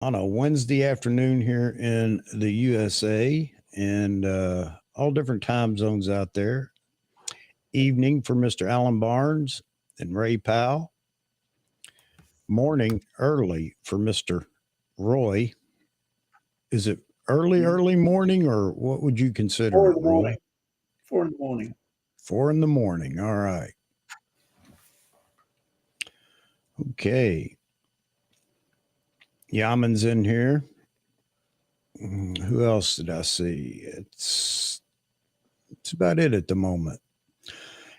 on a Wednesday afternoon here in the USA and all different time zones out there. Evening for Mr. Alan Barnes and Ray Powell. Morning early for Mr. Roy. Is it early morning, or what would you consider Four it, in the Roy? morning. 4 in the morning. 4 in the morning. All right. Okay. Yaman's in here. Who else did I see? It's about it at the moment.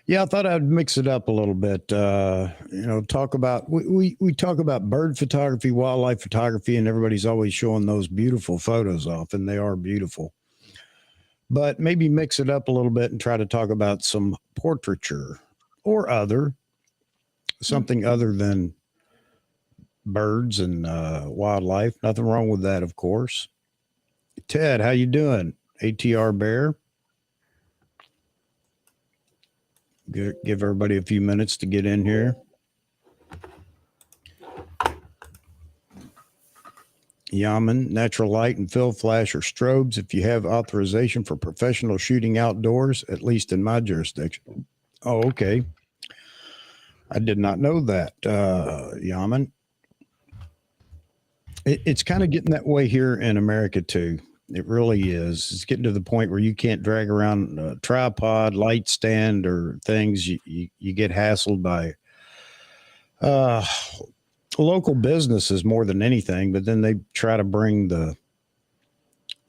Yeah, I thought I'd mix it up a little bit. Talk about we talk about bird photography, wildlife photography, and everybody's always showing those beautiful photos off, and they are beautiful. But maybe mix it up a little bit and try to talk about some portraiture or something other than birds and wildlife. Nothing wrong with that, of course. Ted, how you doing? ATR Bear. Give everybody a few minutes to get in here. Yaman, natural light and fill flash or strobes if you have authorization for professional shooting outdoors, at least in my jurisdiction. Oh, okay. I did not know that, Yaman. It's kind of getting that way here in America, too. It really is. It's getting to the point where you can't drag around a tripod, light stand, or things. You get hassled by local businesses more than anything, but then they try to bring the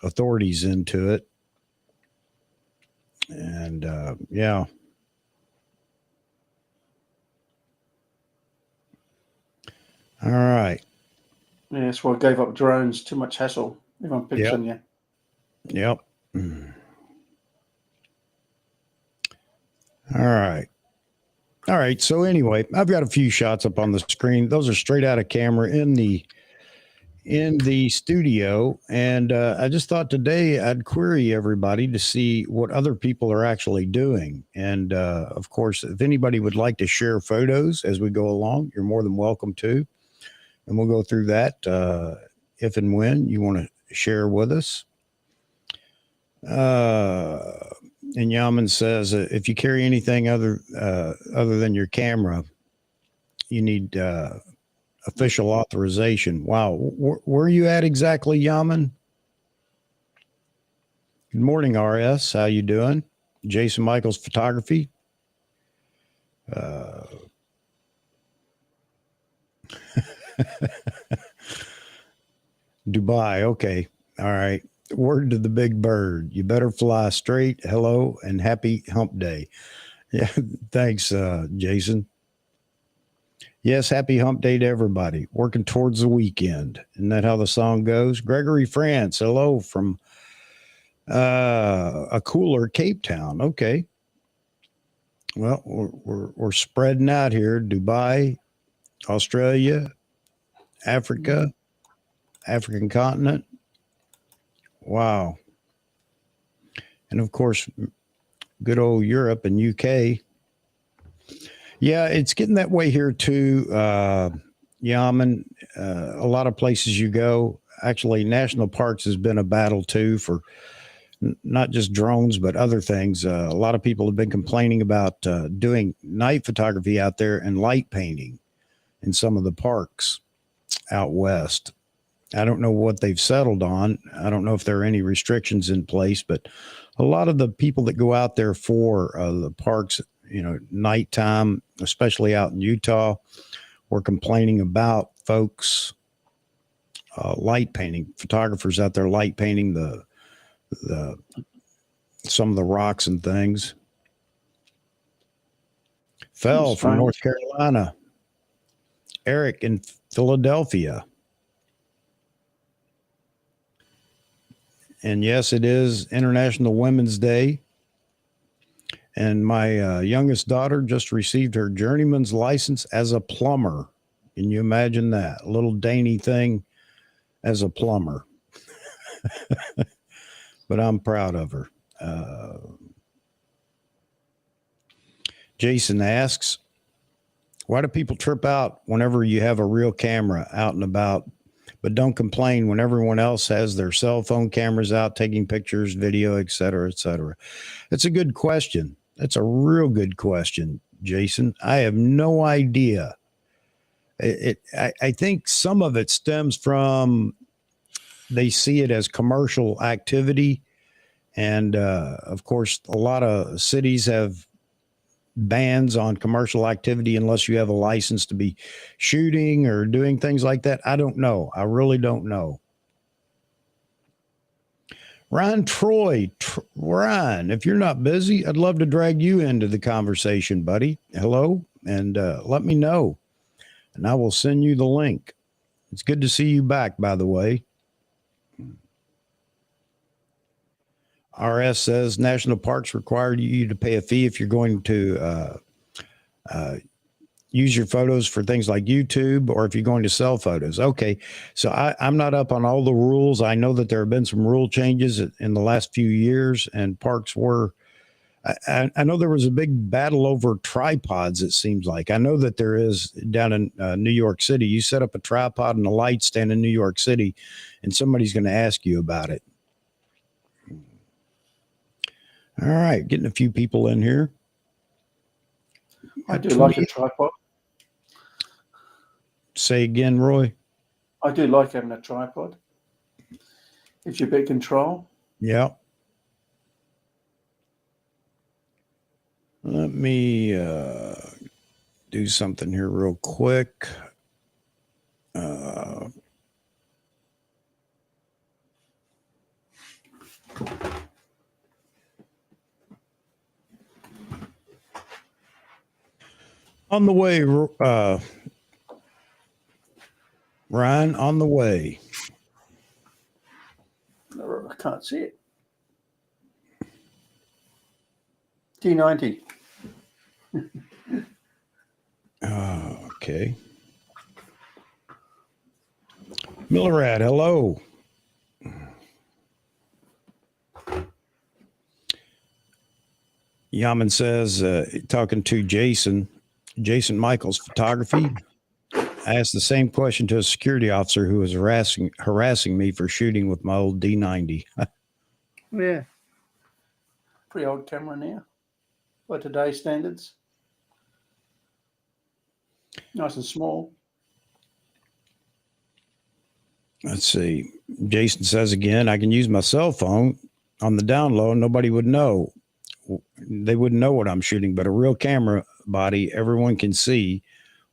authorities into it. And yeah. All right. Yeah, that's why I gave up drones. Too much hassle. Everyone picks on you. Yep. All right. All right. So anyway, I've got a few shots up on the screen. Those are straight out of camera in the studio, and I just thought today I'd query everybody to see what other people are actually doing. And of course, if anybody would like to share photos as we go along, you're more than welcome to, and we'll go through that if and when you want to share with us. And Yaman says if you carry anything other than your camera, you need official authorization. Wow. Where are you at exactly, Yaman? Good morning, RS. How you doing? Jason Michaels Photography. Dubai. Okay. All right. Word to the big bird. You better fly straight. Hello and happy hump day. Yeah. Thanks, Jason. Yes, happy hump day to everybody. Working towards the weekend. Isn't that how the song goes? Gregory France, hello from a cooler Cape Town. Okay. Well, we're spreading out here. Dubai, Australia, Africa, African continent. Wow. And of course, good old Europe and UK. Yeah, it's getting that way here too. Yaman, a lot of places you go. Actually, national parks has been a battle too for not just drones, but other things. A lot of people have been complaining about doing night photography out there and light painting in some of the parks out west. I don't know what they've settled on. I don't know if there are any restrictions in place, but a lot of the people that go out there for the parks, nighttime, especially out in Utah, were complaining about folks light painting, photographers out there light painting the some of the rocks and things. Fell from North Carolina. Eric in Philadelphia. And yes, it is International Women's Day. And my youngest daughter just received her journeyman's license as a plumber. Can you imagine that? A little dainty thing as a plumber. But I'm proud of her. Jason asks, why do people trip out whenever you have a real camera out and about but don't complain when everyone else has their cell phone cameras out, taking pictures, video, et cetera, et cetera. It's a good question. That's a real good question, Jason. I have no idea. I think some of it stems from they see it as commercial activity. And of course, a lot of cities have bans on commercial activity unless you have a license to be shooting or doing things like that. I don't know. I really don't know. Ryan Troy, Ryan, if you're not busy, I'd love to drag you into the conversation, buddy. Hello, and let me know, and I will send you the link. It's good to see you back, by the way. RS says national parks require you to pay a fee if you're going to use your photos for things like YouTube or if you're going to sell photos. Okay. So I'm not up on all the rules. I know that there have been some rule changes in the last few years, and parks were, I know there was a big battle over tripods. It seems like I know that there is down in New York City. You set up a tripod and a light stand in New York City and somebody's going to ask you about it. All right. Getting a few people in here. I do like a tripod. Say again, Roy. I do like having a tripod. Gives you a bit of control. Yeah. Let me do something here real quick. On the way, Ryan, on the way. I can't see it. T90. Okay. Millerad, hello. Yaman says, talking to Jason Michaels Photography. I asked the same question to a security officer who was harassing me for shooting with my old D90. Yeah. Pretty old camera now by today's standards. Nice and small. Let's see. Jason says again, I can use my cell phone on the down low. Nobody would know. They wouldn't know what I'm shooting, but a real camera body, everyone can see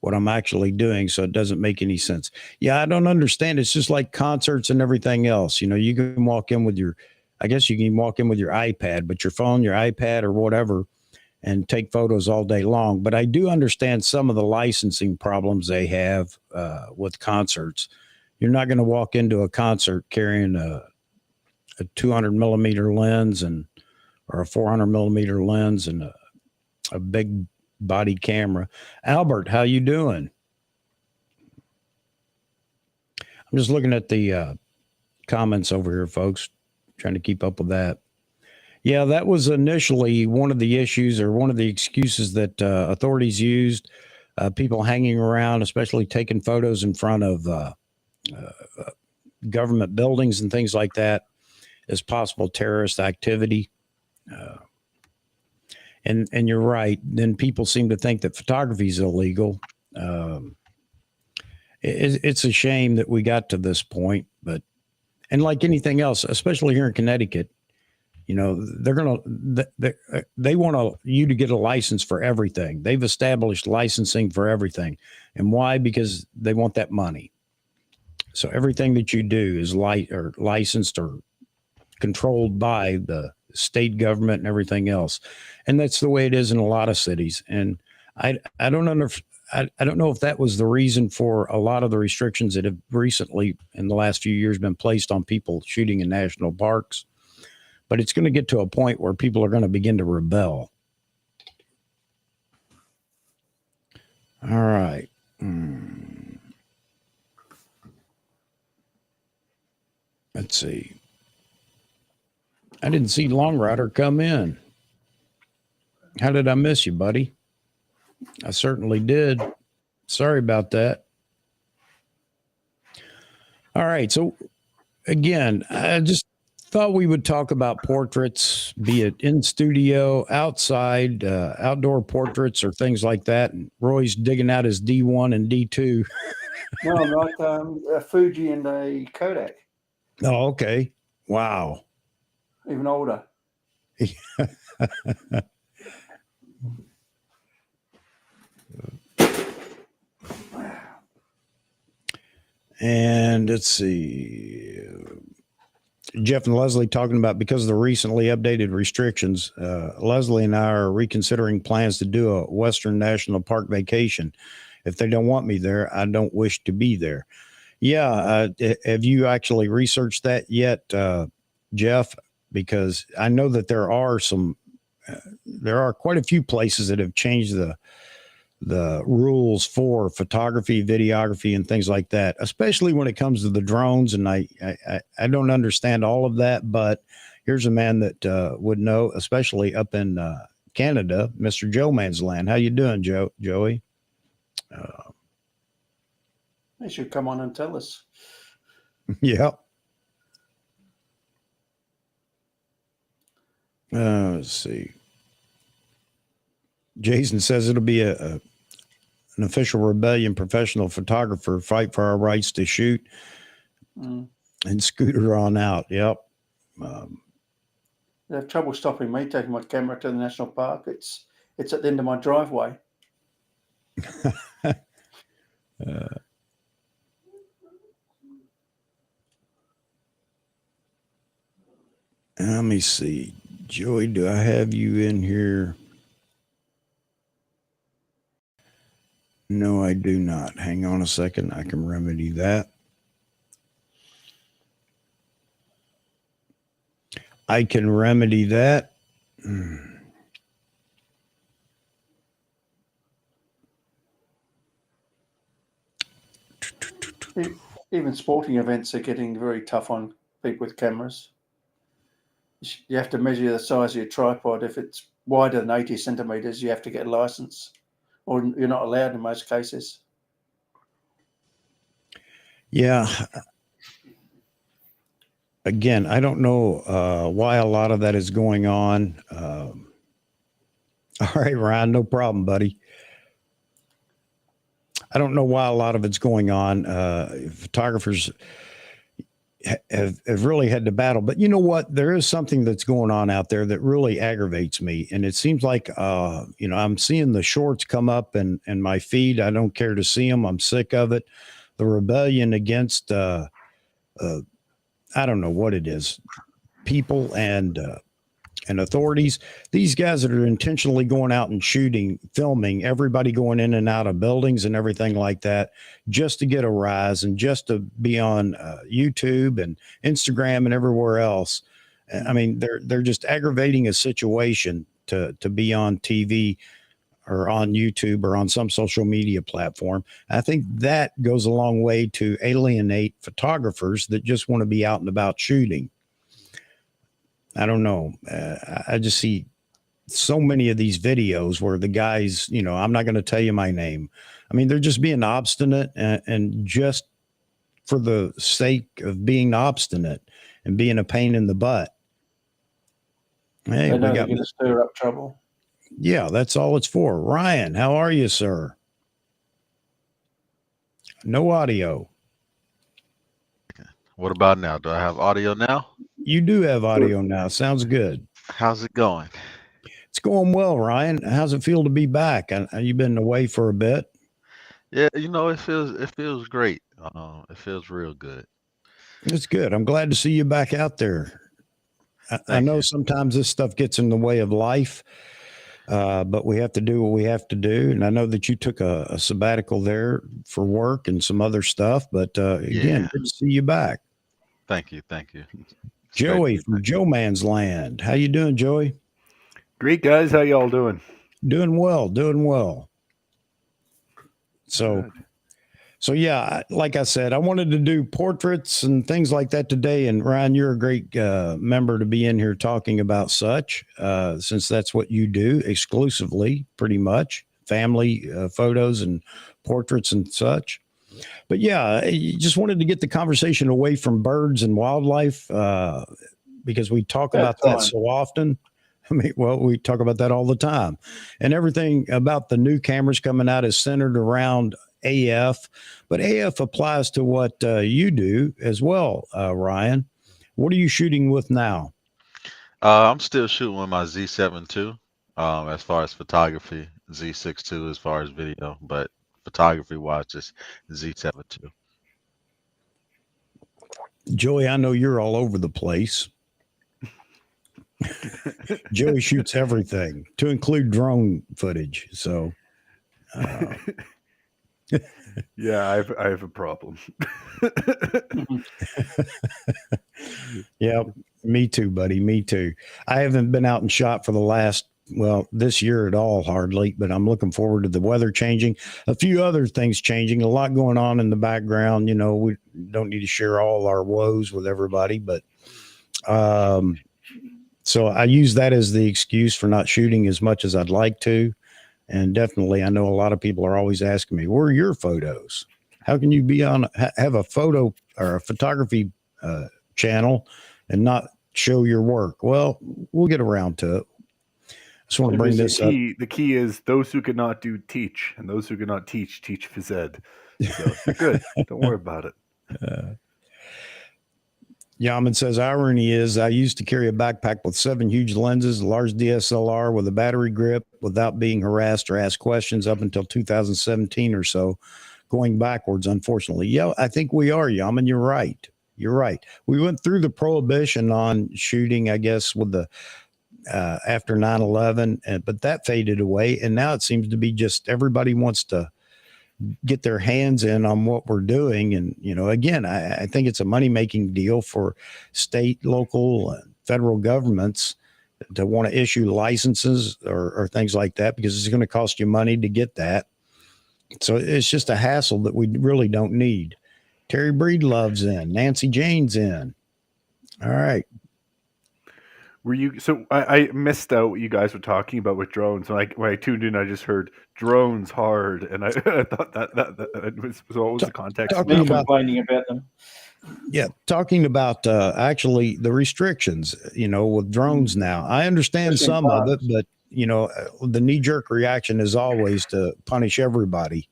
what I'm actually doing. So it doesn't make any sense. Yeah, I don't understand. It's just like concerts and everything else. You know, you can walk in with your, I guess you can walk in with your iPad, but your phone, your iPad or whatever, and take photos all day long. But I do understand some of the licensing problems they have with concerts. You're not going to walk into a concert carrying a 200 millimeter lens or a 400 millimeter lens and a big body camera. Albert, how you doing? I'm just looking at the comments over here, folks, trying to keep up with that. Yeah, that was initially one of the issues or one of the excuses that authorities used. People hanging around, especially taking photos in front of government buildings and things like that, as possible terrorist activity. And you're right. Then people seem to think that photography is illegal. It's a shame that we got to this point, and like anything else, especially here in Connecticut, you know, they want you to get a license for everything. They've established licensing for everything. And why? Because they want that money. So everything that you do is licensed or controlled by the state government and everything else. And that's the way it is in a lot of cities. And I don't know if that was the reason for a lot of the restrictions that have recently in the last few years been placed on people shooting in national parks, but it's going to get to a point where people are going to begin to rebel. All right. Let's see. I didn't see Long Rider come in. How did I miss you, buddy? I certainly did. Sorry about that. All right. So again, I just thought we would talk about portraits, be it in studio, outside, outdoor portraits, or things like that. And Roy's digging out his D1 and D2. No, I'm like a Fuji and a Kodak, Oh, okay. Wow. even older. And let's see. Jeff and Leslie talking about because of the recently updated restrictions, Leslie and I are reconsidering plans to do a Western National Park vacation. If they don't want me there, I don't wish to be there. Yeah. Have you actually researched that yet, Jeff? Because I know that there are quite a few places that have changed the rules for photography, videography, and things like that, especially when it comes to the drones. And I don't understand all of that, but here's a man that would know, especially up in Canada, Mr. Joe Man's Land. How you doing, Joey? They should come on and tell us. Yeah. Let's see. Jason says it'll be an official rebellion, professional photographer, fight for our rights to shoot, and scooter on out. Yep. They have trouble stopping me taking my camera to the national park. It's at the end of my driveway. Let me see. Joey, do I have you in here? No, I do not. Hang on a second. I can remedy that. I can remedy that. Even sporting events are getting very tough on people with cameras. You have to measure the size of your tripod. If it's wider than 80 centimeters, you have to get a license, or you're not allowed in most cases. Yeah. Again, I don't know why a lot of that is going on. All right, Ryan, no problem, buddy. I don't know why a lot of it's going on. Photographers have really had to battle, but you know what? There is something that's going on out there that really aggravates me. And it seems like, I'm seeing the shorts come up in my feed. I don't care to see them. I'm sick of it. The rebellion against, I don't know what it is, people and authorities. These guys that are intentionally going out and filming everybody going in and out of buildings and everything like that, just to get a rise and just to be on YouTube and Instagram and everywhere else. I mean, they're just aggravating a situation to be on TV or on YouTube or on some social media platform. I think that goes a long way to alienate photographers that just want to be out and about shooting. I don't know. I just see so many of these videos where the guys, I'm not going to tell you my name. I mean, they're just being obstinate and just for the sake of being obstinate and being a pain in the butt. Hey, they know they're going to stir up trouble. Yeah, that's all it's for. Ryan, how are you, sir? No audio. What about now? Do I have audio now? You do have audio now. Sounds good. How's it going? It's going well, Ryan. How's it feel to be back? You've been away for a bit. Yeah, it feels great. It feels real good. It's good. I'm glad to see you back out there. I know sometimes this stuff gets in the way of life, but we have to do what we have to do. And I know that you took a sabbatical there for work and some other stuff, but again, good to see you back. Thank you. Thank you. Joey from Joe Man's Land. How you doing, Joey? Great, guys. How y'all doing? Doing well. So yeah, like I said, I wanted to do portraits and things like that today. And Ryan, you're a great member to be in here talking about such, since that's what you do exclusively, pretty much, family photos and portraits and such. But yeah, I just wanted to get the conversation away from birds and wildlife because we talk about that so often. I mean, well, we talk about that all the time. And everything about the new cameras coming out is centered around AF, but AF applies to what you do as well, Ryan. What are you shooting with now? I'm still shooting with my Z7 II, as far as photography, Z6 II as far as video, but photography wise, just Z7 II. Joey, I know you're all over the place. Joey shoots everything, to include drone footage. So, Yeah, I have a problem. yeah, me too, buddy. Me too. I haven't been out and shot for the last, well, this year at all, hardly, but I'm looking forward to the weather changing. A few other things changing, a lot going on in the background. You know, we don't need to share all our woes with everybody, but so I use that as the excuse for not shooting as much as I'd like to. And definitely, I know a lot of people are always asking me, where are your photos? How can you be on, have a photo or a photography channel and not show your work? Well, we'll get around to it. I just want to bring this up. The key is those who cannot do teach, and those who cannot teach phys ed. So you're good. Don't worry about it. Yaman says, irony is I used to carry a backpack with 7 huge lenses, a large DSLR with a battery grip without being harassed or asked questions up until 2017 or so, going backwards, unfortunately. Yeah, I think we are, Yaman. You're right. You're right. We went through the prohibition on shooting, I guess, with the after 9/11, but that faded away. And now it seems to be just everybody wants to get their hands in on what we're doing. And, you know, again, I think it's a money-making deal for state, local, and federal governments to want to issue licenses or things like that, because it's going to cost you money to get that. So it's just a hassle that we really don't need. Terry Breedlove's in. Nancy Jane's in. All right. Were you so I missed out what you guys were talking about with drones. When I tuned in, I just heard drones hard, and I thought that was, so what was the context? Talking about complaining about them. Yeah, talking about actually the restrictions, you know, with drones now. I understand Just in some of it, parts. but, you know, the knee-jerk reaction is always to punish everybody.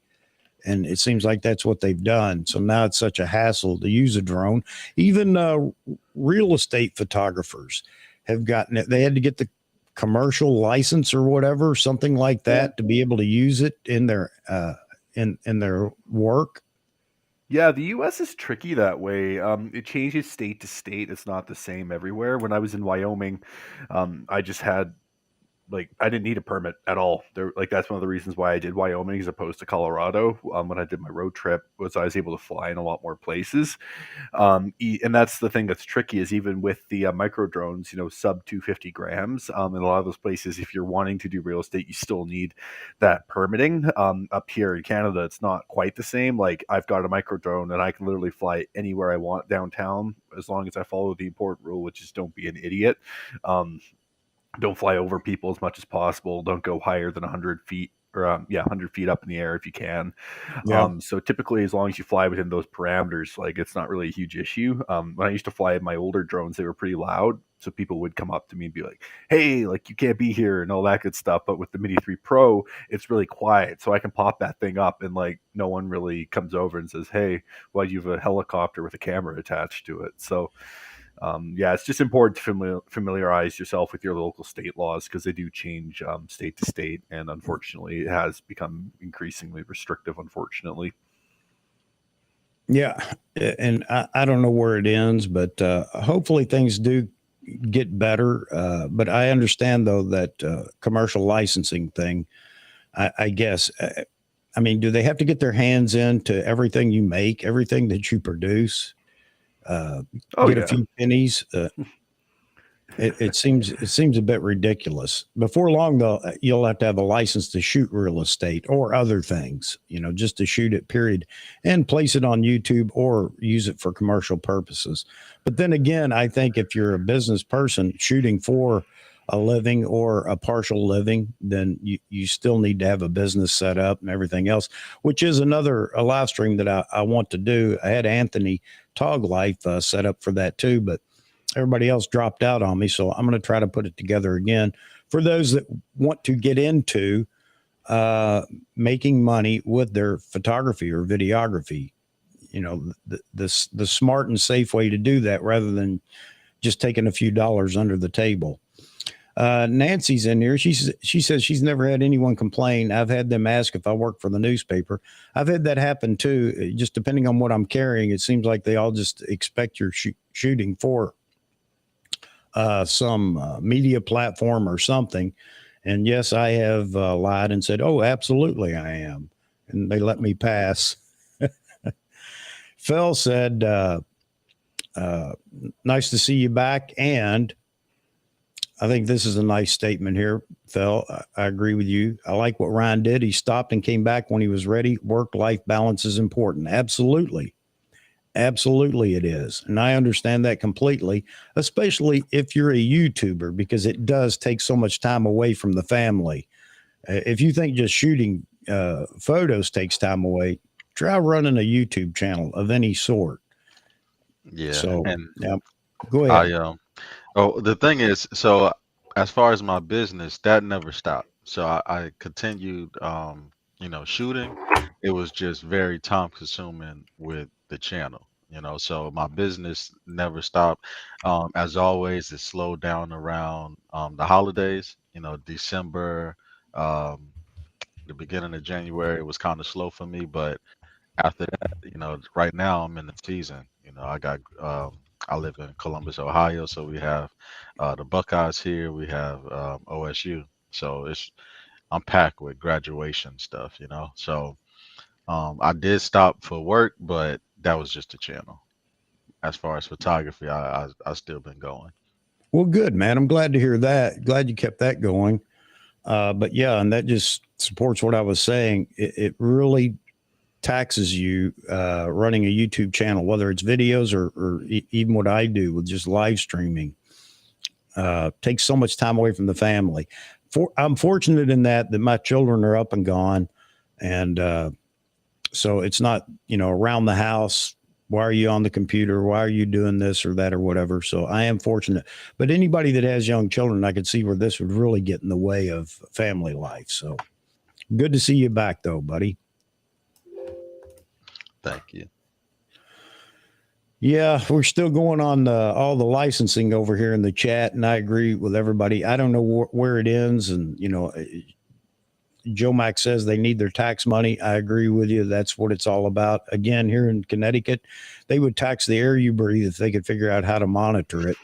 And it seems like that's what they've done. So now it's such a hassle to use a drone. Even real estate photographers have gotten it. They had to get the commercial license or whatever, something like that, to be able to use it in their in their work. Yeah, the U.S. is tricky that way. It changes state to state. It's not the same everywhere. When I was in Wyoming, I just had I didn't need a permit at all. That's one of the reasons why I did Wyoming as opposed to Colorado. When I did my road trip, was I was able to fly in a lot more places. And that's the thing that's tricky is even with the micro drones, you know, sub 250 grams. In a lot of those places, if you're wanting to do real estate, you still need that permitting. Up here in Canada, it's not quite the same. Like I've got a micro drone and I can literally fly anywhere I want downtown as long as I follow the important rule, which is don't be an idiot. Don't fly over people as much as possible. Don't go higher than 100 feet or 100 feet up in the air if you can. Yeah. So typically, as long as you fly within those parameters, like it's not really a huge issue. When I used to fly my older drones, they were pretty loud. So people would come up to me and be like, hey, like you can't be here and all that good stuff. But with the Mini 3 Pro, it's really quiet. So I can pop that thing up and like no one really comes over and says, hey, well, you have a helicopter with a camera attached to it. So it's just important to familiarize yourself with your local state laws because they do change state to state, and unfortunately, it has become increasingly restrictive. Unfortunately, Yeah, and I don't know where it ends, but hopefully things do get better. But I understand though that commercial licensing thing. I guess. I mean, do they have to get their hands into everything you make, everything that you produce? Get a few pennies. It seems a bit ridiculous. Before long, though, you'll have to have a license to shoot real estate or other things, you know, just to shoot it, period, and place it on YouTube or use it for commercial purposes. But then again, I think if you're a business person shooting for a living or a partial living, then you still need to have a business set up and everything else, which is a live stream that I want to do. I had Anthony Tog Life set up for that too, but everybody else dropped out on me. So I'm going to try to put it together again for those that want to get into making money with their photography or videography. You know, the smart and safe way to do that rather than just taking a few dollars under the table. Nancy's in here. She says she's never had anyone complain. I've had them ask if I work for the newspaper. I've had that happen too. Just depending on what I'm carrying, it seems like they all just expect you're shooting for some media platform or something. And yes, I have lied and said, "Oh, absolutely, I am," and they let me pass. Phil said, "Nice to see you back," and I think this is a nice statement here, Phil. I agree with you. I like what Ryan did. He stopped and came back when he was ready. Work-life balance is important. Absolutely. Absolutely it is. And I understand that completely, especially if you're a YouTuber, because it does take so much time away from the family. If you think just shooting photos takes time away, try running a YouTube channel of any sort. Yeah. So, And yeah, go ahead. oh, the thing is, so as far as my business, that never stopped. So I continued, shooting. It was just very time consuming with the channel, so my business never stopped. As always, it slowed down around the holidays, December, um, the beginning of January was kind of slow for me, but after that, right now I'm in the season. I live in Columbus, Ohio, so we have the Buckeyes here. We have OSU, so I'm packed with graduation stuff. So I did stop for work, but that was just a channel. As far as photography, I still been going. Well, good, man. I'm glad to hear that. Glad you kept that going. But yeah, and that just supports what I was saying. It really taxes you running a YouTube channel, whether it's videos or even what I do with just live streaming. Takes so much time away from the family. I'm fortunate in that my children are up and gone, and so it's not around the house. Why are you on the computer? Why are you doing this or that or whatever? So I am fortunate. But anybody that has young children, I could see where this would really get in the way of family life. So good to see you back, though, buddy. Thank you. Yeah, we're still going on all the licensing over here in the chat, and I agree with everybody. I don't know where it ends, and Joe Mack says they need their tax money. I agree with you. That's what it's all about. Again, here in Connecticut, they would tax the air you breathe if they could figure out how to monitor it.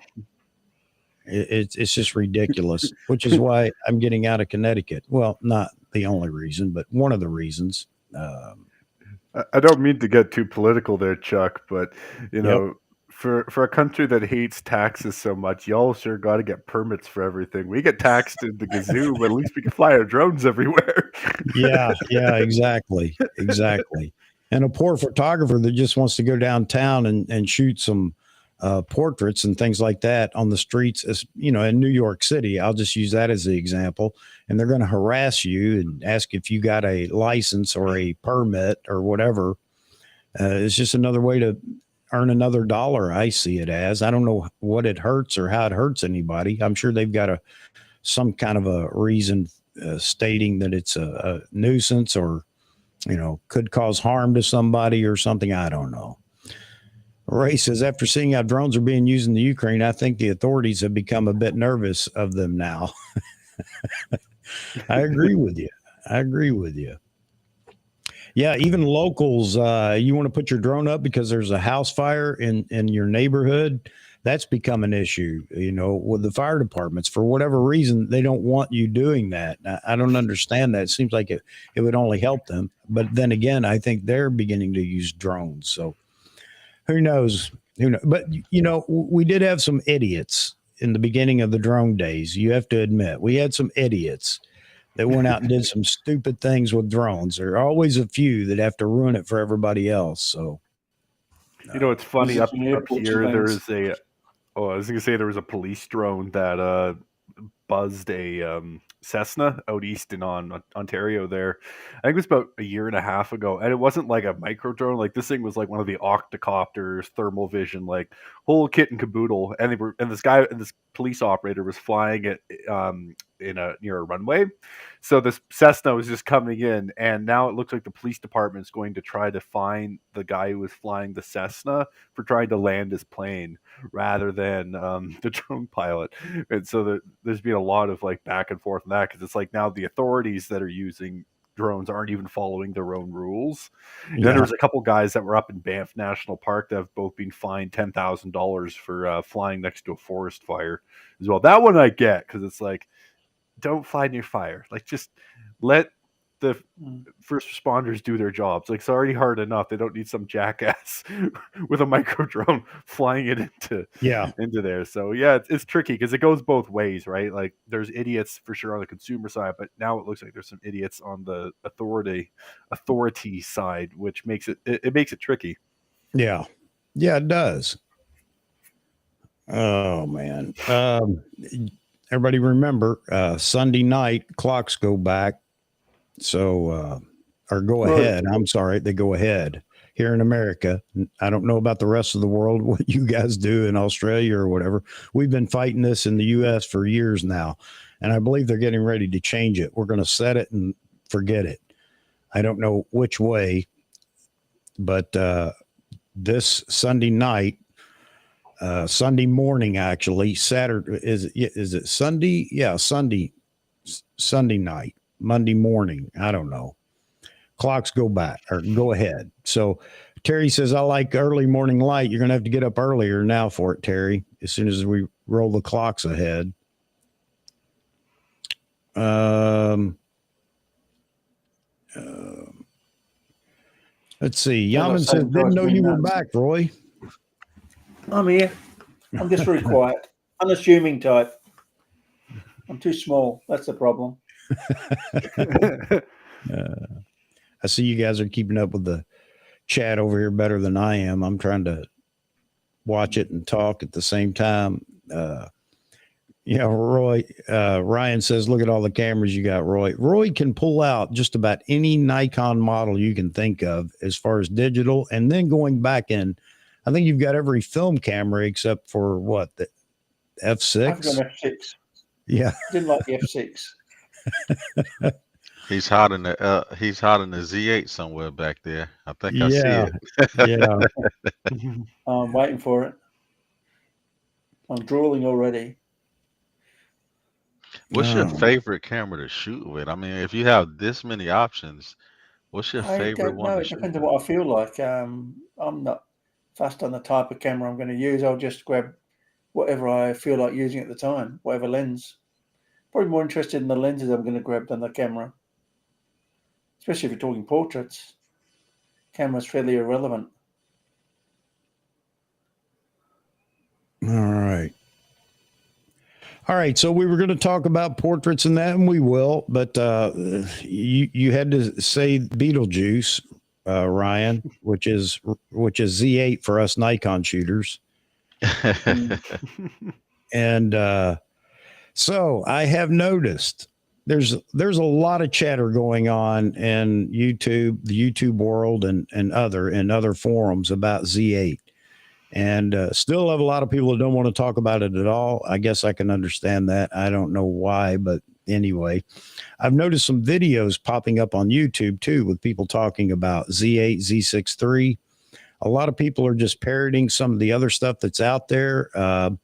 It's just ridiculous, which is why I'm getting out of Connecticut. Well, not the only reason, but one of the reasons. I don't mean to get too political there, Chuck, but for a country that hates taxes so much, y'all sure got to get permits for everything. We get taxed in the gazoo, but at least we can fly our drones everywhere. Yeah, exactly. And a poor photographer that just wants to go downtown and shoot some portraits and things like that on the streets, as in New York City. I'll just use that as the example. And they're going to harass you and ask if you got a license or a permit or whatever. It's just another way to earn another dollar. I see it as. I don't know what it hurts or how it hurts anybody. I'm sure they've got some kind of a reason stating that it's a nuisance or, could cause harm to somebody or something. I don't know. Ray says, after seeing how drones are being used in the Ukraine, I think the authorities have become a bit nervous of them now. I agree with you. Yeah, even locals, you want to put your drone up because there's a house fire in your neighborhood. That's become an issue, with the fire departments. For whatever reason, they don't want you doing that. I don't understand that. It seems like it would only help them. But then again, I think they're beginning to use drones. So who knows? But, we did have some idiots in the beginning of the drone days. You have to admit, we had some idiots that went out and did some stupid things with drones. There are always a few that have to ruin it for everybody else. So, It's funny up Visiting airports here. and There things. is I was going to say there was a police drone that buzzed a Cessna out east in Ontario there. I think it was about a year and a half ago, and it wasn't like a micro drone. Like this thing was like one of the octocopters, thermal vision, like whole kit and caboodle. And this police operator was flying it near a runway. So this Cessna was just coming in, and now it looks like the police department is going to try to find the guy who was flying the Cessna for trying to land his plane rather than the drone pilot. And so there's been a lot of like back and forth on that, because it's like now the authorities that are using drones aren't even following their own rules. And then there was a couple guys that were up in Banff National Park that have both been fined $10,000 for flying next to a forest fire as well. That one I get, because it's like, don't fly near fire. Like, just let the first responders do their jobs. Like, it's already hard enough. They don't need some jackass with a micro drone flying it into there. So yeah, it's tricky because it goes both ways, right? Like, there's idiots for sure on the consumer side, but now it looks like there's some idiots on the authority side, which makes it makes it tricky. Yeah, it does. Oh man. Everybody remember, Sunday night clocks go back. So, or go ahead. I'm sorry. They go ahead here in America. I don't know about the rest of the world, what you guys do in Australia or whatever. We've been fighting this in the US for years now, and I believe they're getting ready to change it. We're going to set it and forget it. I don't know which way, but, this Sunday night, Sunday morning, actually, Saturday, is it Sunday? Yeah, Sunday night, Monday morning. I don't know. Clocks go back or go ahead. So Terry says, I like early morning light. You're going to have to get up earlier now for it, Terry, as soon as we roll the clocks ahead. Let's see. Yaman says, didn't know you were back, Roy. I'm here. I'm just very quiet, unassuming type. I'm too small. That's the problem. I see you guys are keeping up with the chat over here better than I am. I'm trying to watch it and talk at the same time. Roy, Ryan says, look at all the cameras you got, Roy. Roy can pull out just about any Nikon model you can think of as far as digital. And then going back in, I think you've got every film camera except for what, the F6? I've got an F6. Yeah. Didn't like the F6. He's hot in the Z8 somewhere back there. I think I see it. Yeah. I'm waiting for it. I'm drooling already. What's your favorite camera to shoot with? I mean, if you have this many options, what's your favorite one? It depends on what I feel like. I'm not fussed on the type of camera I'm going to use. I'll just grab whatever I feel like using at the time, whatever lens. Probably more interested in the lenses I'm going to grab than the camera. Especially if you're talking portraits. Camera's fairly irrelevant. All right. So we were going to talk about portraits and that, and we will, but you had to say Beetlejuice, Ryan, which is Z8 for us Nikon shooters. And so I have noticed there's a lot of chatter going on in YouTube, the YouTube world, and other forums about Z8. And still have a lot of people that don't want to talk about it at all. I guess I can understand that. I don't know why, but anyway, I've noticed some videos popping up on YouTube too with people talking about Z8, Z6 III. A lot of people are just parroting some of the other stuff that's out there.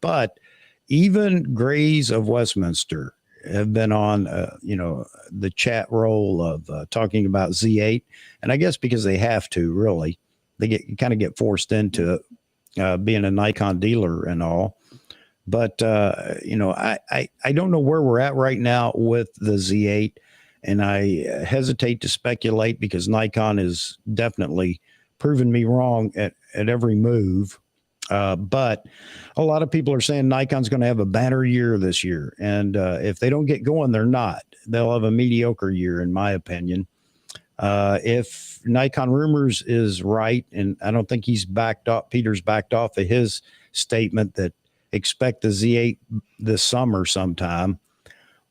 But even Grays of Westminster have been on, the chat roll of talking about Z8. And I guess because they have to, really, they kind of get forced into it. Being a Nikon dealer and all, but I don't know where we're at right now with the Z8, and I hesitate to speculate because Nikon has definitely proven me wrong at every move. But a lot of people are saying Nikon's going to have a banner year this year, and if they don't get going, they'll have a mediocre year, in my opinion. If Nikon Rumors is right, and I don't think Peter's backed off of his statement that expect the Z8 this summer sometime.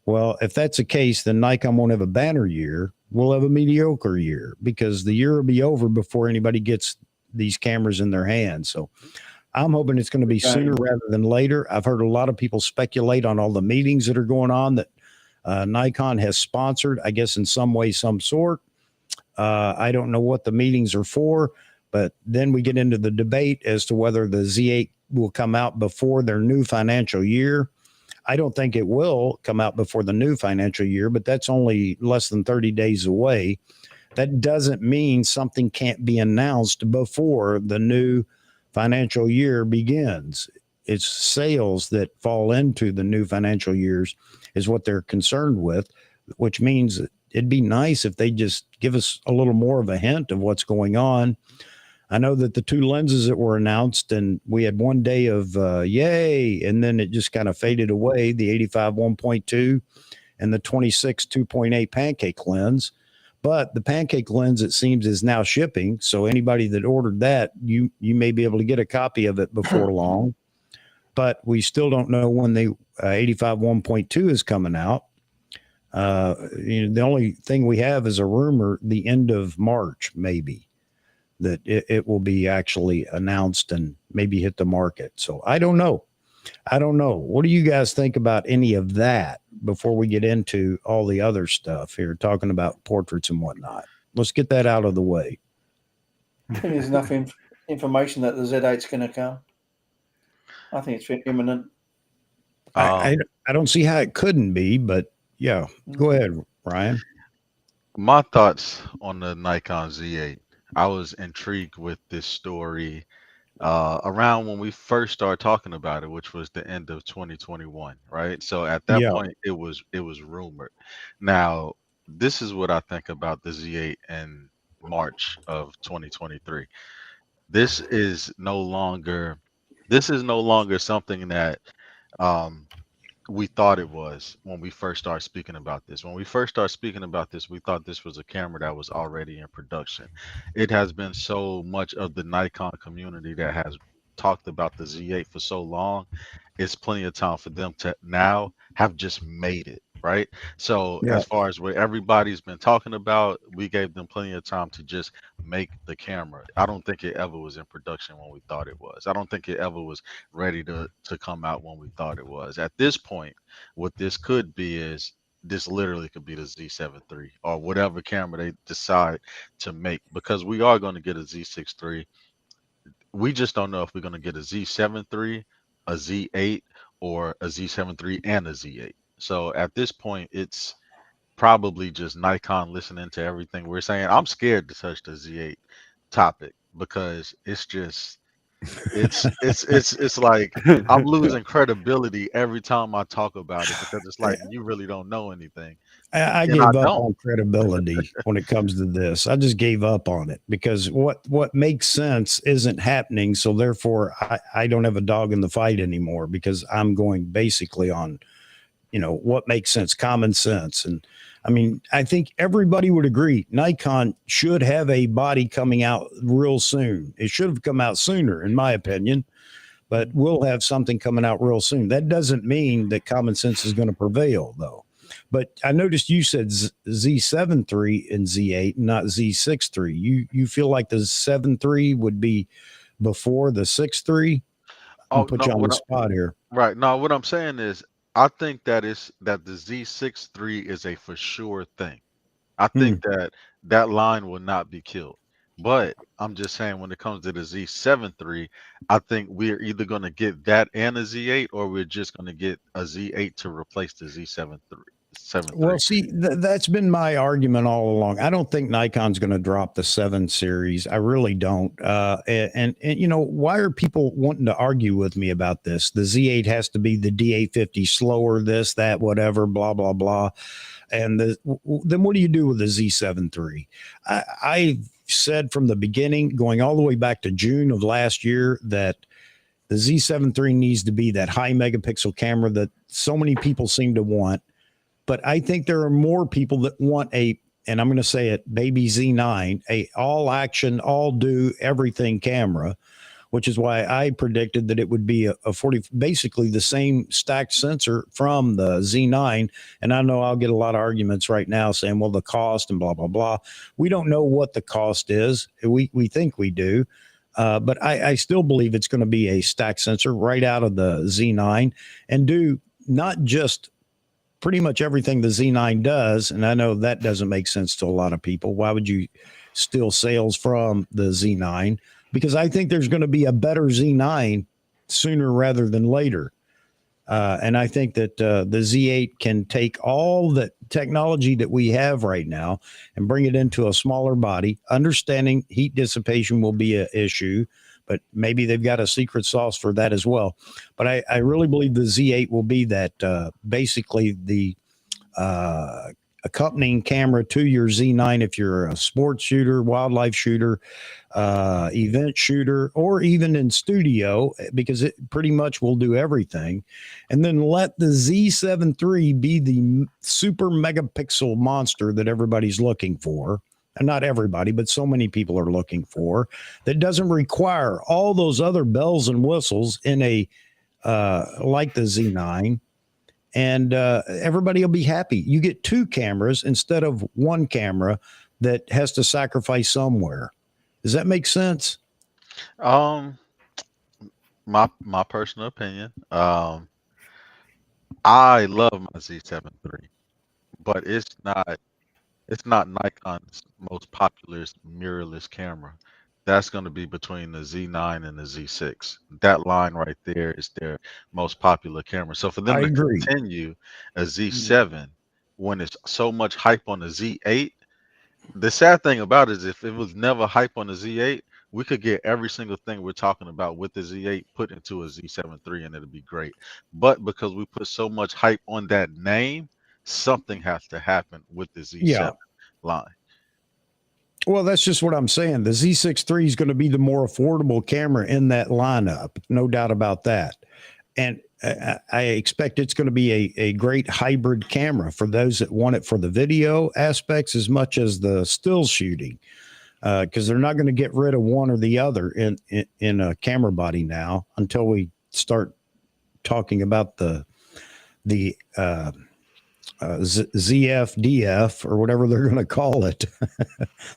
Well, if that's the case, then Nikon won't have a banner year. We'll have a mediocre year because the year will be over before anybody gets these cameras in their hands. So I'm hoping it's going to be sooner rather than later. I've heard a lot of people speculate on all the meetings that are going on that Nikon has sponsored, I guess, in some way, some sort. I don't know what the meetings are for, but then we get into the debate as to whether the Z8 will come out before their new financial year. I don't think it will come out before the new financial year, but that's only less than 30 days away. That doesn't mean something can't be announced before the new financial year begins. It's sales that fall into the new financial years is what they're concerned with, which means it'd be nice if they just give us a little more of a hint of what's going on. I know that the two lenses that were announced, and we had one day of yay, and then it just kind of faded away, the 85 1.2 and the 26 2.8 pancake lens. But the pancake lens, it seems, is now shipping. So anybody that ordered that, you may be able to get a copy of it before long. But we still don't know when the 85 1.2 is coming out. The only thing we have is a rumor the end of March, maybe, that it will be actually announced and maybe hit the market. So I don't know. What do you guys think about any of that before we get into all the other stuff here, talking about portraits and whatnot? Let's get that out of the way. I think there's enough information that the Z8 is going to come. I think it's imminent. I don't see how it couldn't be, but yeah, go ahead, Ryan. My thoughts on the Nikon Z8. I was intrigued with this story around when we first started talking about it, which was the end of 2021, right? So at that point, it was rumored. Now, this is what I think about the Z8 in March of 2023. This is no longer something that we thought it was when we first started speaking about this. When we first started speaking about this, we thought this was a camera that was already in production. It has been so much of the Nikon community that has talked about the Z8 for so long. It's plenty of time for them to now have just made it, right? So as far as what everybody's been talking about, we gave them plenty of time to just make the camera. I don't think it ever was in production when we thought it was. I don't think it ever was ready to come out when we thought it was. At this point, what this could be is this literally could be the Z7 III or whatever camera they decide to make, because we are going to get a Z6 III. We just don't know if we're going to get a Z7 III, a Z8, or a Z7 III and a Z8. So at this point, it's probably just Nikon listening to everything we're saying. I'm scared to touch the Z8 topic because it's just it's like I'm losing credibility every time I talk about it, because it's like you really don't know anything. I And gave I up don't. on credibility when it comes to this. I just gave up on it because what makes sense isn't happening. So therefore, I don't have a dog in the fight anymore because I'm going basically on, what makes sense, common sense. And I mean, I think everybody would agree Nikon should have a body coming out real soon. It should have come out sooner, in my opinion, but we'll have something coming out real soon. That doesn't mean that common sense is going to prevail, though. But I noticed you said Z7 III and Z8, not Z6 III. You feel like the 7 III would be before the 6 III? I'll put you on the spot here. Right. No, what I'm saying is I think that the Z6 III is a for sure thing. I think that line will not be killed. But I'm just saying, when it comes to the Z7 III, I think we're either going to get that and a Z8, or we're just going to get a Z8 to replace the Z7 III. Well, see, that's been my argument all along. I don't think Nikon's going to drop the 7 series. I really don't. And why are people wanting to argue with me about this? The Z8 has to be the D850 slower, this, that, whatever, blah, blah, blah. And then what do you do with the Z7 III? I said from the beginning, going all the way back to June of last year, that the Z7 III needs to be that high megapixel camera that so many people seem to want. But I think there are more people that want and I'm going to say it, baby Z9, a all action, all do everything camera which is why I predicted that it would be a 40, basically the same stacked sensor from the Z9. And I know I'll get a lot of arguments right now saying, well, the cost and blah, blah, blah. We don't know what the cost is. We think we do. But I still believe it's going to be a stack sensor right out of the Z9 and do not just pretty much everything the Z9 does. And I know that doesn't make sense to a lot of people. Why would you steal sales from the Z9? Because I think there's going to be a better Z9 sooner rather than later. And I think that the Z8 can take all the technology that we have right now and bring it into a smaller body. Understanding heat dissipation will be an issue, but maybe they've got a secret sauce for that as well. But I really believe the Z8 will be that basically the accompanying camera to your Z9 if you're a sports shooter, wildlife shooter, event shooter, or even in studio, because it pretty much will do everything. And then let the Z7 III be the super megapixel monster that everybody's looking for. And not everybody, but so many people are looking for, that doesn't require all those other bells and whistles in a like the Z9. And everybody will be happy. You get two cameras instead of one camera that has to sacrifice somewhere. Does that make sense? My personal opinion. I love my Z7 III, but it's not Nikon's most popular mirrorless camera. That's going to be between the Z9 and the Z6. That line right there is their most popular camera. So for them I to agree. continue a Z7 when it's so much hype on the Z8, the sad thing about it is if it was never hype on the Z8, we could get every single thing we're talking about with the Z8 put into a Z7 III and it'll be great. But because we put so much hype on that name, something has to happen with the Z7 Yeah. line. Well, that's just what I'm saying. The Z6 III is going to be the more affordable camera in that lineup. No doubt about that. And I expect it's going to be a great hybrid camera for those that want it for the video aspects as much as the still shooting, because they're not going to get rid of one or the other in a camera body now until we start talking about the ZF-DF or whatever they're going to call it,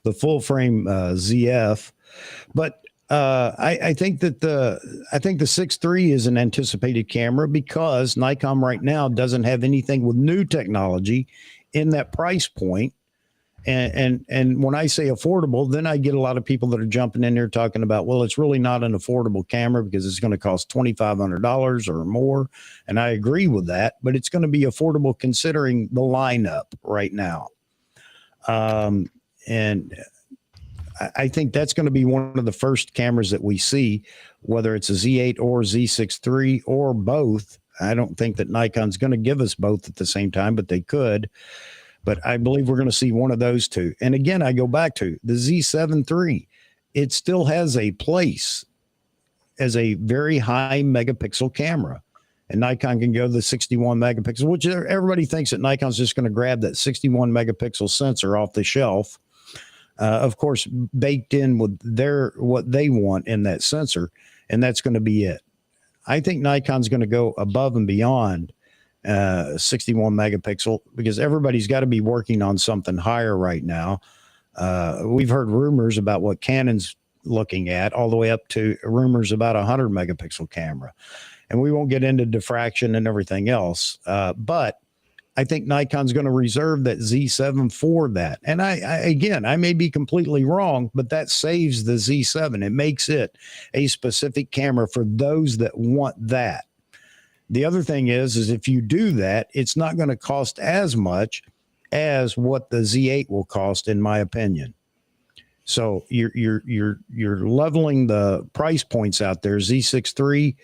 the full frame ZF. But I think that the 6 III is an anticipated camera because Nikon right now doesn't have anything with new technology in that price point. And when I say affordable, then I get a lot of people that are jumping in there talking about, well, it's really not an affordable camera because it's going to cost $2,500 or more. And I agree with that, but it's going to be affordable considering the lineup right now. And I think that's going to be one of the first cameras that we see, whether it's a Z8 or Z6 III or both. I don't think that Nikon's going to give us both at the same time, but they could. But I believe we're going to see one of those two. And again, I go back to the Z7 III. It still has a place as a very high megapixel camera. And Nikon can go the 61 megapixel, which everybody thinks that Nikon's just going to grab that 61 megapixel sensor off the shelf. Of course, baked in with what they want in that sensor, and that's going to be it. I think Nikon's going to go above and beyond 61 megapixel because everybody's got to be working on something higher right now. We've heard rumors about what Canon's looking at, all the way up to rumors about 100 megapixel camera, and we won't get into diffraction and everything else. But I think Nikon's going to reserve that Z7 for that. And I may be completely wrong, but that saves the Z7. It makes it a specific camera for those that want that. The other thing is if you do that, it's not going to cost as much as what the Z8 will cost, in my opinion. So you're leveling the price points out there. Z6 III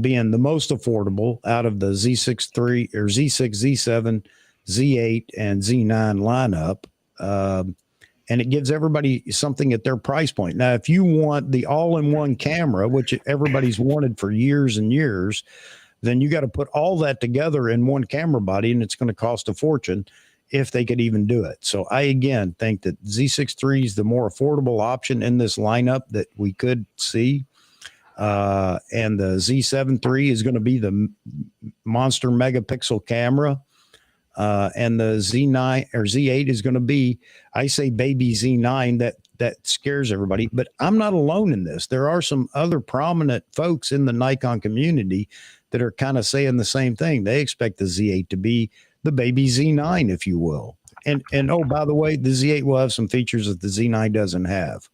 being the most affordable out of the Z6 III or Z6, Z7, Z8, and Z9 lineup. And it gives everybody something at their price point. Now, if you want the all-in-one camera, which everybody's wanted for years and years, then you got to put all that together in one camera body, and it's going to cost a fortune if they could even do it. So I, again, think that Z6 III is the more affordable option in this lineup that we could see. And the Z7 III is going to be the monster megapixel camera. And the Z9 or Z8 is going to be, I say baby Z9, that scares everybody, but I'm not alone in this. There are some other prominent folks in the Nikon community that are kind of saying the same thing. They expect the Z8 to be the baby Z9, if you will. And oh, by the way, the Z8 will have some features that the Z9 doesn't have.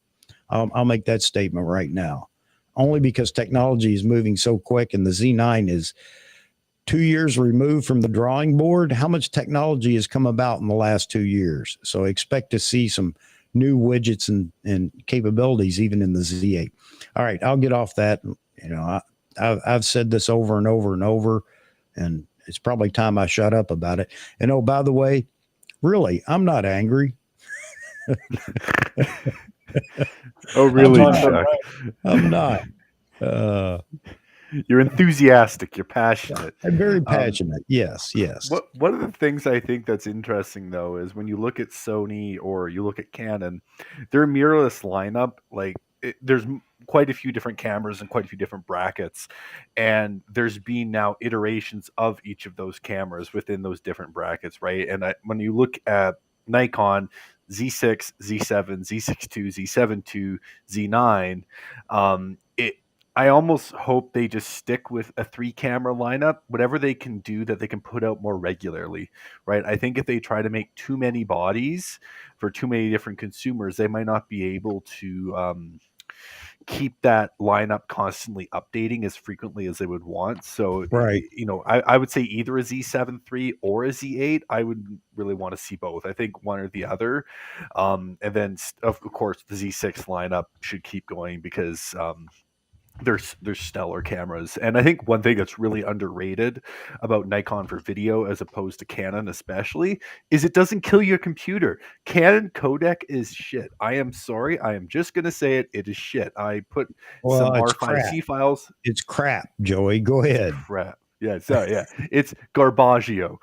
I'll make that statement right now, only because technology is moving so quick, and the Z9 is 2 years removed from the drawing board. How much technology has come about in the last 2 years? So expect to see some new widgets and capabilities even in the Z8. All right, I'll get off that. You know, I've said this over and over and over, and it's probably time I shut up about it. And oh, by the way, really, I'm not angry. Oh, really, I'm Chuck? I'm not. You're enthusiastic. You're passionate. I'm very passionate. Yes. One of the things I think that's interesting, though, is when you look at Sony or you look at Canon, their mirrorless lineup, like there's quite a few different cameras and quite a few different brackets, and there's been now iterations of each of those cameras within those different brackets, right? And when you look at Nikon Z6, Z7, Z6 II, Z7 II, Z9, I almost hope they just stick with a 3-camera lineup, whatever they can do that they can put out more regularly, right? I think if they try to make too many bodies for too many different consumers, they might not be able to keep that lineup constantly updating as frequently as they would want. So, Right. you know, I would say either a Z7 III or a Z8. I would really want to see both. I think one or the other. And then, of course, the Z6 lineup should keep going because there's stellar cameras. And I think one thing that's really underrated about Nikon for video as opposed to Canon especially is it doesn't kill your computer. Canon codec is shit. I am sorry, I am just gonna say it is shit. I put some Well, it's R5C crap. files. It's crap, Joey. Go ahead. Crap. Yeah, so yeah, it's garbaggio.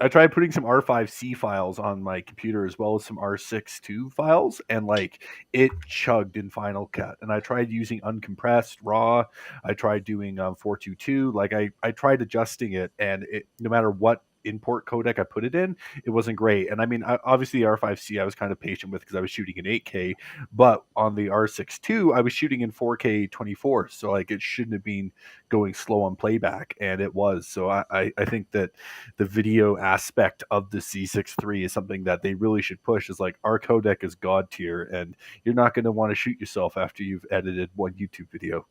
I tried putting some R5C files on my computer as well as some R6.2 files, and like it chugged in Final Cut. And I tried using uncompressed RAW. I tried doing 422. Like I tried adjusting it, and it no matter what import codec I put it in, it wasn't great. And I mean, obviously the R5C I was kind of patient with because I was shooting in 8K, but on the R6 II I was shooting in 4K 24, so like it shouldn't have been going slow on playback, and it was. So I think that the video aspect of the Z6 III is something that they really should push. Is like our codec is god tier, and you're not going to want to shoot yourself after you've edited one YouTube video.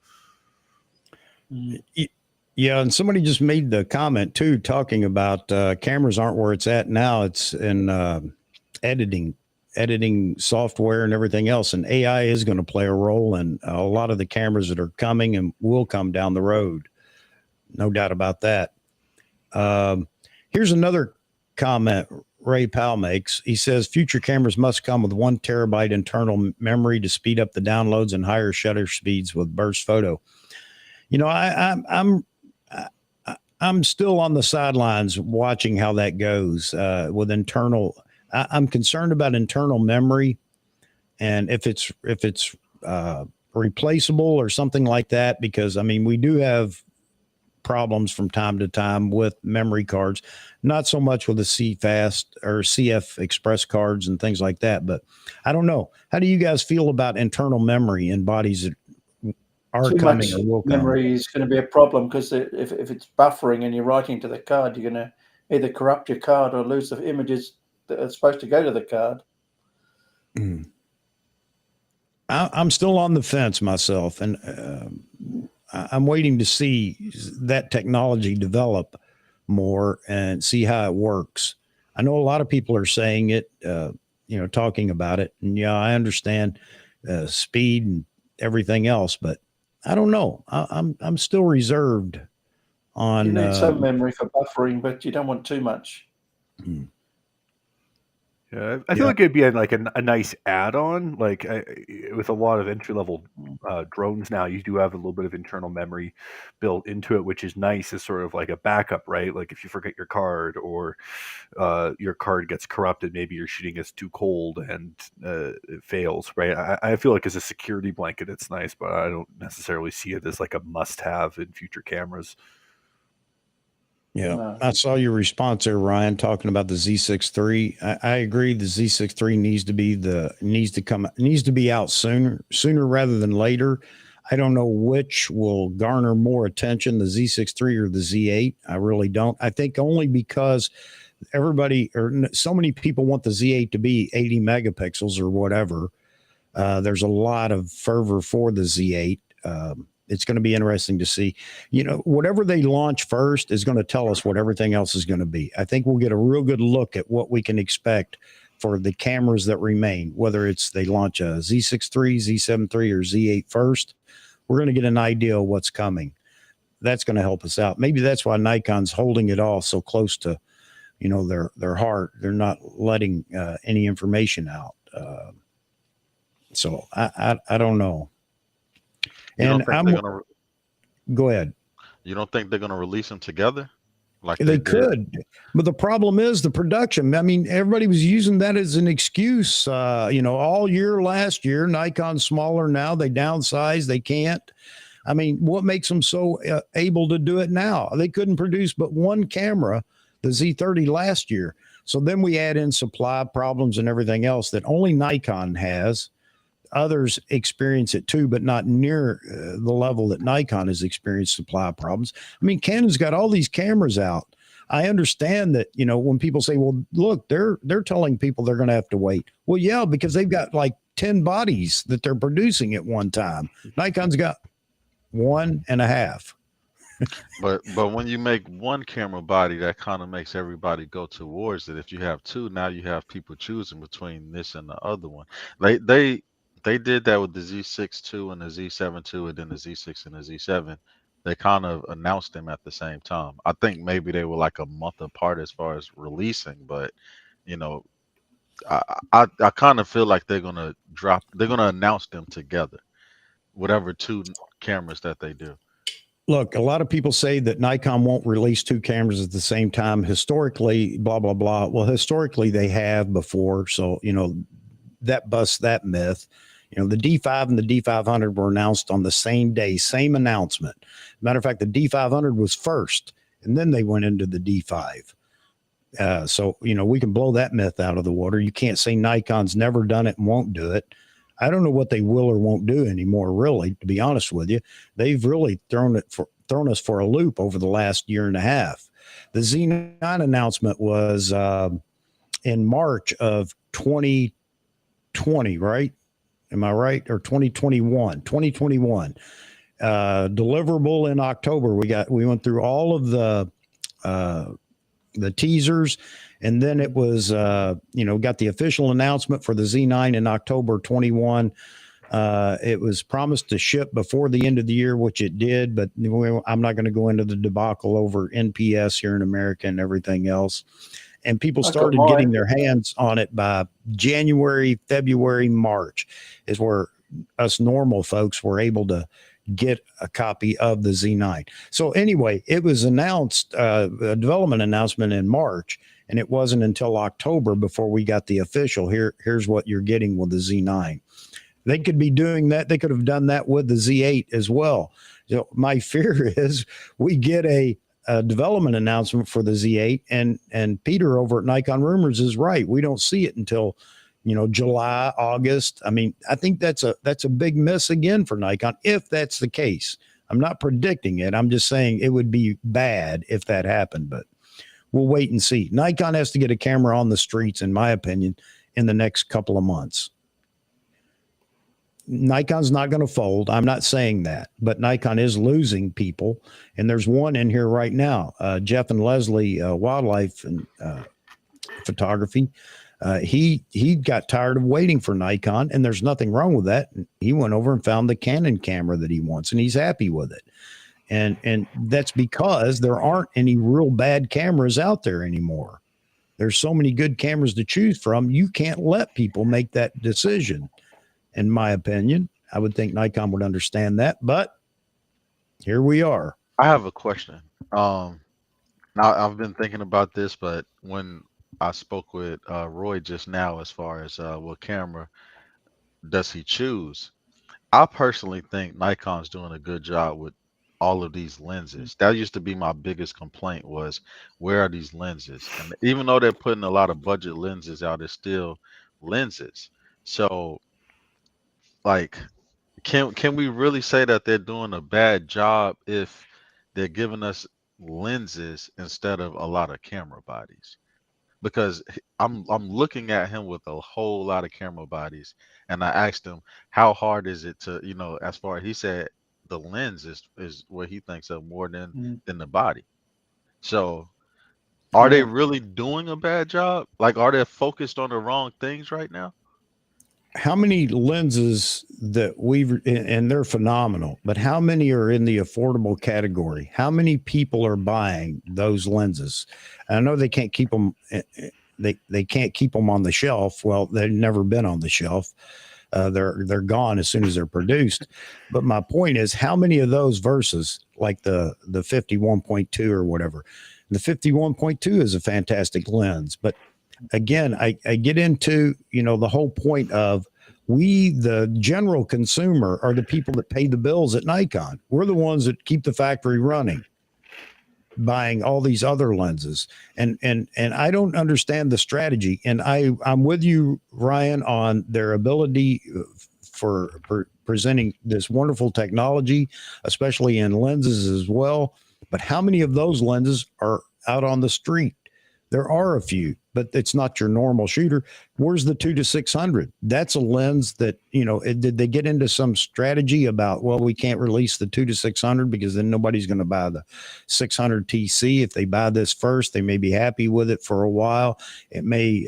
Yeah, and somebody just made the comment too, talking about cameras aren't where it's at now. It's in editing software and everything else, and AI is going to play a role in a lot of the cameras that are coming and will come down the road. No doubt about that. Here's another comment Ray Powell makes. He says future cameras must come with 1 terabyte internal memory to speed up the downloads and higher shutter speeds with burst photo. You know, I'm still on the sidelines watching how that goes with internal. I'm concerned about internal memory, and if it's replaceable or something like that, because I mean we do have problems from time to time with memory cards, not so much with the CFast or CF Express cards and things like that. But I don't know. How do you guys feel about internal memory in bodies that are Too coming much or will come? memory is going to be a problem because if it's buffering and you're writing to the card, you're going to either corrupt your card or lose the images that are supposed to go to the card. I'm still on the fence myself, and I'm waiting to see that technology develop more and see how it works. I know a lot of people are saying it, talking about it, and yeah, I understand speed and everything else, but I don't know. I'm still reserved on. You need some memory for buffering, but you don't want too much. Yeah, I feel like it'd be a nice add-on. Like with a lot of entry-level drones now, you do have a little bit of internal memory built into it, which is nice as sort of like a backup, right? Like if you forget your card or your card gets corrupted, maybe your shooting is too cold and it fails, right? I feel like as a security blanket, it's nice, but I don't necessarily see it as like a must-have in future cameras. Yeah, No. I saw your response there, Ryan, talking about the Z6 III. I agree. The Z6 III needs to be out sooner rather than later. I don't know which will garner more attention, the Z6 III or the Z8. I really don't. I think only because so many people want the Z8 to be 80 megapixels or whatever. There's a lot of fervor for the Z8. It's going to be interesting to see. Whatever they launch first is going to tell us what everything else is going to be. I think we'll get a real good look at what we can expect for the cameras that remain, whether it's they launch a Z6 III, Z7 III, or Z8 first. We're going to get an idea of what's coming. That's going to help us out. Maybe that's why Nikon's holding it all so close to, their heart. They're not letting any information out. So I don't know. You don't think Go ahead. You don't think they're gonna release them together? Like They could, but the problem is the production. I mean, everybody was using that as an excuse. All year last year, Nikon's smaller now. They downsize. They can't. I mean, what makes them so able to do it now? They couldn't produce but one camera, the Z30 last year. So then we add in supply problems and everything else that only Nikon has. Others experience it too, but not near the level that Nikon has experienced supply problems. I mean, Canon's got all these cameras out. I understand that, when people say, well, look, they're telling people they're going to have to wait. Well, yeah, because they've got like 10 bodies that they're producing at one time. Nikon's got 1.5. But when you make one camera body, that kind of makes everybody go towards it. If you have two, now you have people choosing between this and the other one. They did that with the Z6 II and the Z7 II, and then the Z6 and the Z7. They kind of announced them at the same time. I think maybe they were like a month apart as far as releasing, but I kind of feel like they're gonna announce them together, whatever two cameras that they do. Look, a lot of people say that Nikon won't release two cameras at the same time. Historically, blah, blah, blah. Well, historically they have before. So, that busts that myth. The D5 and the D500 were announced on the same day, same announcement. Matter of fact, the D500 was first, and then they went into the D5. So, we can blow that myth out of the water. You can't say Nikon's never done it and won't do it. I don't know what they will or won't do anymore, really, to be honest with you. They've really thrown us for a loop over the last year and a half. The Z9 announcement was in March of 2020, right? Am I right? Or 2021? 2021. Deliverable in October. We went through all of the teasers, and then it was got the official announcement for the Z9 in October 21. It was promised to ship before the end of the year, which it did, but I'm not going to go into the debacle over NPS here in America and everything else. And people started getting their hands on it by January, February, March is where us normal folks were able to get a copy of the Z9. So anyway, it was announced, a development announcement in March, and it wasn't until October before we got the official. Here's what you're getting with the Z9. They could be doing that. They could have done that with the Z8 as well. So my fear is we get a development announcement for the Z8, and Peter over at Nikon Rumors is right. We don't see it until July, August. I mean, I think that's a big miss again for Nikon if that's the case. I'm not predicting it. I'm just saying it would be bad if that happened, but we'll wait and see. Nikon has to get a camera on the streets, in my opinion, in the next couple of months. Nikon's not going to fold. I'm not saying that, but Nikon is losing people. And there's one in here right now, Jeff and Leslie, wildlife and photography. He got tired of waiting for Nikon, and there's nothing wrong with that. He went over and found the Canon camera that he wants, and he's happy with it. And that's because there aren't any real bad cameras out there anymore. There's so many good cameras to choose from. You can't let people make that decision, in my opinion. I would think Nikon would understand that, but here we are. I have a question. Now I've been thinking about this, but when I spoke with Roy just now, as far as what camera does he choose, I personally think Nikon's doing a good job with all of these lenses. That used to be my biggest complaint was where are these lenses? And even though they're putting a lot of budget lenses out, it's still lenses. So like can we really say that they're doing a bad job if they're giving us lenses instead of a lot of camera bodies? Because I'm looking at him with a whole lot of camera bodies, and I asked him how hard is it to, as far he said the lens is what he thinks of more than the body. So are they Yeah. really doing a bad job? Like, are they focused on the wrong things right now? How many lenses that and they're phenomenal, but how many are in the affordable category? How many people are buying those lenses? I know they can't keep them. They can't keep them on the shelf. Well, they've never been on the shelf. They're gone as soon as they're produced. But my point is, how many of those versus like the 51.2 or whatever? The 51.2 is a fantastic lens, but again, I get into, the whole point of we, the general consumer, are the people that pay the bills at Nikon. We're the ones that keep the factory running, buying all these other lenses. And I don't understand the strategy. And I'm with you, Ryan, on their ability for presenting this wonderful technology, especially in lenses as well. But how many of those lenses are out on the street? There are a few, but it's not your normal shooter. Where's the 2-600? That's a lens that, did they get into some strategy about, well, we can't release the 2-600 because then nobody's going to buy the 600 TC. If they buy this first, they may be happy with it for a while. It may,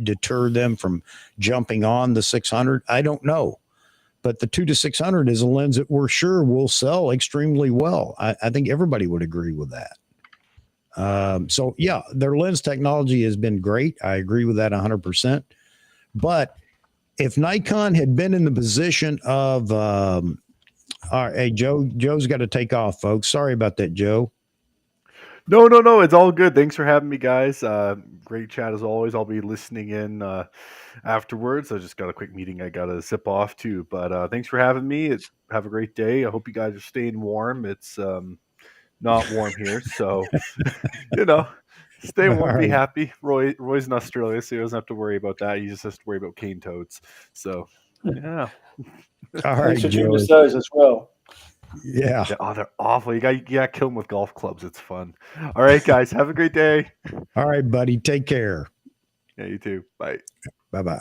deter them from jumping on the 600. I don't know. But the 2-600 is a lens that we're sure will sell extremely well. I think everybody would agree with that. So yeah, their lens technology has been great. I agree with that 100%. But if Nikon had been in the position of, all right, hey, Joe's got to take off, folks. Sorry about that, Joe. No, it's all good. Thanks for having me, guys. Great chat as always. I'll be listening in afterwards. I just got a quick meeting I got to zip off to, but thanks for having me. Have a great day. I hope you guys are staying warm. It's not warm here, so stay warm, be happy. Roy's in Australia, so he doesn't have to worry about that. He just has to worry about cane toads. So yeah. All right, Thanks for Joe. choosing those as well. Yeah. Oh, they're awful. You got to kill them with golf clubs. It's fun. All right, guys. Have a great day. All right, buddy. Take care. Yeah, you too. Bye. Bye-bye.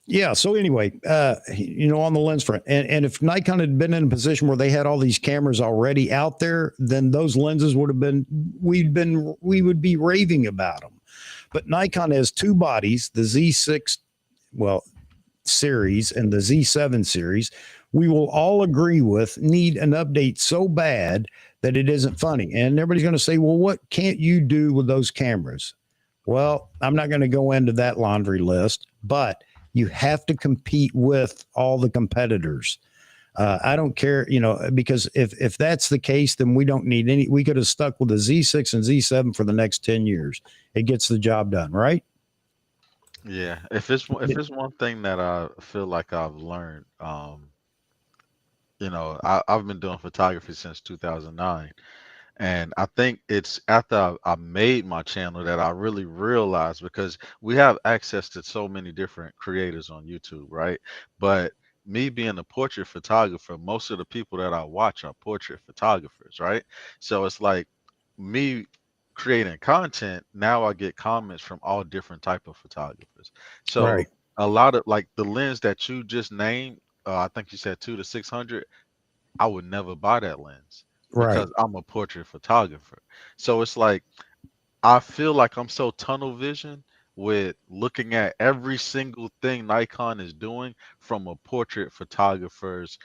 Yeah. So anyway, on the lens front, and if Nikon had been in a position where they had all these cameras already out there, then those lenses would have been, we would be raving about them. But Nikon has two bodies, the Z6, series and the Z7 series. We will all agree with need an update so bad that it isn't funny. And everybody's going to say, well, what can't you do with those cameras? Well, I'm not going to go into that laundry list, but you have to compete with all the competitors. I don't care, because if that's the case, then we don't need any. We could have stuck with the Z6 and Z7 for the next 10 years. It gets the job done, right? Yeah. If it's one thing that I feel like I've learned, I've been doing photography since 2009. And I think it's after I made my channel that I really realized, because we have access to so many different creators on YouTube, right? But me being a portrait photographer, most of the people that I watch are portrait photographers, right? So it's like me creating content, now I get comments from all different type of photographers. So Right. a lot of like the lens that you just named, I think you said 2-600, I would never buy that lens Right. because I'm a portrait photographer. So it's like I feel like I'm so tunnel vision with looking at every single thing Nikon is doing from a portrait photographer's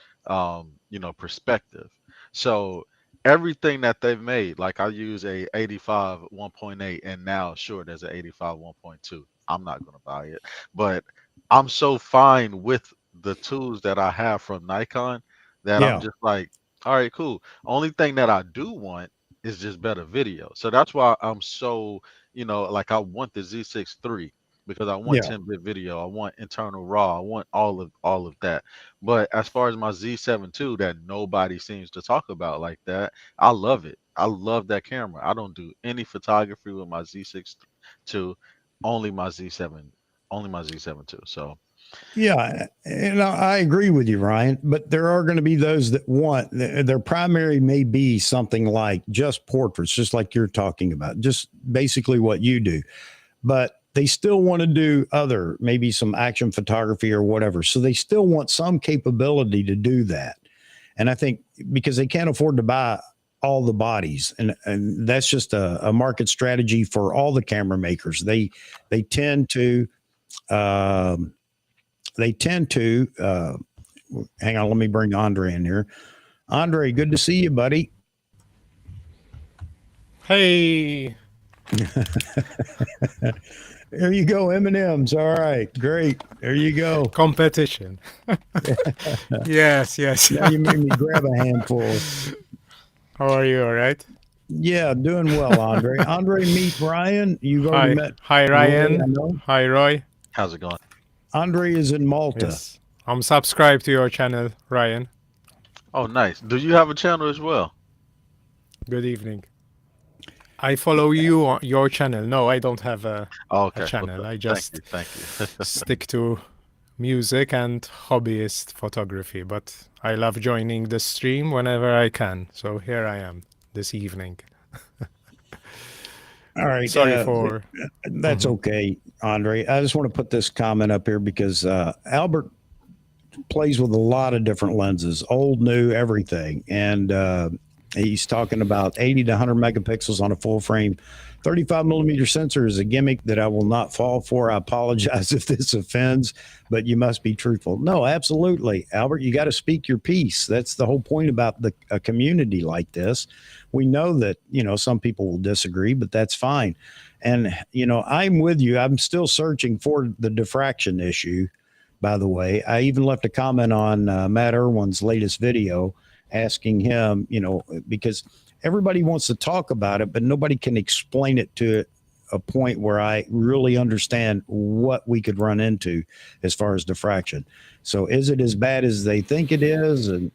perspective. So everything that they've made. Like I use a 85 1.8, and now sure, there's an 85 1.2. I'm not gonna buy it, but I'm so fine with the tools that I have from Nikon that I'm Yeah. just like, all right, cool. Only thing that I do want is just better video. So that's why I'm so, like I want the Z6 III because I want Yeah. 10-bit video. I want internal raw. I want all of that. But as far as my Z7 II that nobody seems to talk about like that, I love it. I love that camera. I don't do any photography with my Z6 II, only my Z7, only my Z7 II. So Yeah, and I agree with you, Ryan. But there are going to be those that want their primary may be something like just portraits, just like you're talking about, just basically what you do. But they still want to do other, maybe some action photography or whatever. So they still want some capability to do that. And I think because they can't afford to buy all the bodies, and that's just a market strategy for all the camera makers. They tend to. Um, they tend to hang on, let me bring Andre in here. Andre, good to see you, buddy. Hey, There you go, M&M's. All right, great. There you go. competition. Yes. Now you made me grab a handful. How are you? All right. Yeah, doing well, Andre. Andre, meet Brian. You've already met. Hi, Roy, I Ryan. know. Hi, Roy. how's it going? Andre is in Malta. Yes, I'm subscribed to your channel, Ryan. Oh, nice. Do you have a channel as well? Good evening. I follow you on your channel. No, I don't have a Oh, okay. channel. I Thank just you. Thank you. stick to music and hobbyist photography. But I love joining the stream whenever I can. So here I am this evening. All right. Sorry for. That's okay, Andre. I just want to put this comment up here because Albert plays with a lot of different lenses, old, new, everything. And he's talking about 80 to 100 megapixels on a full frame. 35 millimeter sensor is a gimmick that I will not fall for. I apologize if this offends, but you must be truthful. No, absolutely. Albert, you got to speak your piece. That's the whole point about a community like this. We know that, some people will disagree, but that's fine. And, I'm with you. I'm still searching for the diffraction issue, by the way. I even left a comment on Matt Irwin's latest video asking him, because everybody wants to talk about it, but nobody can explain it to a point where I really understand what we could run into as far as diffraction. So is it as bad as they think it is? And,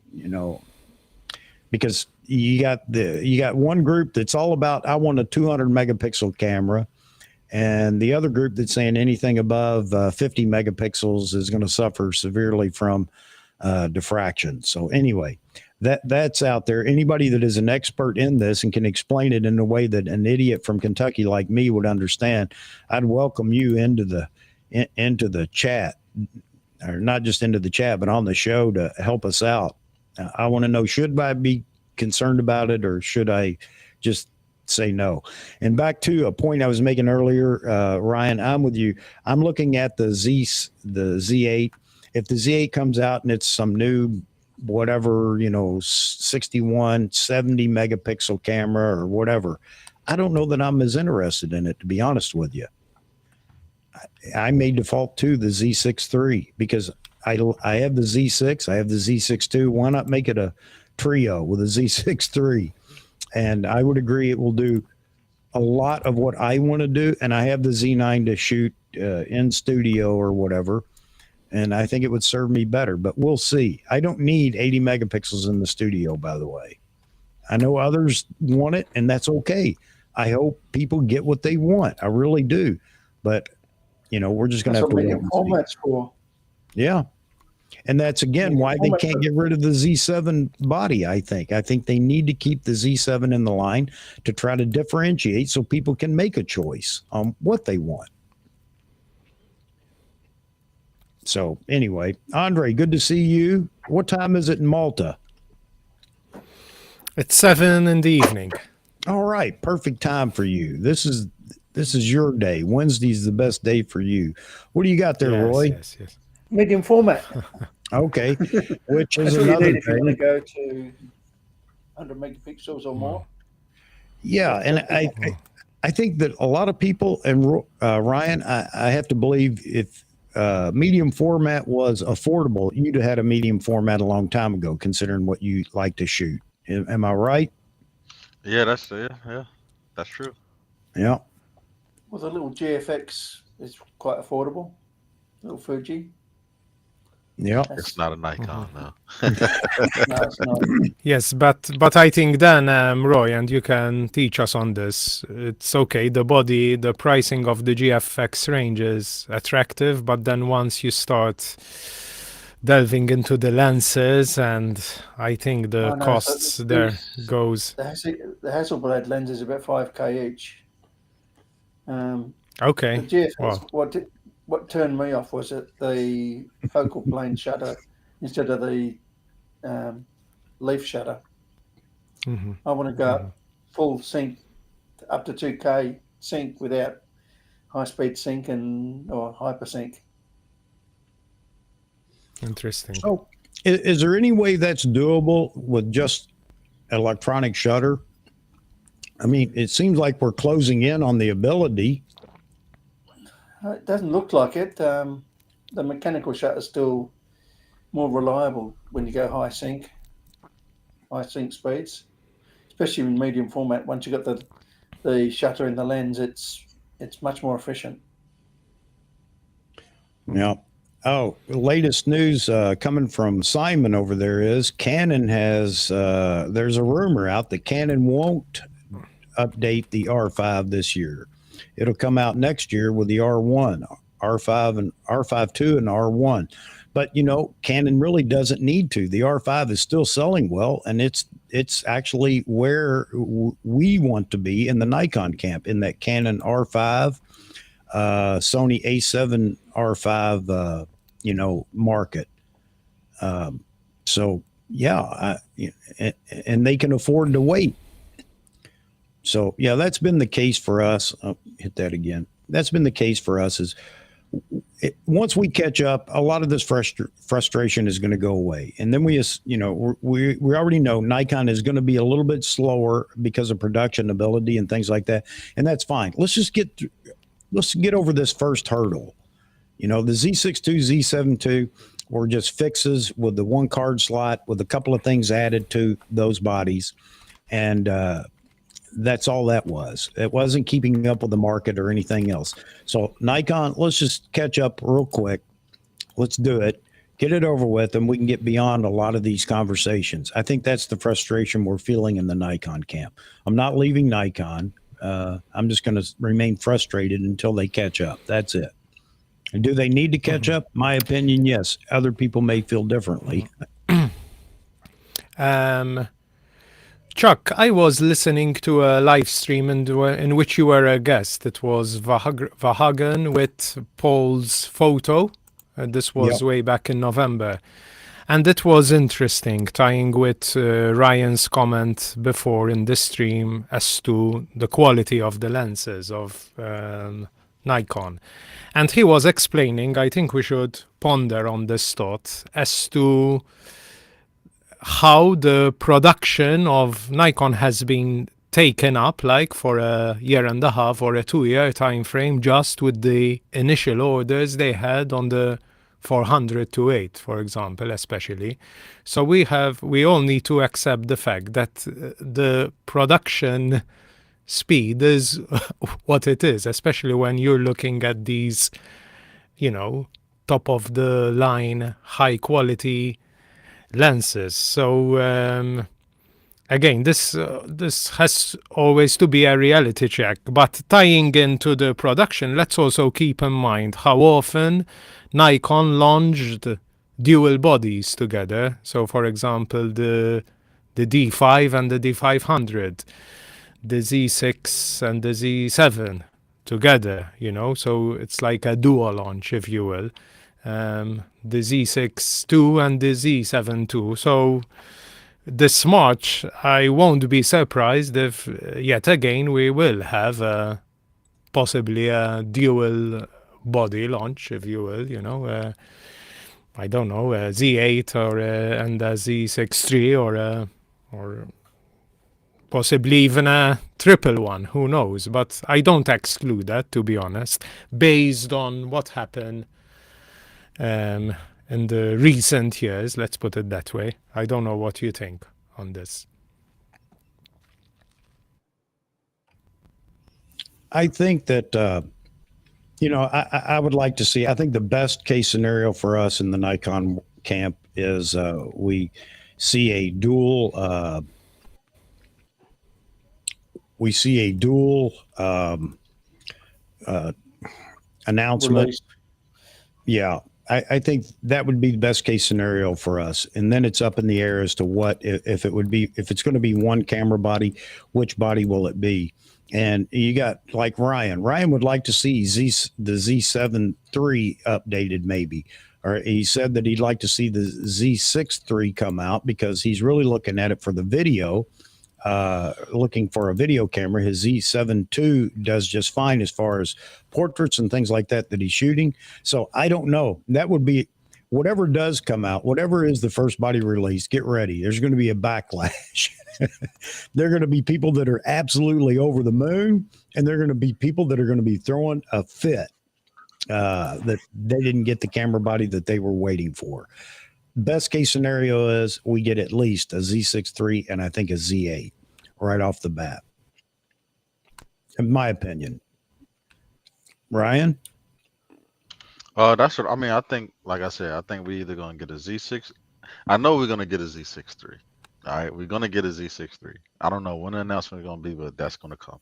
because you got one group that's all about, I want a 200 megapixel camera. And the other group that's saying anything above 50 megapixels is going to suffer severely from diffraction. So anyway, that's out there. Anybody that is an expert in this and can explain it in a way that an idiot from Kentucky like me would understand, I'd welcome you into the chat, or not just into the chat, but on the show to help us out. I want to know, should I be concerned about it or should I just say no? And back to a point I was making earlier, Ryan, I'm with you. I'm looking at the Z8. If the Z8 comes out and it's some new whatever, 61, 70 megapixel camera or whatever, I don't know that I'm as interested in it, to be honest with you. I may default to the Z6 III because I have the Z6, I have the Z6 II. Why not make it a trio with a Z6 III? And I would agree it will do a lot of what I want to do. And I have the Z9 to shoot in studio or whatever. And I think it would serve me better, but we'll see. I don't need 80 megapixels in the studio, by the way. I know others want it, and that's okay. I hope people get what they want. I really do. But, we're just going to have to wait and see. Format's for. Yeah. And that's, again, why they can't get rid of the Z7 body, I think. I think they need to keep the Z7 in the line to try to differentiate so people can make a choice on what they want. So anyway, Andre, good to see you. What time is it in Malta? It's 7 in the evening. All right, perfect time for you. This is your day. Wednesday's the best day for you. What do you got there, Roy? Yes. Medium format. Okay, which That's is what you another need if you want to thing. go to 100 megapixels or more. Yeah, and I think that a lot of people, and Ryan, I have to believe if medium format was affordable, you'd have had a medium format a long time ago, considering what you like to shoot. Am I right? Yeah, that's true. Yeah. Well, the little GFX is quite affordable. Little Fuji. Yeah. It's not a Nikon, no. No, it's not. Yes, but I think then, Roy, and you can teach us on this. It's okay. The pricing of the GFX range is attractive, but then once you start delving into the lenses, and I think the Oh, no, costs there goes. The Hasselblad lens is about 5K each. Okay. The GFX, Wow. what turned me off was the focal plane shutter instead of the leaf shutter. Mm-hmm. I want to go up full sync up to 2K sync without high speed sync or hypersync. Interesting. So, is there any way that's doable with just electronic shutter? I mean, it seems like we're closing in on the ability. It doesn't look like it. The mechanical shutter is still more reliable when you go high sync speeds, especially in medium format. Once you've got the shutter in the lens, it's much more efficient. Yeah. Oh, latest news coming from Simon over there is Canon has, there's a rumor out that Canon won't update the R5 this year. It'll come out next year with the R1, R5 and R5 II and R1. But, Canon really doesn't need to. The R5 is still selling well, and it's actually where we want to be in the Nikon camp, in that Canon R5, Sony A7 R5, market. So yeah, and they can afford to wait. So yeah, that's been the case for us. Hit that again. That's been the case for us is once we catch up, a lot of this frustration is going to go away. And then we already know Nikon is going to be a little bit slower because of production ability and things like that. And that's fine. Let's get over this first hurdle. The Z6 II, Z7 II were just fixes with the one card slot with a couple of things added to those bodies. And that's all that was. It wasn't keeping up with the market or anything else. So Nikon, let's just catch up real quick. Let's do it. Get it over with, and we can get beyond a lot of these conversations. I think that's the frustration we're feeling in the Nikon camp. I'm not leaving Nikon. I'm just going to remain frustrated until they catch up. That's it. And do they need to catch up? My opinion, yes. Other people may feel differently. Chuck, I was listening to a live stream in which you were a guest. It was Vahagan with Paul's photo. This was way back in November. And it was interesting, tying with Ryan's comment before in the stream as to the quality of the lenses of Nikon. And he was explaining, I think we should ponder on this thought, as to how the production of Nikon has been taken up, like for a year and a half or a 2-year time frame, just with the initial orders they had on the 400-8, for example, especially. So we all need to accept the fact that the production speed is what it is, especially when you're looking at these, top of the line, high quality lenses. So again, this has always to be a reality check. But tying into the production, let's also keep in mind how often Nikon launched dual bodies together. So, for example, the D5 and the D500, the Z6 and the Z7 together. So it's like a dual launch, if you will. The Z6 II and the Z7 II. So this March, I won't be surprised if yet again we will have possibly a dual body launch, if you will. I don't know, a Z8 or and a Z6 III or possibly even a triple one, who knows? But I don't exclude that, to be honest, based on what happened in the recent years, let's put it that way. I don't know what you think on this. I think that, I would like to see, I think the best case scenario for us in the Nikon camp is we see a dual, announcement. Release. Yeah. I think that would be the best case scenario for us. And then it's up in the air as to what, if it's going to be one camera body, which body will it be? And you got like Ryan. Ryan would like to see the Z7 III updated maybe. Or he said that he'd like to see the Z6 III come out because he's really looking at it for the video, looking for a video camera. His Z7 II does just fine as far as portraits and things like that he's shooting. So I don't know. That would be whatever does come out, whatever is the first body release, get ready. There's going to be a backlash. There are going to be people that are absolutely over the moon, and there are going to be people that are going to be throwing a fit that they didn't get the camera body that they were waiting for. Best case scenario is we get at least a Z6 III and I think a Z8 right off the bat, in my opinion. Ryan? That's what I mean. I think, like I said, I think we either gonna get a Z6. I know we're gonna get a Z6 III. All right, we're gonna get a Z6 III. I don't know when the announcement is gonna be, but that's gonna come.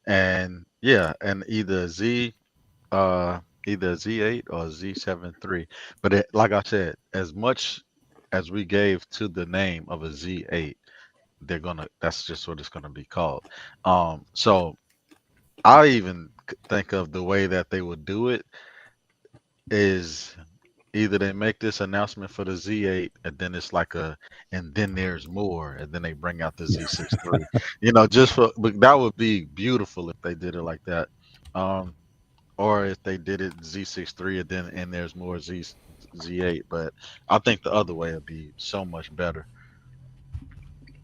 And yeah, and either Z8 or Z7 III. But like I said, as much as we gave to the name of a Z8, that's just what it's gonna be called. So I even think of the way that they would do it is either they make this announcement for the Z8 and then it's like and then there's more, and then they bring out the Z6 III. But that would be beautiful if they did it like that. Or if they did it Z6 III and there's more Z8. But I think the other way would be so much better.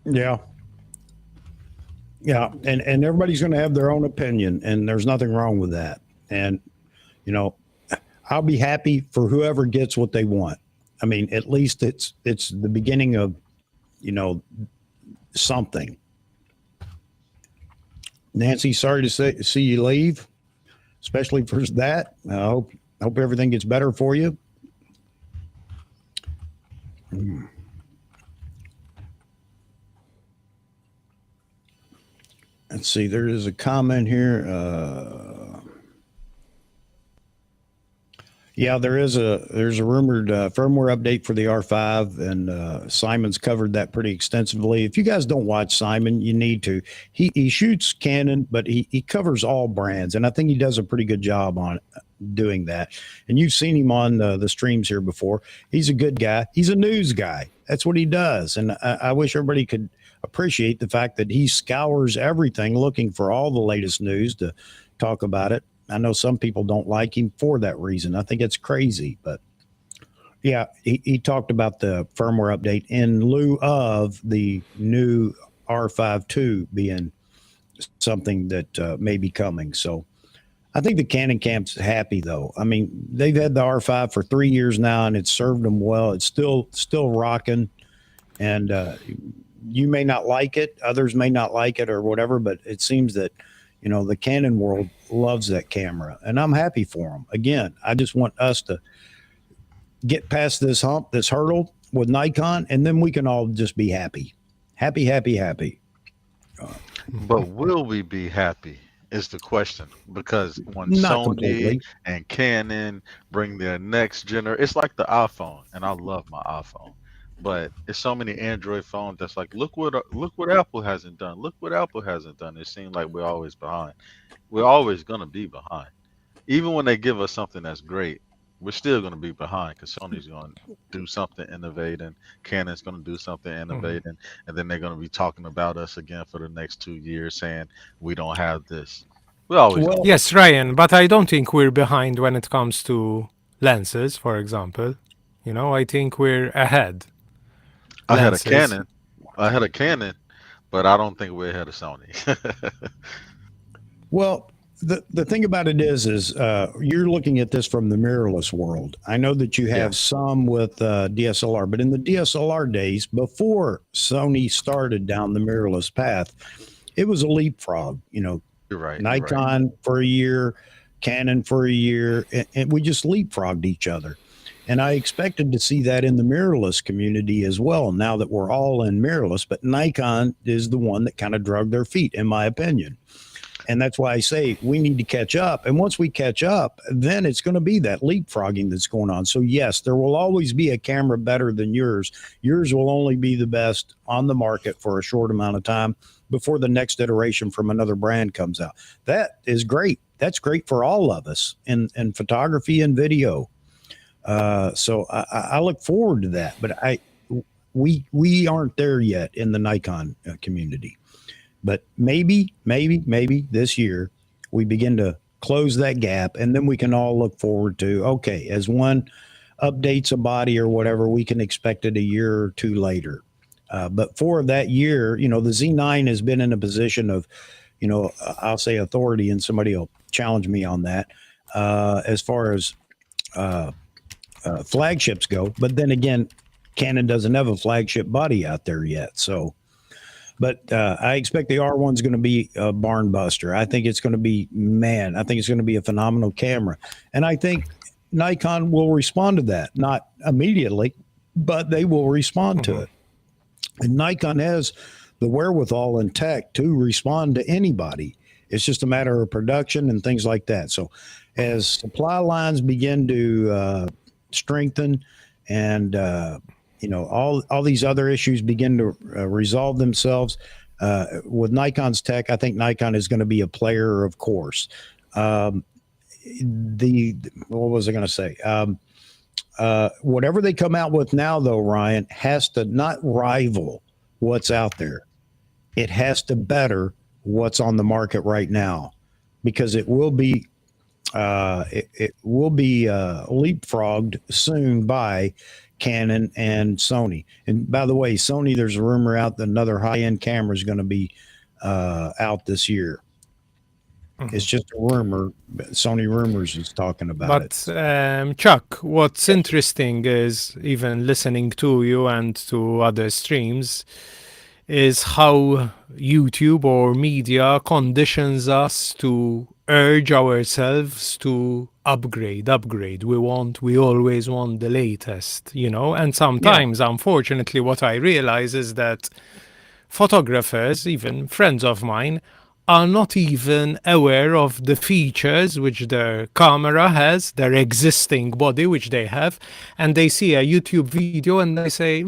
Yeah. Yeah. And everybody's going to have their own opinion, and there's nothing wrong with that. And, I'll be happy for whoever gets what they want. I mean, at least it's the beginning of, something. Nancy, sorry to see you leave, especially for that. I hope everything gets better for you. Let's see. There is a comment here. Yeah, there's a rumored firmware update for the R5, and Simon's covered that pretty extensively. If you guys don't watch Simon, you need to. He shoots Canon, but he covers all brands, and I think he does a pretty good job on doing that. And you've seen him on the streams here before. He's a good guy. He's a news guy. That's what he does, and I wish everybody could appreciate the fact that he scours everything looking for all the latest news to talk about it. I know some people don't like him for that reason. I think it's crazy, but yeah, he talked about the firmware update in lieu of the new R5 II being something that may be coming. So I think the Canon camp's happy though. I mean, they've had the R5 for 3 years now, and it's served them well. It's still rocking, and you may not like it, others may not like it or whatever, but it seems that the Canon world loves that camera, and I'm happy for them. Again, I just want us to get past this hump, this hurdle with Nikon, and then we can all just be happy. Happy. But will we be happy is the question, because when Not Sony completely. and Canon bring their next generation, it's like the iPhone, and I love my iPhone. But it's so many Android phones that's like, look what Apple hasn't done. Look what Apple hasn't done. It seems like we're always behind. We're always gonna be behind. Even when they give us something that's great, we're still gonna be behind because Sony's gonna do something innovating, Canon's gonna do something innovating, and then they're gonna be talking about us again for the next 2 years, saying we don't have this. We always Well, gonna- Yes, Ryan, but I don't think we're behind when it comes to lenses, for example. I think we're ahead. I had a lenses. Canon, but I don't think we're ahead of Sony. Well, the thing about it is you're looking at this from the mirrorless world. I know that you have Yeah. some with DSLR, but in the DSLR days, before Sony started down the mirrorless path, it was a leapfrog. You know, You're right. Nikon for a year, Canon for a year, and we just leapfrogged each other. And I expected to see that in the mirrorless community as well, now that we're all in mirrorless. But Nikon is the one that kind of drug their feet, in my opinion. And that's why I say we need to catch up. And once we catch up, then it's going to be that leapfrogging that's going on. So, yes, there will always be a camera better than yours. Yours will only be the best on the market for a short amount of time before the next iteration from another brand comes out. That is great. That's great for all of us in photography and video. So I look forward to that. But we aren't there yet in the Nikon community. But maybe this year we begin to close that gap, and then we can all look forward to, okay, as one updates a body or whatever, we can expect it a year or two later. But for that year, you know, the Z9 has been in a position of, you know, I'll say authority, and somebody will challenge me on that, as far as flagships go. But then again, Canon doesn't have a flagship body out there yet. So, but I expect the R1's going to be a barn buster. I think it's going to be, I think it's going to be a phenomenal camera. And I think Nikon will respond to that, not immediately, but they will respond to it. And Nikon has the wherewithal and tech to respond to anybody. It's just a matter of production and things like that. So as supply lines begin to strengthen and, you know, all these other issues begin to resolve themselves with Nikon's tech, I think Nikon is going to be a player, of course. What was I going to say? Whatever they come out with now, though, Ryan, has to not rival what's out there. It has to better what's on the market right now, because it will be leapfrogged soon by Canon and Sony. And by the way, Sony, there's a rumor out that another high-end camera is going to be out this year. It's just a rumor. Sony Rumors is talking about it. But Chuck, what's interesting is, even listening to you and to other streams, is how YouTube or media conditions us to urge ourselves to upgrade. We always want the latest, you know. And sometimes, unfortunately, what I realize is that photographers, even friends of mine, are not even aware of the features which their camera has, their existing body which they have, and they see a YouTube video and they say,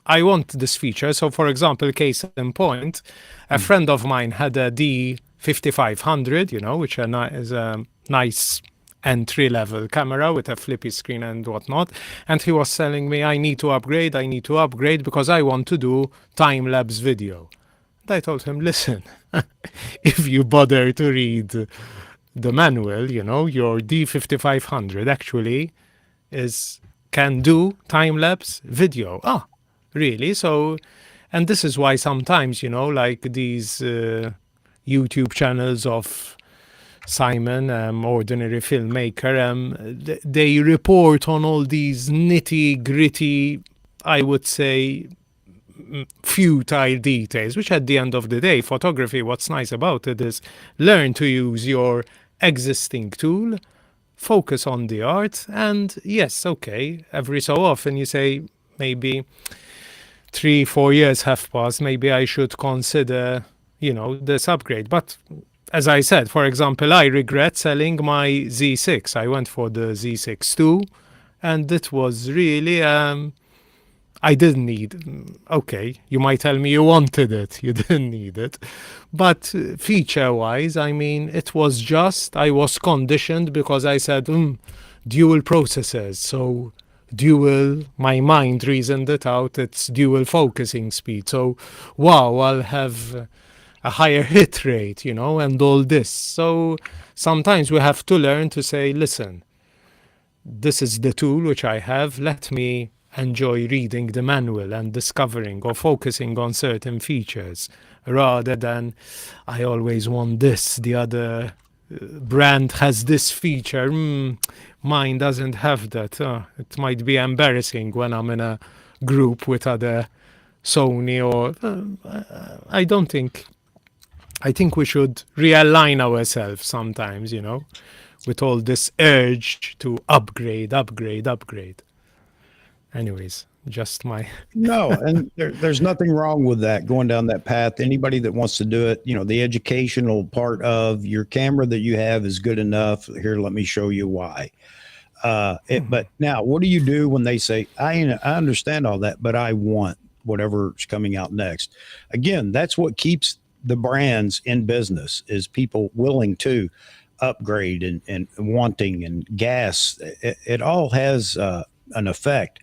I want this feature. So, for example, case in point, a friend of mine had a D5500, you know, which is a nice entry-level camera with a flippy screen and whatnot. And he was telling me, I need to upgrade because I want to do time-lapse video. And I told him, listen, if you bother to read the manual, you know, your D5500 actually can do time-lapse video. Ah, really? So, and this is why sometimes, you know, like these YouTube channels of Simon, ordinary filmmaker, they report on all these nitty-gritty, I would say, futile details, which at the end of the day, photography, what's nice about it is learn to use your existing tool, focus on the art, and yes, okay, every so often you say, maybe 3-4 years have passed, maybe I should consider, you know, this upgrade. But as I said, for example, I regret selling my Z6. I went for the Z6 II, and it was really, I didn't need, okay, you might tell me you wanted it, you didn't need it. But feature-wise, I mean, it was just, I was conditioned because I said, dual processors, so my mind reasoned it out, it's dual focusing speed. So, wow, I'll have a higher hit rate, you know, and all this. So sometimes we have to learn to say, listen, this is the tool which I have, let me enjoy reading the manual and discovering or focusing on certain features. rather than I always want this, the other brand has this feature. Mine doesn't have that. It might be embarrassing when I'm in a group with other Sony or I don't think. I think we should realign ourselves sometimes, with all this urge to upgrade, upgrade, upgrade. Anyways, just my No, and there's nothing wrong with that, going down that path. Anybody that wants to do it, the educational part of your camera that you have is good enough. Here, let me show you why. But now, what do you do when they say, I understand all that, but I want whatever's coming out next? Again, that's what keeps the brands in business, is people willing to upgrade and wanting and gas. It all has an effect.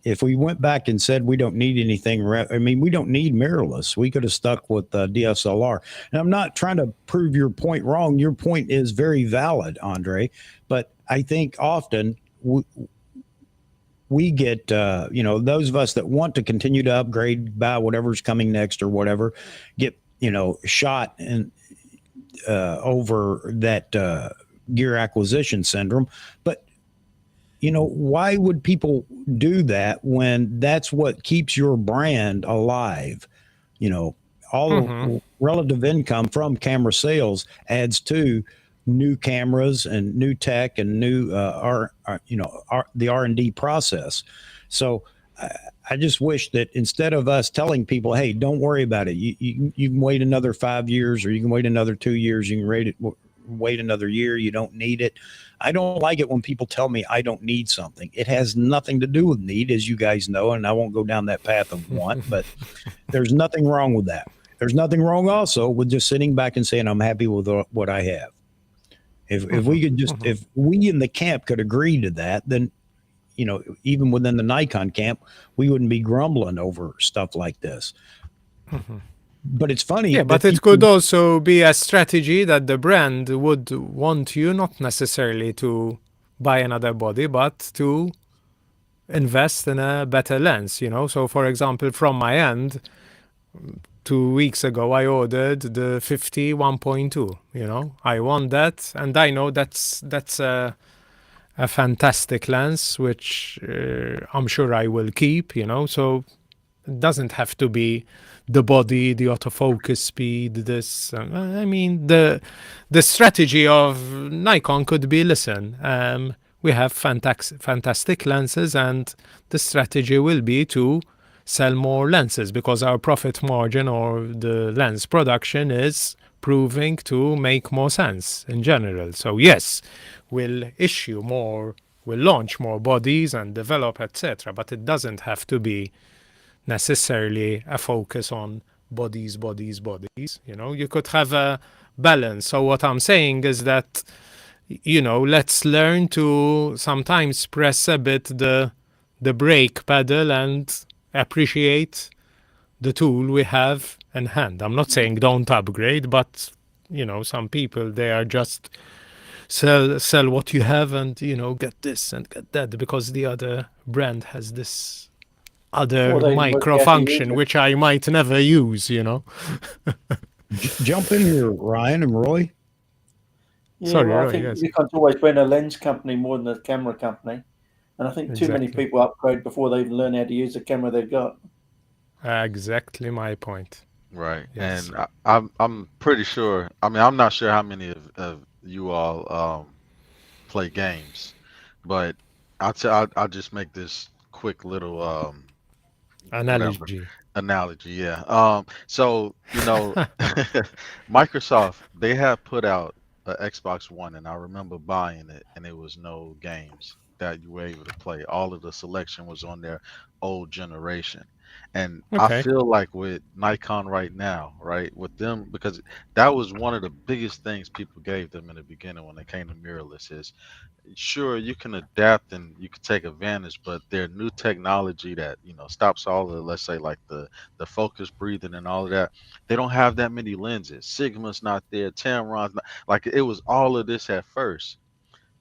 If we went back and said we don't need anything, we don't need mirrorless. We could have stuck with DSLR. And I'm not trying to prove your point wrong. Your point is very valid, Andre. But I think often we get, those of us that want to continue to upgrade, buy whatever's coming next or whatever, get, shot and over that gear acquisition syndrome. But why would people do that when that's what keeps your brand alive? All relative income from camera sales adds to new cameras and new tech and new the R&D process. So I just wish that instead of us telling people, hey, don't worry about it, you can wait another 5 years, or you can wait another 2 years, you can wait another year, you don't need it. I don't like it when people tell me I don't need something. It has nothing to do with need, as you guys know, and I won't go down that path of want, but there's nothing wrong with that. There's nothing wrong also with just sitting back and saying I'm happy with what I have. If we could just, if we in the camp could agree to that, then, even within the Nikon camp, we wouldn't be grumbling over stuff like this. But it's funny. Yeah, but it could also be a strategy that the brand would want you not necessarily to buy another body, but to invest in a better lens, So, for example, from my end, 2 weeks ago, I ordered the 50 1.2, I want that, and I know that's a fantastic lens, which I'm sure I will keep, so it doesn't have to be the body, the autofocus speed, this. The strategy of Nikon could be, listen, we have fantastic lenses, and the strategy will be to sell more lenses because our profit margin or the lens production is proving to make more sense in general. So yes, we'll issue more, we'll launch more bodies and develop, etc. But it doesn't have to be necessarily a focus on bodies. You could have a balance. So what I'm saying is that, let's learn to sometimes press a bit the brake pedal and appreciate the tool we have in hand. I'm not saying don't upgrade, but some people, they are just sell what you have and get this and get that because the other brand has this other micro function which I might never use. Jump in here, Ryan and Roy. Yeah, Sorry, well, I Roy, think yes. Nikon's always been a lens company more than a camera company. And I think too many people upgrade before they even learn how to use the camera they've got. Exactly my point. Right. Yes. And I'm pretty sure, I'm not sure how many of you all play games, but I'll just make this quick little Analogy. yeah. So Microsoft, they have put out an Xbox One, and I remember buying it, and there was no games that you were able to play. All of the selection was on their old generation. And I Okay. feel like with Nikon right now, right, with them, because that was one of the biggest things people gave them in the beginning when they came to mirrorless is, sure, you can adapt and you can take advantage, but their new technology that stops all the, let's say, like the focus breathing and all of that, they don't have that many lenses. Sigma's not there, Tamron's not, like it was all of this at first,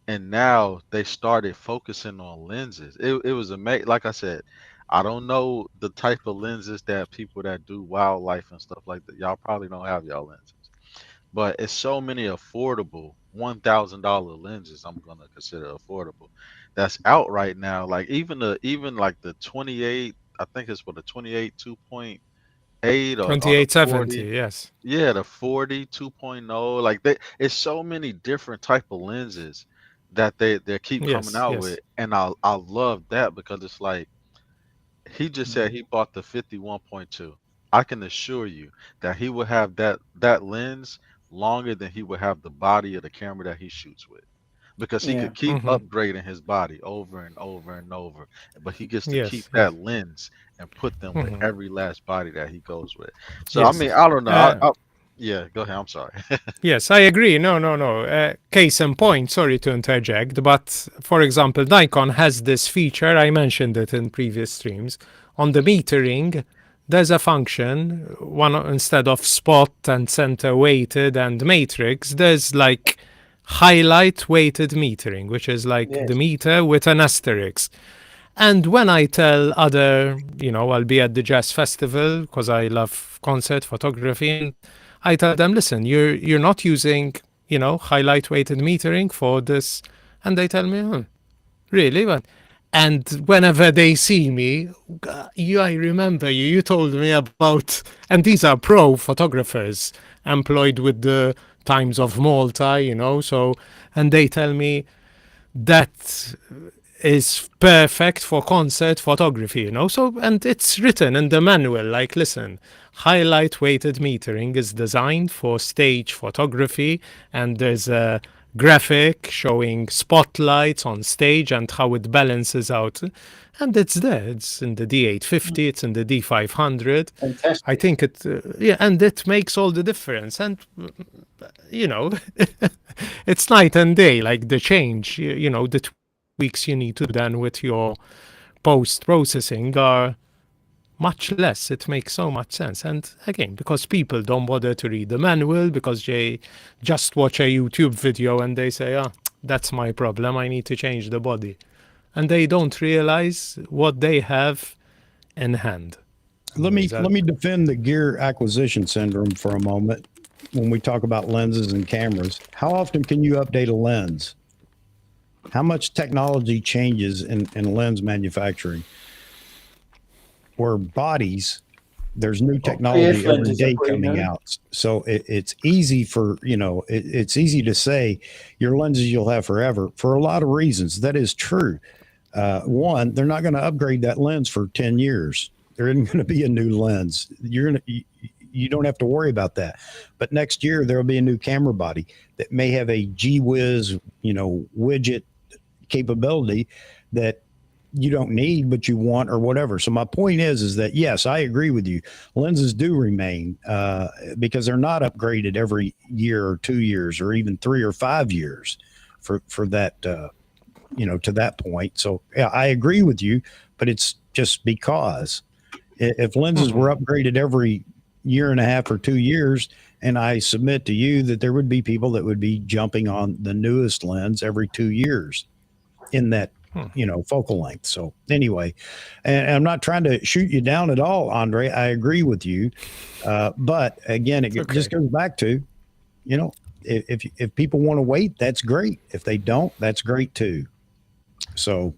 and now they started focusing on lenses. It was amazing. Like I said, I don't know the type of lenses that people that do wildlife and stuff like that. Y'all probably don't have y'all lenses, but it's so many affordable $1,000 lenses. I'm gonna consider affordable. That's out right now. Like even like the 28. I think it's for the 28 2.8 or the 2870, 40. yes. Yeah, the 40 2.0. Like it's so many different type of lenses that they keep coming Yes, out with, yes. and I love that because it's like he just said he bought the 51.2. I can assure you that he will have that lens longer than he would have the body of the camera that he shoots with. Because he Yeah. could keep Hmm. upgrading his body over and over and over, but he gets to keep Yes, that yes. lens and put them with Hmm. every last body that he goes with. So I Yes. mean, I don't know. Uh, Yeah, go ahead. I'm sorry. Yes, I agree. No, no, no. Case in point, sorry to interject, but for example, Nikon has this feature, I mentioned it in previous streams. On the metering, there's a function, one instead of spot and center weighted and matrix, there's like highlight weighted metering, which is like the Yes. meter with an asterisk. And when I tell other, I'll be at the jazz festival because I love concert photography, and I tell them, listen, you're not using, highlight weighted metering for this, and they tell me, really? But and whenever they see me, I remember you told me about, and these are pro photographers employed with the Times of Malta, so, and they tell me that is perfect for concert photography, So, and it's written in the manual like, listen, highlight weighted metering is designed for stage photography, and there's a graphic showing spotlights on stage and how it balances out. And it's there. It's in the D850, it's in the D500. I Fantastic. think yeah, and it makes all the difference. And, it's night and day, like the change, the tweaks you need to do then with your post processing are much less. It makes so much sense. And again, because people don't bother to read the manual, because they just watch a YouTube video and they say, that's my problem, I need to change the body. And they don't realize what they have in hand. Let me defend the gear acquisition syndrome for a moment. When we talk about lenses and cameras, how often can you update a lens? How much technology changes in lens manufacturing? Where bodies, there's new technology PF every lenses are day pretty coming new. out. So it's easy for, it's easy to say your lenses you'll have forever for a lot of reasons. That is true. One, they're not going to upgrade that lens for 10 years. There isn't going to be a new lens. You don't have to worry about that. But next year there will be a new camera body that may have a gee whiz, widget capability that you don't need, but you want or whatever. So my point is that yes, I agree with you. Lenses do remain because they're not upgraded every year or 2 years or even 3 or 5 years for that to that point. So yeah, I agree with you, but it's just because if lenses were upgraded every year and a half or 2 years, and I submit to you that there would be people that would be jumping on the newest lens every 2 years in that focal length. So anyway, and I'm not trying to shoot you down at all, Andre. I agree with you, but again, it just goes back to if people want to wait, that's great. If they don't, that's great too. So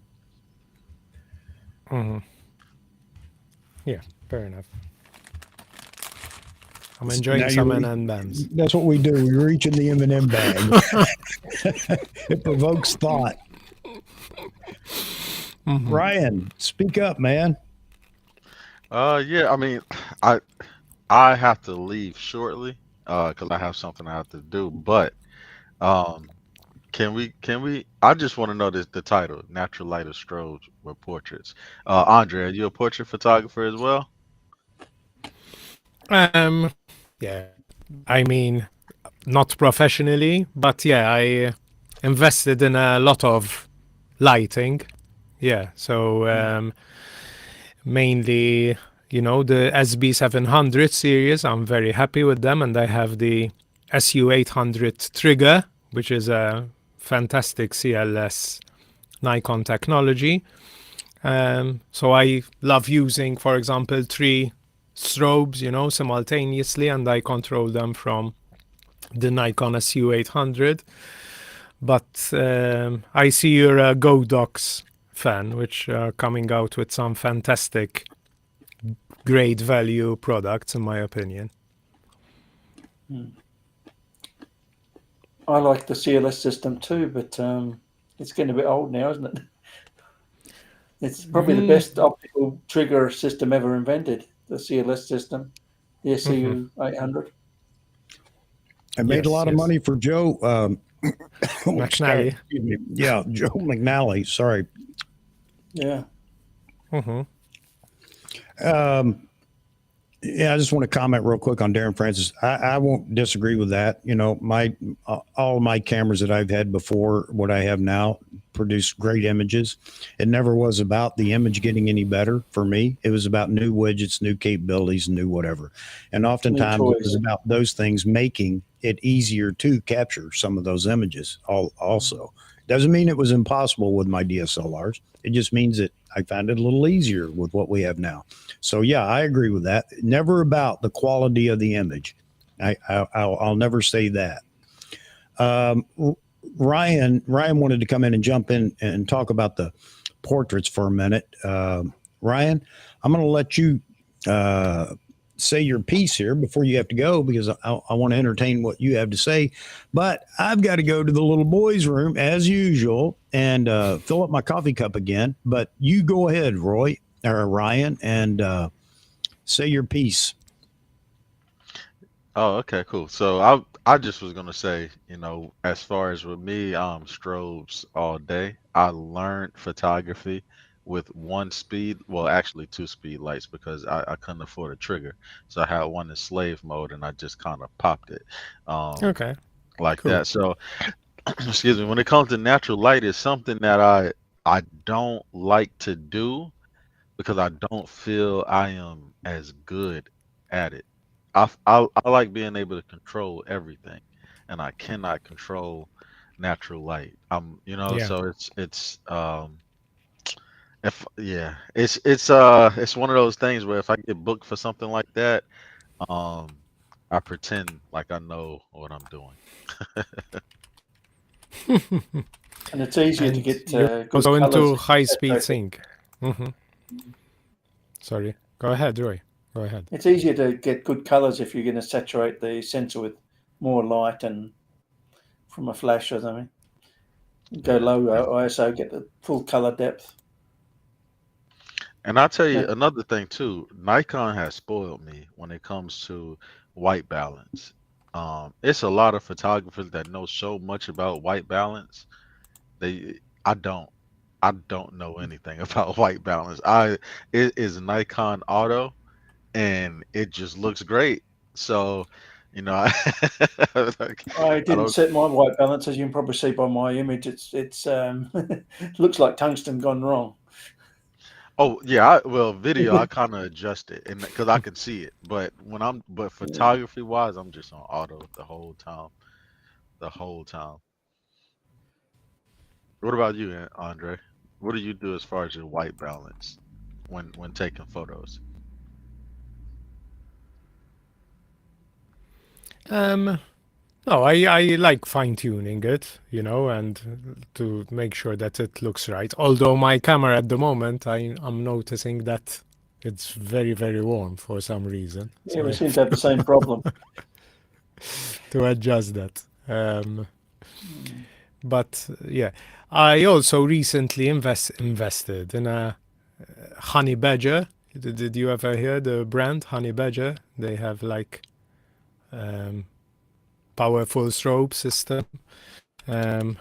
yeah, fair enough. I'm now enjoying some M&Ms. that's what we do. We reach in the M&M bag. It provokes thought. Ryan, speak up, man. Yeah. I mean, I have to leave shortly because I have something I have to do. But um, can we? I just want to know the title, Natural Light of Strobes with Portraits. Andre, are you a portrait photographer as well? Yeah, I mean, not professionally, but yeah, I invested in a lot of lighting. Yeah, so mainly, the SB700 series, I'm very happy with them, and I have the SU800 trigger, which is a fantastic CLS Nikon technology. So I love using, for example, 3 strobes, simultaneously, and I control them from the Nikon Z800. But I see you're a codecs fan, which are coming out with some fantastic, great value products, in my opinion. I like the CLS system too, but it's getting a bit old now, isn't it? It's probably the best optical trigger system ever invented, the CLS system, the SCU 800. I made a lot of yes. money for Joe McNally. excuse me. Yeah, Joe McNally. Sorry. Yeah. Yeah, I just want to comment real quick on Darren Francis. I won't disagree with that. All of my cameras that I've had before, what I have now, produce great images. It never was about the image getting any better for me. It was about new widgets, new capabilities, new whatever. And oftentimes it was about those things making it easier to capture some of those images also. Doesn't mean it was impossible with my DSLRs. It just means that I found it a little easier with what we have now. So yeah, I agree with that. Never about the quality of the image. I'll never say that. Ryan wanted to come in and jump in and talk about the portraits for a minute. Ryan, I'm going to let you say your piece here before you have to go, because I want to entertain what you have to say. But I've got to go to the little boys' room as usual and fill up my coffee cup again. But you go ahead, Ryan, and say your piece. Oh, okay, cool. So I just was gonna say, as far as with me, strobes all day. I learned photography with one speed, well, actually 2 speed lights, because I couldn't afford a trigger. So I had one in slave mode, and I just kind of popped it, Okay. like Cool. that. So excuse me, when it comes to natural light, it's something that I don't like to do because I don't feel I am as good at it. I like being able to control everything, and I cannot control natural light. Yeah. So if yeah, it's one of those things where if I get booked for something like that, um, I pretend like I know what I'm doing. And it's easier to And get you're good also into colours. high-speed sync. Sorry. Go ahead, Roy. Go ahead. It's easier to get good colours if you're going to saturate the sensor with more light and from a flash or something. Go low ISO, get the full colour depth. And I'll tell you Yeah. another thing too. Nikon has spoiled me when it comes to white balance. It's a lot of photographers that know so much about white balance. They, I don't, I don't know anything about white balance. It is Nikon Auto, and it just looks great. So, like, I I didn't don't. set my white balance, as you can probably see by my image. It's looks like tungsten gone wrong. Oh yeah, well, video I kind of adjust it, and because I can see it, but photography wise, I'm just on auto the whole time, the whole time. What about you, Andre? What do you do as far as your white balance when taking photos? No, I like fine-tuning it, and to make sure that it looks right. Although my camera at the moment, I'm noticing that it's very, very warm for some reason. Yeah, So we I seem have to have the same problem. to adjust that. But yeah, I also recently invested in a Honey Badger. Did you ever hear the brand Honey Badger? They have like powerful strobe system. Let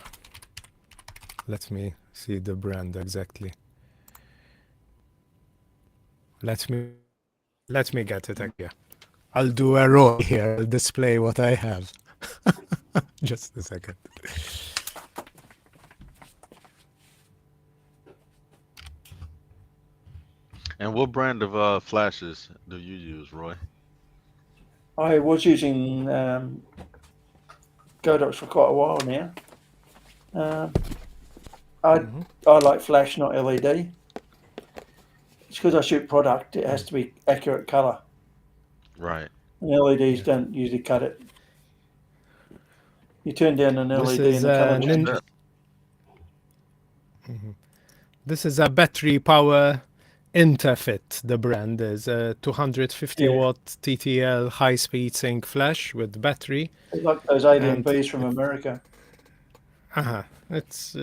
me see the brand exactly. Let me get it again. I'll do a roll here. I'll display what I have. Just a second. And what brand of flashes do you use, Roy? I was using codecs for quite a while now. I like flash, not LED. because I shoot product, it has to be accurate color. Right. And LEDs don't usually cut it. You turn down an This LED is and the color an changes. This is a battery power Interfit. The brand is a 250 Yeah. watt TTL high speed sync flash with battery. It's like those alien bees from America. It's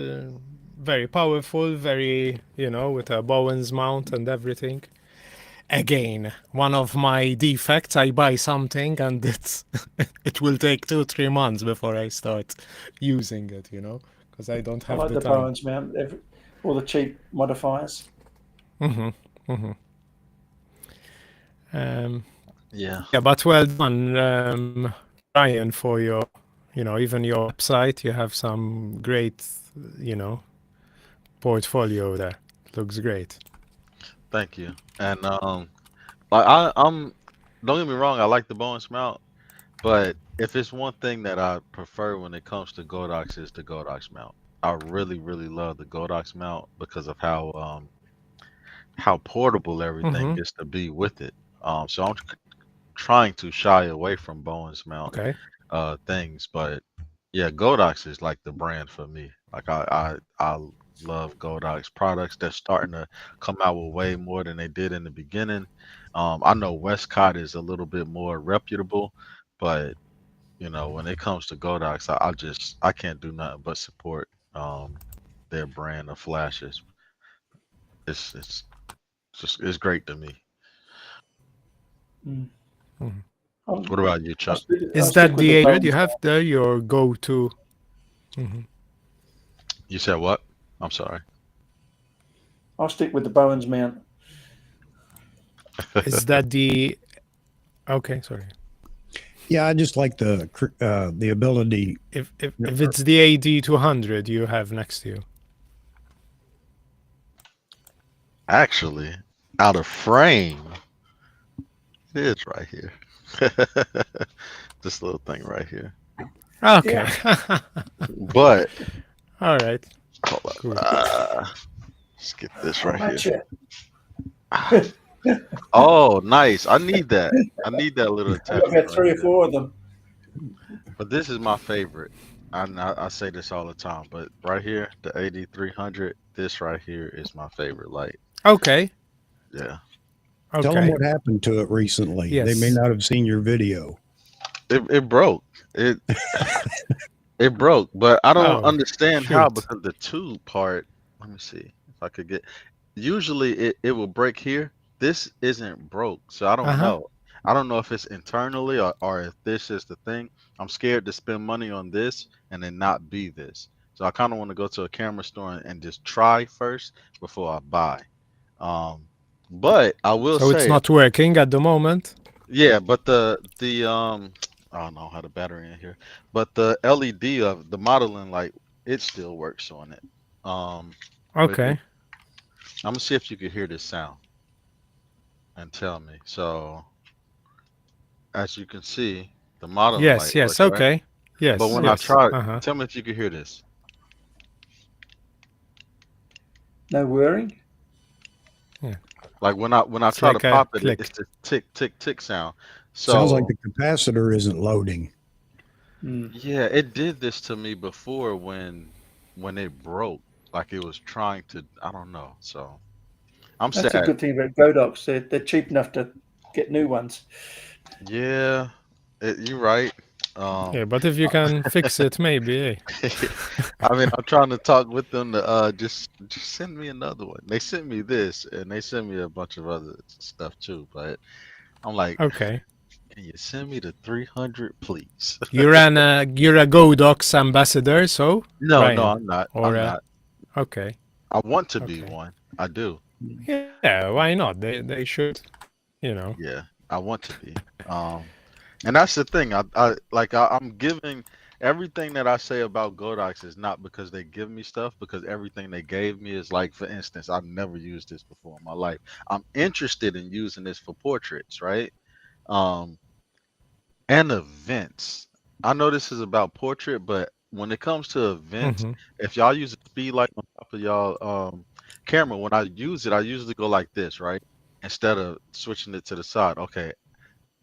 very powerful, very, with a Bowen's mount and everything. Again, one of my defects, I buy something and it will take 2-3 months before I start using it, because I don't I have like the the time. Bowen's mount, all the cheap modifiers. Yeah. But well done, Ryan, for your, even your website. You have some great, portfolio there. Looks great. Thank you. And I'm don't get me wrong, I like the Bowen's mount, but if it's one thing that I prefer when it comes to Godox is the Godox mount. I really, really love the Godox mount because of how portable everything gets to be with it. So I'm trying to shy away from Bowen's mount things, but yeah, Godox is like the brand for me. Like I love Godox products. They're starting to come out with way more than they did in the beginning. I know Westcott is a little bit more reputable, but when it comes to Godox, I can't do nothing but support their brand of flashes. It's great to me. What about you, Chuck? Is that the 800 you have there, your go-to? You said what? I'm sorry. I'll stick with the Bowen's mount. Is that the... Okay, sorry. Yeah, I just like the ability. If it's the AD200 you have next to you. Actually, out of frame, it is right here. This little thing right here. Okay. But all right. Hold on. Cool. Let's get this right here. Gotcha. Oh, nice. I need that. I need that little I've attachment. got 3 or 4 of them. But this is my favorite. I say this all the time, but right here, the AD300, this right here is my favorite light. Okay. Yeah. Okay. Tell them what happened to it recently. Yes. They may not have seen your video. It broke. It it broke, but I don't understand how, shoot. because the tube part, let me see if I could get, usually it will break here. This isn't broke, so I don't know. I don't know if it's internally or if this is the thing. I'm scared to spend money on this and then not be this. So I kind of want to go to a camera store and just try first before I buy. But I will say, So it's not working at the moment? yeah, but the I don't know how the battery in here, but the LED of the modeling light, it still works on it. Okay. I'm gonna see if you can hear this sound and tell me. So as you can see, the modeling light Yes, works, okay. right? Yes. But when I try, tell me if you can hear this. No whirring? Yeah. Like when I It's try like to a pop it, click. it's the tick tick tick sound. So Sounds like the capacitor isn't loading. yeah, it did this to me before when it broke. Like it was trying to, I don't know. So I'm That's sad. a good thing about Godox. They're cheap enough to get new ones. Yeah, you're right. Yeah, but if you can fix it, maybe. I mean, I'm trying to talk with them to just send me another one. They sent me this, and they sent me a bunch of other stuff too. But I'm like, Okay. can you send me the 300, please? You're a Godox ambassador, so? No, Ryan, no, I'm not. or I'm not. Okay. I want to be Okay. one. I do. Yeah, why not? They should, Yeah, I want to be. And that's the thing. I'm giving everything that I say about Godox is not because they give me stuff, because everything they gave me is like, for instance, I've never used this before in my life. I'm interested in using this for portraits, right? And events. I know this is about portrait, but when it comes to events, if y'all use a speed light on top of y'all camera, when I use it, I usually go like this, right? Instead of switching it to the side. Okay,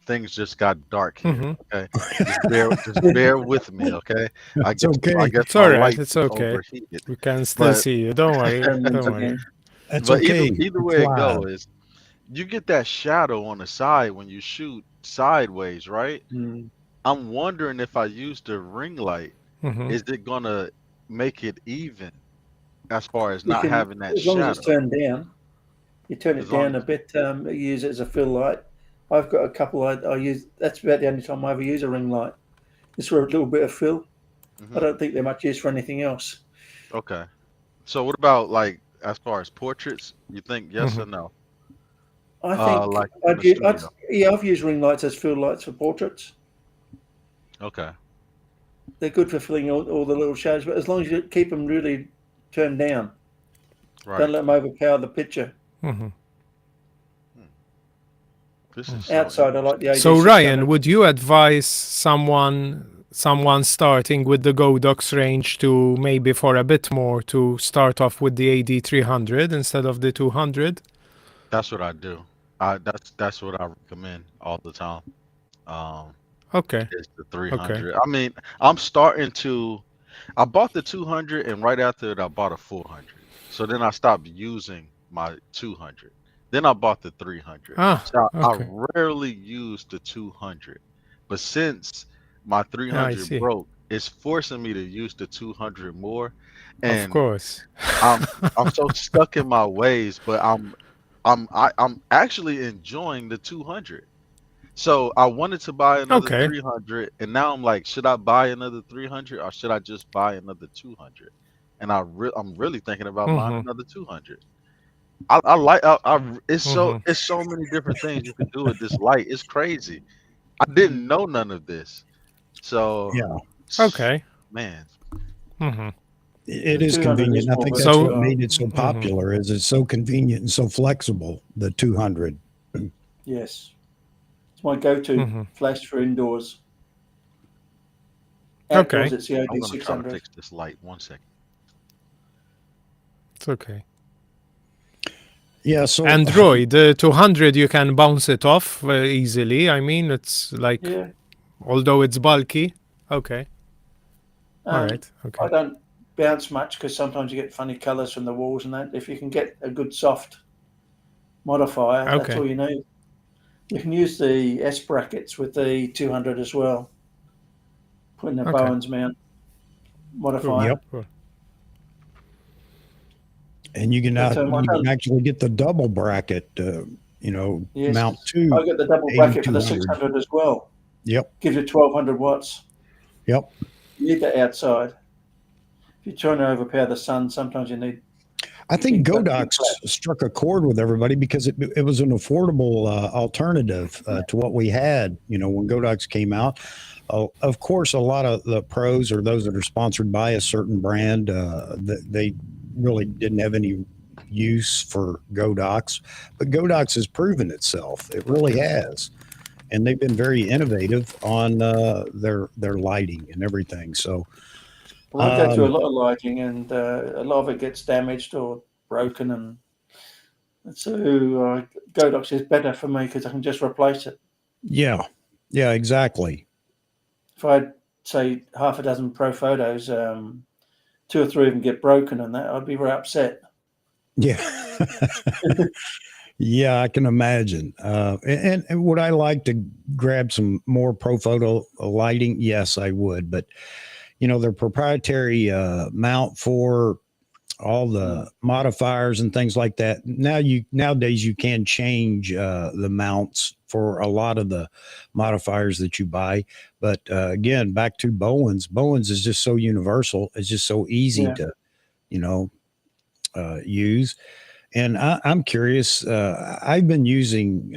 things just got dark here. Mhm. Okay, just bear with me. Okay, I It's guess I okay. guess It's my all right. light It's is okay. overheated. We can still But see you. Don't worry. Once Don't worry. again. That's but either okay. either It's way it live. go is you get that shadow on the side when you shoot sideways, right? Mm. I'm wondering if I use the ring light, Mhm. is it gonna make it even as far as You not can, having that as long as it's shadow? turned down, you turn As it long down a as bit. You use it as a fill light. I've got a couple. I use. That's about the only time I ever use a ring light. Just for a little bit of fill. I hmm don't think they're much use for anything else. Okay. So what about like as far as portraits? You think yes or Mhm. no? I think Like in the studio. yeah, I've used ring lights as fill lights for portraits. Okay. They're good for filling all the little shadows, but as long as you keep them really turned down, don't Right. let them overpower the picture. Mhm. Hmm. This is Mm. so Outside, I like the interesting. So AD600. Ryan, would you advise someone starting with the Godox range to maybe for a bit more to start off with the AD300 instead of the 200? That's what I do. That's what I recommend all the time. Um, Okay. is the Okay. 300. I mean, I'm starting to. I bought the 200, and right after it, I bought a 400. So then I stopped using my 200. Then I bought the 300. Ah, So I okay. rarely use the 200, but since my I 300 see. broke, it's forcing me to use the 200 more, Of and course. I'm so stuck in my ways. But I'm actually enjoying the 200. So I wanted to buy another Okay. 300, and now I'm like, should I buy another 300 or should I just buy another 200? And I'm really thinking about buying Mhm. another 200. I like Mhm. it's so many different things you can do with this light. It's crazy. I didn't know none of this. So Yeah, Okay. man, Mhm. it The is 200 is convenient. I more think that's what So, versatile. made it so mhm. popular. Is it's so convenient and so flexible. The 200. Yes. It's my go-to Mhm. flash for indoors. Outdoors, Okay. it's the I'm gonna try to AD600. fix this light. 1 second. It's okay. Yeah. So Android, the 200 you can bounce it off easily. I mean, it's like Yeah. although it's bulky. Okay. All Um, right. I Okay. don't bounce much because sometimes you get funny colours from the walls and that. If you can get a good soft modifier, that's Okay. all you need. You can use the S brackets with the 200 as well. Put in a Okay. Bowen's mount Cool. modifier. yep. Cool. And you can But I you can don't. actually get the double bracket. Yes, Mount to I got the double bracket for the 8200. 600 as well. Yep. Gives you 1200 watts. Yep. You need that outside. If you're trying to overpower the sun, sometimes you need I think big Godox flash. struck a chord with everybody because it was an affordable alternative to what we had. When Godox came out, of course, a lot of the pros or those that are sponsored by a certain brand, they really didn't have any use for Godox, but Godox has proven itself. It really has, and they've been very innovative on their lighting and everything. So. Well, I go through a lot of lighting, and a lot of it gets damaged or broken, and so Godox is better for me because I can just replace it. Yeah, yeah, exactly. If I had, say, half a dozen pro photos, 2 or 3 of them get broken, and that I'd be very upset. Yeah. Yeah, I can imagine. And would I like to grab some more pro photo lighting? Yes, I would. But their proprietary mount for all the modifiers and things like that. Nowadays you can change the mounts for a lot of the modifiers that you buy. But again, back to Bowens. Bowens is just so universal. It's just so easy Yeah. to use. And I'm curious. I've been using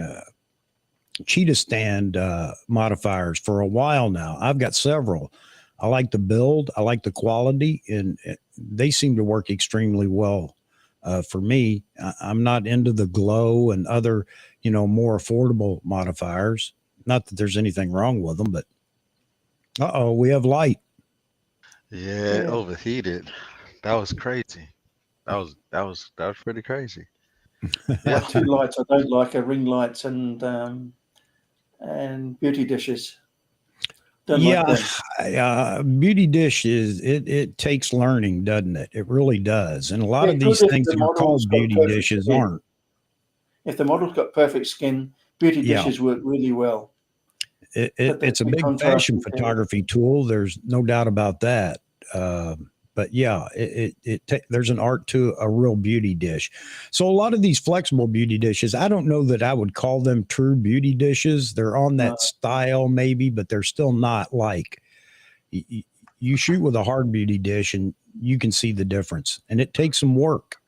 cheetah stand modifiers for a while now. I've got several. I like the build. I like the quality, and they seem to work extremely well for me. I'm not into the glow and other, more affordable modifiers. Not that there's anything wrong with them, but we have light. Yeah, it Yeah. overheated. That was crazy. that was pretty crazy. My two lights I don't like are ring lights and beauty dishes. Don't like them. Beauty dish it takes learning, doesn't it? It really does. And a lot Yeah, of these good if things the that are model's called got beauty perfect dishes skin. aren't. If the model's got perfect skin, beauty dishes work really well. It's a big fashion photography tool. There's no doubt about that. But yeah, there's an art to a real beauty dish. So a lot of these flexible beauty dishes, I don't know that I would call them true beauty dishes. They're on that style maybe, but they're still not like you shoot with a hard beauty dish and you can see the difference, and it takes some work.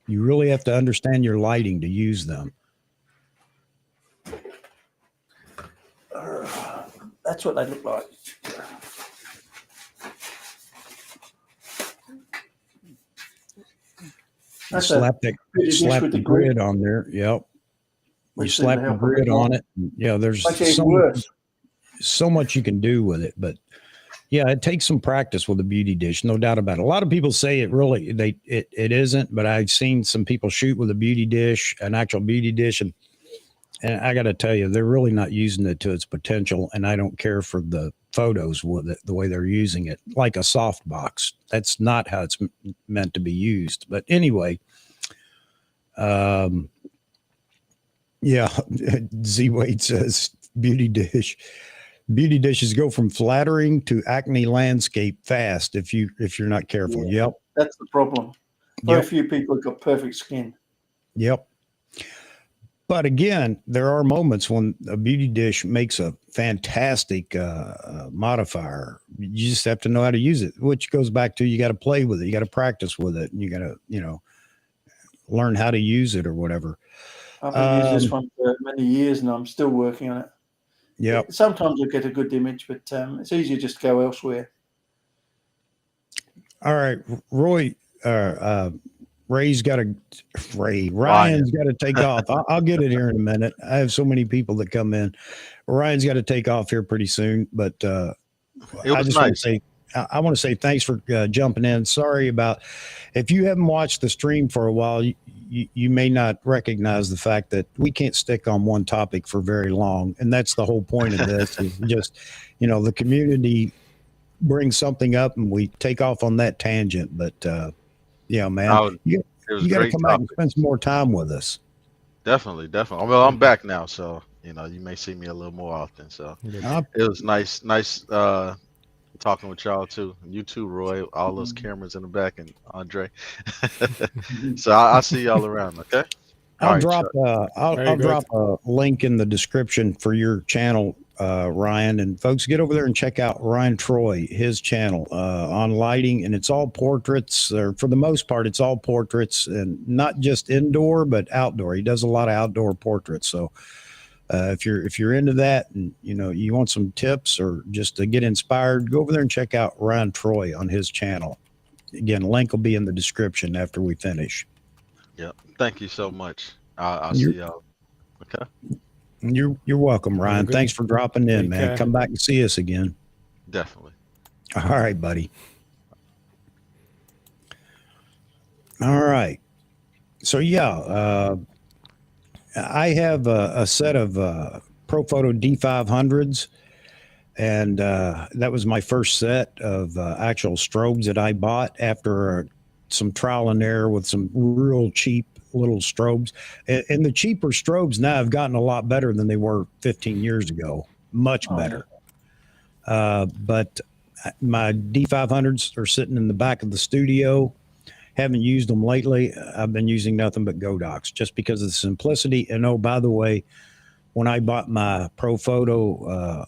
You really have to understand your lighting to use them. That's what they look like. You slap the grid on there. Yep. You slap the grid on it. Yeah, there's so much you can do with it, but yeah, it takes some practice with a beauty dish, no doubt about it. A lot of people say it isn't, but I've seen some people shoot with a beauty dish, an actual beauty dish, and I got to tell you, they're really not using it to its potential, and I don't care for the photos with it, the way they're using it, like a softbox. That's not how it's meant to be used. But anyway, yeah, Z8 says beauty dish. Beauty dishes go from flattering to acne landscape fast if you're not careful. Yeah, yep. That's the problem. Very few people have got perfect skin. Yep. But again, there are moments when a beauty dish makes a fantastic modifier. You just have to know how to use it, which goes back to you got to play with it. You got to practice with it, and you got to, learn how to use it or whatever. I've been using this one for many years, and I'm still working on it. Yeah. Sometimes I get a good image, but it's easier just to go elsewhere. All right, Ryan's got to take off. I'll get it here in a minute. I have so many people that come in. Ryan's got to take off here pretty soon, but I just want to say, I want to say thanks for jumping in. Sorry about if you haven't watched the stream for a while, you may not recognize the fact that we can't stick on one topic for very long. And that's the whole point of this is just, the community brings something up and we take off on that tangent. But yeah, man, you got to come back and spend some more time with us. Definitely. Well, I'm back now, so you may see me a little more often. So it was nice talking with y'all too. You too, Roy. All those cameras in the back, and Andre. So I'll see y'all around. Okay. I'll drop a link in the description for your channel, Ryan, and folks get over there and check out Ryan Troy, his channel on lighting, and it's all portraits, or for the most part, it's all portraits, and not just indoor but outdoor. He does a lot of outdoor portraits. So if you're into that, and you want some tips or just to get inspired, go over there and check out Ryan Troy on his channel. Again, link will be in the description after we finish. Yep. Thank you so much. I'll see y'all. Okay. You're welcome, Ryan. Thanks for dropping in, man. Come back and see us again. Definitely. All right, buddy. All right. So yeah, I have a set of ProPhoto D500s, and that was my first set of actual strobes that I bought after some trial and error with some real cheap little strobes. And the cheaper strobes now have gotten a lot better than they were 15 years ago. Much better. But my D500s are sitting in the back of the studio. Haven't used them lately. I've been using nothing but codecs just because of the simplicity. And oh, by the way, when I bought my ProPhoto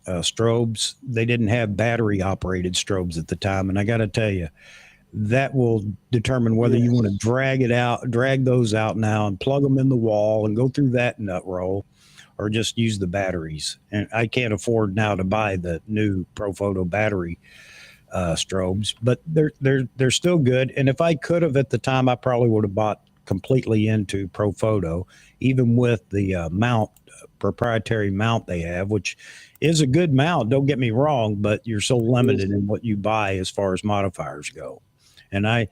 strobes, they didn't have battery operated strobes at the time. And I got to tell you, that will determine whether you want to drag those out now and plug them in the wall and go through that nut roll, or just use the batteries. And I can't afford now to buy the new ProPhoto battery strobes, but they're still good. And if I could have at the time, I probably would have bought completely into ProPhoto, even with the proprietary mount they have, which is a good mount. Don't get me wrong, but you're so limited in what you buy as far as modifiers go. and I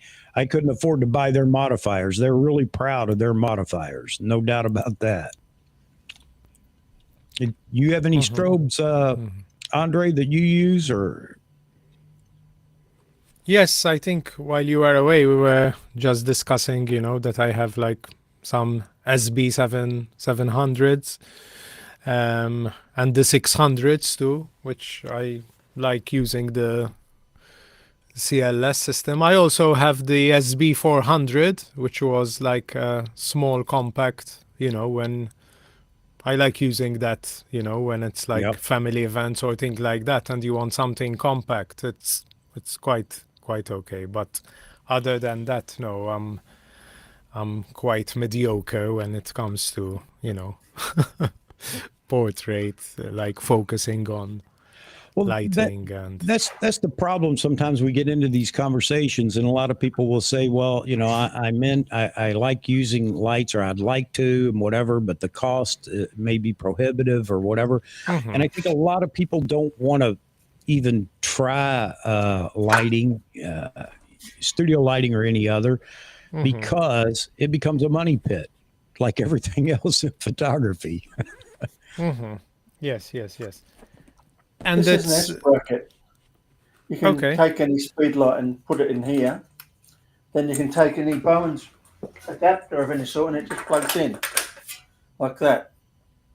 couldn't afford to buy their modifiers. They're really proud of their modifiers, no doubt about that. You have any strobes, Andre, that you use, or? Yes, I think while you were away, we were just discussing, that I have like some SB700s, and the 600s too, which I like using the CLS system. I also have the SB400, which was like a small compact, when I like using that, when it's like family events or things like that, and you want something compact, it's quite okay. But other than that, no, I'm quite mediocre when it comes to, portrait, like focusing on lighting and that's the problem. Sometimes we get into these conversations and a lot of people will say, well, I like using lights, or I'd like to, and whatever, but the cost may be prohibitive or whatever. And I think a lot of people don't want to even try lighting, studio lighting or any other, because it becomes a money pit like everything else in photography. Yes. And this is an S bracket. You can take any speed light and put it in here. Then you can take any Bowens adapter of any sort, and it just plugs in like that.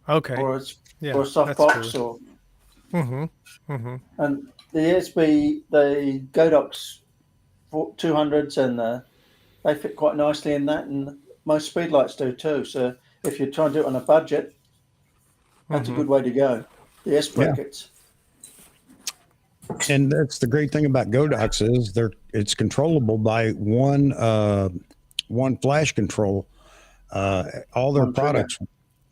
Okay. Or a softbox, cool. And the Godox 200s, and they fit quite nicely in that, and most speed lights do too. So if you're trying to do it on a budget, that's a good way to go. The S brackets. And that's the great thing about Godox is it's controllable by one flash control. All their products,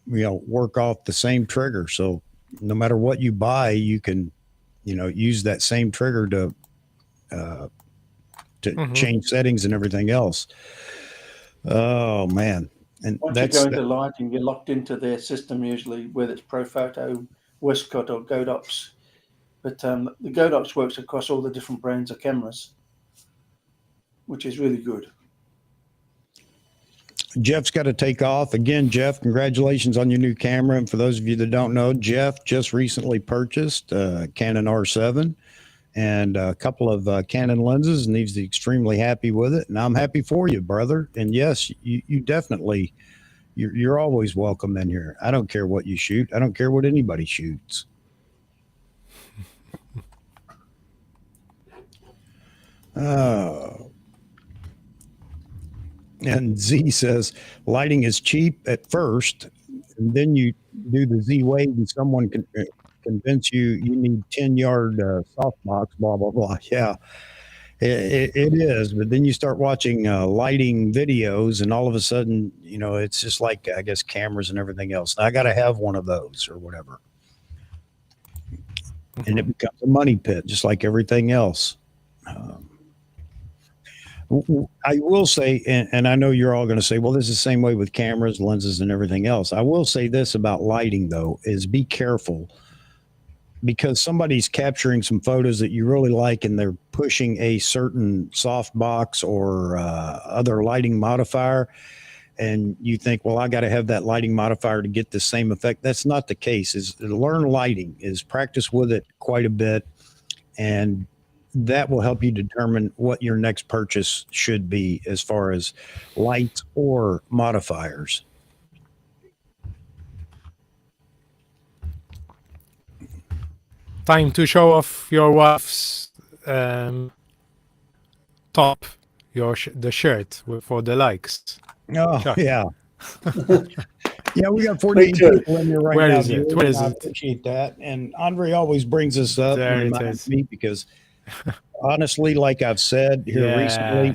work off the same trigger. So no matter what you buy, you can, use that same trigger to change settings and everything else. Oh man! And once you go into lighting, you're locked into their system usually, whether it's Profoto, Westcott, or Godox. But the Godox works across all the different brands of cameras, which is really good. Jeff's got to take off. Again, Jeff, congratulations on your new camera. And for those of you that don't know, Jeff just recently purchased a Canon R7 and a couple of Canon lenses, and he's extremely happy with it. And I'm happy for you, brother. And yes, you definitely, you're always welcome in here. I don't care what you shoot. I don't care what anybody shoots. And Z says lighting is cheap at first, and then you do the Z-Wave and someone can convince you need 10-yard softbox, blah, blah, blah. Yeah, it is. But then you start watching lighting videos, and all of a sudden, it's just like, I guess, cameras and everything else. I got to have one of those or whatever. And it becomes a money pit, just like everything else. I will say, and I know you're all going to say, well, this is the same way with cameras, lenses, and everything else. I will say this about lighting, though, is be careful, because somebody's capturing some photos that you really like, and they're pushing a certain softbox or other lighting modifier, and you think, well, I got to have that lighting modifier to get the same effect. That's not the case. Is learn lighting, is practice with it quite a bit, and that will help you determine what your next purchase should be as far as lights or modifiers. Time to show off your wife's top, the shirt for the likes. Oh, Chuck. Yeah. Yeah, we got 48 people in here right Where now. is it? Where is I it? appreciate that. And Andre always brings us up There and it reminds is. me, because honestly, like I've said here recently,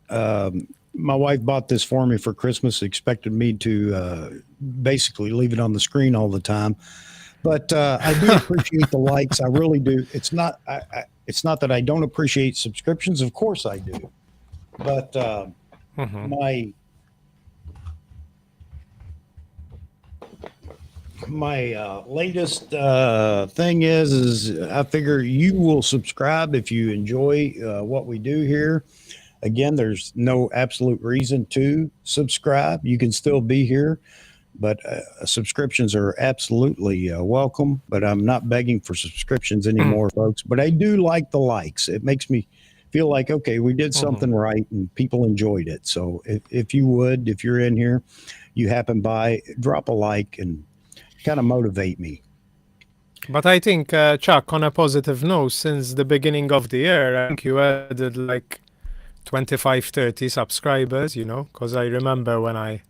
my wife bought this for me for Christmas, expected me to basically leave it on the screen all the time. But I do appreciate the likes. I really do. It's not that I don't appreciate subscriptions. Of course I do. But My latest thing is I figure you will subscribe if you enjoy what we do here. Again, there's no absolute reason to subscribe. You can still be here, but subscriptions are absolutely welcome. But I'm not begging for subscriptions anymore, folks. But I do like the likes. It makes me feel like, okay, we did something right and people enjoyed it. So if you would, if you're in here, you happen by, drop a like and kind of motivate me. But I think, Chuck, on a positive note, since the beginning of the year, I think you added like 25, 30 subscribers, you know, because I remember when I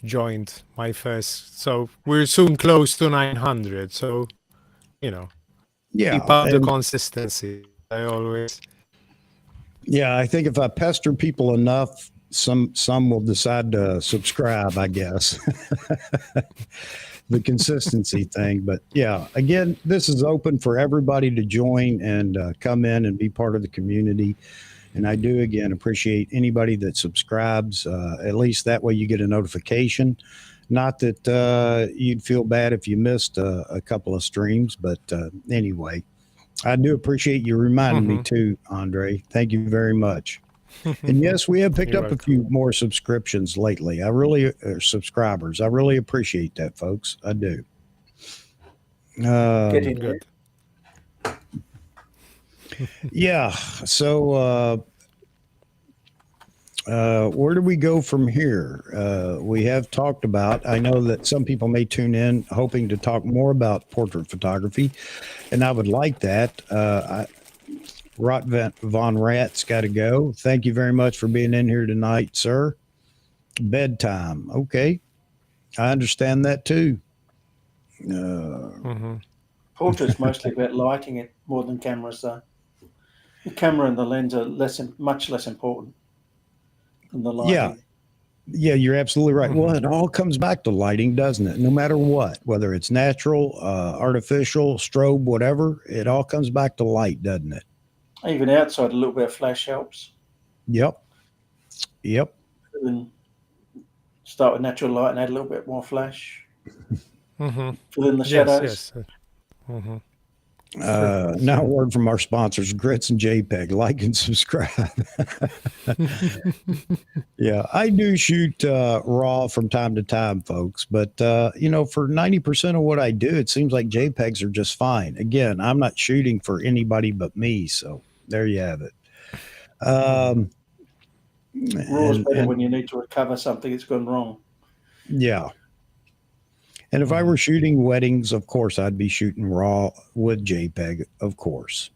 joined my first. So we're soon close to 900. So, you know, Yeah. keep up the consistency. I always. Yeah, I think if I pester people enough, some will decide to subscribe, I guess. The consistency thing. But yeah, again, this is open for everybody to join and come in and be part of the community. And I do, again, appreciate anybody that subscribes. At least that way you get a notification. Not that you'd feel bad if you missed a couple of streams, but anyway, I do appreciate you reminding me too, Andre. Thank you very much. And yes, we have picked up a few more subscriptions lately. Subscribers. I really appreciate that, folks. I do. Getting Good. Yeah. So where do we go from here? We have talked about, I know that some people may tune in hoping to talk more about portrait photography, and I would like that. Rot Von Rat's got to go. Thank you very much for being in here tonight, sir. Bedtime. Okay. I understand that too. Portrait's mostly about lighting it more than cameras, though. The camera and the lens are much less important than the lighting. Yeah, you're absolutely right. Well, it all comes back to lighting, doesn't it? No matter what, whether it's natural, artificial, strobe, whatever, it all comes back to light, doesn't it? Even outside, a little bit of flash helps. Yep. Then start with natural light and add a little bit more flash. Fill in the shadows. Yes. Now a word from our sponsors, Grits and JPEG. Like and subscribe. Yeah, I do shoot raw from time to time, folks. But, for 90% of what I do, it seems like JPEGs are just fine. Again, I'm not shooting for anybody but me. So there you have it. Raw is better when you need to recover something that's gone wrong. Yeah. And if I were shooting weddings, of course, I'd be shooting raw with JPEG, of course.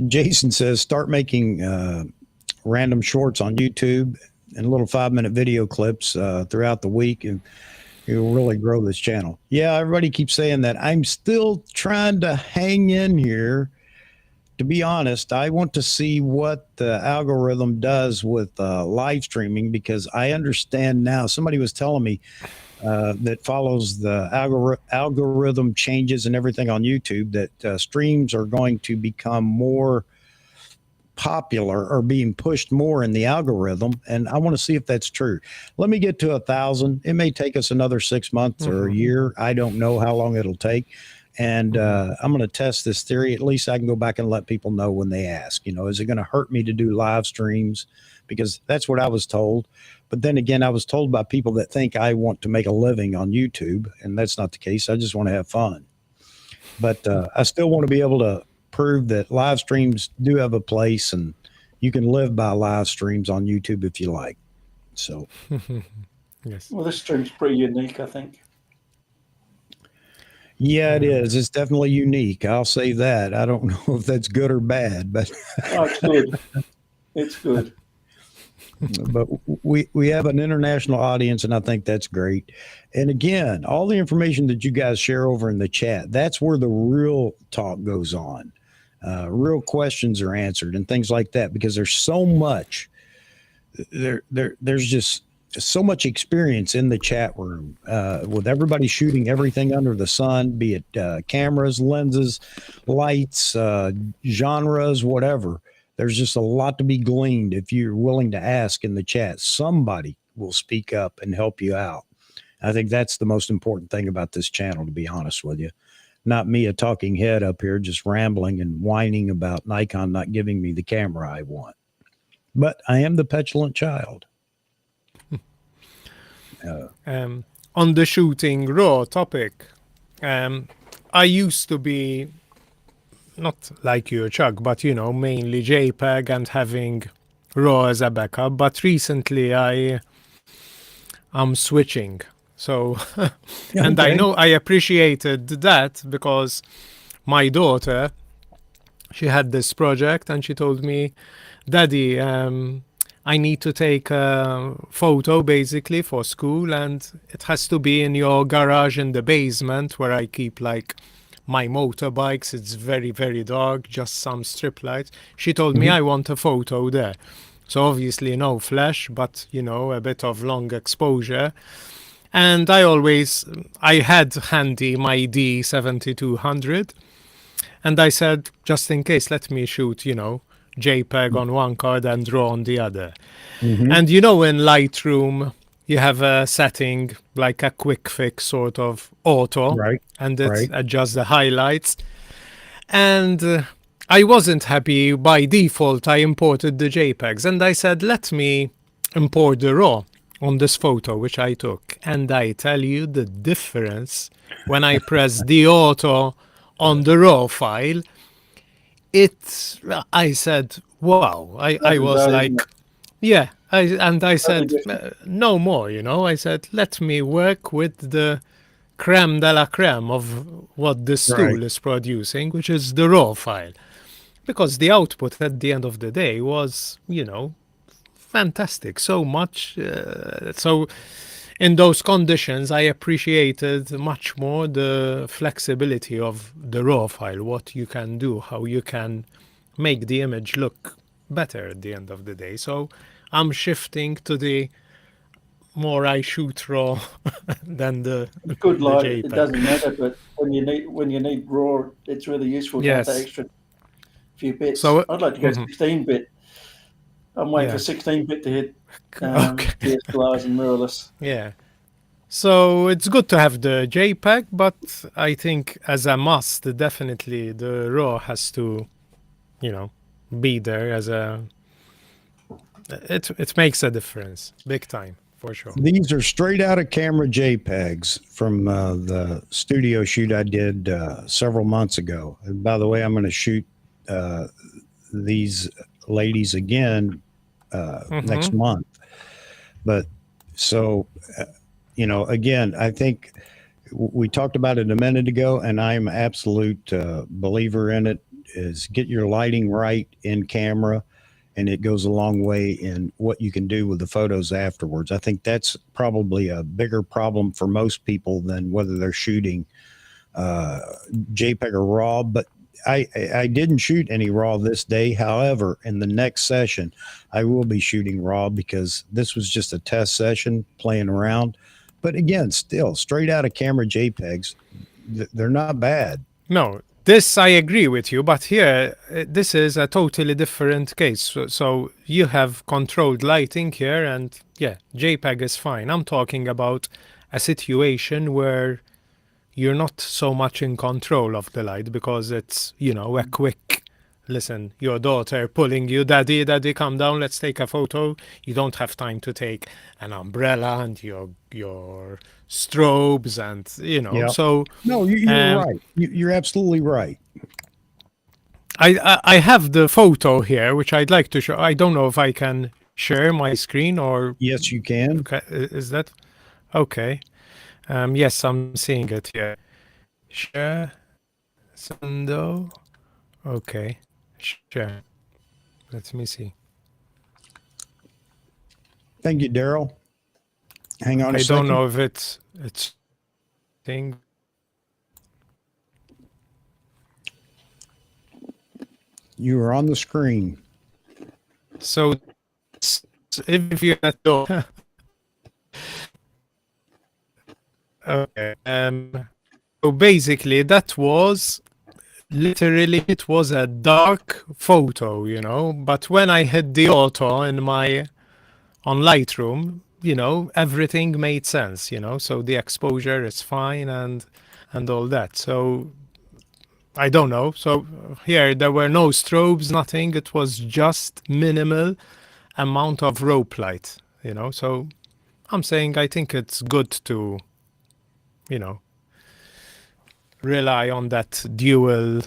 Jason says, start making random shorts on YouTube and little 5-minute video clips throughout the week, and you'll really grow this channel. Yeah, everybody keeps saying that. I'm still trying to hang in here. To be honest, I want to see what the algorithm does with live streaming, because I understand now. Somebody was telling me that follows the algorithm changes and everything on YouTube, that streams are going to become more popular or being pushed more in the algorithm. And I want to see if that's true. Let me get to 1,000. It may take us another 6 months or a year. I don't know how long it'll take. And I'm going to test this theory. At least I can go back and let people know when they ask, is it going to hurt me to do live streams? Because that's what I was told. But then again, I was told by people that think I want to make a living on YouTube, and that's not the case. I just want to have fun. But I still want to be able to prove that live streams do have a place, and you can live by live streams on YouTube if you like. So, Yes. Well, this stream's pretty unique, I think. Yeah, it is. It's definitely unique. I'll say that. I don't know if that's good or bad, but it's good. It's good. But we have an international audience, and I think that's great. And again, all the information that you guys share over in the chat, that's where the real talk goes on. Real questions are answered and things like that, because there's so much. There's just so much experience in the chat room with everybody shooting everything under the sun, be it cameras, lenses, lights, genres, whatever. There's just a lot to be gleaned if you're willing to ask in the chat. Somebody will speak up and help you out. I think that's the most important thing about this channel, to be honest with you. Not me, a talking head up here, just rambling and whining about Nikon not giving me the camera I want. But I am the petulant child. On the shooting RAW topic, I used to be not like you, Chuck, but mainly JPEG and having RAW as a backup. But recently I'm switching. So, and I know I appreciated that because my daughter, she had this project and she told me, Daddy, I need to take a photo basically for school, and it has to be in your garage in the basement where I keep like my motorbikes. It's very, very dark, just some strip lights. She told me I want a photo there. So obviously no flash, but a bit of long exposure. And I had handy my D7200, and I said, just in case, let me shoot, JPEG on one card and RAW on the other. And in Lightroom, you have a setting like a quick fix sort of auto, Right. And it adjusts the highlights. And I wasn't happy. By default, I imported the JPEGs, and I said, let me import the RAW on this photo which I took. And I tell you the difference when I press the auto on the RAW file. I said, wow. I was like, yeah. I said, no more, I said, let me work with the creme de la creme of what this tool is producing, which is the RAW file. Because the output at the end of the day was, fantastic. So much. So in those conditions, I appreciated much more the flexibility of the RAW file, what you can do, how you can make the image look better at the end of the day. So I'm shifting to the more I shoot RAW than the Good light, JPEG. it doesn't matter, but when you need RAW, it's really useful to have that extra few bits. So I'd like to go 16-bit. I'm waiting for 16-bit to hit DSLRs and mirrorless. Yeah. So it's good to have the JPEG, but I think as a must, definitely the RAW has to, be there as a. It makes a difference, big time, for sure. These are straight out of camera JPEGs from the studio shoot I did several months ago. And by the way, I'm going to shoot these ladies again next month. But so, again, I think we talked about it a minute ago, and I'm an absolute believer in it, is get your lighting right in camera, and it goes a long way in what you can do with the photos afterwards. I think that's probably a bigger problem for most people than whether they're shooting JPEG or RAW. But I didn't shoot any RAW this day. However, in the next session, I will be shooting RAW because this was just a test session playing around. But again, still straight out of camera JPEGs, they're not bad. No, this I agree with you, but here, this is a totally different case. So you have controlled lighting here, and yeah, JPEG is fine. I'm talking about a situation where you're not so much in control of the light because it's, a quick, listen, your daughter pulling you, daddy, come down, let's take a photo. You don't have time to take an umbrella and your strobes and, so. No, you're right. You're absolutely right. I have the photo here, which I'd like to show. I don't know if I can share my screen or. Yes, you can. Okay, is that okay? Yes, I'm seeing it here. Share, Sando. Okay, share. Let me see. Thank you, Daryl. Hang on a second. I don't know if it's thing. You are on the screen. So if you're at the okay. So basically, that was literally, it was a dark photo, But when I hit the auto on Lightroom, everything made sense, so the exposure is fine and all that. So I don't know. So here there were no strobes, nothing. It was just minimal amount of rope light, so I'm saying I think it's good to, rely on that dual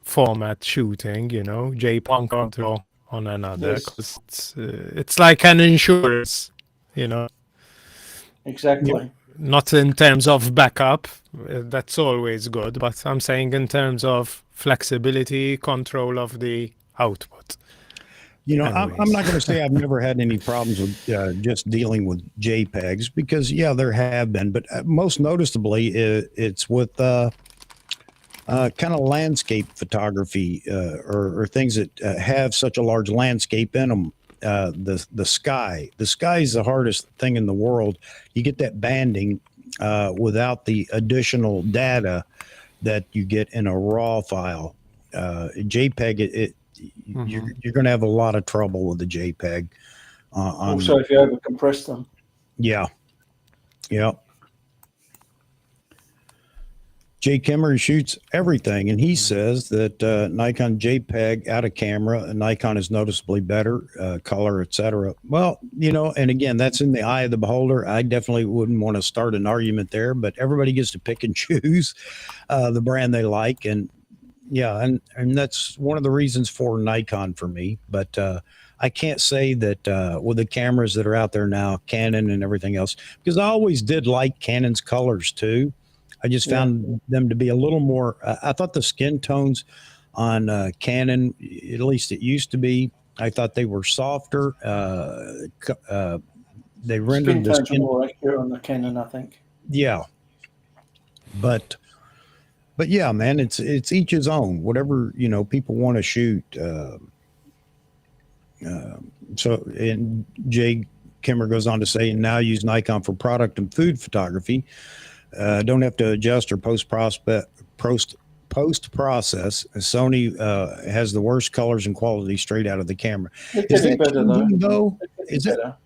format shooting, JPEG control on another, Yes. 'cause it's like an insurance, Exactly. not in terms of backup, that's always good, but I'm saying in terms of flexibility, control of the output. I'm Anyways. not going to say I've never had any problems with just dealing with JPEGs because, yeah, there have been, but most noticeably it's with kind of landscape photography or things that have such a large landscape in them. The sky is the hardest thing in the world. You get that banding without the additional data that you get in a raw file. JPEG, you're going to have a lot of trouble with the JPEG. Also, if you over compress them. Yeah. Jay Kimmer shoots everything, and he says that Nikon JPEG out of camera, Nikon is noticeably better, color, etc. Well, and again, that's in the eye of the beholder. I definitely wouldn't want to start an argument there, but everybody gets to pick and choose the brand they like, and yeah, and that's one of the reasons for Nikon for me. But I can't say that with the cameras that are out there now, Canon and everything else, because I always did like Canon's colors too. I just found them to be a little more. I thought the skin tones on Canon, at least it used to be, I thought they were softer. They rendered Skin the tones are skin. more accurate on the Canon, I think. Yeah, but yeah, man, it's each his own. Whatever people want to shoot. So, and Jay Kimmer goes on to say, and now use Nikon for product and food photography. Don't have to adjust or post process. Sony has the worst colors and quality straight out of the camera. It's Is getting that better, though. changing, though? Is that?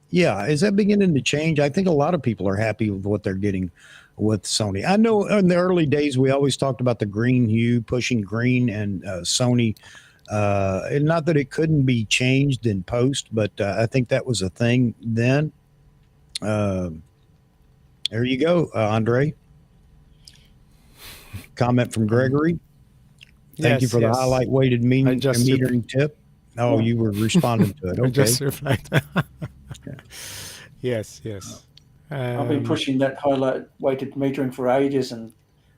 Yeah, is that beginning to change? I think a lot of people are happy with what they're getting with Sony. I know in the early days we always talked about the green hue, pushing green, and Sony. And not that it couldn't be changed in post, but I think that was a thing then. There you go, Andre. Comment from Gregory. Thank you for the highlight weighted metering tip. Oh, you were responding to it. Okay. I just replied. Yes. I've been pushing that highlight weighted metering for ages, and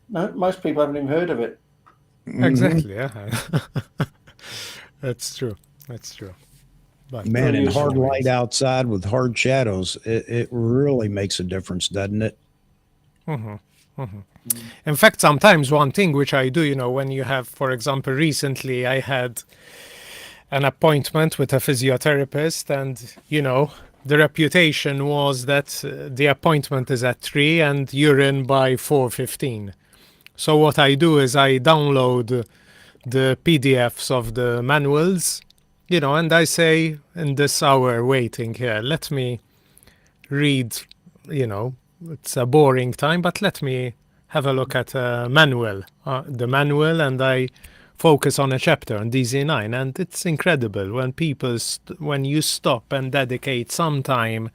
most people haven't even heard of it. Exactly. Yeah. That's true. But man, in hard light outside with hard shadows, it really makes a difference, doesn't it? In fact, sometimes one thing which I do, when you have, for example, recently I had an appointment with a physiotherapist, and the reputation was that the appointment is at 3 and you're in by 4:15. So what I do is I download the PDFs of the manuals, and I say, in this hour waiting here, let me read, it's a boring time, but let me have a look at a manual, the manual, and I focus on a chapter on DZ9, and it's incredible when people, when you stop and dedicate some time.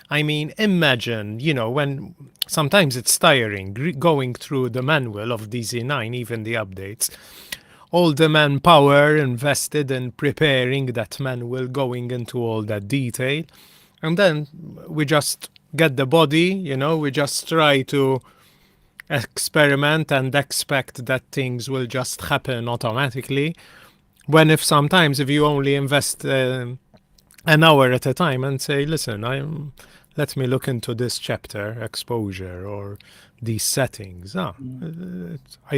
I mean, imagine, when sometimes it's tiring going through the manual of DZ9, even the updates, all the manpower invested in preparing that manual, going into all that detail, and then we just get the body, we just try to experiment and expect that things will just happen automatically, when if you only invest an hour at a time and say, listen, let me look into this chapter, exposure, or these settings. I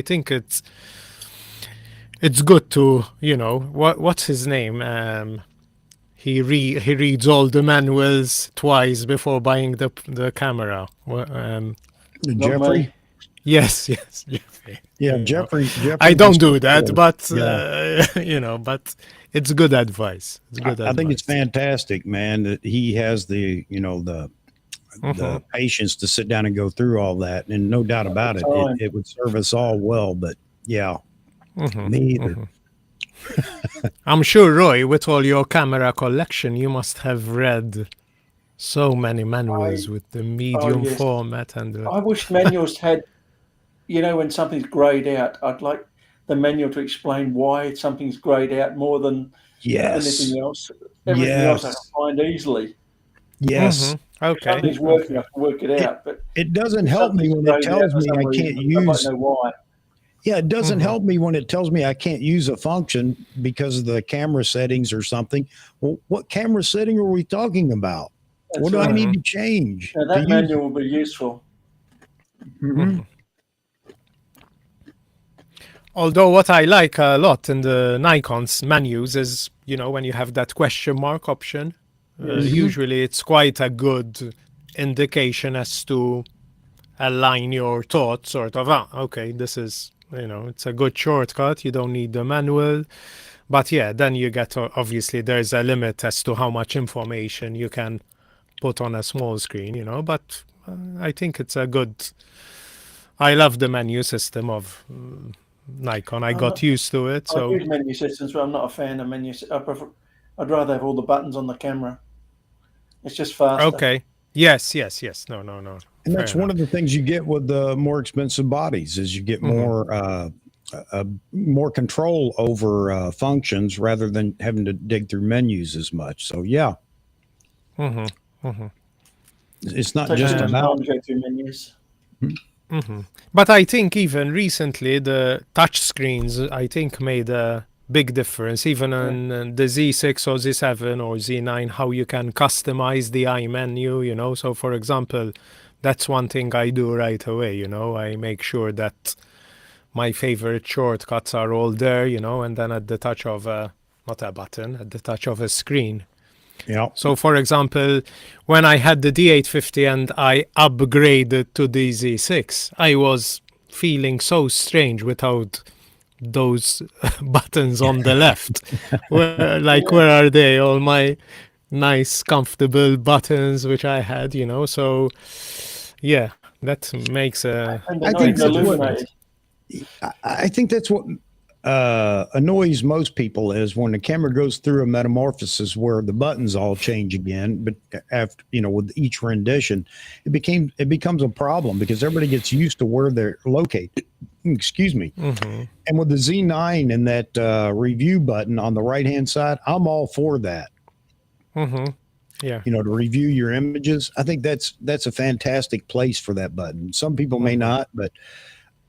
think it's good to, what's his name? He reads all the manuals twice before buying the camera. Jeffrey? Yes, yes, Jeffrey. Yeah, You know, Jeffrey. I Jeffrey don't was do that, cool. but Yeah. you know, but it's good advice. It's good I think it's advice. fantastic, man, that he has the the patience to sit down and go through all that, and no doubt about it, Time. it would serve us all well. But yeah, Mhm, me either. I'm sure, Roy, with all your camera collection, you must have read so many manuals with the medium yes. format and the, I wish manuals had, when something's grayed out, I'd like the manual to explain why something's grayed out more than Yes, anything else. Everything else I can yes, find easily. yes. okay. Something's working, I Okay. can work it out. But It doesn't if help me something's when it grayed out tells for me some I reason, can't I'd like use. to know why. Yeah, it doesn't Mhm. help me when it tells me I can't use a function because of the camera settings or something. Well, what camera setting are we talking about? That's What do I right. need to change Now to that use it? manual will be useful. Mhm. Although what I like a lot in the Nikon's menus is, you know, when you have that question mark option, Yes. usually it's quite a good indication as to align your thoughts, sort of, okay, this is, you know, it's a good shortcut. You don't need the manual. But yeah, then you get, obviously, there's a limit as to how much information you can put on a small screen, you know, but I think it's a good, I love the menu system of Nikon. I I'm got not, used to it. I So, use menu systems, but I'm not a fan of menus. I'd rather have all the buttons on the camera. It's just faster. okay. Yes, yes, yes. No, no, no. And Fair that's one enough. of the things you get with the more expensive bodies is you get more control over functions rather than having to dig through menus as much. So yeah, it's not Takes just too much about. time to go through menus. But I think even recently the touch screens, I think, made a big difference. Even on the Z6 or Z7 or Z9, how you can customize the iMenu, you know. So, for example, that's one thing I do right away, you know. I make sure that my favorite shortcuts are all there, you know, and then at the touch of not a button, at the touch of a screen. Yeah. So, for example, when I had the D850 and I upgraded to the Z6, I was feeling so strange without those buttons on the left. Where are they? All my nice, comfortable buttons which I had, you know. So, yeah, that makes And they're I not think even a that's what difference. illuminated. I think that's what annoys most people is when the camera goes through a metamorphosis where the buttons all change again. But after with each rendition, it becomes a problem because everybody gets used to where they're located. Excuse me. And with the Z9 and that review button on the right hand side, I'm all for that. Yeah. To review your images. I think that's a fantastic place for that button. Some people may not, but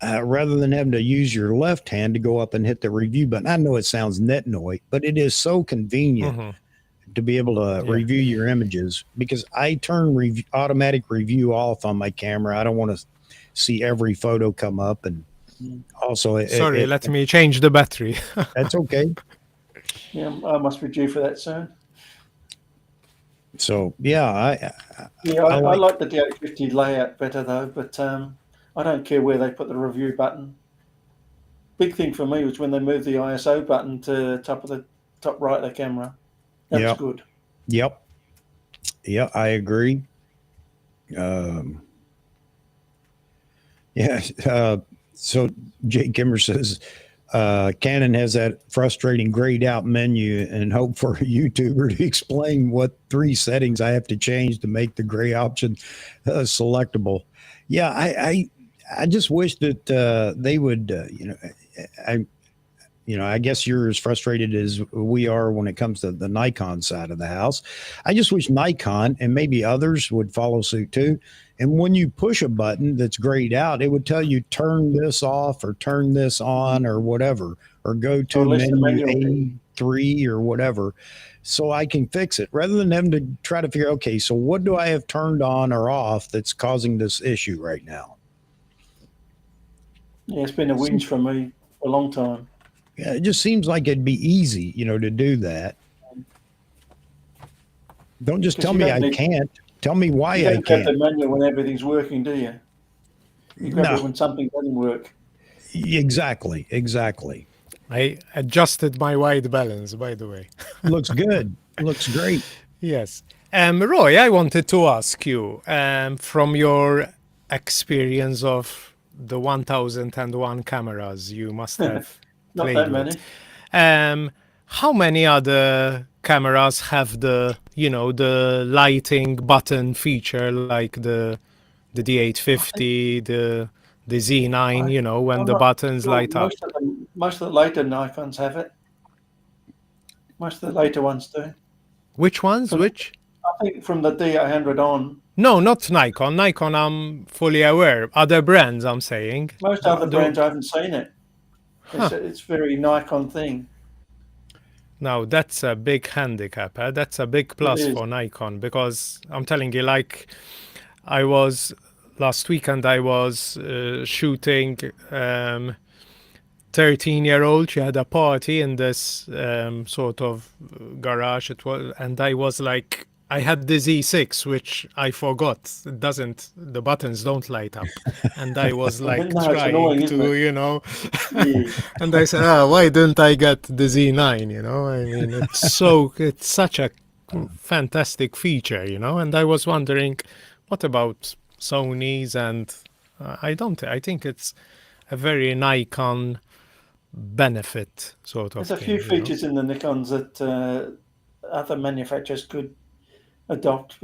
rather than having to use your left hand to go up and hit the review button. I know it sounds netnoid, but it is so convenient to be able to review your images because I turn automatic review off on my camera. I don't want to see every photo come up. And also, Sorry, let me change the battery. that's okay. Yeah, I must be due for that soon. So, yeah, I like the D850 layout better though, but I don't care where they put the review button. Big thing for me was when they moved the ISO button to top right of the camera. That's good. Yep. Yeah, I agree. So Jake Kimmer says Canon has that frustrating grayed out menu and hope for a YouTuber to explain what 3 settings I have to change to make the gray option selectable. Yeah, I just wish that they would, I guess you're as frustrated as we are when it comes to the Nikon side of the house. I just wish Nikon and maybe others would follow suit too. And when you push a button that's grayed out, it would tell you turn this off or turn this on or whatever, or go to menu A3 or whatever, so I can fix it rather than having to try to figure, okay, so what do I have turned on or off that's causing this issue right now? Yeah, it's been a whinge for me for a long time. Yeah, it just seems like it'd be easy, to do that. Don't just tell me I can't. Tell me why I You don't have can't. the manual when everything's working, do you? You grab No. it when something doesn't work. Exactly. Exactly. I adjusted my white balance, by the way. Looks good. Looks great. Yes. Roy, I wanted to ask you, from your experience of the 1001 cameras you must have Not played that with, many. how many other cameras have the, the lighting button feature like the D850, the Z9, when I'm the not buttons sure. light up? Most of the later Nikons have it. Most of the later ones do. Which ones? From, Which? I think from the D800 on, No, not Nikon. Nikon, I'm fully aware. Other brands, I'm saying. most other brands I haven't seen it. Huh. It's very Nikon thing. Now, that's a big handicap. That's a big plus is. for Nikon, because I'm telling you, like, last weekend, I was shooting 13-year-old. She had a party in this sort of garage. And I was like, I had the Z6, which I forgot. The buttons don't light up. And I was like No, it's annoying, trying isn't to, it? Yeah. and I said, why didn't I get the Z9? I mean, it's such a fantastic feature, and I was wondering, what about Sony's? And I think it's a very Nikon benefit sort of There's a thing, few features in the Nikons that other manufacturers could adopt,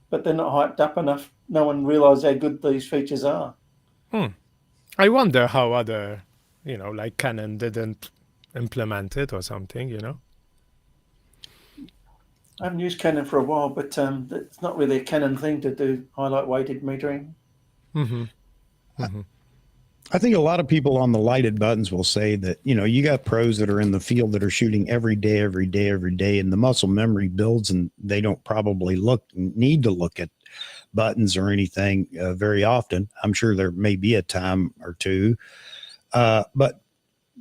but they're not hyped up enough. No one realised how good these features are. I wonder how other, like Canon didn't implement it or something, I haven't used Canon for a while, but it's not really a Canon thing to do highlight weighted metering. I think a lot of people on the lighted buttons will say that, you got pros that are in the field that are shooting every day, and the muscle memory builds, and they don't probably need to look at buttons or anything very often. I'm sure there may be a time or two, but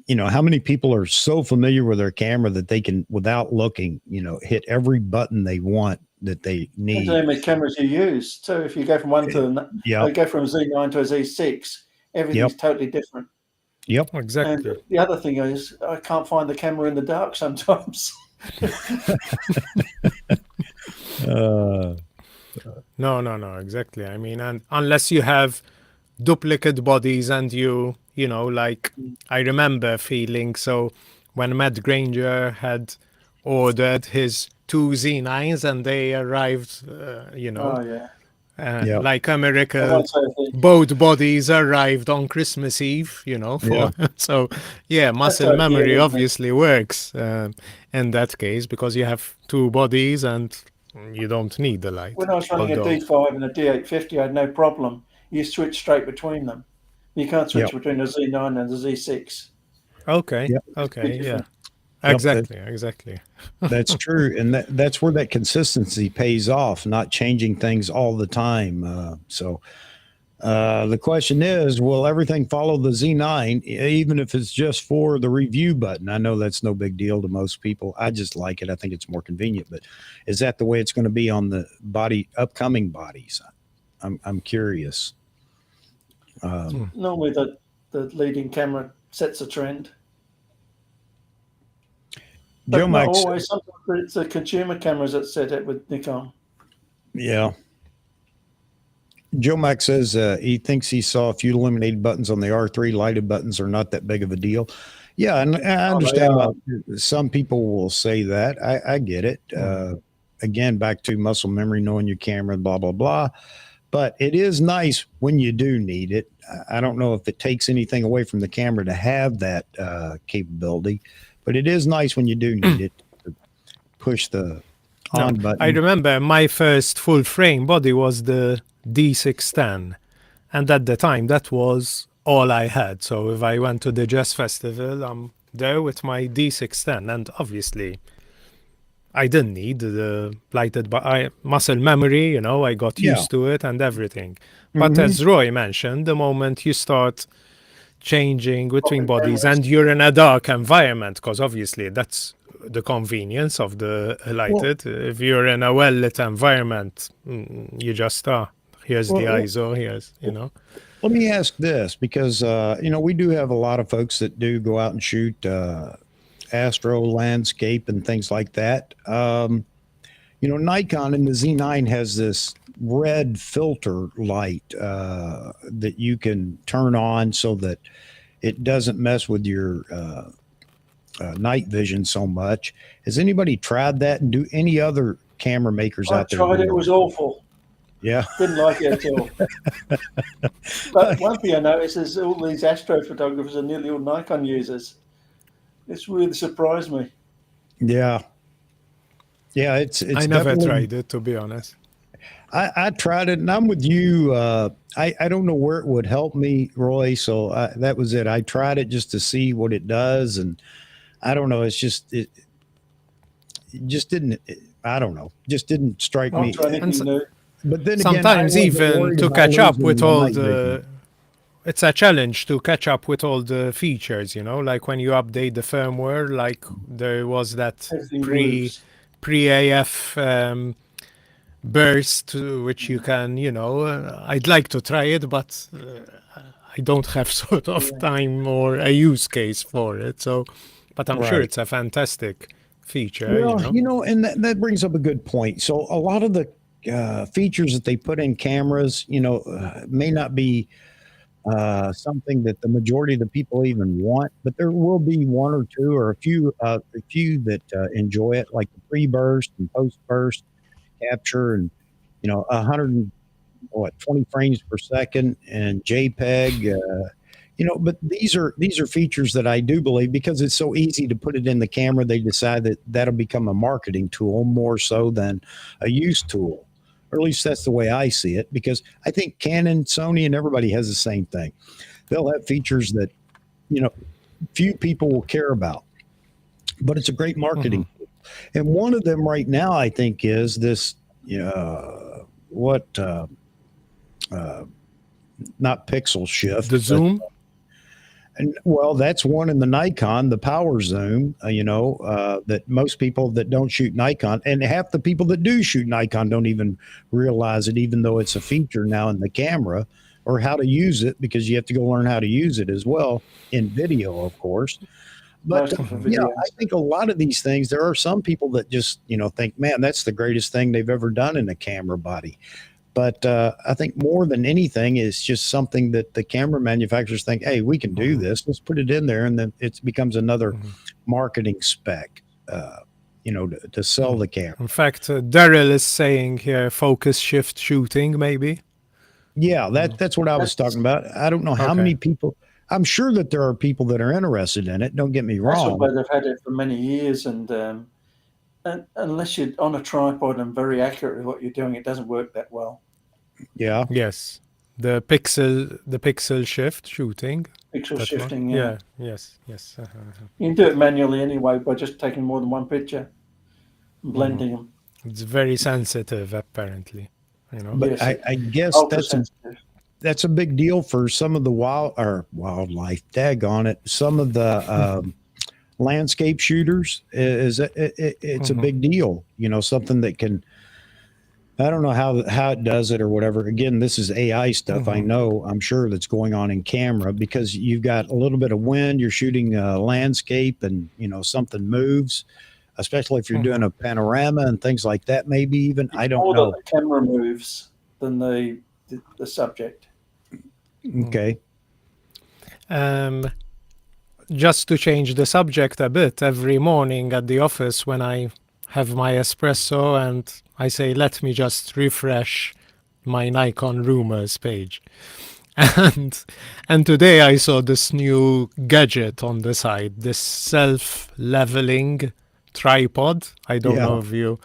how many people are so familiar with their camera that they can, without looking, hit every button they want that they need. Depends on how many cameras you use. So if you go from one to go from a Z9 to a Z6, everything's totally different. Yep, exactly. And the other thing is, I can't find the camera in the dark sometimes. No, exactly. I mean, and unless you have duplicate bodies and like, I remember feeling, so when Matt Granger had ordered his 2 Z9s and they arrived, Oh, yeah. like America, both bodies arrived on Christmas Eve, so muscle memory obviously works in that case, because you have 2 bodies and you don't need the light. When I was running a D5 and a D850, I had no problem. You switch straight between them. You can't switch between the Z9 and the Z6. Okay. Okay. Yeah. Exactly. That's true. And that's where that consistency pays off, not changing things all the time. So the question is, will everything follow the Z9, even if it's just for the review button? I know that's no big deal to most people. I just like it. I think it's more convenient, but is that the way it's going to be on the upcoming bodies? I'm curious. Normally the leading camera sets a trend. But Joe not Max, always. Sometimes it's the consumer cameras that set it with Nikon. Yeah. Joe Max says he thinks he saw a few illuminated buttons on the R3. Lighted buttons are not that big of a deal. Yeah, and I understand why some people will say that. I get it. Again, back to muscle memory, knowing your camera, blah, blah, blah. But it is nice when you do need it. I don't know if it takes anything away from the camera to have that capability, but it is nice when you do need it to push the on button. I remember my first full frame body was the D610, and at the time that was all I had. So if I went to the jazz festival, I'm there with my D610, and obviously I didn't need the lighted muscle memory, I got used to it and everything. But as Roy mentioned, the moment you start changing between bodies and you're in a dark environment, because obviously that's the convenience of the lighted. If you're in a well-lit environment, you just here's the ISO, here's, Let me ask this because, we do have a lot of folks that do go out and shoot astro landscape and things like that. Nikon in the Z9 has this red filter light that you can turn on so that it doesn't mess with your night vision so much. Has anybody tried that, and do any other camera makers I out there? tried it. It was awful. Yeah. Didn't like it at all. But one thing I noticed is all these astrophotographers are nearly all Nikon users. It's really surprised me. Yeah. Yeah, it's I never definitely- tried it, to be honest. I tried it, and I'm with you. I don't know where it would help me, Roy. So that was it. I tried it just to see what it does, and I don't know. It's just it just didn't. I don't know. Just didn't strike Not me. try anything new. But then Sometimes again, I wasn't even worried to about catch up losing with the all night vision. it's a challenge to catch up with all the features, like when you update the firmware, like there was that Everything pre moves. AF burst, which you can, I'd like to try it, but I don't have sort of time or a use case for it. So, but I'm sure Right. it's a fantastic feature. Well, and that brings up a good point. So a lot of the features that they put in cameras, may not be something that the majority of the people even want, but there will be one or two or a few that enjoy it, like the pre-burst and post-burst capture, and 20 frames per second and JPEG. But these are features that I do believe, because it's so easy to put it in the camera, they decide that that'll become a marketing tool more so than a use tool. Or at least that's the way I see it, because I think Canon, Sony, and everybody has the same thing. They'll have features that, few people will care about, but it's a great marketing tool. And one of them right now, I think, is this, not pixel shift. The zoom? And well, that's one in the Nikon, the power zoom, that most people that don't shoot Nikon, and half the people that do shoot Nikon don't even realize it, even though it's a feature now in the camera, or how to use it, because you have to go learn how to use it as well in video, of course. But Mostly for yeah, videos. I think a lot of these things, there are some people that just, think, man, that's the greatest thing they've ever done in a camera body. But I think more than anything, is just something that the camera manufacturers think, hey, we can do this. Let's put it in there. And then it becomes another marketing spec, to sell the camera. In fact, Daryl is saying here, focus shift shooting, maybe. Yeah, that's what I was talking about. I don't know how many people. I'm sure that there are people that are interested in it. Don't get me wrong. But they've had it for many years, and unless you're on a tripod and very accurate with what you're doing, it doesn't work that well. Yeah. Yes. The pixel shift shooting. Pixel That shifting, one? yeah. Yes. You can do it manually anyway by just taking more than one picture and blending them. It's very sensitive, apparently. But Yes, I guess ultra that's sensitive. that's a big deal for some of the wildlife. Daggone it. Some of the landscape shooters it's a big deal. Something that can. I don't know how it does it or whatever. Again, this is AI stuff. I know, I'm sure that's going on in camera, because you've got a little bit of wind. You're shooting a landscape, and something moves, especially if you're doing a panorama and things like that. Maybe even I don't More know. that the camera moves than the subject. Okay. Just to change the subject a bit, every morning at the office when I have my espresso and I say, let me just refresh my Nikon rumors page. And today I saw this new gadget on the side, this self-leveling tripod. I don't know if you...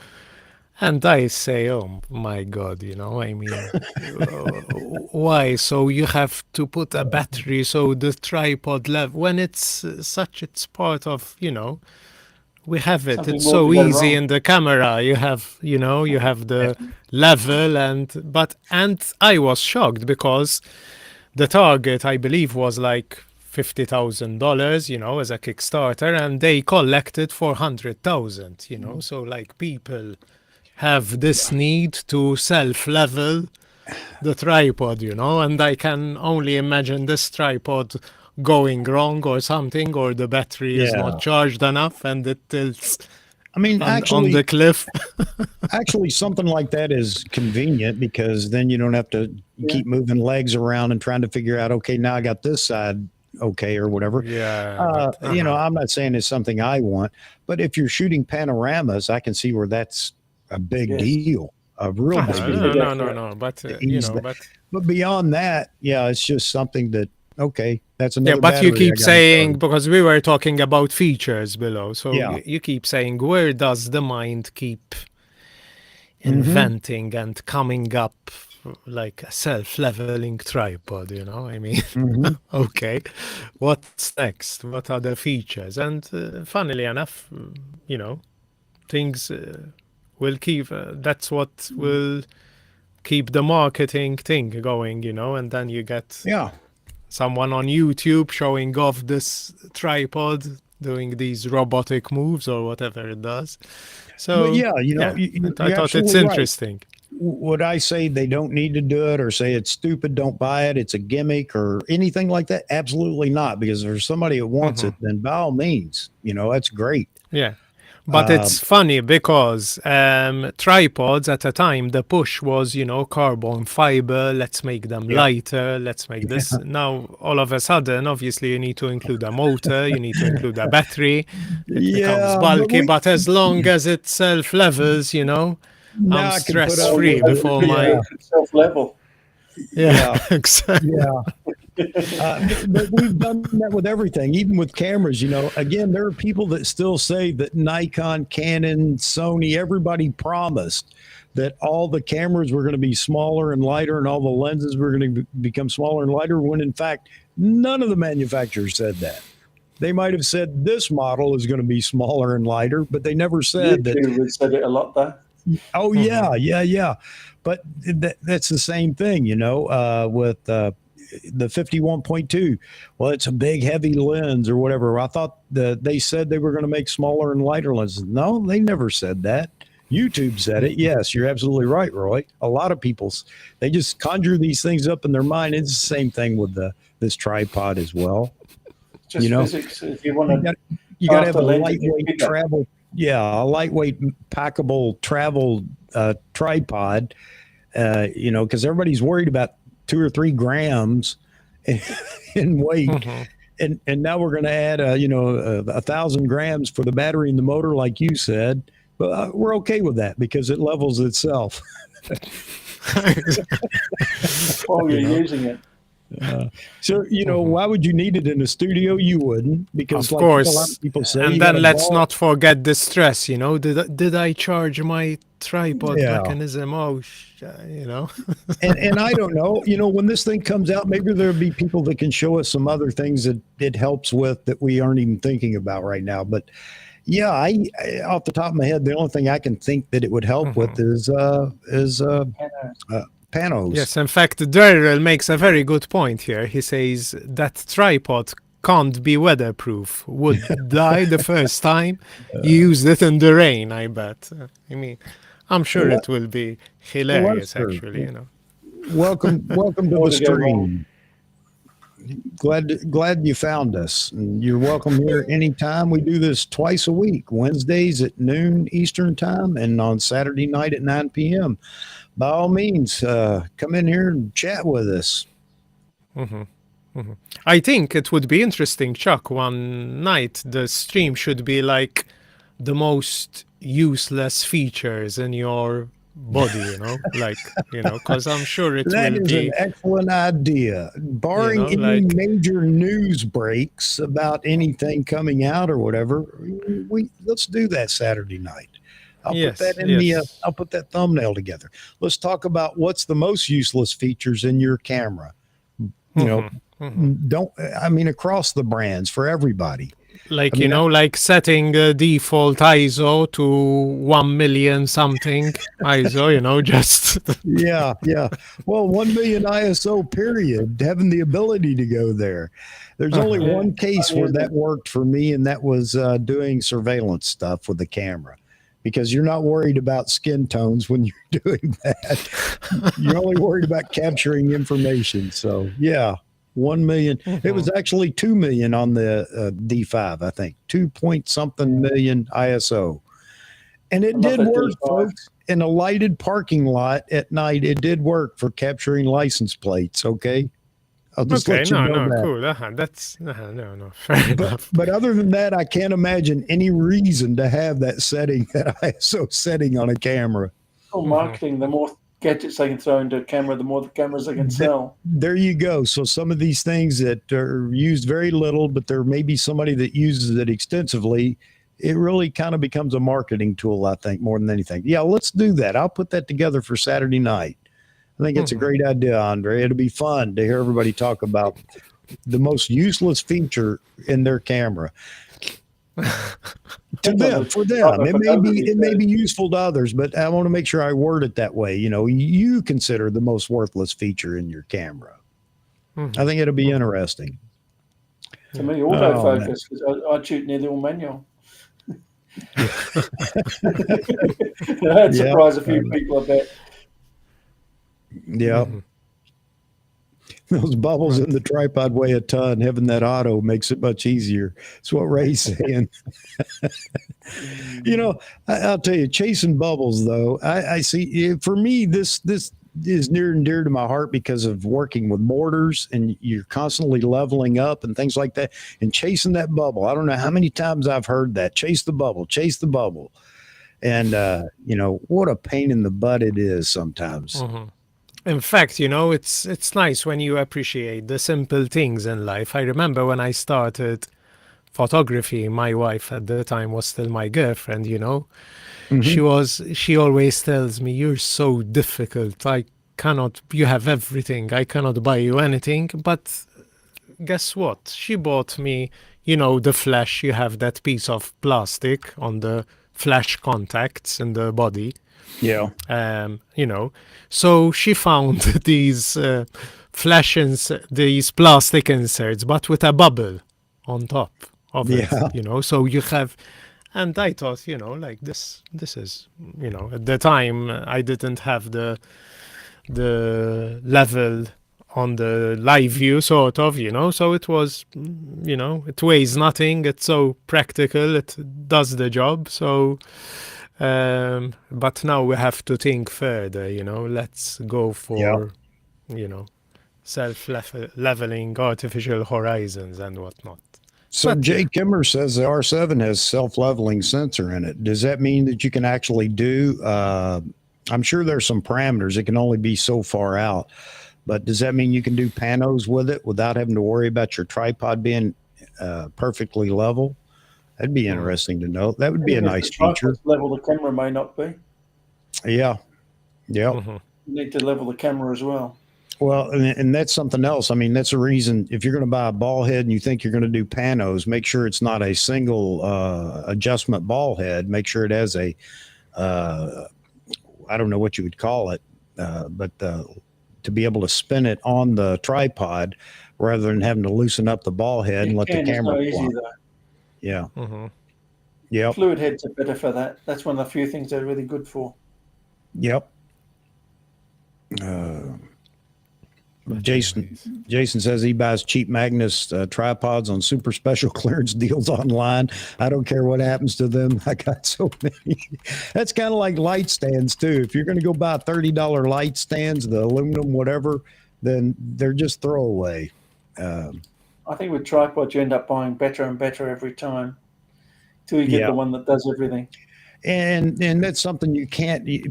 And I say, oh my God, why? So you have to put a battery so the tripod level, when it's part of, we have it. Something It's more so to go easy wrong. in the camera. You have, you have the level and I was shocked because the target, I believe, was like $50,000, as a Kickstarter, and they collected 400,000, so like people have this need to self-level the tripod, and I can only imagine this tripod going wrong or something, or the battery is Yeah. not charged enough and it tilts I mean, on the cliff. actually, something like that is convenient because then you don't have to keep moving legs around and trying to figure out, okay, now I got this side okay or whatever. Yeah. I'm not saying it's something I want, but if you're shooting panoramas, I can see where that's a big deal, a real big deal. No. But But beyond that, yeah, it's just something that, okay, that's another yeah, but you battery I keep gotta saying, charge. because we were talking about features below, so Yeah. you keep saying, where does the mind keep Mm-hmm. inventing and coming up like a self-leveling tripod, I mean, Mm-hmm. okay, what's next? What are the features? And funnily enough, things will keep, that's what will keep the marketing thing going, and then you get Yeah. someone on YouTube showing off this tripod doing these robotic moves or whatever it does. So But yeah, I you're thought it's absolutely right. interesting. Would I say they don't need to do it or say it's stupid, don't buy it, it's a gimmick or anything like that? Absolutely not. Because if there's somebody that wants it, then by all means, that's great. Yeah. But it's funny because tripods at a time, the push was, carbon fiber, let's make them lighter, let's make this. Now, all of a sudden, obviously, you need to include a motor, you need to include a battery. It becomes bulky, but as long as it self-levels, Now I'm I can put stress-free up with- before yeah. my... self-level. Yeah, exactly. Yeah. But we've done that with everything, even with cameras. Again, there are people that still say that Nikon, Canon, Sony, everybody promised that all the cameras were going to be smaller and lighter and all the lenses were going to become smaller and lighter, when in fact, none of the manufacturers said that. They might have said this model is going to be smaller and lighter, but they never said that. We said it a lot there. Oh, yeah. But that's the same thing, with the 51.2. Well, it's a big, heavy lens or whatever. I thought they said they were going to make smaller and lighter lenses. No, they never said that. YouTube said it. Yes, you're absolutely right, Roy. A lot of people, they just conjure these things up in their mind. It's the same thing with this tripod as well. Just physics. If you want to, you got to have a lightweight travel. Yeah, a lightweight, packable travel tripod. Because everybody's worried about 2 or 3 grams in weight, and now we're going to add 1,000 grams for the battery and the motor, like you said. But we're okay with that because it levels itself. while you're using it. So, why would you need it in a studio? You wouldn't, because Of a lot course. of people say. And then let's not forget the stress, did I charge my tripod mechanism? and I don't know, when this thing comes out, maybe there'll be people that can show us some other things that it helps with that we aren't even thinking about right now. But yeah, I off the top of my head, the only thing I can think that it would help with is panos. Yes, in fact, Daryl makes a very good point here. He says that tripod can't be weatherproof, would die the first time you used it in the rain, I bet. I'm sure it will be hilarious, actually, Welcome to the stream. Glad you found us. And you're welcome here anytime. We do this twice a week, Wednesdays at noon Eastern time and on Saturday night at 9 p.m. By all means, come in here and chat with us. I think it would be interesting, Chuck, one night the stream should be like the most useless features in your body, because I'm sure it That will is be an excellent idea. Barring any major news breaks about anything coming out or whatever, let's do that Saturday night. I'll put that in I'll put that thumbnail together. Let's talk about what's the most useless features in your camera. Across the brands for everybody. Like, like setting default ISO to 1 million something ISO, just. Yeah. Well, 1 million ISO period, having the ability to go there. There's only one case where that worked for me, and that was doing surveillance stuff with the camera. because you're not worried about skin tones when you're doing that. You're only worried about capturing information. So yeah, 1 million. It was actually 2 million on the D5, I think. 2 point something million ISO. And it I love did that work, D5. folks. In a lighted parking lot at night, it did work for capturing license plates. Okay. I'll just Okay, let you no, know no, that. cool. That's no, fair enough. But other than that, I can't imagine any reason to have that setting, that ISO setting on a camera. Or marketing, the more gadgets they can throw into a camera, the more the cameras they can sell. There you go. So some of these things that are used very little, but there may be somebody that uses it extensively. It really kind of becomes a marketing tool, I think, more than anything. Yeah, let's do that. I'll put that together for Saturday night. I think it's a great idea, Andre. It'll be fun to hear everybody talk about the most useless feature in their camera. To them, for them, it may be useful to others, but I want to make sure I word it that way. You know, you consider the most worthless feature in your camera. I think it'll be interesting. To me, autofocus, because I shoot nearly all manual. That'd surprise a few people, I bet. Yeah. Those bubbles in the tripod weigh a ton. Having that auto makes it much easier. That's what Ray's saying. You know, I'll tell you, chasing bubbles, though, I see, for me, this is near and dear to my heart because of working with mortars, and you're constantly leveling up and things like that, and chasing that bubble. I don't know how many times I've heard that. Chase the bubble, chase the bubble. And, you know, what a pain in the butt it is sometimes. In fact, you know, it's nice when you appreciate the simple things in life. I remember when I started photography, my wife at the time was still my girlfriend, you know. She always tells me, "You're so difficult. You have everything. I cannot buy you anything." But guess what? She bought me, you know, the flash. You have that piece of plastic on the flash contacts in the body. Yeah. You know, so she found these these plastic inserts, but with a bubble on top of it, you know, so you have, and I thought, you know, like this is, you know, at the time I didn't have the level on the live view, sort of, you know, so it was, you know, it weighs nothing. It's so practical. It does the job. So, but now we have to think further, you know, let's go for, you know, self-leveling artificial horizons and whatnot. So Jay Kimmer says the R7 has self-leveling sensor in it. Does that mean that you can actually do, I'm sure there's some parameters. It can only be so far out, but does that mean you can do panos with it without having to worry about your tripod being perfectly level? That'd be interesting to know. That would be a nice feature. Level the camera may not be. Yeah. Yeah. You need to level the camera as well. Well, and that's something else. I mean, that's a reason if you're going to buy a ball head and you think you're going to do panos, make sure it's not a single adjustment ball head. Make sure it has a, I don't know what you would call it, but to be able to spin it on the tripod rather than having to loosen up the ball head and let the camera easy though. Yeah. Yeah. Fluid heads are better for that. That's one of the few things they're really good for. Yep. Jason says he buys cheap Magnus tripods on super special clearance deals online. I don't care what happens to them. I got so many. That's kind of like light stands too. If you're going to go buy $30 light stands, the aluminum, whatever, then they're just throwaway. I think with tripods, you end up buying better and better every time till you get the one that does everything. And that's something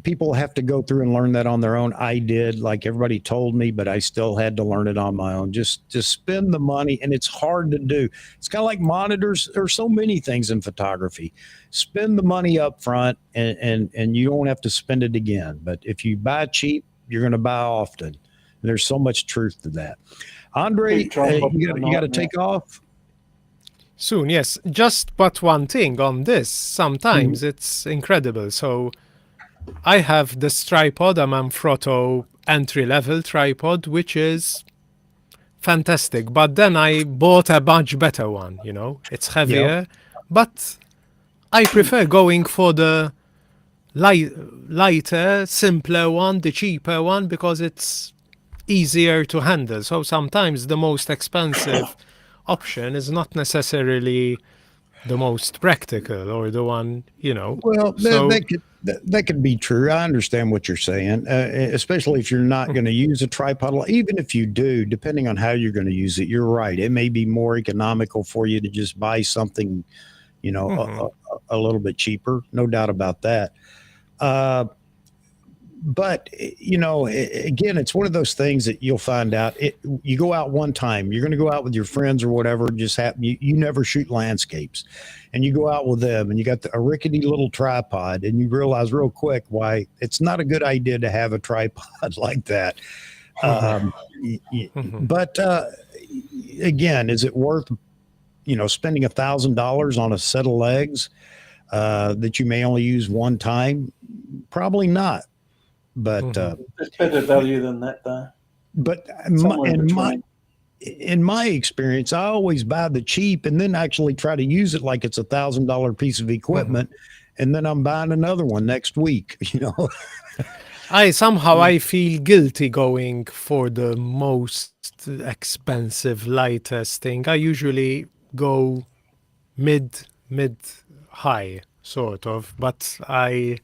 people have to go through and learn that on their own. I did, like everybody told me, but I still had to learn it on my own. Just spend the money, and it's hard to do. It's kind of like monitors. There's so many things in photography. Spend the money up front, and you don't have to spend it again. But if you buy cheap, you're going to buy often. There's so much truth to that. Andre, you got to take off. Soon, yes. Just but one thing on this. Sometimes it's incredible. So I have this tripod, a Manfrotto entry-level tripod, which is fantastic. But then I bought a much better one, you know. It's heavier. But I prefer going for the lighter, simpler one, the cheaper one, because it's easier to handle. So sometimes the most expensive option is not necessarily the most practical or the one, you know. Well, So that could be true. I understand what you're saying, especially if you're not going to use a tripod. Even if you do, depending on how you're going to use it, you're right. It may be more economical for you to just buy something, you know, a little bit cheaper. No doubt about that. But you know, again, it's one of those things that you'll find out. You go out one time, you're going to go out with your friends or whatever. Just happen you never shoot landscapes, and you go out with them, and you got a rickety little tripod, and you realize real quick why it's not a good idea to have a tripod like that. But again, is it worth spending $1,000 on a set of legs that you may only use one time? Probably not. But there's better value than that, though. But Somewhere in my experience, I always buy the cheap and then actually try to use it like it's $1,000 piece of equipment, and then I'm buying another one next week. You know, I feel guilty going for the most expensive, lightest thing. I usually go mid high sort of, but I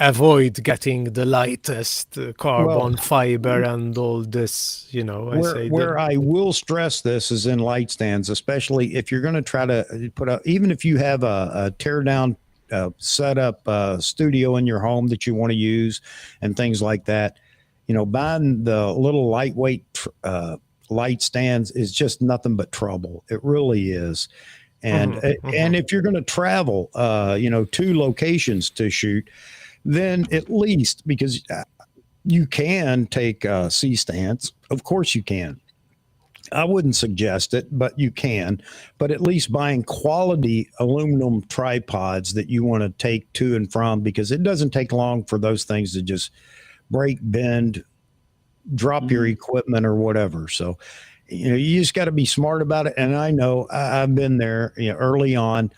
avoid getting the lightest carbon fiber and all this, you know. Where I will stress this is in light stands, especially if you're going to try to put up, even if you have a tear down setup studio in your home that you want to use and things like that, you know, buying the little lightweight light stands is just nothing but trouble. It really is. And and if you're going to travel, 2 locations to shoot, then at least, because you can take C stands, of course you can. I wouldn't suggest it, but you can. But at least buying quality aluminum tripods that you want to take to and from, because it doesn't take long for those things to just break, bend, drop your equipment or whatever. So, you just got to be smart about it. And I know I've been there, early on.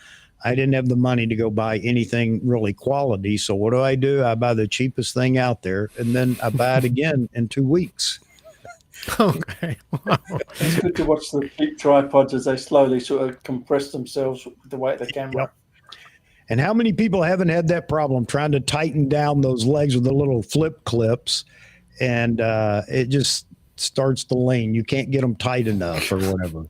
I didn't have the money to go buy anything really quality. So what do? I buy the cheapest thing out there, and then I buy it again in 2 weeks. Okay. Wow. It's good to watch the cheap tripods as they slowly sort of compress themselves with the weight of the camera. Yep. And how many people haven't had that problem trying to tighten down those legs with the little flip clips, and it just starts to lean. You can't get them tight enough or whatever.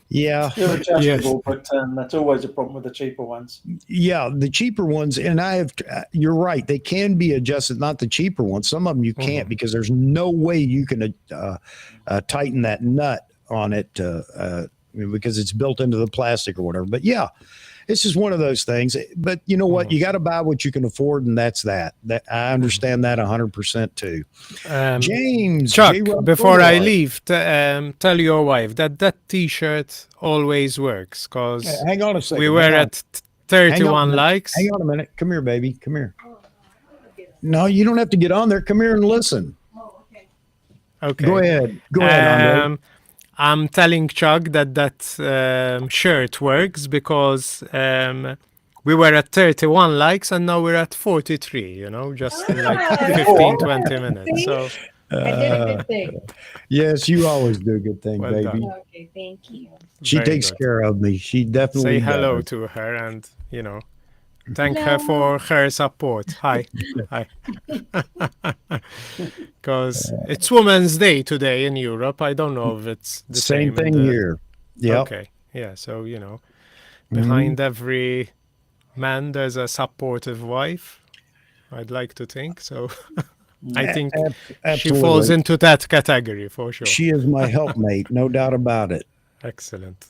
Yeah. They're adjustable, but that's always a problem with the cheaper ones. Yeah, the cheaper ones, and you're right, they can be adjusted, not the cheaper ones. Some of them you can't, because there's no way you can tighten that nut on it because it's built into the plastic or whatever. But yeah, it's just one of those things. But you know what? You got to buy what you can afford, and that's that. I understand that 100% too. James, Chuck, before I leave, tell your wife that T-shirt always works, because hang on a second. We were at 31 likes. Hang on a minute. Come here, baby. Come here. No, you don't have to get on there. Come here and listen. Okay. Go ahead. Andre. I'm telling Chuck that shirt works because we were at 31 likes and now we're at 43, just in like 15, 20 minutes. So I did a good thing. Yes, you always do a good thing, Well baby. done. Okay, thank you. She Very takes good. care of me. She definitely Say hello does. to her and, thank her for her support. Hi. Hi. Because it's Women's Day today in Europe. I don't know if it's the Same same thing in the- here. Yeah. Okay. Yeah. So, behind every man, there's a supportive wife. I'd like to think. So I think she Absolutely. falls into that category for sure. She is my helpmate, no doubt about it. Excellent.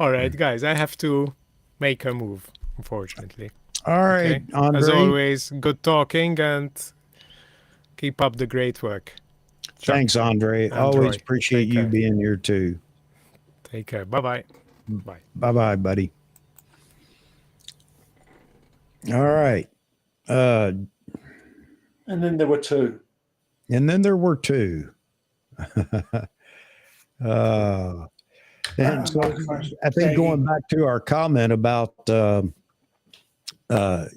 All right, guys, I have to make a move, unfortunately. All right, Okay. Andre. As always, good talking and keep up the great work. Chuck, Thanks, Andre. and Always Roy. appreciate Take you care. being here too. Take care. Bye-bye. Bye. Bye-bye, buddy. All right. And then there were 2. And then there were 2. And so I think going back to our comment about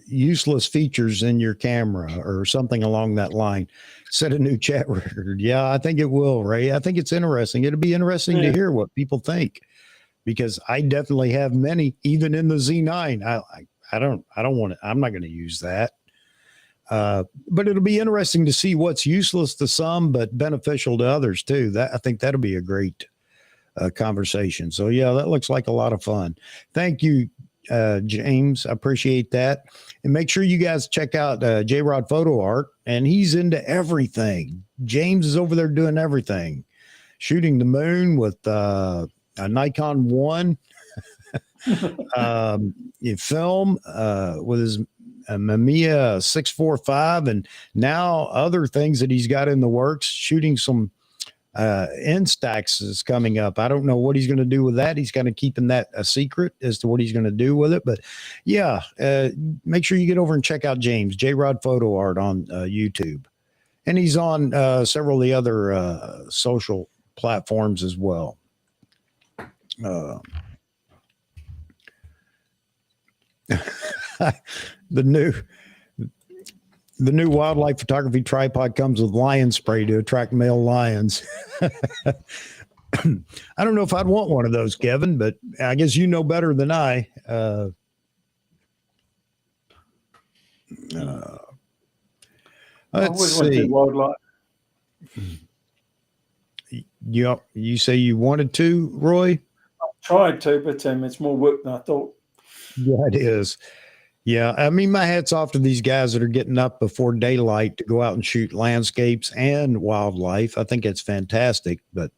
useless features in your camera or something along that line. Set a new chat record. Yeah, I think it will, Ray. I think it's interesting. It'll be interesting to hear what people think, because I definitely have many, even in the Z9. I don't want to, I'm not going to use that. But it'll be interesting to see what's useless to some, but beneficial to others too. I think that'll be a great conversation. So yeah, that looks like a lot of fun. Thank you, James. I appreciate that. And make sure you guys check out J-Rod Photo Art, and he's into everything. James is over there doing everything, shooting the moon with a Nikon 1, in film with his Mamiya 645, and now other things that he's got in the works, shooting some Instax is coming up. I don't know what he's going to do with that. He's kind of keeping that a secret as to what he's going to do with it. But yeah, make sure you get over and check out James, J-Rod Photo Art on YouTube. And he's on several of the other social platforms as well. The new wildlife photography tripod comes with lion spray to attract male lions. I don't know if I'd want one of those, Kevin, but I guess you know better than I. Let's see. Wildlife. You say you wanted to, Roy? I tried to, but it's more work than I thought. Yeah, it is. Yeah, I mean, my hat's off to these guys that are getting up before daylight to go out and shoot landscapes and wildlife. I think it's fantastic, but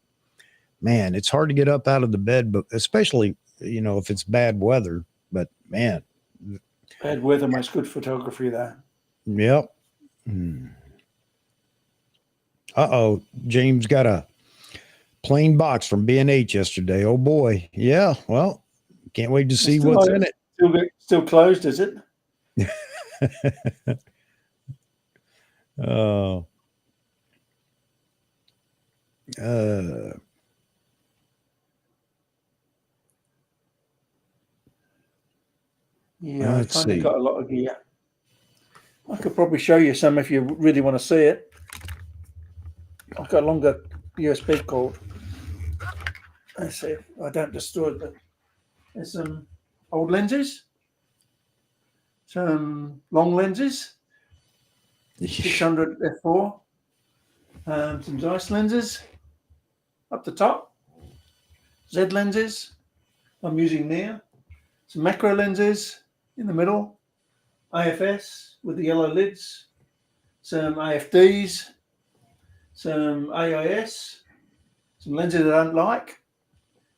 man, it's hard to get up out of the bed, but especially, if it's bad weather. But man, bad weather makes good photography, though. Yep. Uh-oh, James got a plain box from B&H yesterday. Oh boy. Yeah, well, can't wait to see what's in it. Still closed, is it? Oh. Yeah, I've kind of got a lot of gear. I could probably show you some if you really want to see it. I've got a longer USB cord. Let's see if I don't destroy it, but there's some old lenses, some long lenses, 600 f4, some Zeiss lenses up the top, Z lenses I'm using now, some macro lenses in the middle, AFS with the yellow lids, some AFDs, some AIS, some lenses I don't like,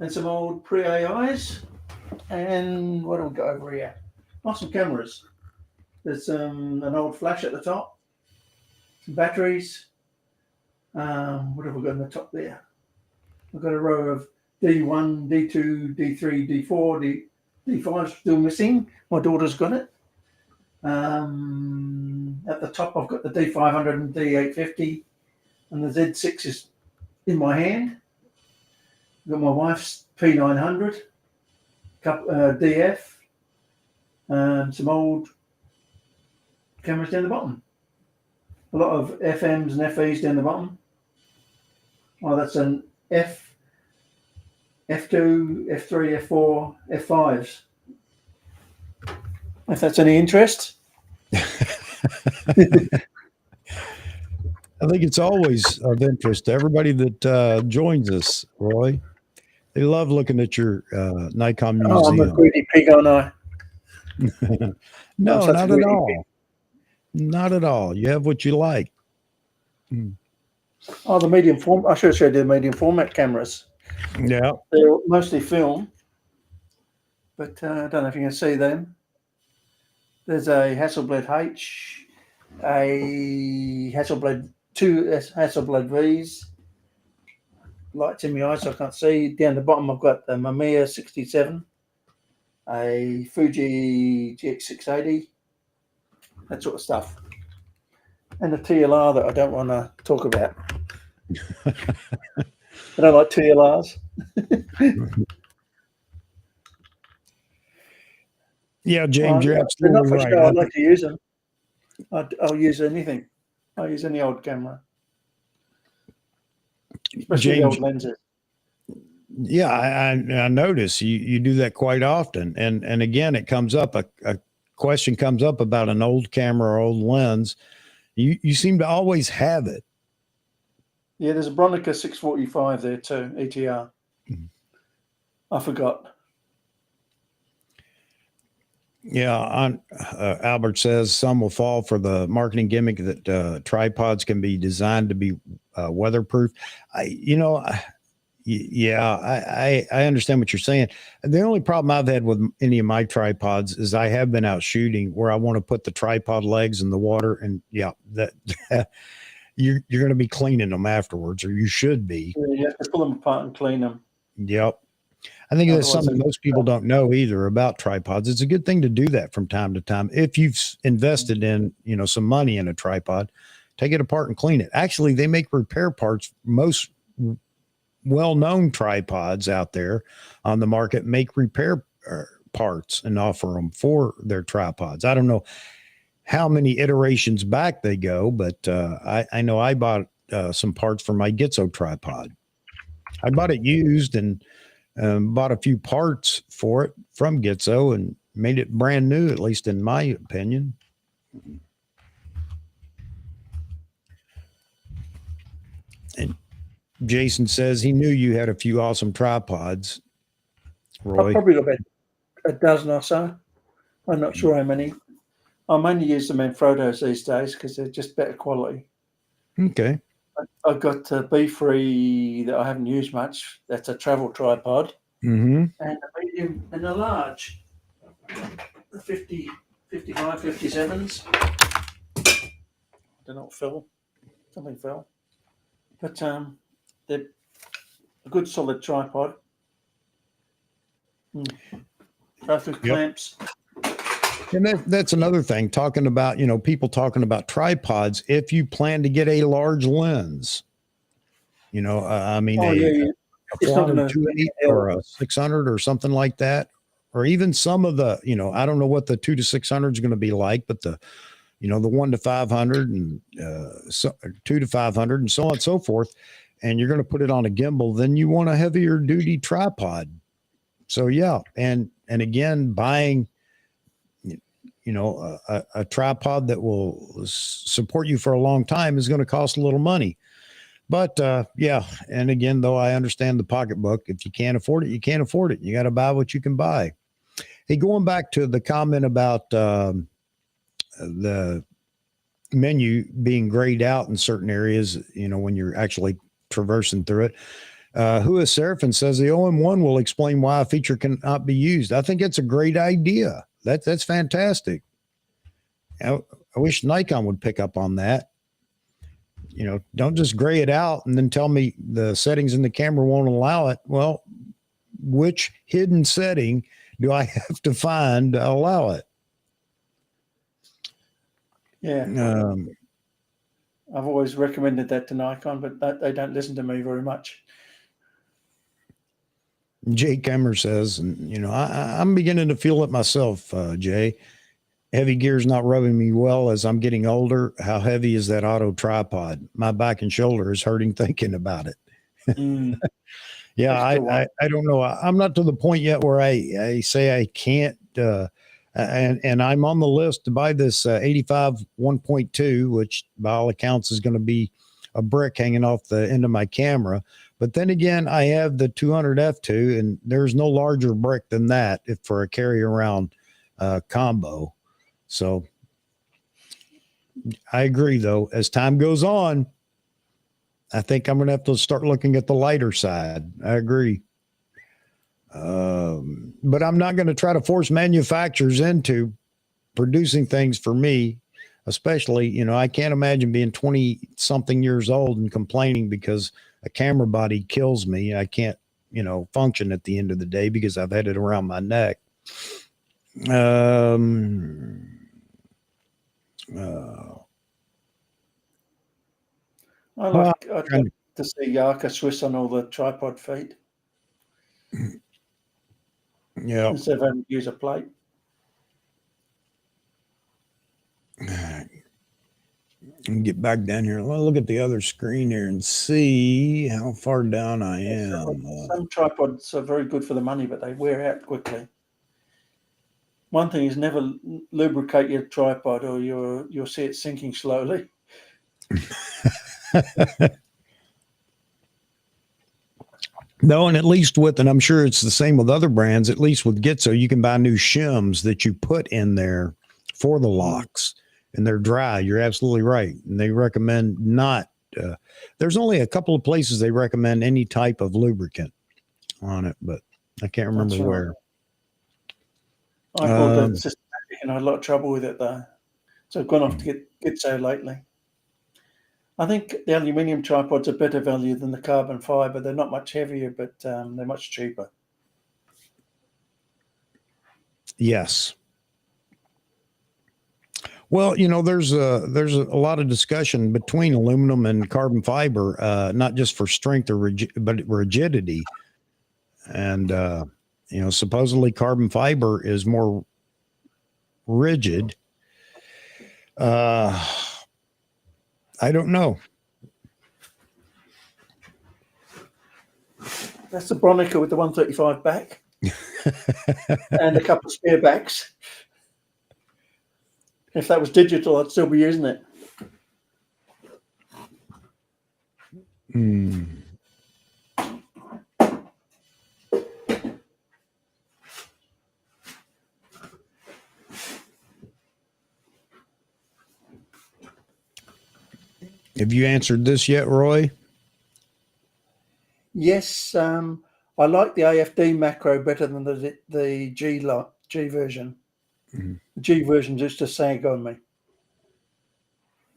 and some old pre-AIs. And what do we got over here? Some cameras. There's an old flash at the top, some batteries. What have we got in the top there? I've got a row of D1, D2, D3, D4, D5 still missing. My daughter's got it. At the top, I've got the D500 and D850, and the Z6 is in my hand. I've got my wife's P900, DF, some old cameras down the bottom. A lot of FMs and FEs down the bottom. Oh, that's an F, F2, F3, F4, F5s. If that's any interest. I think it's always of interest to everybody that joins us, Roy. They love looking at your Nikon museum. Oh, I'm a greedy pig, aren't I? No, not at all. Not at all. You have what you like. Oh, the medium form. I should have showed you the medium format cameras. Yeah. They're mostly film, but I don't know if you can see them. There's a Hasselblad H, a Hasselblad 2 Hasselblad V's. Lights in my eyes, so I can't see. Down the bottom, I've got the Mamiya 67, a Fuji GX680, that sort of stuff, and a TLR that I don't want to talk about. I don't like TLRs. Yeah, James, you're They're absolutely not for right. show. I'd like to use them. I'll use anything. I'll use any old camera, especially the James, old lenses. yeah, I notice you do that quite often, and again, it comes up a question comes up about an old camera or old lens. You seem to always have it. Yeah, there's a Bronica 645 there too, ETR. Mhm. I forgot. Yeah, Albert says some will fall for the marketing gimmick that tripods can be designed to be weatherproof. I understand what you're saying. The only problem I've had with any of my tripods is I have been out shooting where I want to put the tripod legs in the water, and that you're going to be cleaning them afterwards, or you should be. Yeah, you have to pull them apart and clean them. Yep. I think that's Otherwise, something most people don't know either about tripods. It's a good thing to do that from time to time. If you've invested in, some money in a tripod, take it apart and clean it. Actually, they make repair parts. Most well-known tripods out there on the market make repair parts and offer them for their tripods. I don't know how many iterations back they go, but I know I bought some parts for my Gitzo tripod. I bought it used and bought a few parts for it from Gitzo and made it brand new, at least in my opinion. And Jason says he knew you had a few awesome tripods, Roy. I've probably got about a dozen or so. I'm not sure how many. I mainly use them in photos these days because they're just better quality. Okay. I've got a B3 that I haven't used much. That's a travel tripod. Mm-hmm. And a medium and a large. The 50, 55, 57s. Don't know what fell. Something fell. But they're a good solid tripod. Both with clamps. And that's another thing, talking about, people talking about tripods. If you plan to get a large lens, a It's not gonna 2.8 or a 600 or something like that, or even some of the, I don't know what the 2 to 600 is going to be like, but the 1 to 500 and 2 to 500 and so on and so forth, and you're going to put it on a gimbal, then you want a heavier duty tripod. So yeah, and again, buying a tripod that will support you for a long time is going to cost a little money. But and again, though, I understand the pocketbook. If you can't afford it, you can't afford it. You got to buy what you can buy. Hey, going back to the comment about the menu being grayed out in certain areas, when you're actually traversing through it. Who is Seraphin says the OM1 will explain why a feature cannot be used. I think it's a great idea. That's fantastic. I wish Nikon would pick up on that. Don't just gray it out and then tell me the settings in the camera won't allow it. Well, which hidden setting do I have to find to allow it? Yeah. I've always recommended that to Nikon, but they don't listen to me very much. Jay Kemmer says, and I'm beginning to feel it myself, Jay. Heavy gear's not rubbing me well as I'm getting older. How heavy is that auto tripod? My back and shoulder is hurting thinking about it. Yeah, I don't know. I'm not to the point yet where I say I can't. And I'm on the list to buy this 85 1.2, which by all accounts is going to be a brick hanging off the end of my camera. But then again, I have the 200 f2, and there's no larger brick than that for a carry around combo. So I agree, though. As time goes on, I think I'm going to have to start looking at the lighter side. I agree. But I'm not going to try to force manufacturers into producing things for me, especially, I can't imagine being 20 something years old and complaining because a camera body kills me. I can't, function at the end of the day because I've had it around my neck. I'd like to see Yarka Swiss on all the tripod feet. Yeah. Instead of having to use a plate. Let me get back down here. I'll look at the other screen here and see how far down I am. Some tripods are very good for the money, but they wear out quickly. One thing is never lubricate your tripod, or you'll see it sinking slowly. No, and at least with, and I'm sure it's the same with other brands, at least with Gitzo, you can buy new shims that you put in there for the locks, and they're dry. You're absolutely right. And they recommend not, there's only a couple of places they recommend any type of lubricant on it, but I can't remember That's right. where. I bought that systematic and I had a lot of trouble with it though. So I've gone off to get Gitzo lately. I think the aluminium tripods are better value than the carbon fiber. They're not much heavier, but they're much cheaper. Yes. Well, you know, there's a lot of discussion between aluminum and carbon fiber, not just for strength or but rigidity. And you know, supposedly carbon fiber is more rigid. I don't know. That's the Bronica with the 135 back and a couple of spare backs. If that was digital, I'd still be using it. Have you answered this yet, Roy? Yes, I like the AFD macro better than the G version. The G version just a sag on me.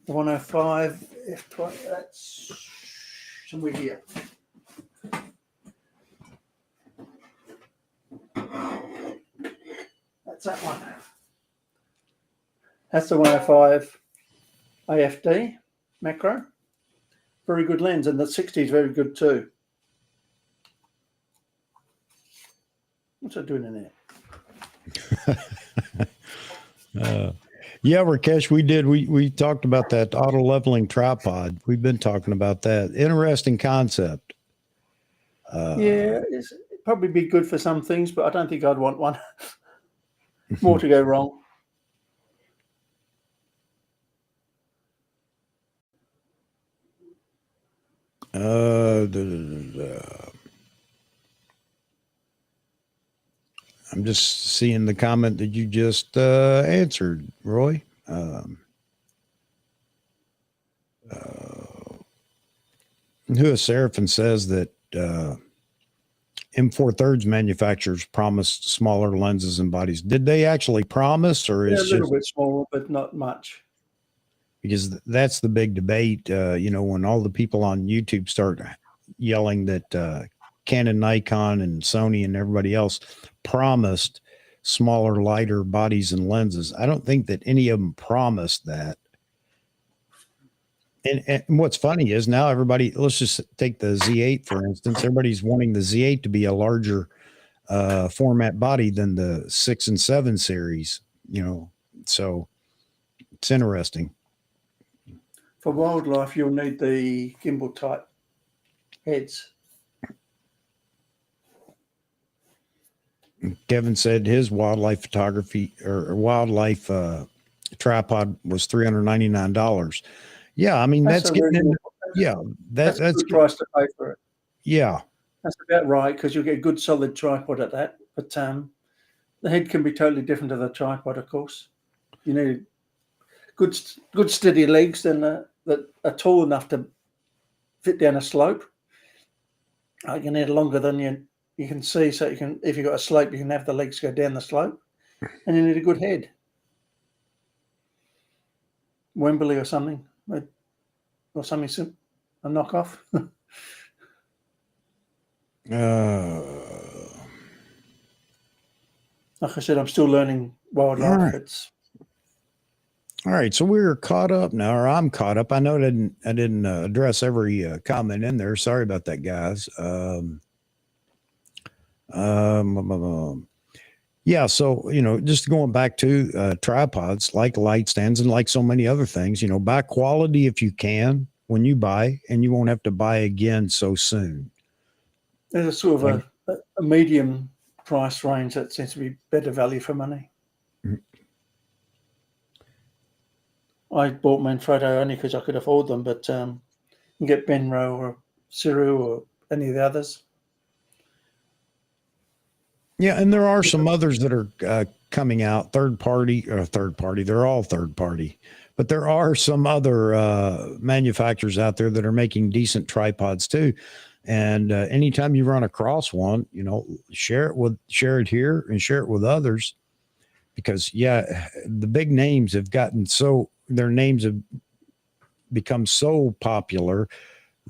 The 105 F20, that's somewhere here. That's that one. That's the 105 AFD macro. Very good lens, and the 60 is very good too. What's that doing in there? Yeah, Rakesh, we talked about that auto leveling tripod. We've been talking about that. Interesting concept. Yeah, it'd probably be good for some things, but I don't think I'd want one. More to go wrong. I'm just seeing the comment that you just answered, Roy. Who is Seraphin says that M4 manufacturers promised smaller lenses and bodies. Did they actually promise, or Yeah, is a little just bit smaller, but not much. because that's the big debate? You know, when all the people on YouTube start yelling that Canon, Nikon, and Sony and everybody else promised smaller, lighter bodies and lenses. I don't think that any of them promised that. And what's funny is now everybody, let's just take the Z8, for instance. Everybody's wanting the Z8 to be a larger format body than the 6 and 7 series, you know, so it's interesting. For wildlife, you'll need the gimbal type heads. Kevin said his wildlife photography or wildlife tripod was $399. Yeah, I mean that's getting into, yeah, that's a good price to pay for it. Yeah, that's about right, because you'll get a good solid tripod at that. But the head can be totally different to the tripod, of course. You need good steady legs that are tall enough to fit down a slope. You need longer than you can see, so you can, if you've got a slope, you can have the legs go down the slope, and you need a good head. Wembley or something, a knockoff. Like I said, I'm still learning wildlife. All right, so we're caught up now, or I'm caught up. I know I didn't address every comment in there. Sorry about that, guys. Yeah, so just going back to tripods, like light stands and like so many other things, buy quality if you can when you buy, and you won't have to buy again so soon. There's a sort of a medium price range that seems to be better value for money. I bought Manfrotto only because I could afford them, but you can get Benro or Ciru or any of the others. Yeah, and there are some others that are coming out, third party. They're all third party, but there are some other manufacturers out there that are making decent tripods too. And anytime you run across one, share it here and share it with others, because the big names have gotten their names have become so popular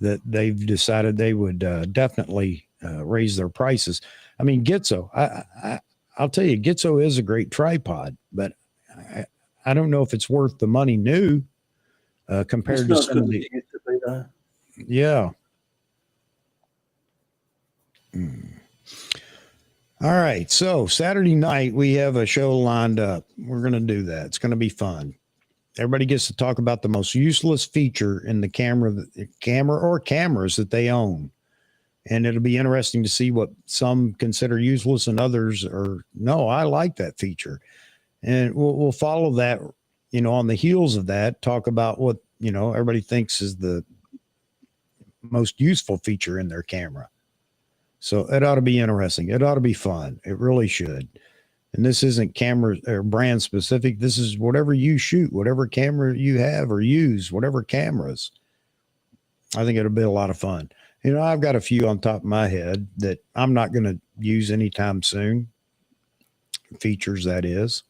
that they've decided they would definitely raise their prices. I mean, Gitzo, I'll tell you, Gitzo is a great tripod, but I don't know if it's worth the money new compared to some of the. Yeah. All right. So Saturday night, we have a show lined up. We're going to do that. It's going to be fun. Everybody gets to talk about the most useless feature in the camera or cameras that they own. And it'll be interesting to see what some consider useless and others are, no, I like that feature. And we'll follow that, on the heels of that, talk about what, everybody thinks is the most useful feature in their camera. So it ought to be interesting. It ought to be fun. It really should. And this isn't camera or brand specific. This is whatever you shoot, whatever camera you have or use, whatever cameras. I think it'll be a lot of fun. I've got a few on top of my head that I'm not going to use anytime soon. Features, that is.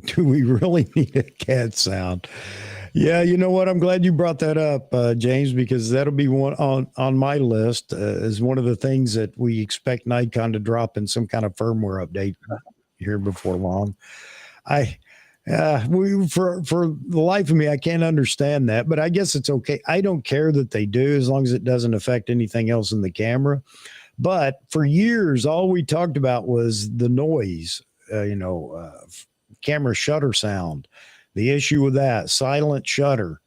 Do we really need a cat sound? Yeah, you know what? I'm glad you brought that up, James, because that'll be one on my list as one of the things that we expect Nikon to drop in some kind of firmware update here before long. For the life of me, I can't understand that, but I guess it's okay. I don't care that they do, as long as it doesn't affect anything else in the camera. But for years, all we talked about was the noise, camera shutter sound, the issue with that, silent shutter,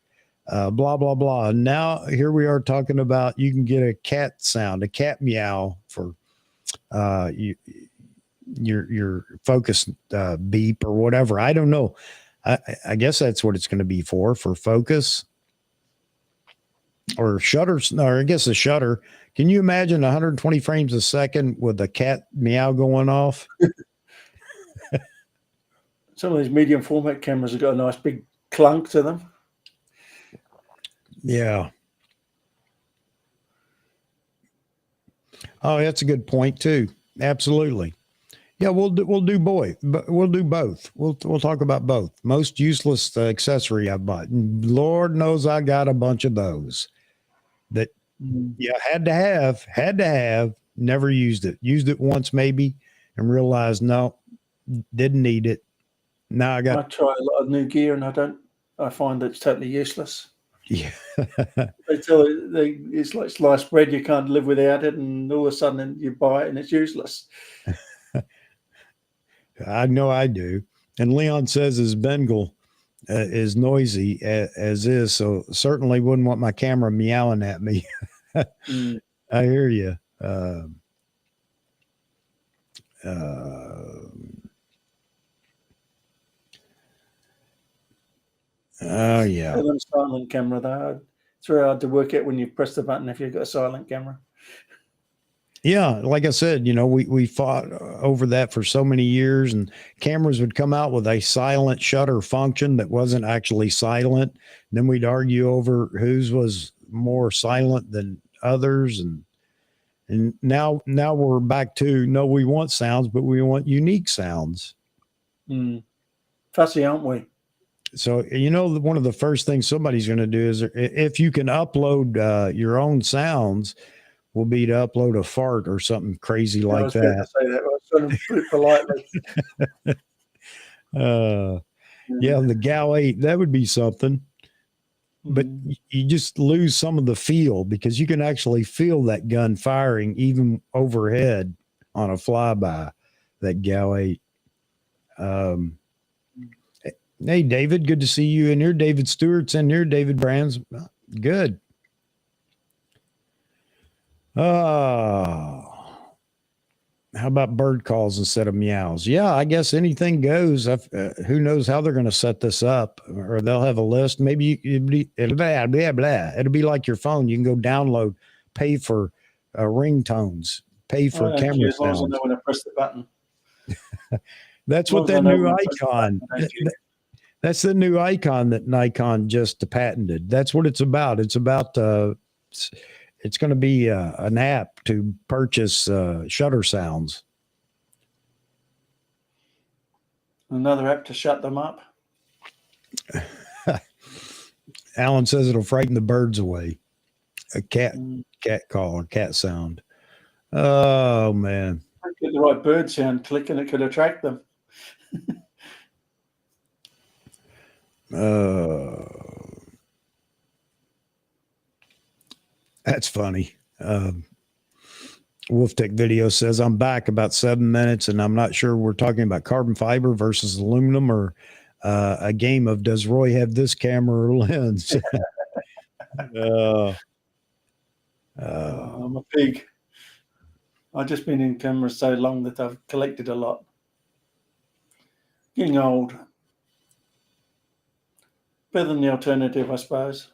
blah, blah, blah. And now here we are talking about you can get a cat sound, a cat meow for your focus beep or whatever. I don't know. I guess that's what it's going to be for focus or shutters. Or I guess a shutter. Can you imagine 120 frames a second with a cat meow going off? Some of these medium format cameras have got a nice big clunk to them. Yeah. Oh, that's a good point too. Absolutely. Yeah, we'll do both. We'll do both. We'll talk about both. Most useless accessory I bought. Lord knows I got a bunch of those that had to have, never used it. Used it once maybe and realized no, didn't need it. Now I try a lot of new gear and I find it's totally useless. Yeah. They tell it's like sliced bread, you can't live without it, and all of a sudden you buy it and it's useless. I know I do. And Leon says his Bengal is noisy as is, so certainly wouldn't want my camera meowing at me. I hear you. Oh yeah. A silent camera though. It's very hard to work out when you press the button if you've got a silent camera. Yeah, like I said, we fought over that for so many years, and cameras would come out with a silent shutter function that wasn't actually silent. Then we'd argue over whose was more silent than others, and now we're back to no, we want sounds, but we want unique sounds. Fussy, aren't we? So, one of the first things somebody's going to do is if you can upload your own sounds, will be to upload a fart or something crazy like that. I was trying to put it politely. Yeah, the GAL 8, that would be something. but you just lose some of the feel because you can actually feel that gun firing even overhead on a flyby, that GAL 8. Hey, David, good to see you in here. David Stewart's in here. David Brands, good. How about bird calls instead of meows? Yeah, I guess anything goes. Who knows how they're going to set this up, or they'll have a list. Maybe it'll be like your phone. You can go download, pay for ringtones, pay for camera as long as I sounds. know when I press the button. That's As long what as I that know new when I press the icon. button, thank you. That's the new icon that Nikon just patented. That's what it's about. It's about it's going to be an app to purchase shutter sounds. Another app to shut them up. Alan says it'll frighten the birds away. A cat call or cat sound. Oh man! Get the right bird sound click, and it could attract them. That's funny. Wolf Tech Video says, I'm back about 7 minutes, and I'm not sure we're talking about carbon fiber versus aluminum or a game of does Roy have this camera or lens? I'm a pig. I've just been in cameras so long that I've collected a lot. Getting old. Better than the alternative, I suppose.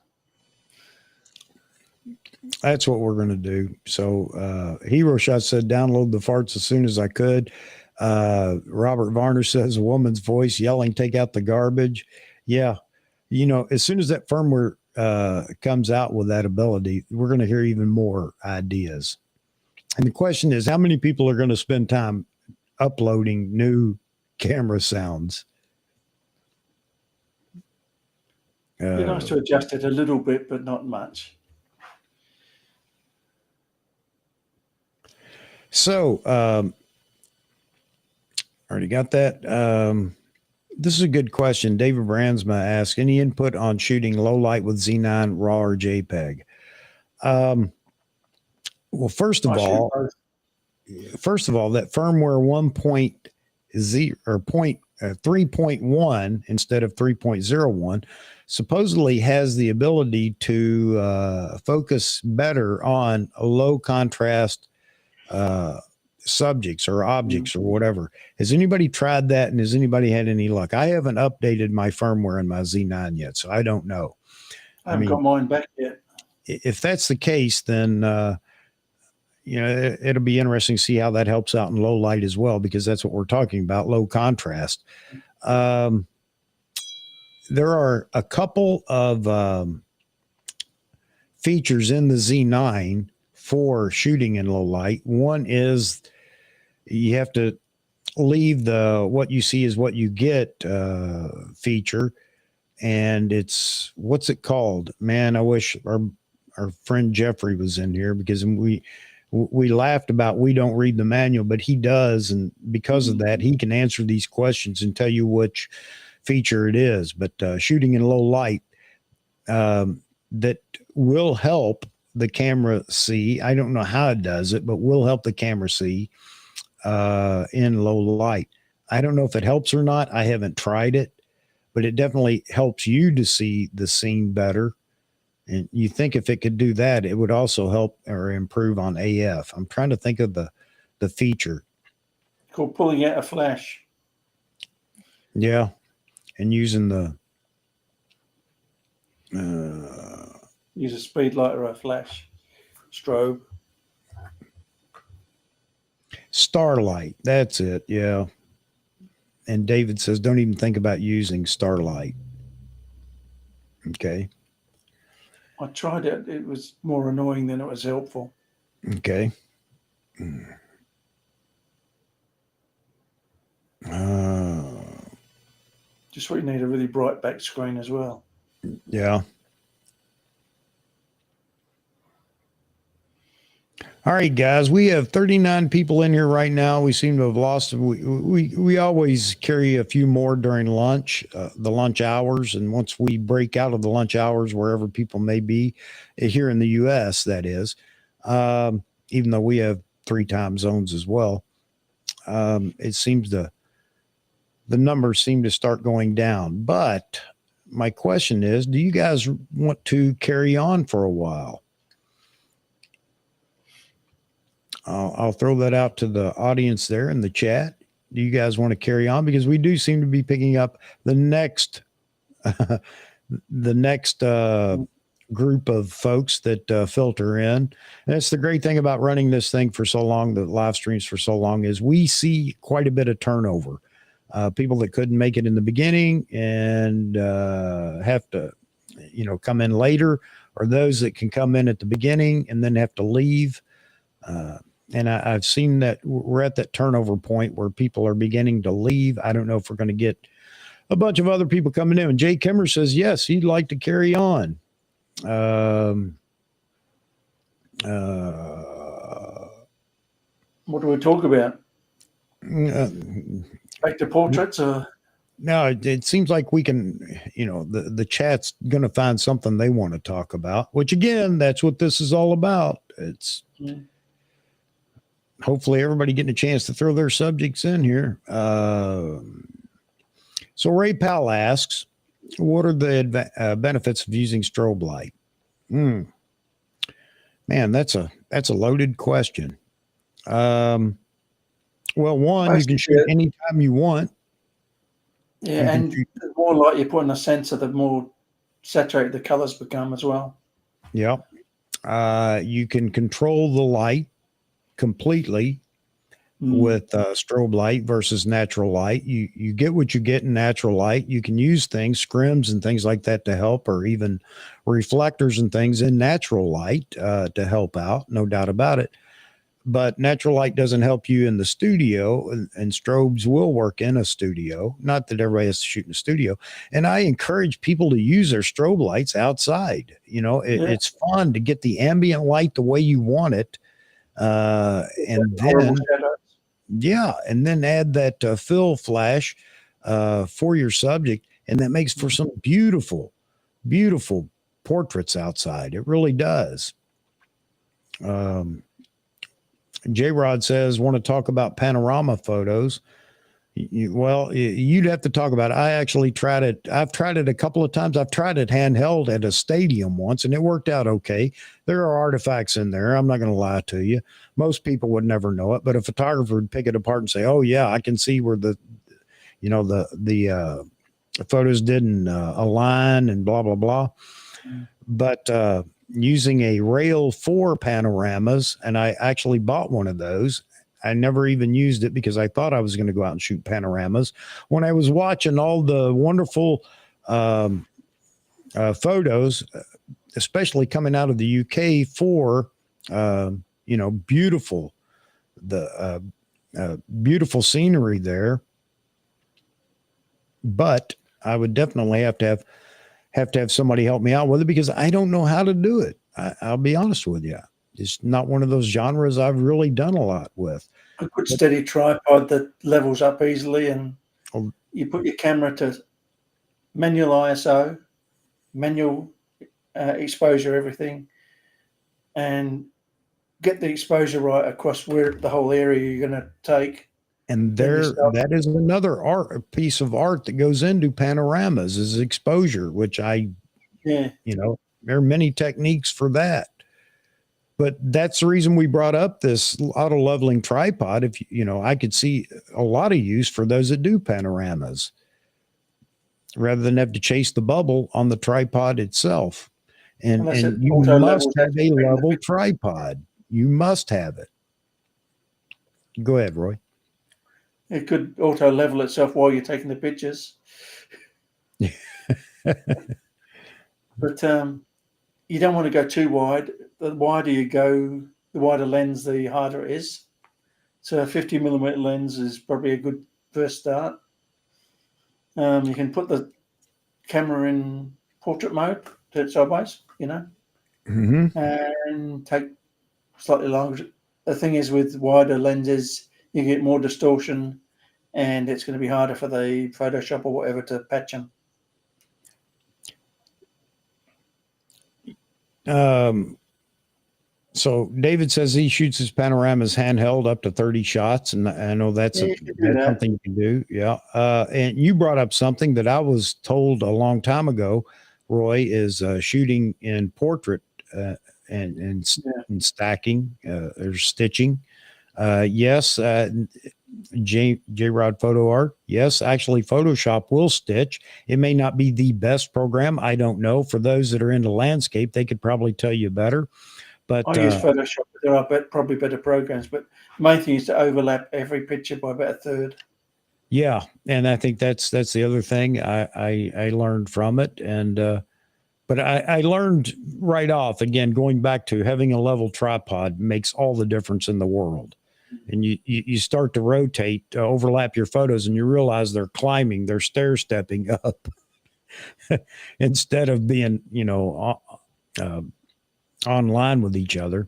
That's what we're going to do. So Hero Shot said, download the farts as soon as I could. Robert Varner says, a woman's voice yelling, take out the garbage. Yeah. You know, as soon as that firmware comes out with that ability, we're going to hear even more ideas. And the question is, how many people are going to spend time uploading new camera sounds? It'd be nice to adjust it a little bit, but not much. So, already got that. This is a good question. David Brandsma asked, any input on shooting low light with Z9, RAW, or JPEG? Well, first of all, that firmware 1.0 or 3.1 instead of 3.01 supposedly has the ability to focus better on a low contrast subjects or objects or whatever. Has anybody tried that, and has anybody had any luck? I haven't updated my firmware in my Z9 yet, so I don't know. I haven't got mine back yet. If that's the case, then you know, it'll be interesting to see how that helps out in low light as well, because that's what we're talking about, low contrast. There are a couple of features in the Z9 for shooting in low light. One is you have to leave the what you see is what you get feature, and it's, what's it called? Man, I wish our friend Jeffrey was in here, because we laughed about we don't read the manual, but he does, and because of that, he can answer these questions and tell you which feature it is. But shooting in low light, that will help the camera see. I don't know how it does it, but will help the camera see in low light. I don't know if it helps or not. I haven't tried it, but it definitely helps you to see the scene better. And you think if it could do that, it would also help or improve on AF. I'm trying to think of the feature. Called pulling out a flash. Yeah. And using the use a speed light or a flash. Strobe. Starlight. That's it. Yeah. And David says, don't even think about using Starlight. Okay. I tried it. It was more annoying than it was helpful. Okay. Just what you need, a really bright back screen as well. Yeah. All right, guys, we have 39 people in here right now. We seem to have lost. We always carry a few more during lunch, the lunch hours. And once we break out of the lunch hours, wherever people may be here in the U.S., that is, even though we have 3 time zones as well, it seems the numbers seem to start going down. But my question is, do you guys want to carry on for a while? I'll throw that out to the audience there in the chat. Do you guys want to carry on? Because we do seem to be picking up the next group of folks that filter in. And that's the great thing about running this thing for so long, the live streams for so long, is we see quite a bit of turnover. People that couldn't make it in the beginning and have to, come in later, or those that can come in at the beginning and then have to leave. And I've seen that we're at that turnover point where people are beginning to leave. I don't know if we're going to get a bunch of other people coming in. And Jay Kimmer says, yes, he'd like to carry on. What do we talk about? Back to portraits? Or? No, it seems like we can, the chat's going to find something they want to talk about, which again, that's what this is all about. It's hopefully everybody getting a chance to throw their subjects in here. So Ray Powell asks, what are the benefits of using strobe light? Man, that's a loaded question. Well, one, you can shoot anytime you want. Yeah, and the more light you put in a sensor, the more saturated the colors become as well. Yeah. You can control the light completely with strobe light versus natural light. You get what you get in natural light. You can use things, scrims and things like that to help, or even reflectors and things in natural light to help out, no doubt about it. But natural light doesn't help you in the studio, and strobes will work in a studio. Not that everybody has to shoot in a studio. And I encourage people to use their strobe lights outside. It's fun to get the ambient light the way you want it. And then add that fill flash for your subject, and that makes for some beautiful, beautiful portraits outside. It really does. J-Rod says, want to talk about panorama photos? You'd have to talk about it. I actually tried it. I've tried it a couple of times. I've tried it handheld at a stadium once, and it worked out okay. There are artifacts in there. I'm not going to lie to you. Most people would never know it, but a photographer would pick it apart and say, oh yeah, I can see where the photos didn't align and blah, blah, blah. But using a Rail 4 panoramas, and I actually bought one of those. I never even used it because I thought I was going to go out and shoot panoramas. When I was watching all the wonderful photos, especially coming out of the UK for, beautiful, beautiful scenery there. But I would definitely have to have somebody help me out with it, because I don't know how to do it. I'll be honest with you. It's not one of those genres I've really done a lot with. A good steady tripod that levels up easily, and you put your camera to manual ISO, manual exposure, everything, and get the exposure right across the whole area you're going to take. And that is another piece of art that goes into panoramas, is exposure, which there are many techniques for that. But that's the reason we brought up this auto leveling tripod. If I could see a lot of use for those that do panoramas, rather than have to chase the bubble on the tripod itself. And you must have a level tripod. You must have it. Go ahead, Roy. It could auto level itself while you're taking the pictures. But you don't want to go too wide. The wider you go, the wider lens, the harder it is. So a 50mm lens is probably a good first start. You can put the camera in portrait mode, turn it sideways, and take slightly the thing is with wider lenses, you get more distortion, and it's going to be harder for the Photoshop or whatever to patch them. So David says he shoots his panoramas handheld up to 30 shots, and I know that's, Yeah, you can do that. something you can do. Yeah. And you brought up something that I was told a long time ago, Roy, is shooting in portrait and stacking or stitching. Yes. J Rod Photo Art. Yes, actually, Photoshop will stitch. It may not be the best program. I don't know. For those that are into landscape, they could probably tell you better. But I use Photoshop, but there are probably better programs. But the main thing is to overlap every picture by about a third. yeah, and I think that's the other thing I learned from it. And but I learned right off, again, going back to having a level tripod makes all the difference in the world. And you start to rotate, overlap your photos, and you realize they're climbing, they're stair stepping up instead of being, online with each other.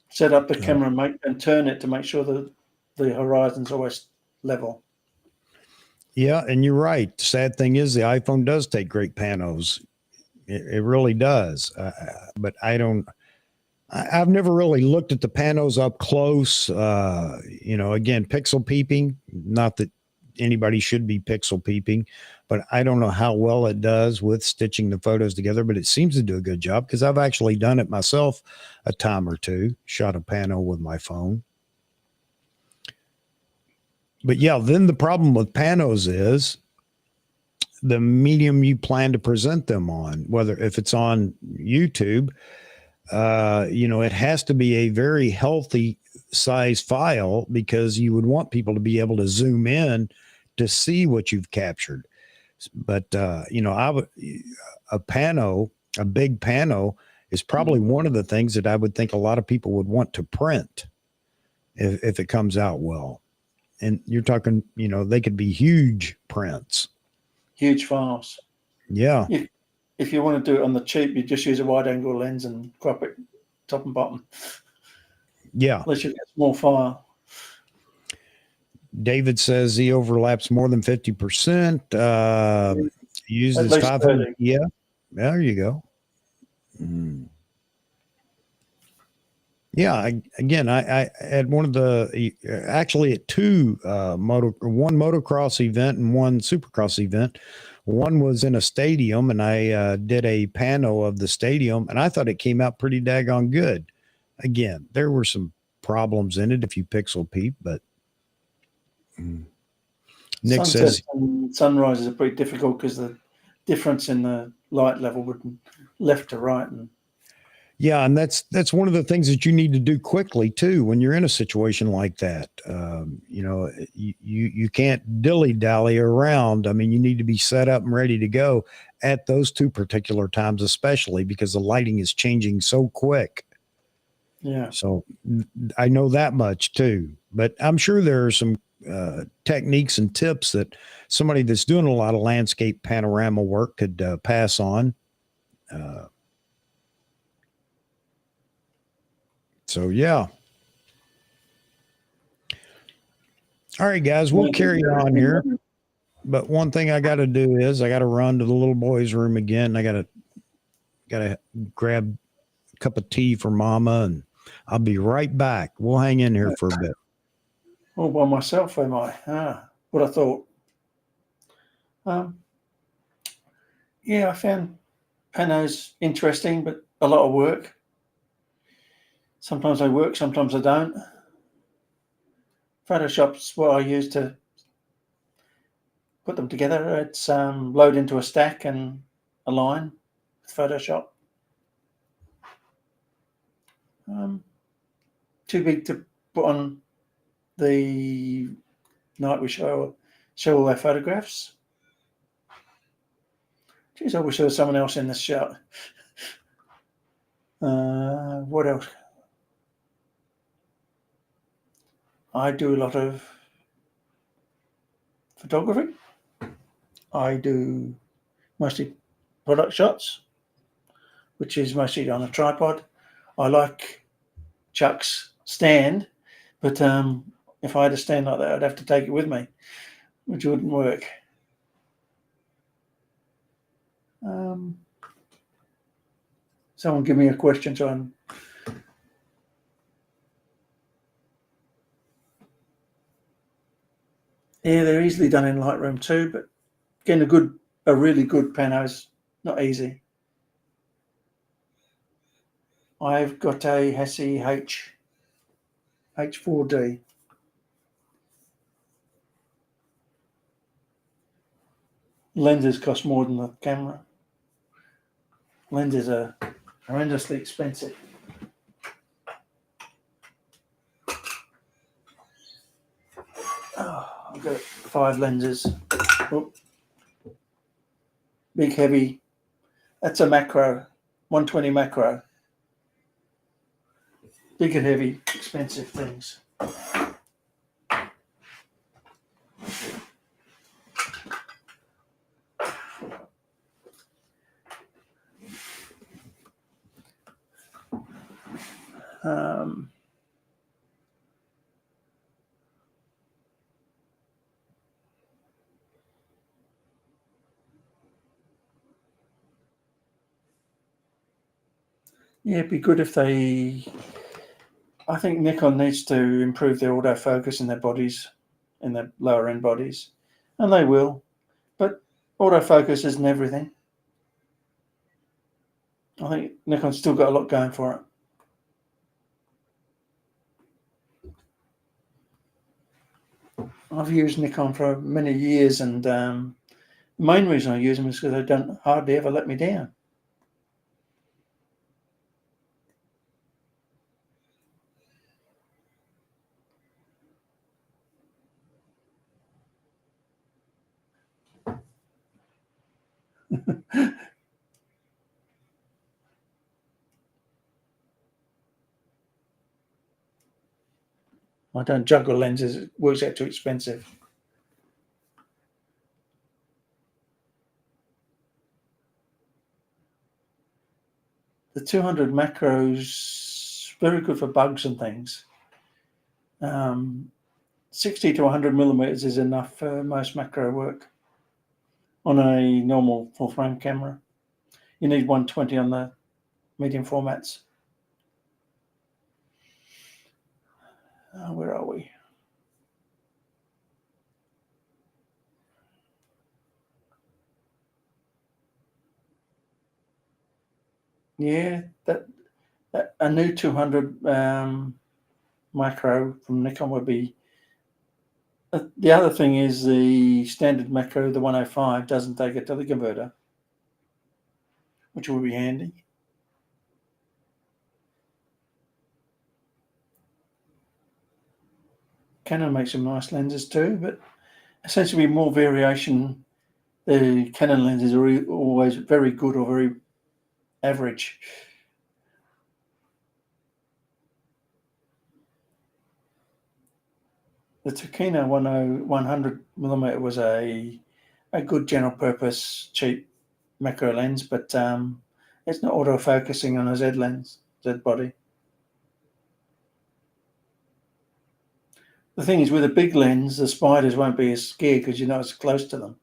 Set up the camera and turn it to make sure that the horizon's always level. Yeah, and you're right. The sad thing is the iPhone does take great panos. It really does. But I've never really looked at the panos up close. Again, pixel peeping, not that anybody should be pixel peeping, but I don't know how well it does with stitching the photos together, but it seems to do a good job because I've actually done it myself a time or two, shot a pano with my phone. But yeah, then the problem with panos is the medium you plan to present them on, whether if it's on YouTube, it has to be a very healthy size file because you would want people to be able to zoom in to see what you've captured. But, a big pano is probably one of the things that I would think a lot of people would want to print if it comes out well. And you're talking, they could be huge prints. Huge files. Yeah. If you want to do it on the cheap, you just use a wide angle lens and crop it top and bottom. Yeah. Unless you get a small file. David says he overlaps more than 50%. Uses 500. Yeah. There you go. Yeah. I had one of the, actually at one motocross event and one supercross event. One was in a stadium, and I did a pano of the stadium, and I thought it came out pretty daggone good. Again, there were some problems in it if you pixel peep, but Nick says sunrises are pretty difficult because the difference in the light level would left to right. Yeah, and that's one of the things that you need to do quickly too when you're in a situation like that. You can't dilly-dally around. I mean, you need to be set up and ready to go at those two particular times, especially because the lighting is changing so quick. Yeah. So I know that much too, but I'm sure there are some techniques and tips that somebody that's doing a lot of landscape panorama work could pass on. So yeah. All right, guys, we'll carry on here. But one thing I got to do is I got to run to the little boy's room again. I got to grab a cup of tea for Mama, and I'll be right back. We'll hang in here for a bit. All by myself, am I? What I thought. I found panos interesting, but a lot of work. Sometimes they work, sometimes they don't. Photoshop's what I use to put them together. It's load into a stack and align with Photoshop. Too big to put on the night we show all our photographs. Geez, I wish there was someone else in this shot. What else? I do a lot of photography. I do mostly product shots, which is mostly on a tripod. I like Chuck's stand, but if I had a stand like that, I'd have to take it with me, which wouldn't work. Someone give me a question, John. Yeah, they're easily done in Lightroom too, but getting a really good pano is not easy. I've got a Hassi H4D. Lenses cost more than the camera. Lenses are horrendously expensive. Oh, I've got 5 lenses. Oh. Big, heavy. That's a macro, 120 macro. Big and heavy, expensive things. Yeah, it'd be good if they... I think Nikon needs to improve their autofocus in their bodies, in their lower end bodies, and they will. But autofocus isn't everything. I think Nikon's still got a lot going for it. I've used Nikon for many years, and the main reason I use them is because they don't hardly ever let me down. I don't juggle lenses, it works out too expensive. The 200 macros, very good for bugs and things. 60 to 100 millimeters is enough for most macro work on a normal full frame camera. You need 120 on the medium formats. Where are we? Yeah, that a new 200 macro from Nikon would be. The other thing is the standard macro, the 105, doesn't take a teleconverter, which would be handy. Canon makes some nice lenses too, but essentially more variation. The Canon lenses are always very good or very average. The Tokino 100 millimeter was a good general purpose cheap macro lens, but it's not auto-focusing on a Z lens, Z body. The thing is, with a big lens, the spiders won't be as scared because you're not as close to them.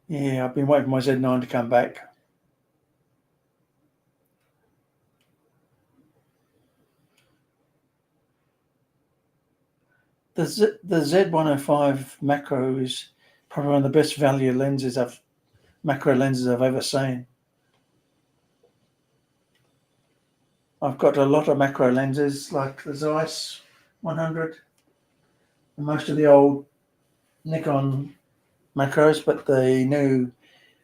Yeah, I've been waiting for my Z9 to come back. The Z105 macro is probably one of the best value lenses macro lenses I've ever seen. I've got a lot of macro lenses like the Zeiss 100 and most of the old Nikon macros, but the new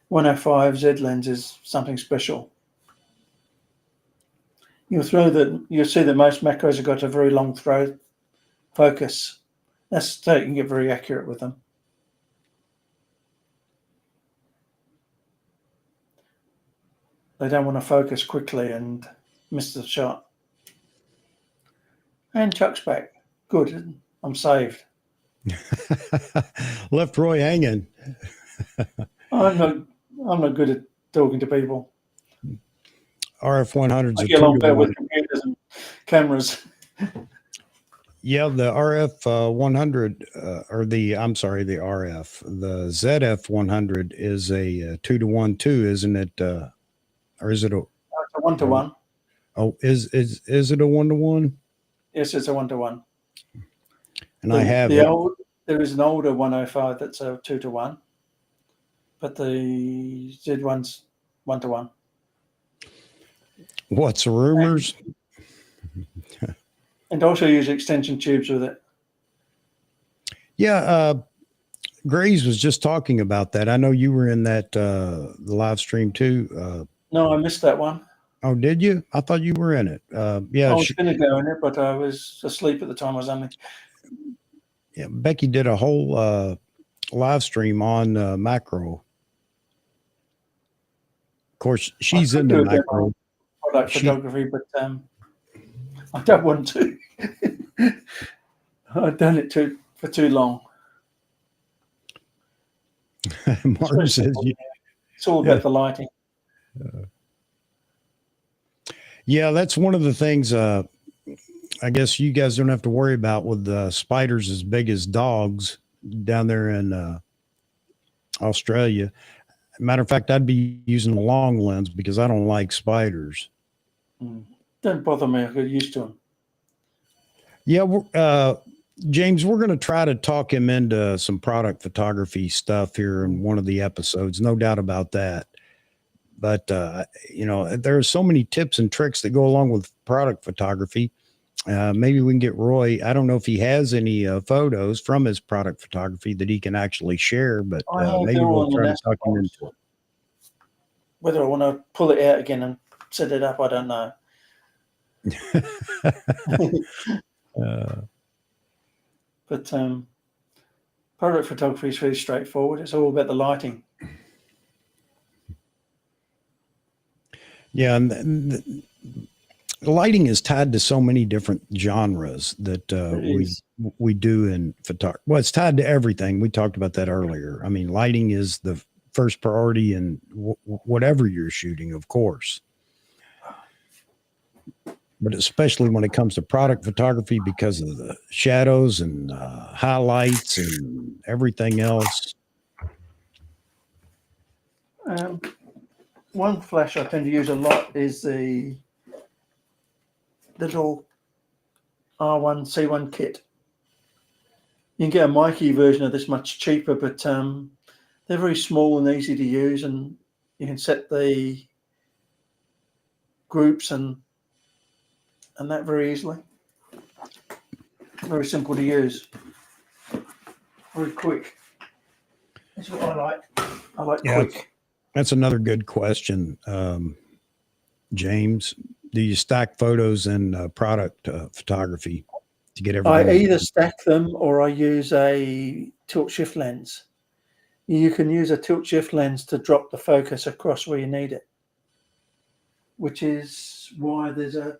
105 Z lens is something special. You'll see that most macros have got a very long throw focus. That's so you can get very accurate with them. They don't want to focus quickly and miss the shot. And Chuck's back. Good. I'm saved. Left Roy hanging. I'm not good at talking to people. RF100s I are get along 2 to better 1. with computers and cameras. Yeah, the RF 100 or the RF, the ZF 100 is a 2 to 1 too, isn't it? Or is it a It's a 1-to-1. is it a 1 to 1? Yes, it's a 1-to-1. And I have it. There is an older 105 that's a 2-to-1, but the Z1's 1-to-1. What's the rumors? And also use extension tubes with it. Yeah, Graves was just talking about that. I know you were in that the live stream too. No, I missed that one. Oh, did you? I thought you were in it. Yeah, I was going to go in it, but I was asleep at the time. I was only. yeah. Becky did a whole live stream on macro. Of course, she's I could into do a demo macro. product photography, but I don't want to. I've done it for too long. Martin says, It's all about the lighting. yeah, that's one of the things I guess you guys don't have to worry about with spiders as big as dogs down there in Australia. Matter of fact, I'd be using a long lens because I don't like spiders. Don't bother me. I get used to them. Yeah, James, we're going to try to talk him into some product photography stuff here in one of the episodes. No doubt about that. But, there are so many tips and tricks that go along with product photography. Maybe we can get Roy. I don't know if he has any photos from his product photography that he can actually share, but maybe we'll try to talk him into it. Whether I want to pull it out again and set it up, I don't know. But product photography is very straightforward. It's all about the lighting. Yeah, and the lighting is tied to so many different genres that we do in photography. Well, it's tied to everything. We talked about that earlier. I mean, lighting is the first priority in whatever you're shooting, of course. But especially when it comes to product photography because of the shadows and highlights and everything else. One flash I tend to use a lot is the little R1C1 kit. You can get a Mikey version of this much cheaper, but they're very small and easy to use, and you can set the groups and that very easily. Very simple to use. Very quick. That's what I like. I like quick. That's another good question, James. Do you stack photos in product photography to get everything? I either stack them or I use a tilt shift lens. You can use a tilt shift lens to drop the focus across where you need it, which is why there's a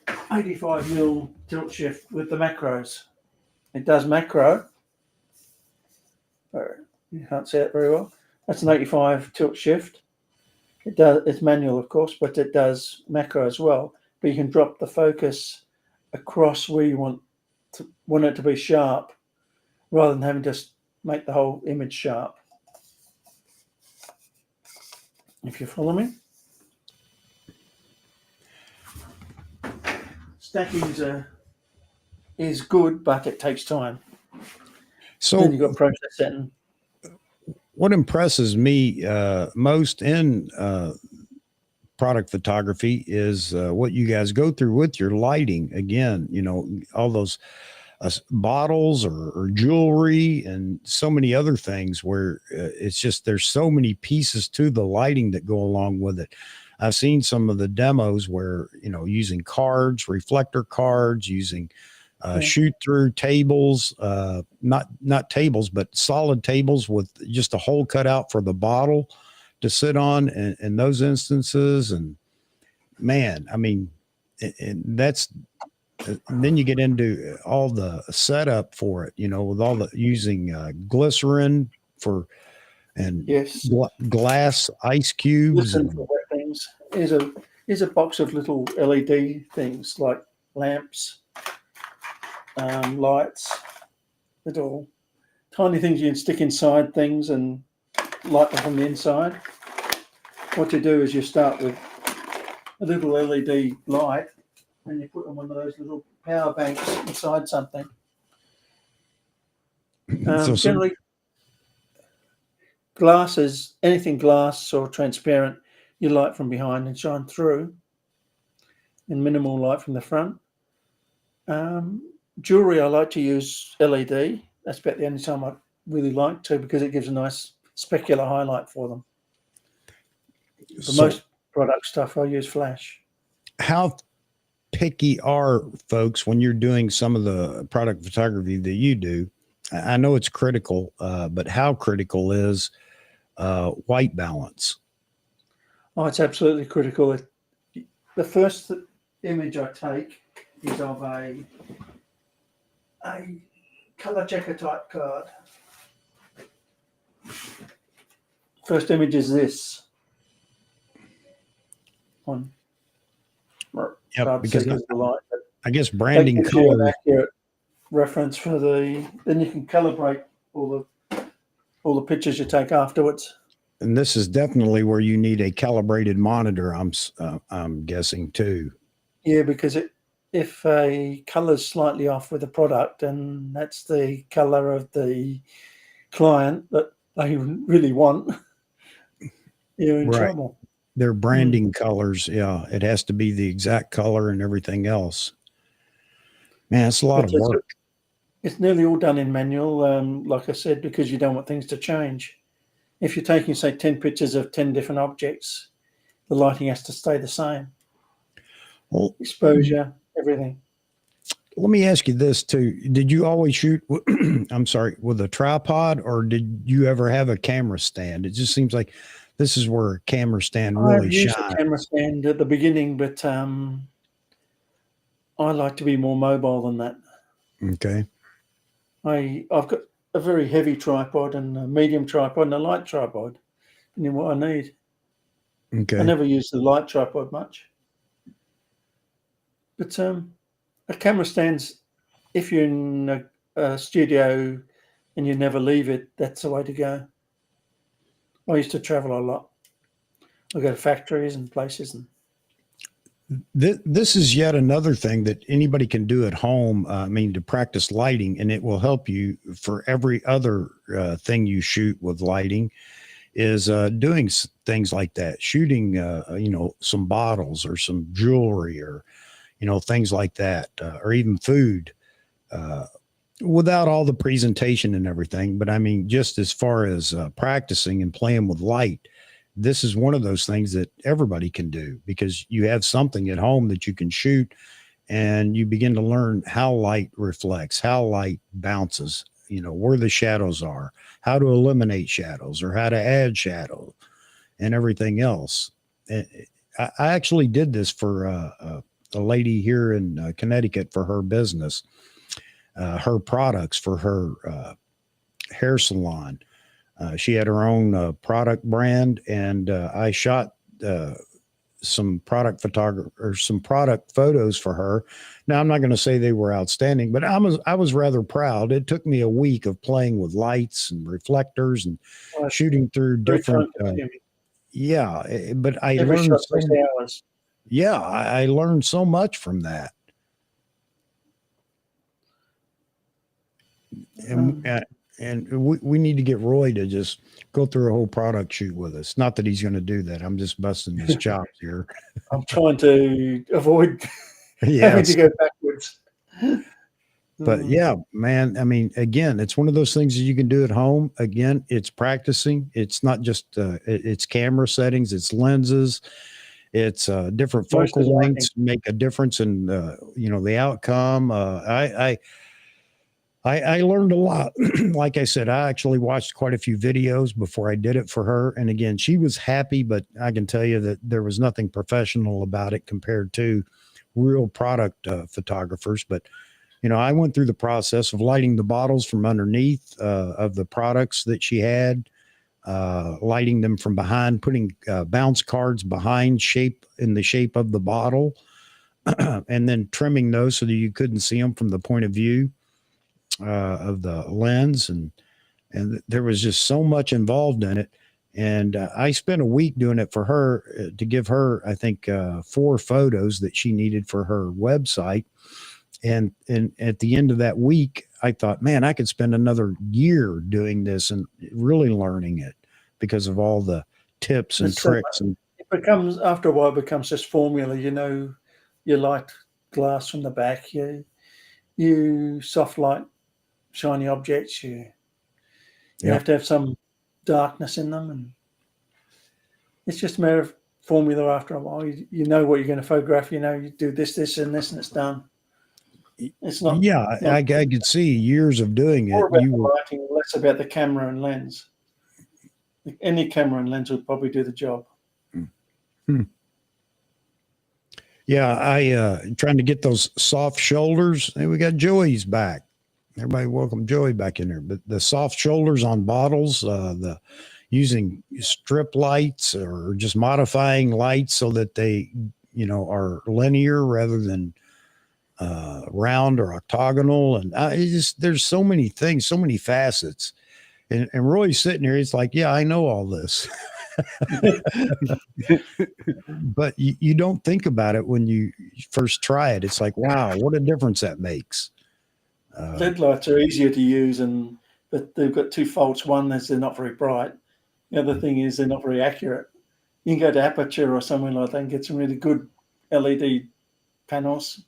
85mm tilt shift with the macros. It does macro. You can't see it very well. That's an 85 tilt shift. It's manual, of course, but it does macro as well. But you can drop the focus across where you want it to be sharp, rather than having to make the whole image sharp. If you follow me. Stacking is good, but it takes time. So then you've got process setting. What impresses me most in product photography is what you guys go through with your lighting. Again, all those bottles or jewelry and so many other things where it's just there's so many pieces to the lighting that go along with it. I've seen some of the demos where, using cards, reflector cards, using shoot through tables, not tables, but solid tables with just a hole cut out for the bottle to sit on in those instances. And man, I mean, and that's, and then you get into all the setup for it, with all the using glycerin for and Yes. glass ice cubes. Listen And, for wet things. Here's a box of little LED things like lamps, lights, little tiny things you can stick inside things and light them from the inside. What you do is you start with a little LED light and you put them on one of those little power banks inside something. Generally, glasses, anything glass or transparent, you light from behind and shine through, and minimal light from the front. Jewelry, I like to use LED. That's about the only time I really like to, because it gives a nice specular highlight for them. For most product stuff, I use flash. How picky are folks when you're doing some of the product photography that you do? I know it's critical, but how critical is white balance? Oh, it's absolutely critical. The first image I take is of a color checker type card. First image is this one. Yep, because the light. I guess branding that gives you an color. accurate reference for then you can calibrate all the pictures you take afterwards. And this is definitely where you need a calibrated monitor. I'm guessing too. Yeah, because if a color's slightly off with a product and that's the color of the client that they really want, you're in trouble. Their branding colors, yeah, it has to be the exact color and everything else. Man, it's a lot of work. It's nearly all done in manual, like I said, because you don't want things to change. If you're taking, say, 10 pictures of 10 different objects, the lighting has to stay the same. Well, exposure, everything. Let me ask you this too. Did you always shoot, I'm sorry, with a tripod, or did you ever have a camera stand? It just seems like this is where a camera stand really shines. I used a camera stand at the beginning, but I like to be more mobile than that. Okay. I've got a very heavy tripod and a medium tripod and a light tripod, depending on what I need. Okay. I never use the light tripod much. But a camera stand's, if you're in a studio and you never leave it, that's the way to go. I used to travel a lot. I go to factories and places. And this is yet another thing that anybody can do at home. I mean, to practice lighting, and it will help you for every other thing you shoot with lighting, is doing things like that, shooting, some bottles or some jewelry or, things like that, or even food, without all the presentation and everything. But I mean, just as far as practicing and playing with light, this is one of those things that everybody can do, because you have something at home that you can shoot, and you begin to learn how light reflects, how light bounces, where the shadows are, how to eliminate shadows or how to add shadow and everything else. I actually did this for a lady here in Connecticut for her business, her products for her hair salon. She had her own product brand, and I shot some product photos for her. Now, I'm not going to say they were outstanding, but I was rather proud. It took me a week of playing with lights and reflectors and shooting through different. But I learned. I learned so much from that. And we need to get Roy to just go through a whole product shoot with us. Not that he's going to do that. I'm just busting his chops here. I'm trying to avoid having to go backwards. But yeah, man, I mean, again, it's one of those things that you can do at home. Again, it's practicing. It's not just, it's camera settings, it's lenses, it's different focal lengths make a difference in, the outcome. I learned a lot. Like I said, I actually watched quite a few videos before I did it for her. And again, she was happy, but I can tell you that there was nothing professional about it compared to real product photographers. But, I went through the process of lighting the bottles from underneath of the products that she had, lighting them from behind, putting bounce cards behind in the shape of the bottle, and then trimming those so that you couldn't see them from the point of view of the lens. And there was just so much involved in it. And I spent a week doing it for her to give her, I think, 4 photos that she needed for her website. And at the end of that week, I thought, man, I could spend another year doing this and really learning it because of all the tips and tricks. And it becomes, after a while, it becomes just formula. You know, you light glass from the back, you soft light shiny objects, you have to have some darkness in them, and it's just a matter of formula. After a while, you know what you're going to photograph. You know, you do this, and this, and it's done. It's not. Yeah, I could see years of doing it. More about the lighting, less about the camera and lens. Any camera and lens would probably do the job. Yeah, I trying to get those soft shoulders. Hey, we got Joey's back. Everybody welcome Joey back in there. But the soft shoulders on bottles, the using strip lights or just modifying lights so that they, are linear rather than round or octagonal. And there's so many things, so many facets. And Roy's sitting here. He's like, yeah, I know all this. But you don't think about it when you first try it. It's like, wow, what a difference that makes. LED lights are easier to use, but they've got 2 faults. One is they're not very bright. The other thing is they're not very accurate. You can go to Aperture or somewhere like that and get some really good LED panels,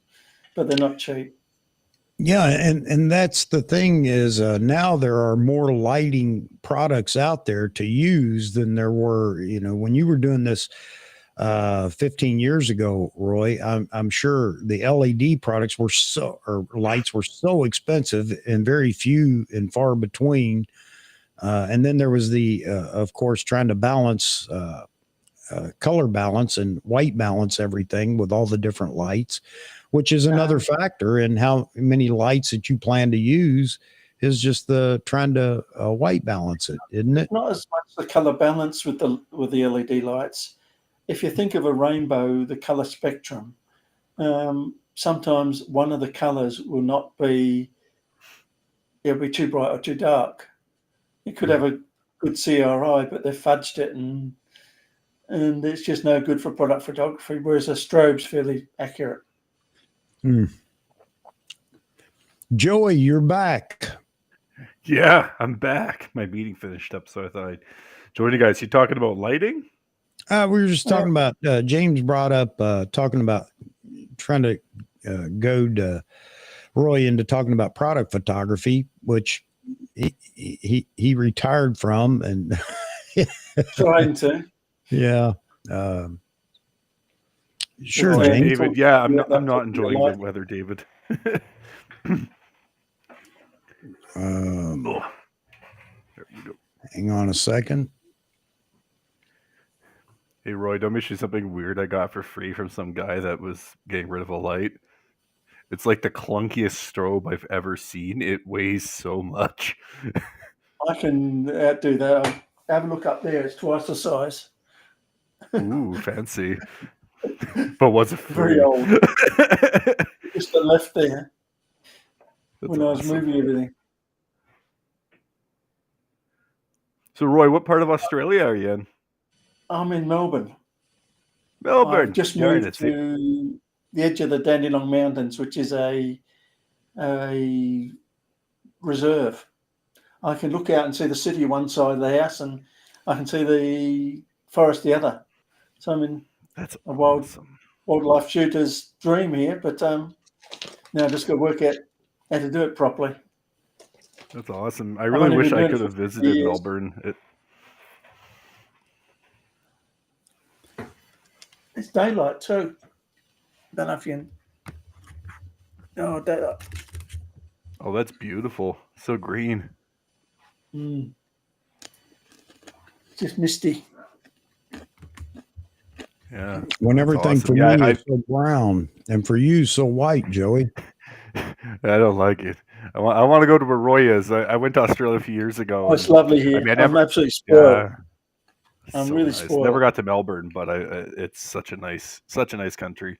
but they're not cheap. Yeah, and that's the thing is now there are more lighting products out there to use than there were, when you were doing this 15 years ago, Roy. I'm sure the LED products lights were so expensive and very few and far between. And then there was of course, trying to balance color balance and white balance everything with all the different lights, which is another factor in how many lights that you plan to use is just trying to white balance it, isn't it? Not as much the color balance with the LED lights. If you think of a rainbow, the color spectrum, sometimes one of the colors will not be, it'll be too bright or too dark. It could have a good CRI, but they've fudged it and it's just no good for product photography, whereas a strobe's fairly accurate. Joey, you're back. Yeah, I'm back. My meeting finished up, so I thought I'd join you guys. You talking about lighting? We were just talking about, James brought up talking about trying to goad Roy into talking about product photography, which he retired from, and Trying to. Yeah. Sure, Well, James. David. Yeah, I'm not enjoying the weather, David. There we go. Hang on a second. Hey, Roy, don't mention something weird I got for free from some guy that was getting rid of a light. It's like the clunkiest strobe I've ever seen. It weighs so much. I can outdo that. Have a look up there. It's twice the size. Ooh, fancy. But what's it free? Very old. Just the left there. That's when I was awesome. moving everything. So, Roy, what part of Australia are you in? I'm in Melbourne. Melbourne. I've just moved to the edge of the Dandenong Mountains, which is a reserve. I can look out and see the city one side of the house, and I can see the forest the other. So I'm in That's a awesome. wildlife shooter's dream here, but now I just got to work out how to do it properly. That's awesome. I really wish I could have visited Melbourne. It's daylight too. Don't know if you. Oh, daylight. Oh, that's beautiful. So green. Just misty. Yeah. When everything awesome. for me is so brown and for you so white, Joey. I don't like it. I want to go to Arroyas. I went to Australia a few years ago. Oh, it's lovely here. I mean, I'm absolutely spoiled. I'm really nice. spoiled. Never got to Melbourne, but it's such a nice country.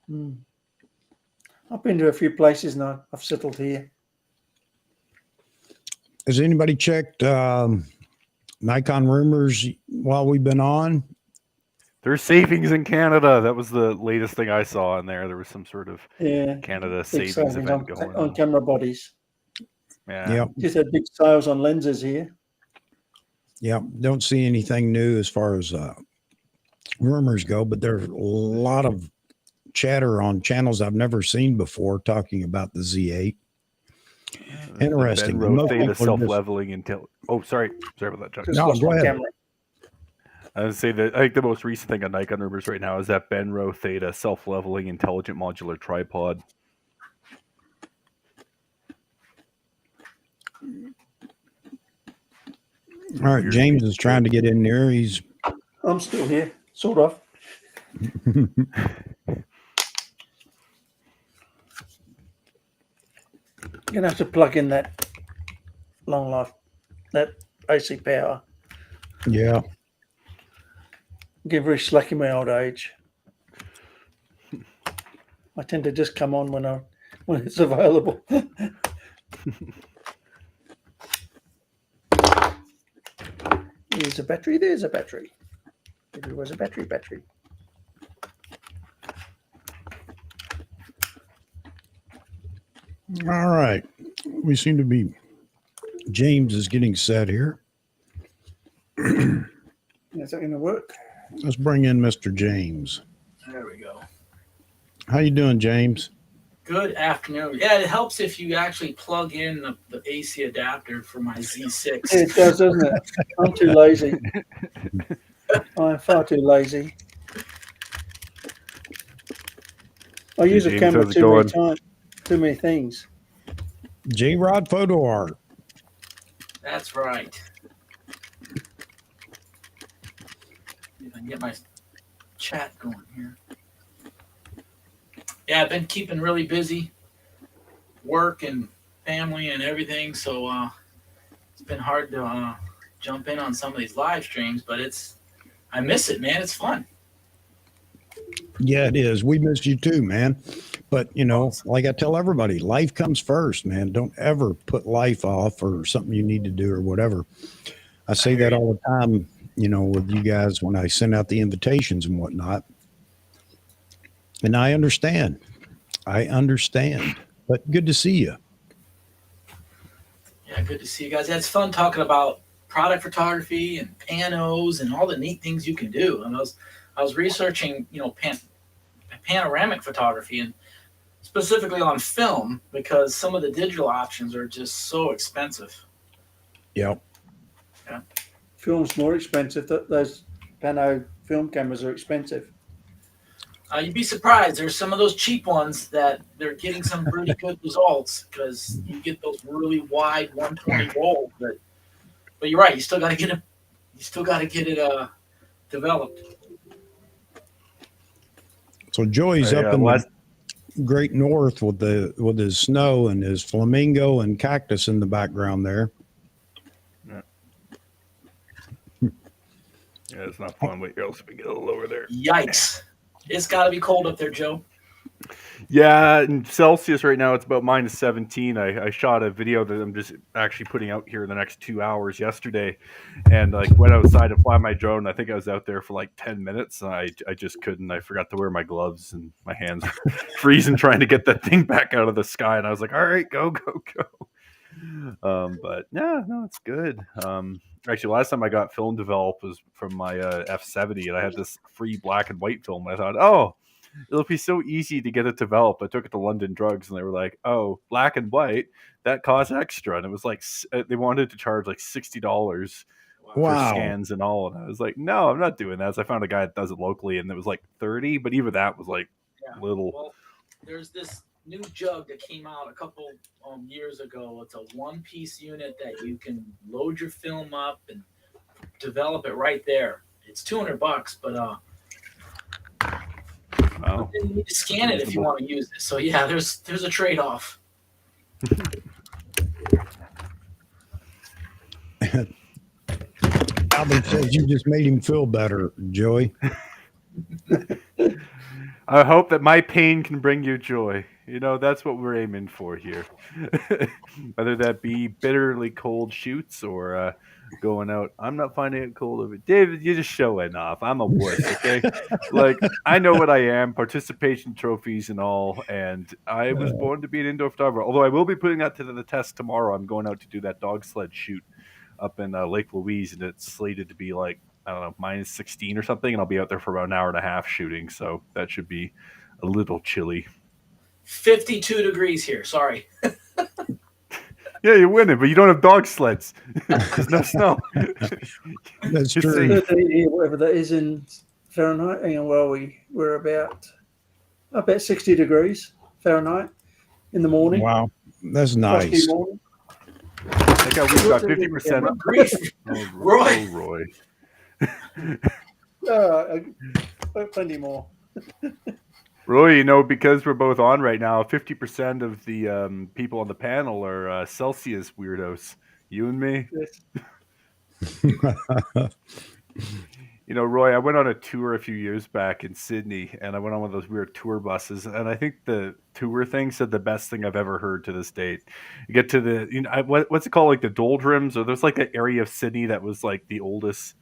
I've been to a few places now. I've settled here. Has anybody checked Nikon rumors while we've been on? There's savings in Canada. That was the latest thing I saw in there. There was some sort of Canada Big savings savings event going on camera bodies. Yeah. Yep. Just had big sales on lenses here. Yep. Don't see anything new as far as rumors go, but there's a lot of chatter on channels I've never seen before talking about the Z8. Interesting. Benro theta self-leveling until. Oh, sorry about that, Chuck. Just No, lost go my ahead. camera. I would say that I think the most recent thing on Nikon rumors right now is that Benro theta self-leveling intelligent modular tripod. All right, James is trying to get in there. He's I'm still here, sort of. You're gonna have to plug in that long life, that AC power. yeah. I'm getting very slack in my old age. I tend to just come on when it's available. Here's a battery. There's a battery. There was a battery. All right. We seem to be. James is getting set here. Is that going to work? Let's bring in Mr. James. There we go. How you doing, James? Good afternoon. Yeah, it helps if you actually plug in the AC adapter for my Z6. It does, doesn't it? I'm too lazy. I'm far too lazy. I use a James, camera how's it too many going? times, too many things. J-Rod Photo Art. That's right. If I can get my chat going here. Yeah, I've been keeping really busy, work and family and everything. So it's been hard to jump in on some of these live streams, but I miss it, man. It's fun. Yeah, it is. We miss you too, man. But, you know, like I tell everybody, life comes first, man. Don't ever put life off or something you need to do or whatever. I say that all the time, you know, with you guys when I send out the invitations and whatnot. And I understand. But good to see you. Yeah, good to see you guys. Yeah, it's fun talking about product photography and panos and all the neat things you can do. And I was researching, you know, panoramic photography and specifically on film because some of the digital options are just so expensive. Yep. Yeah. Film's more expensive. Those pano film cameras are expensive. You'd be surprised. There's some of those cheap ones that they're getting some really good results because you get those really wide 120 rolls. But you're right. You still got to get it. You still got to get it developed. So Joey's up in the great north with his snow and his flamingo and cactus in the background there. Yeah, it's not fun. Wait, else we get a little lower there. Yikes. It's got to be cold up there, Joe. Yeah, in Celsius right now, it's about -17. I shot a video that I'm just actually putting out here in the next 2 hours yesterday. And like went outside to fly my drone. I think I was out there for like 10 minutes. And I just couldn't. I forgot to wear my gloves and my hands were freezing trying to get that thing back out of the sky. And I was like, all right, go. But yeah, no, it's good. Actually, last time I got film developed was from my F70, and I had this free black and white film. And I thought, oh, it'll be so easy to get it developed. I took it to London Drugs, and they were like, oh, black and white, that costs extra. And it was like, they wanted to charge like $60 for scans and all. And I was like, no, I'm not doing that. So I found a guy that does it locally, and it was like 30, but even that was like little. Well, there's this new jug that came out a couple years ago. It's a one-piece unit that you can load your film up and develop it right there. It's $200, but Wow. You need to scan it if you want to use it. So yeah, there's a trade-off. Albert says you just made him feel better, Joey. I hope that my pain can bring you joy. You know, that's what we're aiming for here. Whether that be bitterly cold shoots or going out. I'm not finding it cold over. David, you're just showing off. I'm a wuss, okay? Like, I know what I am, participation trophies and all, and I was born to be an indoor photographer. Although I will be putting that to the test tomorrow. I'm going out to do that dog sled shoot up in Lake Louise, and it's slated to be like, I don't know, minus 16 or something, and I'll be out there for about an hour and a half shooting, so that should be a little chilly. 52 degrees here. Sorry. Yeah, you're winning, but you don't have dog sleds. There's no snow. That's You're true. safe. Whatever that is in Fahrenheit. Hang on, we're about 60 degrees Fahrenheit in the morning. Wow, that's Frosty nice. morning. Like how we've got 50%. Grief. Oh, Roy. Roy. Plenty more. Roy, you know, because we're both on right now, 50% of the people on the panel are Celsius weirdos. You and me. Yes. You know, Roy, I went on a tour a few years back in Sydney, and I went on one of those weird tour buses, and I think the tour thing said the best thing I've ever heard to this date. You get to the, you know, what's it called, like the doldrums, or there's like an area of Sydney that was like the oldest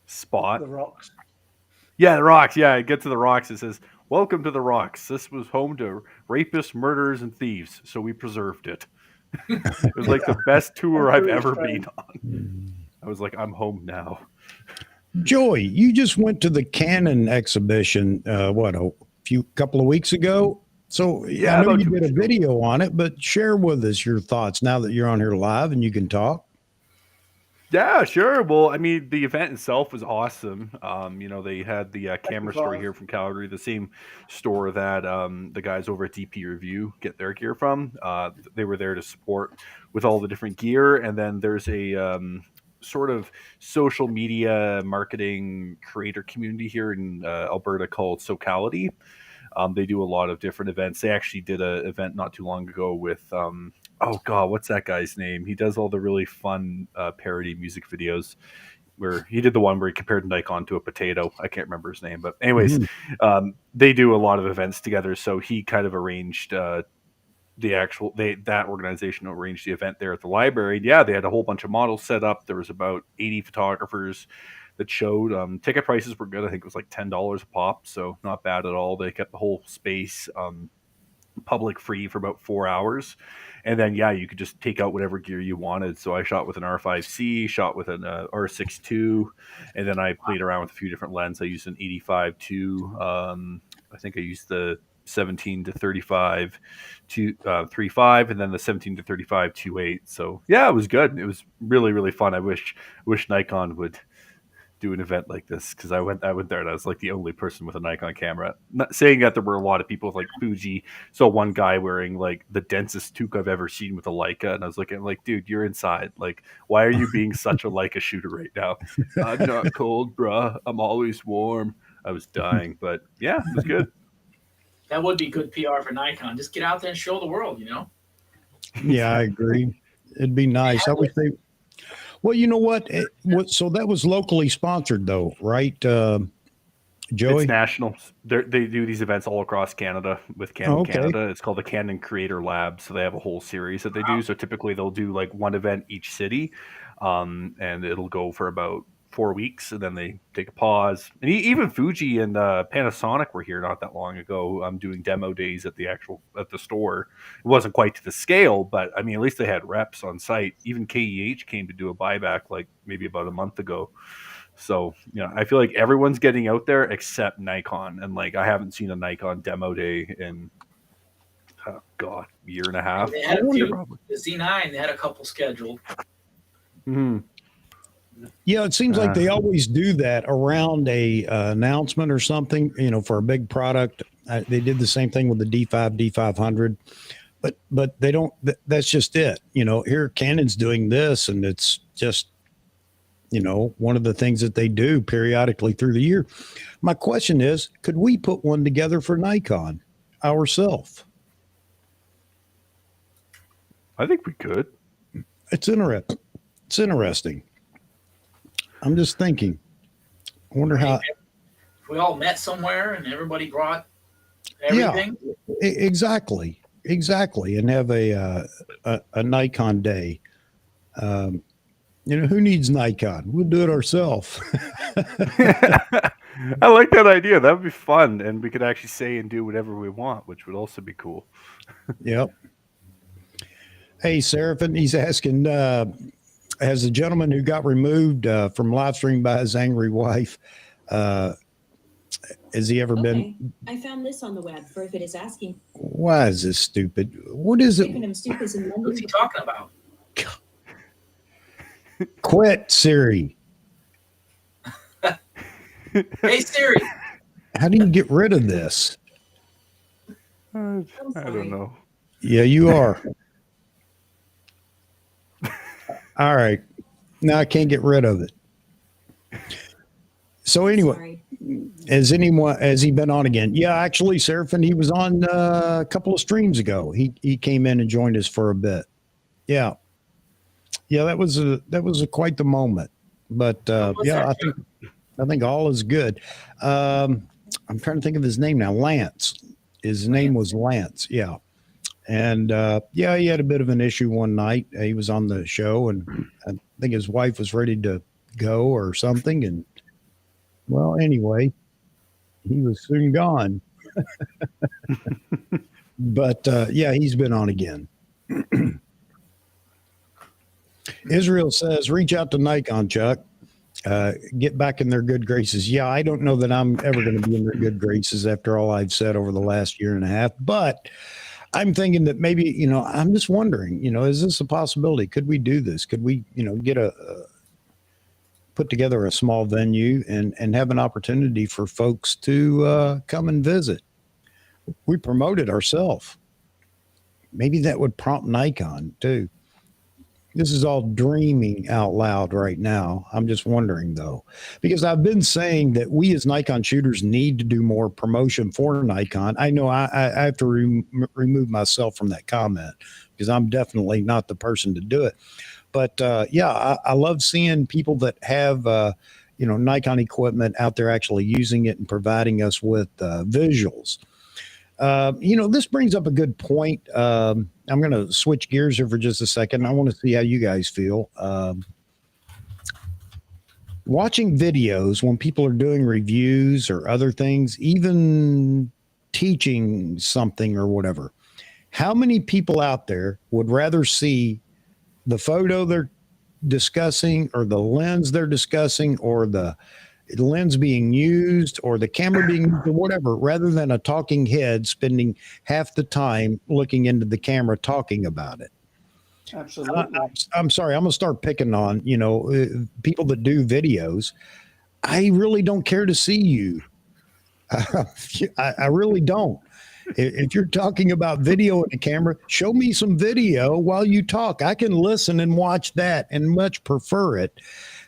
spot. The rocks. Yeah, the rocks. Yeah, get to the rocks. It says, "Welcome to the rocks. This was home to rapists, murderers, and thieves, so we preserved it." It was like the best tour I've ever been on. I was like, I'm home now. Joey, you just went to the Canon exhibition, couple of weeks ago? So Yeah, I know about you 2 did a weeks ago. video on it, but share with us your thoughts now that you're on here live and you can talk. Yeah, sure. Well, I mean, the event itself was awesome. You know, they had the camera store here from Calgary, the same store that the guys over at DP Review get their gear from. They were there to support with all the different gear. And then there's a sort of social media marketing creator community here in Alberta called Socality. They do a lot of different events. They actually did an event not too long ago with oh god, what's that guy's name? He does all the really fun parody music videos. Where he did the one where he compared Nikon to a potato. I can't remember his name, but anyways, they do a lot of events together. So he kind of arranged that organization arranged the event there at the library. Yeah, they had a whole bunch of models set up. There was about 80 photographers that showed. Ticket prices were good. I think it was like $10 a pop, so not bad at all. They kept the whole space public free for about 4 hours, and then you could just take out whatever gear you wanted. So I shot with an R5C, shot with an R6 II, and then I played around with a few different lenses. I used an 85 II. I think I used the 17 to 35 to 3.5, and then the 17 to 35 2.8. So yeah, it was good. It was really, really fun. I wish Nikon would do an event like this, because I went there and I was like the only person with a Nikon camera. Not saying that there were a lot of people with like Fuji. So one guy wearing like the densest toque I've ever seen with a Leica, and I was looking like, dude, you're inside. Like, why are you being such a Leica shooter right now? I'm not cold, bruh. I'm always warm. I was dying, but yeah, it was good. That would be good PR for Nikon. Just get out there and show the world, you know? Yeah, I agree. It'd be nice. I wish they. Well, you know what? So that was locally sponsored, though, right, Joey? It's national. They do these events all across Canada with Canon Canada. It's called the Canon Creator Lab. So they have a whole series that they do. So typically they'll do like one event each city, and it'll go for about 4 weeks, and then they take a pause. And even Fuji and Panasonic were here not that long ago, doing demo days at the store. It wasn't quite to the scale, but I mean, at least they had reps on site. Even KEH came to do a buyback like maybe about a month ago. So, you know, I feel like everyone's getting out there except Nikon, and like I haven't seen a Nikon demo day in year and a half. They had a few. The Z9, they had a couple scheduled. Mm-hmm. Yeah, it seems like they always do that around a announcement or something, you know, for a big product. They did the same thing with the D5, D500, but they don't. That's just it. You know, here Canon's doing this, and it's just one of the things that they do periodically through the year. My question is, could we put one together for Nikon ourselves? I think we could. It's interesting. It's interesting. I'm just thinking. I wonder how. If we all met somewhere and everybody brought everything. Yeah, exactly, and have a Nikon day. Who needs Nikon? We'll do it ourselves. I like that idea. That would be fun, and we could actually say and do whatever we want, which would also be cool. Yep. Hey, Seraphin, he's asking, has the gentleman who got removed from live stream by his angry wife, has he ever been? I found this on the web for if it is asking. Why is this stupid? What is it? What's he talking about? Quit, Siri. Hey, Siri. How do you get rid of this? I don't know. Yeah, you are. All right. Now I can't get rid of it. So anyway, has he been on again? Yeah, actually, Seraphin, he was on a couple of streams ago. He came in and joined us for a bit. Yeah. Yeah, that was quite the moment. But yeah, I think all is good. I'm trying to think of his name now. Lance. His name was Lance. Yeah. And yeah, he had a bit of an issue one night. He was on the show, and I think his wife was ready to go or something. And well, anyway, he was soon gone. But yeah, he's been on again. Israel says, reach out to Nikon, Chuck. Get back in their good graces. Yeah, I don't know that I'm ever going to be in their good graces after all I've said over the last year and a half, but I'm thinking that maybe, I'm just wondering, is this a possibility? Could we do this? Could we, get put together a small venue and have an opportunity for folks to come and visit? We promote it ourselves. Maybe that would prompt Nikon too. This is all dreaming out loud right now. I'm just wondering, though, because I've been saying that we as Nikon shooters need to do more promotion for Nikon. I know I have to remove myself from that comment because I'm definitely not the person to do it. But yeah, I love seeing people that have, Nikon equipment out there actually using it and providing us with visuals. This brings up a good point. I'm going to switch gears here for just a second. I want to see how you guys feel. Watching videos when people are doing reviews or other things, even teaching something or whatever. How many people out there would rather see the photo they're discussing or the lens they're discussing or the lens being used or the camera being used or whatever, rather than a talking head spending half the time looking into the camera talking about it? Absolutely. I'm sorry, I'm gonna start picking on people that do videos. I really don't care to see you. I really don't. If you're talking about video in the camera, show me some video while you talk. I can listen and watch that and much prefer it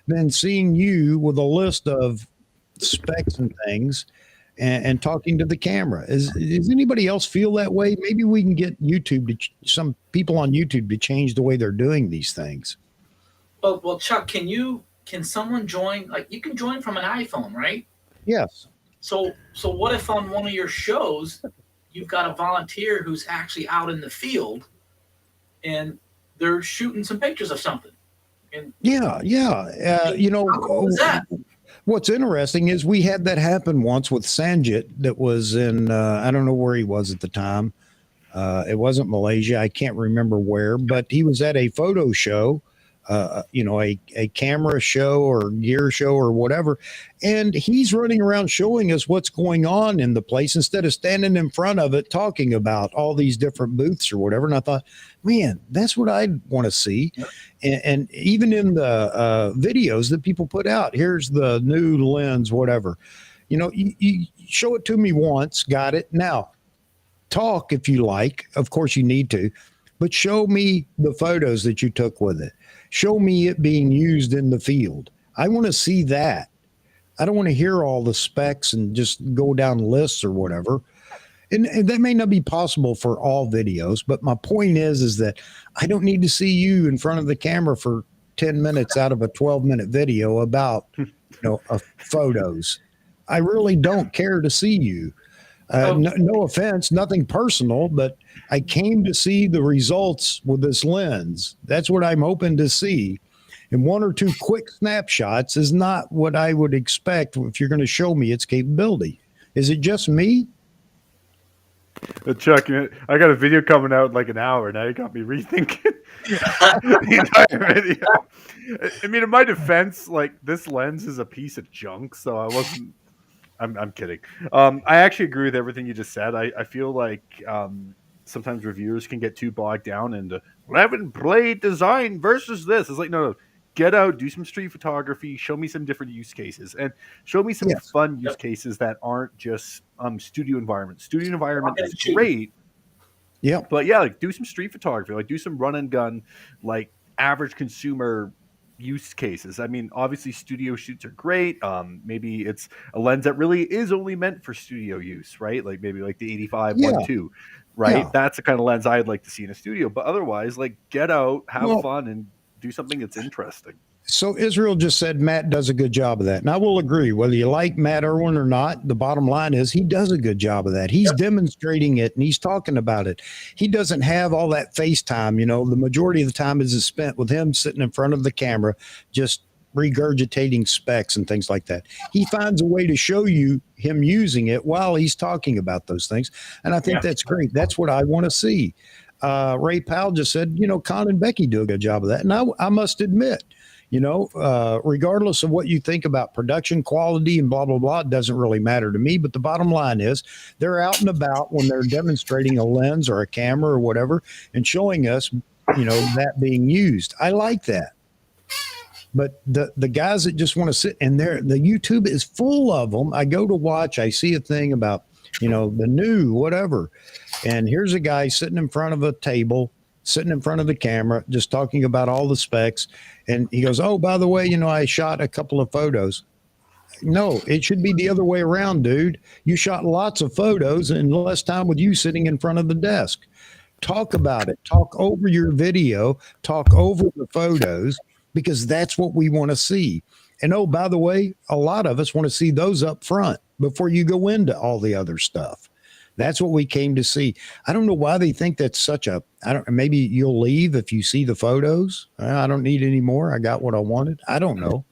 than seeing you with a list of specs and things and talking to the camera. Does anybody else feel that way? Maybe we can get some people on YouTube to change the way they're doing these things. Well, Chuck, can someone join? Like, you can join from an iPhone, right? Yes. So what if on one of your shows you've got a volunteer who's actually out in the field and they're shooting some pictures of something? And yeah. How cool is that? What's interesting is we had that happen once with Sanjit that was in, I don't know where he was at the time. It wasn't Malaysia. I can't remember where, but he was at a photo show, a camera show or gear show or whatever. And he's running around showing us what's going on in the place instead of standing in front of it, talking about all these different booths or whatever. And I thought, man, that's what I want to see. And even in the videos that people put out, here's the new lens, whatever, you show it to me once, got it. Now talk if you like, of course you need to, but show me the photos that you took with it. Show me it being used in the field. I want to see that. I don't want to hear all the specs and just go down lists or whatever. And that may not be possible for all videos, but my point is that I don't need to see you in front of the camera for 10 minutes out of a 12-minute video about, photos. I really don't care to see you. No offense, nothing personal, but I came to see the results with this lens. That's what I'm hoping to see. And one or two quick snapshots is not what I would expect if you're going to show me its capability. Is it just me? Chuck, I got a video coming out in like an hour. Now you got me rethinking the entire video. I mean, in my defense, like this lens is a piece of junk, so I wasn't. I'm kidding. I actually agree with everything you just said. I feel like sometimes reviewers can get too bogged down into 11 blade design versus this. It's like, no. Get out, do some street photography, show me some different use cases, and show me some fun use cases that aren't just studio environment. Studio environment is great. Yeah. But yeah, like do some street photography, like do some run and gun, like average consumer use cases. I mean, obviously studio shoots are great. Maybe it's a lens that really is only meant for studio use, right? Like maybe like the 85 1.2, right? Yeah. That's the kind of lens I'd like to see in a studio. But otherwise, like get out, have fun, and do something that's interesting. So Israel just said Matt does a good job of that. And I will agree, whether you like Matt Irwin or not, the bottom line is he does a good job of that. He's demonstrating it and he's talking about it. He doesn't have all that FaceTime, the majority of the time is spent with him sitting in front of the camera, just regurgitating specs and things like that. He finds a way to show you him using it while he's talking about those things. And I think that's great. That's what I want to see. Ray Powell just said, Con and Becky do a good job of that. And I must admit, regardless of what you think about production quality and blah, blah, blah, it doesn't really matter to me. But the bottom line is they're out and about when they're demonstrating a lens or a camera or whatever and showing us, that being used. I like that. But the guys that just want to sit in there, the YouTube is full of them. I go to watch, I see a thing about, the new whatever. And here's a guy sitting in front of a table, sitting in front of the camera, just talking about all the specs. And he goes, oh, by the way, I shot a couple of photos. No, it should be the other way around, dude. You shot lots of photos and less time with you sitting in front of the desk. Talk about it. Talk over your video. Talk over the photos because that's what we want to see. And oh, by the way, a lot of us want to see those up front before you go into all the other stuff. That's what we came to see. I don't know why they think that's such a, maybe you'll leave if you see the photos. I don't need any more. I got what I wanted. I don't know.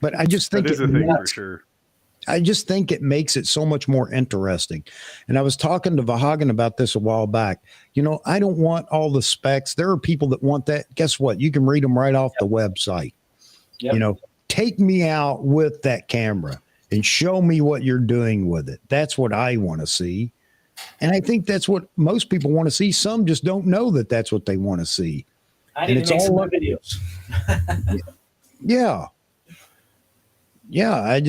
But I just think that is a thing for sure. I just think it makes it so much more interesting. And I was talking to Vahagan about this a while back. I don't want all the specs. There are people that want that. Guess what? You can read them right off the website. Take me out with that camera and show me what you're doing with it. That's what I want to see. And I think that's what most people want to see. Some just don't know that that's what they want to see. I need to make some more videos. Yeah. Yeah. I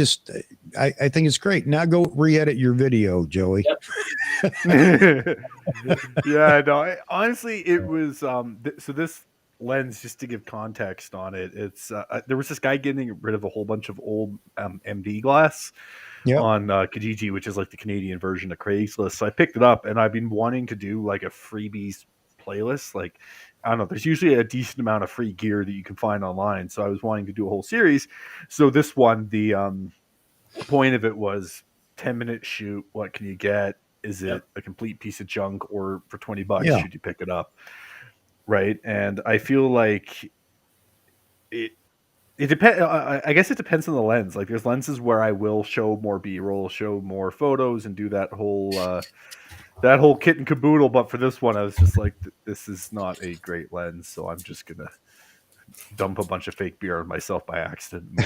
think it's great. Now go re-edit your video, Joey. Yeah, no, honestly, it was, so this lens, just to give context on it, it's there was this guy getting rid of a whole bunch of old MD glass on Kijiji, which is like the Canadian version of Craigslist. So I picked it up and I've been wanting to do like a freebies playlist. Like, I don't know, there's usually a decent amount of free gear that you can find online. So I was wanting to do a whole series. So this one, the point of it was 10-minute shoot. What can you get? Is it a complete piece of junk, or for $20 should you pick it up? Right. And I feel like it depends. I guess it depends on the lens. Like there's lenses where I will show more B-roll, show more photos, and do that whole kit and caboodle. But for this one, I was just like, this is not a great lens, so I'm just gonna dump a bunch of fake beer on myself by accident.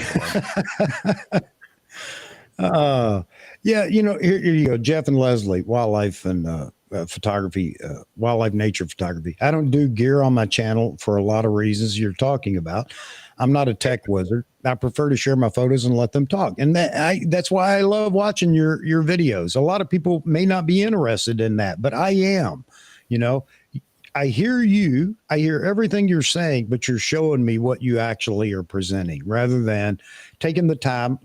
Yeah, here you go, Jeff and Leslie, wildlife and photography, wildlife nature photography. I don't do gear on my channel for a lot of reasons you're talking about. I'm not a tech wizard. I prefer to share my photos and let them talk. And that's why I love watching your videos. A lot of people may not be interested in that, but I am. I hear you. I hear everything you're saying, but you're showing me what you actually are presenting rather than taking the time.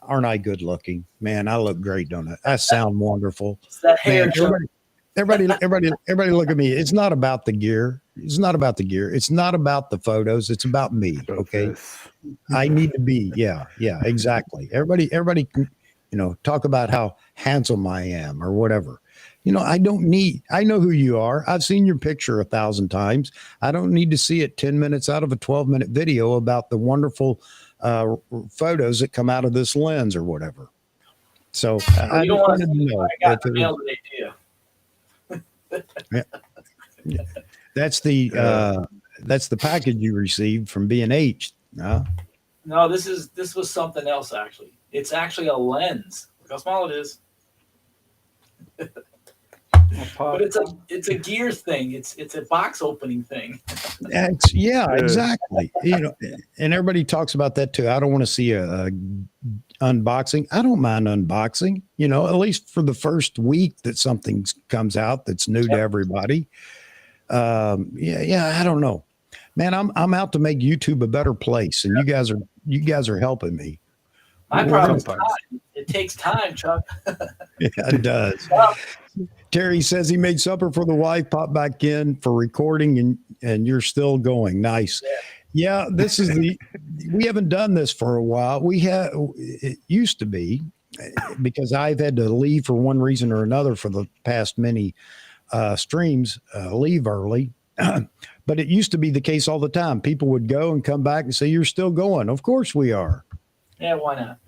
Aren't I good looking? Man, I look great, don't I? I sound wonderful. It's that hair, Man, Chuck. everybody look at me. It's not about the gear. It's not about the gear. It's not about the photos. It's about me. Okay. I need to be. Yeah, exactly. Everybody can, talk about how handsome I am or whatever. I know who you are. I've seen your picture 1,000 times. I don't need to see it 10 minutes out of a 12-minute video about the wonderful photos that come out of this lens or whatever. So I don't just want wanted to know. I got the mail today to you. That's the package you received from B&H. No, this was something else actually. It's actually a lens. Look how small it is. But it's a gears thing. It's a box opening thing. Exactly. And everybody talks about that too. I don't want to see a unboxing. I don't mind unboxing, at least for the first week that something comes out that's new to everybody. I don't know, man. I'm out to make YouTube a better place, and you guys are helping me. My problem is time. It takes time, Chuck. Yeah, it does. Terry says he made supper for the wife, popped back in for recording, and you're still going. Nice. Yeah, we haven't done this for a while. It used to be, because I've had to leave for one reason or another for the past many streams, leave early. But it used to be the case all the time. People would go and come back and say, "You're still going." Of course we are. Yeah, why not?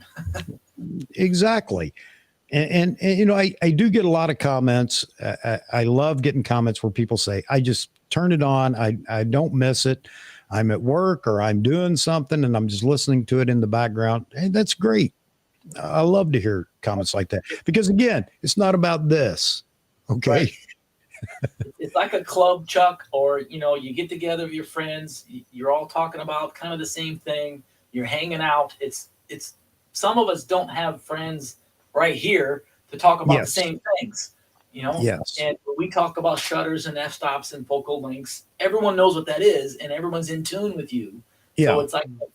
Exactly. And I do get a lot of comments. I love getting comments where people say, "I just turn it on. I don't miss it. I'm at work or I'm doing something and I'm just listening to it in the background." Hey, that's great. I love to hear comments like that because, again, it's not about this. Okay. Right. It's like a club, Chuck, or, you get together with your friends. You're all talking about kind of the same thing. You're hanging out. It's some of us don't have friends right here to talk about the same things, Yes. And when we talk about shutters and f-stops and focal lengths, everyone knows what that is and everyone's in tune with you. So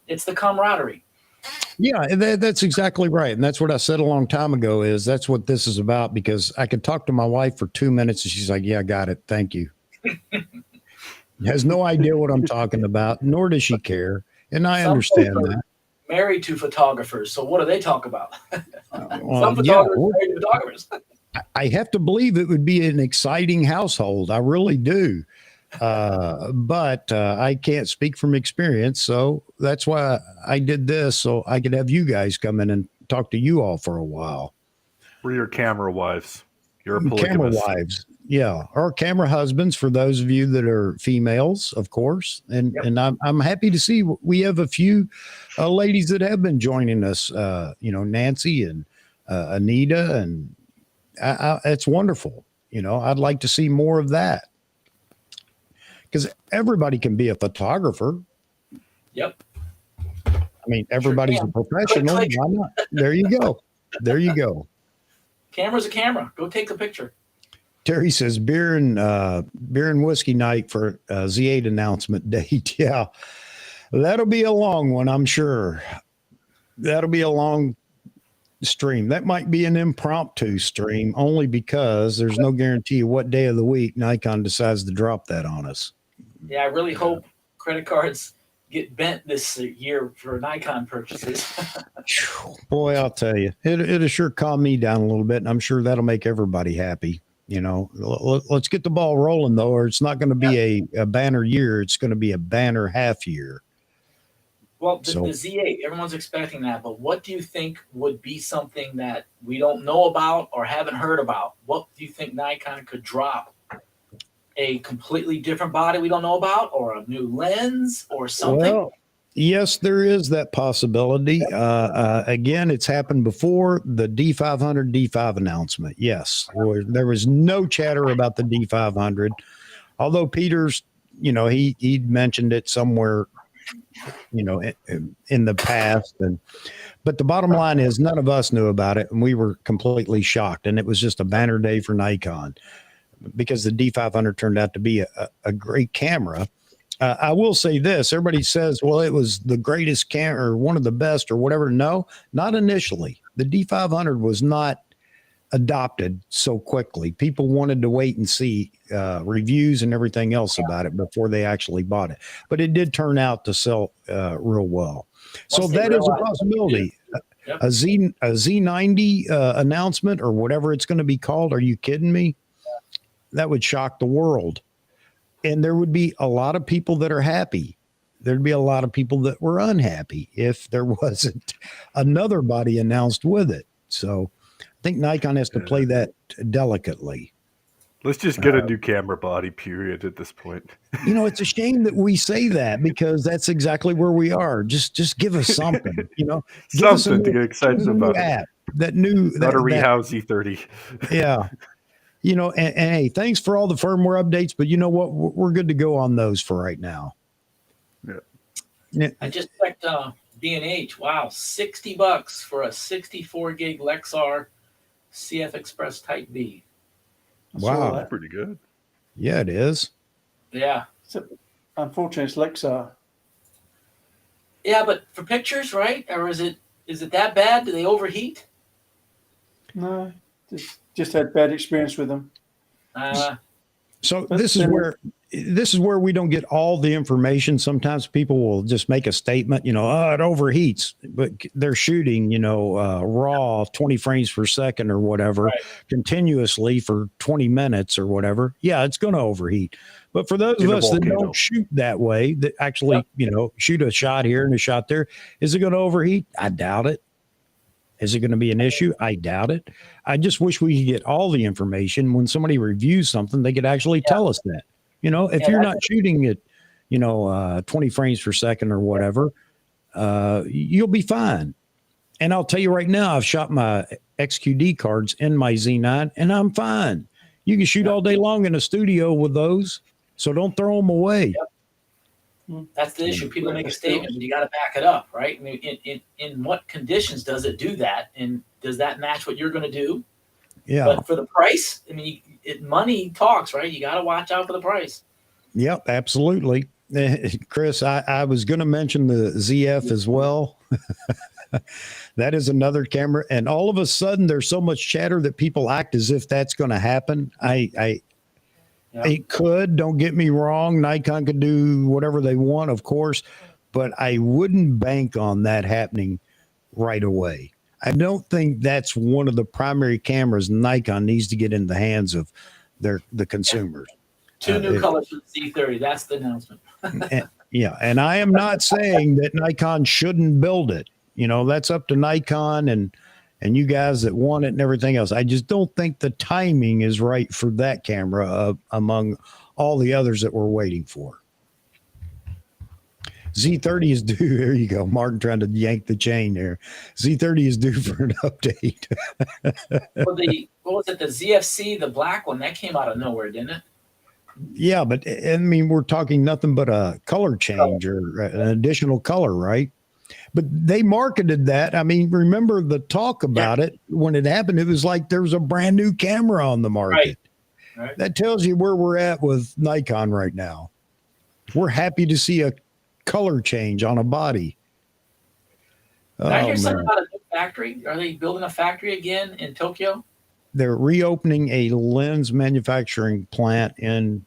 it's the camaraderie. Yeah, that's exactly right. And that's what I said a long time ago is that's what this is about, because I could talk to my wife for 2 minutes and she's like, "Yeah, got it. Thank you." Has no idea what I'm talking about, nor does she care. And I understand that. Married to photographers. So what do they talk about? Some photographers married to photographers. I have to believe it would be an exciting household. I really do. But I can't speak from experience. So that's why I did this, so I could have you guys come in and talk to you all for a while. We're your camera wives. You're a camera polygamist. wives. Yeah. Or camera husbands for those of you that are females, of course. And I'm happy to see we have a few ladies that have been joining us, Nancy and Anita, and it's wonderful. I'd like to see more of that. Because everybody can be a photographer. Yep. I mean, everybody's a professional. Click. Why not? There you go. There you go. Camera's a camera. Go take the picture. Terry says beer and whiskey night for Z8 announcement date. Yeah, that'll be a long one, I'm sure. That'll be a long stream. That might be an impromptu stream only because there's no guarantee of what day of the week Nikon decides to drop that on us. Yeah, I really hope credit cards get bent this year for Nikon purchases. Boy, I'll tell you, it'll sure calm me down a little bit, and I'm sure that'll make everybody happy. Let's get the ball rolling, though, or it's not going to be a banner year. It's going to be a banner half year. Well, the Z8, everyone's expecting that, but what do you think would be something that we don't know about or haven't heard about? What do you think Nikon could drop? A completely different body we don't know about, or a new lens, or something? Well, yes, there is that possibility. Again, it's happened before. The D500 D5 announcement. Yes, there was no chatter about the D500, although Peters, he mentioned it somewhere, in the past. But the bottom line is none of us knew about it, and we were completely shocked. And it was just a banner day for Nikon. because the D500 turned out to be a great camera. I will say this: everybody says, "Well, it was the greatest camera, or one of the best, or whatever." No, not initially. The D500 was not adopted so quickly. People wanted to wait and see reviews and everything else about it before they actually bought it. But it did turn out to sell real well. So Once they that is a realized- possibility. Yep. A Z90 announcement, or whatever it's going to be called. Are you kidding me? That would shock the world. And there would be a lot of people that are happy. There'd be a lot of people that were unhappy if there wasn't another body announced with it. So I think Nikon has to play that delicately. Let's just get a new camera body, period, at this point. You know, it's a shame that we say that, because that's exactly where we are. Just give us something, you know, give us Something to get excited give us a new about. app, that new, Not a that, rehouse Z30. yeah. You know, and hey, thanks for all the firmware updates, but you know what? We're good to go on those for right now. Yeah. I just checked B&H. Wow, $60 for a 64 gig Lexar CF Express Type B. Wow. That's pretty good. Yeah, it is. Yeah. Unfortunately, it's Lexar. Yeah, but for pictures, right? Or is it that bad? Do they overheat? No, just had bad experience with them. So But this is where we don't get all the information. Sometimes people will just make a statement, you know, oh, it overheats, but they're shooting, you know, raw 20 frames per second or whatever, continuously for 20 minutes or whatever. Yeah, it's going to overheat. But for those of us that don't shoot that way, that actually, you know, shoot a shot here and a shot there, is it going to overheat? I doubt it. Is it going to be an issue? I doubt it. I just wish we could get all the information. When somebody reviews something, they could actually tell us that. You know, if you're not shooting at, you know, 20 frames per second or whatever, you'll be fine. And I'll tell you right now, I've shot my XQD cards in my Z9 and I'm fine. You can shoot all day long in a studio with those, so don't throw them away. That's the issue. People make a statement, but you got to back it up, right? I mean, in what conditions does it do that? And does that match what you're going to do? Yeah. But for the price, I mean, money talks, right? You got to watch out for the price. Yep, absolutely. Chris, I was going to mention the ZF as well. That is another camera. And all of a sudden, there's so much chatter that people act as if that's going to happen. It could, don't get me wrong. Nikon could do whatever they want, of course, but I wouldn't bank on that happening right away. I don't think that's one of the primary cameras Nikon needs to get in the hands of the consumers. Two new colors for the Z30. That's the announcement. And I am not saying that Nikon shouldn't build it. You know, that's up to Nikon and you guys that want it and everything else. I just don't think the timing is right for that camera among all the others that we're waiting for. Z30 is due. There you go. Martin trying to yank the chain there. Z30 is due for an update. What was it? The ZFC, the black one, that came out of nowhere, didn't it? Yeah, but I mean, we're talking nothing but a color change or an additional color, right? But they marketed that. I mean, remember the talk about it when it happened? It was like there was a brand new camera on the market. Right. That tells you where we're at with Nikon right now. We're happy to see a color change on a body. Did I hear something about a new factory? Are they building a factory again in Tokyo? They're reopening a lens manufacturing plant in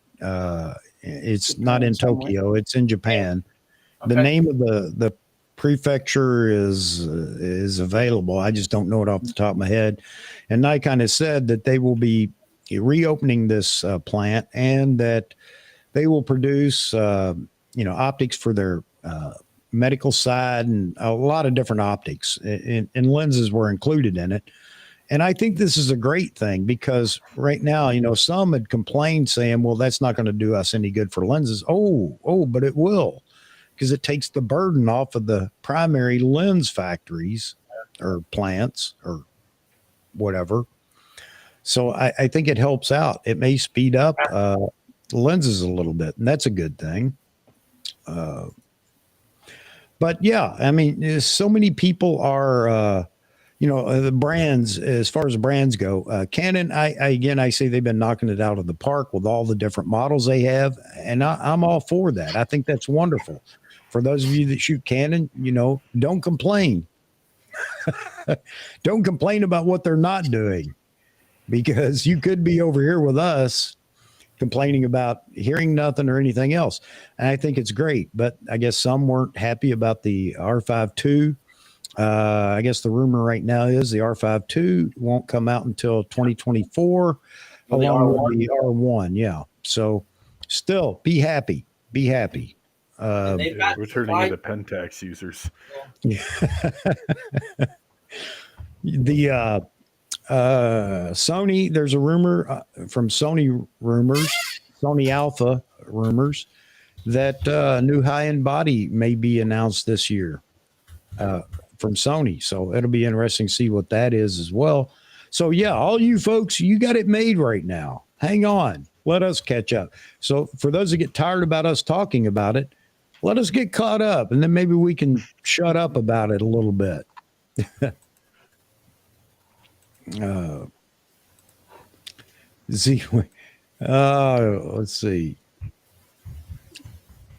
it's Japan not in somewhere. Tokyo, it's in Japan. Okay. The name of the prefecture is available. I just don't know it off the top of my head. And Nikon has said that they will be reopening this plant and that they will produce optics for their medical side, and a lot of different optics and lenses were included in it. And I think this is a great thing because right now, some had complained saying, well, that's not going to do us any good for lenses. Oh, but it will, because it takes the burden off of the primary lens factories or plants or whatever. So I think it helps out. It may speed up lenses a little bit, and that's a good thing. But yeah, I mean, so many people are the brands, as far as the brands go, Canon, I say they've been knocking it out of the park with all the different models they have. And I'm all for that. I think that's wonderful. For those of you that shoot Canon, don't complain. Don't complain about what they're not doing, because you could be over here with us complaining about hearing nothing or anything else. And I think it's great, but I guess some weren't happy about the R5 II. I guess the rumor right now is the R5 II won't come out until 2024, Well, the along with R1. the R1. Yeah. So still be happy. Be happy. And they've got We're turning supply- into Pentax users. The Sony, there's a rumor from Sony Alpha rumors that new high-end body may be announced this year from Sony. So it'll be interesting to see what that is as well. So yeah, all you folks, you got it made right now. Hang on. Let us catch up. So for those that get tired about us talking about it, let us get caught up, and then maybe we can shut up about it a little bit. Let's see.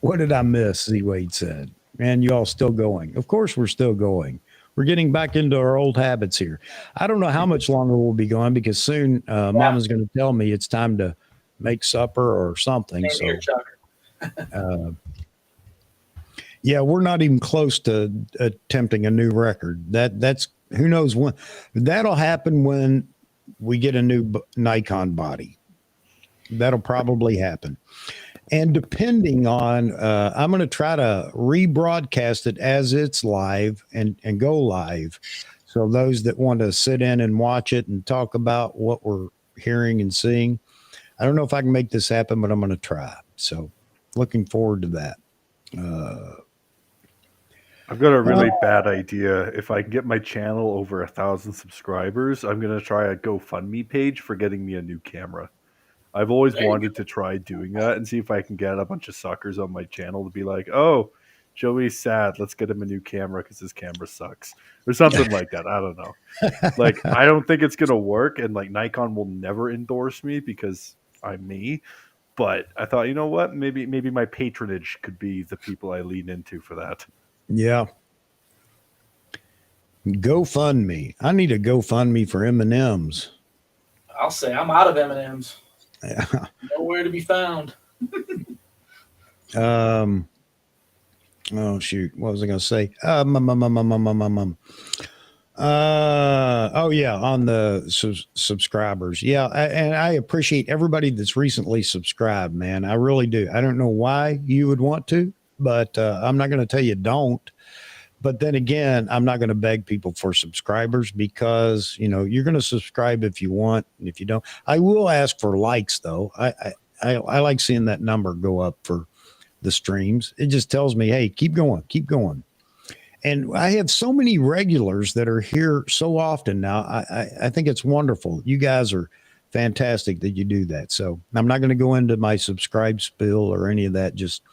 What did I miss? Z Wade said, man, you all still going. Of course we're still going. We're getting back into our old habits here. I don't know how much longer we'll be going, because soon Mama's going to tell me it's time to make supper or something. Same here, Chuck. Yeah, we're not even close to attempting a new record. That's who knows when. That'll happen when we get a new Nikon body. That'll probably happen. And depending on, I'm going to try to rebroadcast it as it's live and go live. So those that want to sit in and watch it and talk about what we're hearing and seeing, I don't know if I can make this happen, but I'm going to try. So looking forward to that. I've got a really bad idea. If I can get my channel over 1,000 subscribers, I'm going to try a GoFundMe page for getting me a new camera. I've always wanted to try doing that and see if I can get a bunch of suckers on my channel to be like, oh, Joey's sad. Let's get him a new camera because his camera sucks. Or something like that. I don't know. Like, I don't think it's going to work. And like Nikon will never endorse me because I'm me. But I thought, you know what? Maybe my patronage could be the people I lean into for that. Yeah. GoFundMe. I need a GoFundMe for M&Ms. I'll say I'm out of M&Ms. Yeah. Nowhere to be found. Oh shoot, what was I going to say? Oh yeah, on the subscribers. Yeah, and I appreciate everybody that's recently subscribed, man. I really do. I don't know why you would want to, but I'm not going to tell you don't. But then again, I'm not going to beg people for subscribers, because you're going to subscribe if you want, and if you don't, I will ask for likes though. I like seeing that number go up for the streams. It just tells me, hey, keep going. And I have so many regulars that are here so often now. I think it's wonderful. You guys are fantastic that you do that. So I'm not going to go into my subscribe spill or any of that. Just,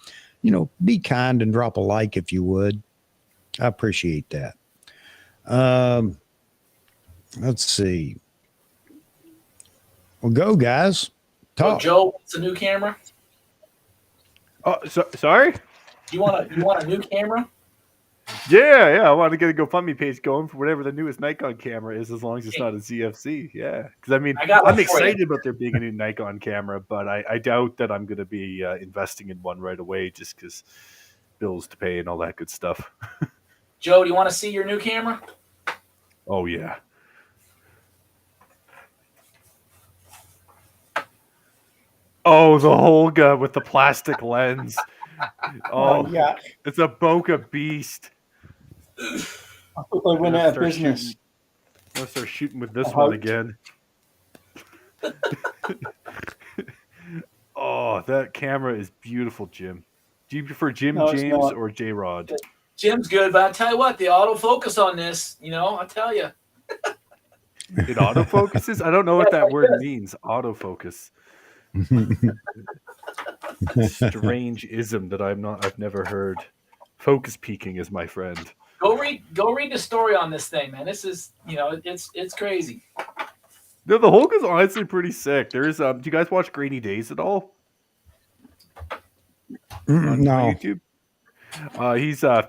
be kind and drop a like if you would. I appreciate that. Let's see. Well, go guys. So Talk. Joe wants a new camera. Oh, sorry? You want a new camera? Yeah. I want to get a GoFundMe page going for whatever the newest Nikon camera is, as long as it's not a ZFC. Yeah, because I'm excited about there being a new Nikon camera, but I doubt that I'm going to be investing in one right away, just because bills to pay and all that good stuff. Joe, do you want to see your new camera? Oh yeah. Oh, the Holga with the plastic lens. Oh, yeah. It's a Bokeh beast. I thought they went out of business. I'm gonna start shooting with this one again. Oh, that camera is beautiful, Jim. Do you prefer Jim James or J Rod? Jim's good, but I tell you what, the autofocus on this, I tell you. It autofocuses? I don't know what that word means. Autofocus. Strange ism that I've never heard. Focus peaking is my friend. Go read the story on this thing, man. This is, it's crazy. No, the Hulk is honestly pretty sick. There's do you guys watch Grainy Days at all? On No. YouTube? He's a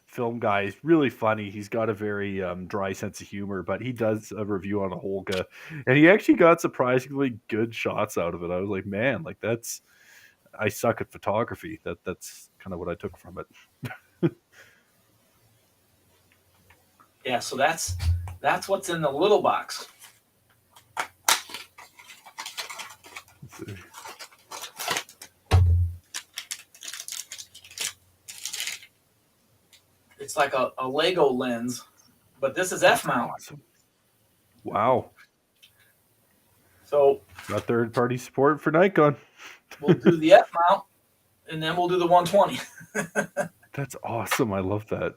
film guy. He's really funny. He's got a very dry sense of humor, but he does a review on a Holga, and he actually got surprisingly good shots out of it. I was like, man, like I suck at photography. That's kind of what I took from it. Yeah, so that's what's in the little box. Let's see. It's like a Lego lens, but this is F-mount. Awesome. Wow. So Got third-party support for Nikon. we'll do the F-mount, and then we'll do the 120. That's awesome. I love that.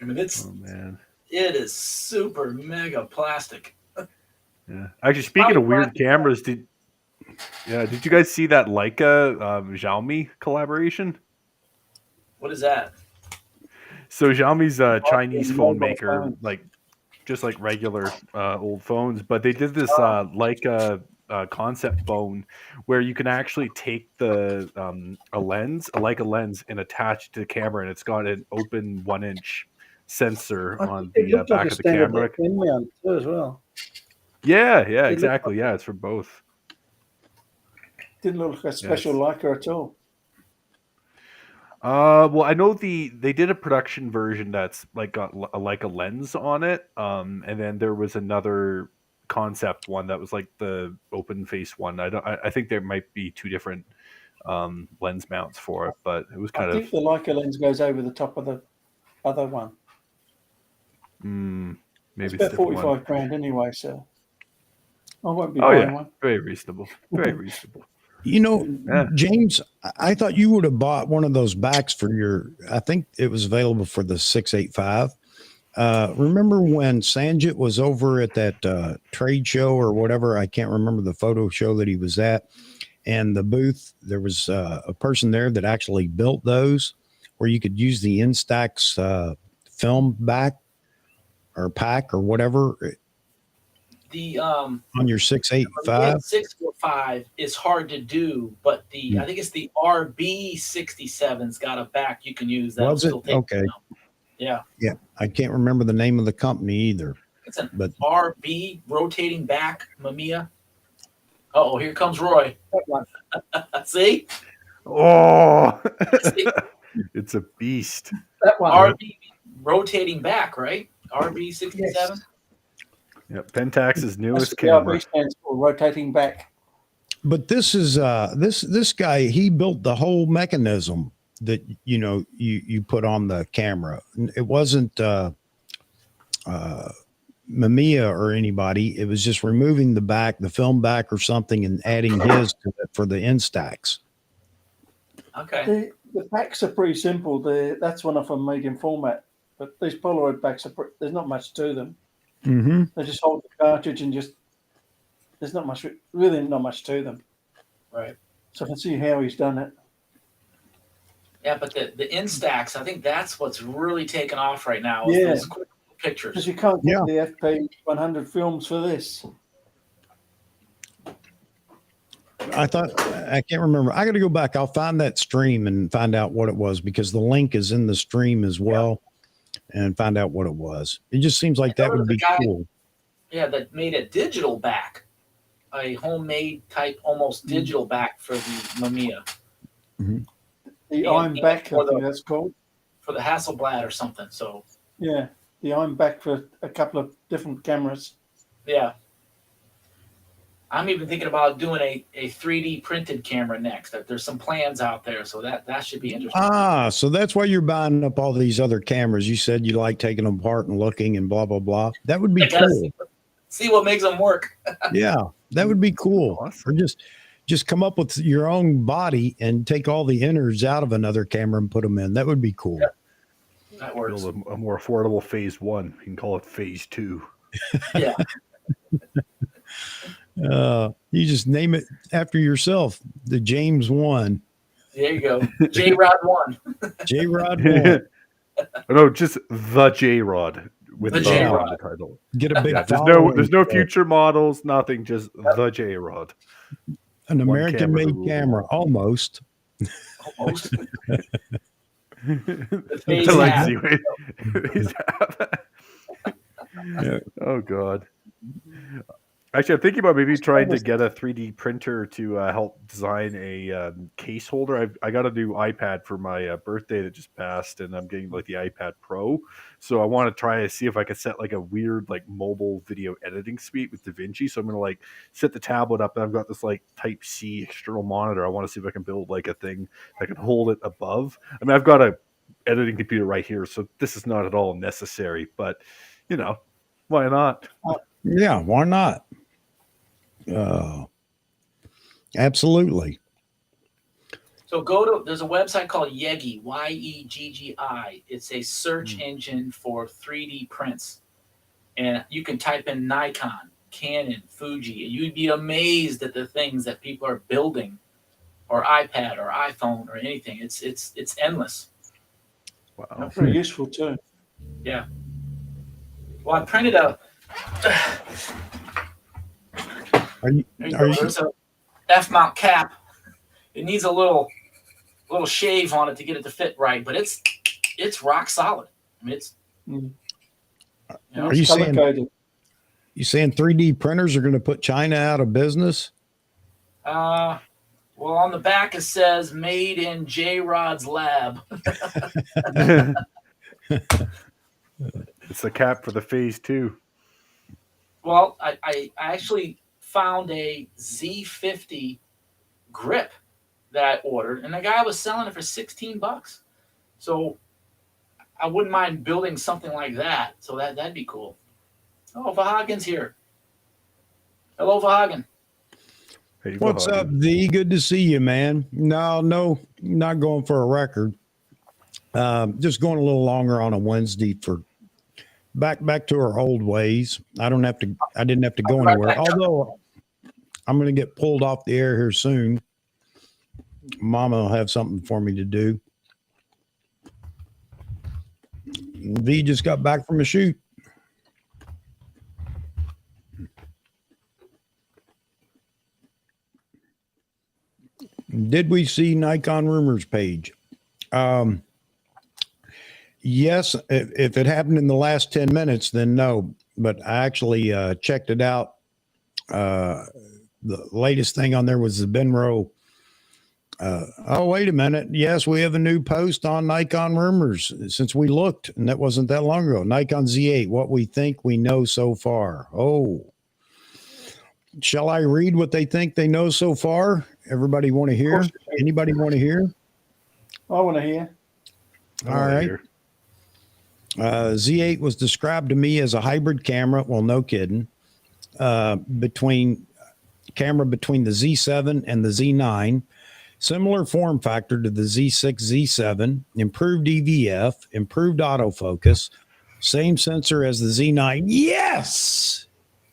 I mean, Oh man. it is super mega plastic. Yeah. Actually, speaking of weird cameras, did you guys see that Leica Xiaomi collaboration? What is that? So Xiaomi's a Chinese phone mobile maker, phone. just like regular old phones, but they did this Leica concept phone where you can actually take the a Leica lens and attach it to the camera, and it's got an open 1-inch sensor on the back of the camera. Mount too, as well. Yeah, exactly. Yeah, it's for both. Didn't look like a special Leica at all. Well, I know they did a production version that's like got a Leica lens on it, and then there was another concept one that was like the open face one. I think there might be two different lens mounts for it, but it was I think the Leica lens goes over the top of the other one. Maybe It's about 45 grand anyway, so I won't be buying one. Very reasonable. Very reasonable. James, I thought you would have bought one of those backs for I think it was available for the 685. Remember when Sanjit was over at that trade show or whatever? I can't remember the photo show that he was at. And the booth, there was a person there that actually built those where you could use the Instax film back or pack or whatever The on your 685. 645 is hard to do, but I think it's the RB67's got a back you can use. That'll Was it? still take Okay. Yeah. Yeah. I can't remember the name of the company either. It's an But RB rotating back Mamiya. Oh, here comes Roy. See? Oh, See? it's a beast. That one. RB rotating back, right? RB67. Yes. Yeah, Pentax's newest That's what the camera. RB stands for, rotating back. But this is this guy, he built the whole mechanism that you put on the camera. It wasn't Mamiya or anybody. It was just removing the film back or something and adding his to it for the Instax. Okay. The backs are pretty simple. That's one of them medium format, but these Polaroid backs there's not much to them. Mm-hmm. They just hold the cartridge and there's not much to them. Right. So I can see how he's done it. Yeah, but the Instax, I think that's what's really taken off right now. Is Yeah. those quick Because pictures. you can't get the FP 100 films for this. I can't remember. I got to go back. I'll find that stream and find out what it was because the link is in the stream as well and find out what it was. It just seems like that would be cool. Yeah, that made a digital back, a homemade type, almost digital back for the Mamiya. Mm-hmm. The I'm back, I for think that's called. For the Hasselblad or something. So Yeah, the I'm back for a couple of different cameras. yeah. I'm even thinking about doing a 3D printed camera next. There's some plans out there, so that should be interesting. So that's why you're buying up all these other cameras. You said you like taking them apart and looking and blah, blah, blah. That would be cool. See what makes them work. Yeah, that would be cool. Awesome. Or just come up with your own body and take all the innards out of another camera and put them in. That would be cool. Yep. That works. Build a more affordable phase 1. You can call it phase 2. Yeah. You just name it after yourself. The James 1. There you go. J-Rod 1. J-Rod 1. No, just the J-Rod with The the J-Rod. on the title. Get a big Yeah, following. there's no future models, nothing, just the J-Rod. An One American camera to made rule them camera, all. almost. Almost. I phase like half. Z8. Phase half. Yeah. Oh God. Actually, I'm thinking about maybe trying to get a 3D printer to help design a case holder. I got a new iPad for my birthday that just passed, and I'm getting like the iPad Pro. So I want to try to see if I can set like a weird like mobile video editing suite with DaVinci. So I'm gonna like set the tablet up, and I've got this like Type C external monitor. I want to see if I can build like a thing that can hold it above. I mean, I've got a editing computer right here, so this is not at all necessary. But you know, why not? Yeah, why not? Absolutely. So there's a website called Yeggi, Yeggi. It's a search engine for 3D prints. And you can type in Nikon, Canon, Fuji, and you'd be amazed at the things that people are building, or iPad or iPhone or anything. It's endless. Wow. That's very useful too. Yeah. Well, I printed a there's a F-mount cap. It needs a little shave on it to get it to fit right, but it's rock solid. I mean, it's Are you saying color-coded. 3D printers are going to put China out of business? well, on the back it says "Made in J Rod's lab." It's the cap for the phase 2. Well, I actually found a Z50 grip that I ordered, and the guy was selling it for $16. So I wouldn't mind building something like that. So that'd be cool. Oh, Vahagen's here. Hello, Vahagen. Hey, What's Vahagen. up, V? Good to see you, man. No, not going for a record. Just going a little longer on a Wednesday for back to our old ways. I didn't have to go anywhere. Although I'm going to get pulled off the air here soon. Mama will have something for me to do. V just got back from a shoot. Did we see Nikon rumors page? Yes, if it happened in the last 10 minutes, then no. But I actually checked it out. The latest thing on there was the Benro. Oh, wait a minute. Yes, we have a new post on Nikon rumors since we looked, and that wasn't that long ago. Nikon Z8, what we think we know so far. Oh, shall I read what they think they know so far? Everybody want to hear? Anybody want to hear? I want to hear. All right. Z8 was described to me as a hybrid camera. Well, no kidding. Between the Z7 and the Z9. Similar form factor to the Z6, Z7, improved EVF, improved autofocus, same sensor as the Z9. Yes.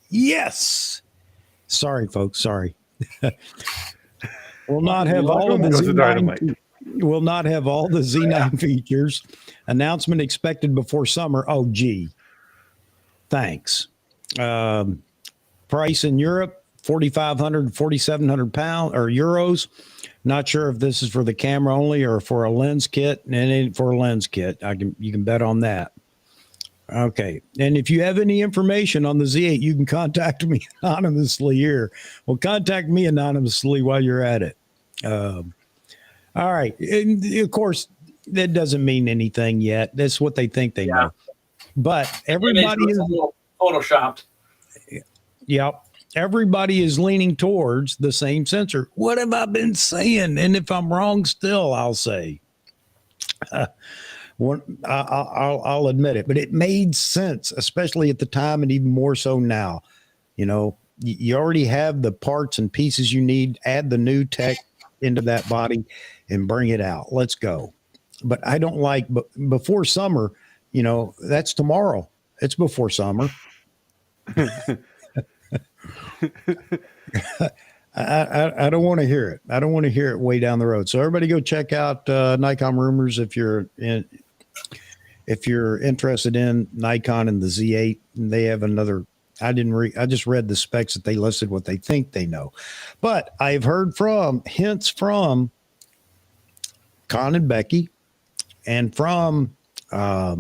Yes. Sorry, folks. Sorry. Will not have all of the Z9. Will not have all the Z9 features. Announcement expected before summer. Oh, gee. Thanks. Price in Europe, 4,500, 4,700 pounds or euros. Not sure if this is for the camera only or for a lens kit. And it ain't for a lens kit. You can bet on that. Okay. And if you have any information on the Z8, you can contact me anonymously here. Well, contact me anonymously while you're at it. All right. And of course, that doesn't mean anything yet. That's what they think they know. But everybody is photoshopped. Yep. Everybody is leaning towards the same sensor. What have I been saying? And if I'm wrong still, I'll say. I'll admit it, but it made sense, especially at the time and even more so now. You know, you already have the parts and pieces you need. Add the new tech into that body and bring it out. Let's go. But I don't like before summer, you know, that's tomorrow. It's before summer. I don't want to hear it. I don't want to hear it way down the road. So everybody go check out Nikon rumors if you're if you're interested in Nikon and the Z8, they have another. I just read the specs that they listed what they think they know, but I've heard hints from Con and Becky, and from not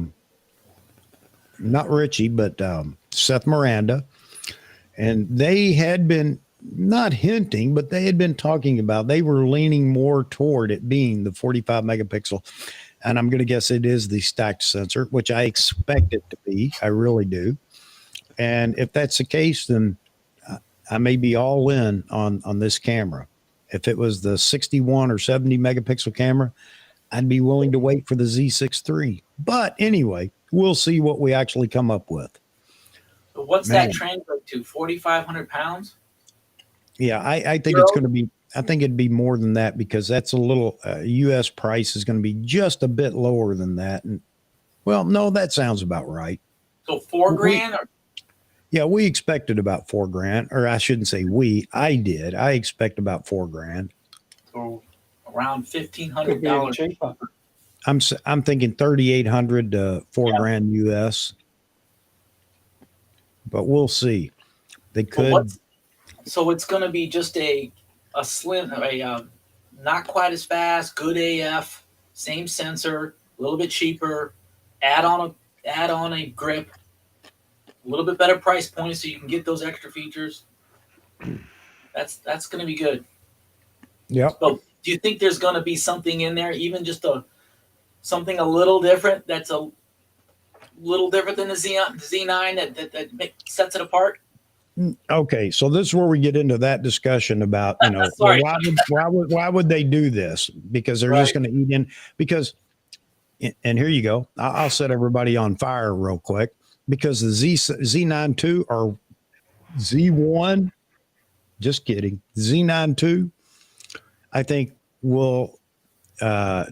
Richie, but Seth Miranda, and they had been not hinting, but they had been talking about, they were leaning more toward it being the 45 megapixel. And I'm going to guess it is the stacked sensor, which I expect it to be. I really do. And if that's the case, then I may be all in on this camera. If it was the 61 or 70 megapixel camera, I'd be willing to wait for the Z6 III. But anyway, we'll see what we actually come up with. So what's Man. that translate to? 4,500 pounds? Yeah, I think it's going to be, I think it'd be more than that, because that's a little, U.S. price is going to be just a bit lower than that. And well, no, that sounds about right. So $4,000? Yeah, we expected about $4,000, or I shouldn't say we, I did. I expect about $4,000. So around Could be even $1,500. cheaper. I'm thinking 3,800 to $4,000 US, but we'll see. They could. So it's going to be just a slim, not quite as fast, good AF, same sensor, a little bit cheaper, add on a grip, a little bit better price point, so you can get those extra features. That's going to be good. Yep. So do you think there's going to be something in there, even just something a little different, that's a little different than the Z9 that sets it apart? Okay, so this is where we get into that discussion about, you know, Sorry. why would they do this? Because they're just going to eat in. Because, and here you go. I'll set everybody on fire real quick, because the Z9 II or Z1, just kidding, Z9 II, I think will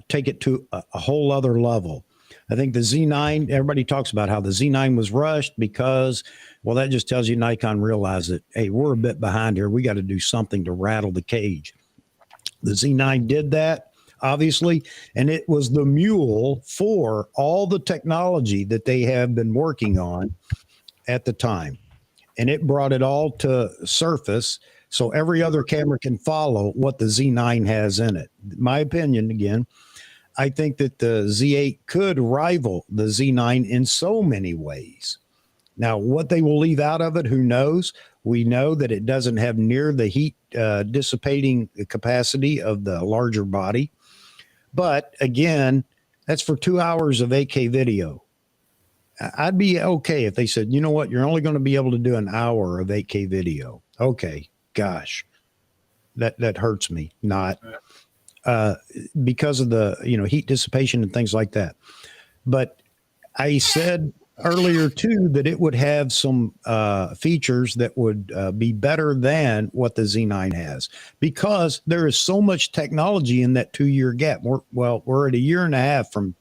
take it to a whole other level. I think the Z9, everybody talks about how the Z9 was rushed because, well, that just tells you Nikon realized that, hey, we're a bit behind here. We got to do something to rattle the cage. The Z9 did that, obviously, and it was the mule for all the technology that they have been working on at the time. And it brought it all to surface so every other camera can follow what the Z9 has in it. My opinion, again, I think that the Z8 could rival the Z9 in so many ways. Now, what they will leave out of it, who knows? We know that it doesn't have near the heat dissipating capacity of the larger body. But again, that's for 2 hours of 8K video. I'd be okay if they said, you know what, you're only going to be able to do an hour of 8K video. Okay, gosh, that hurts me. Not because of the, you know, heat dissipation and things like that. But I said earlier too that it would have some features that would be better than what the Z9 has, because there is so much technology in that 2-year gap. We're at a year and a half from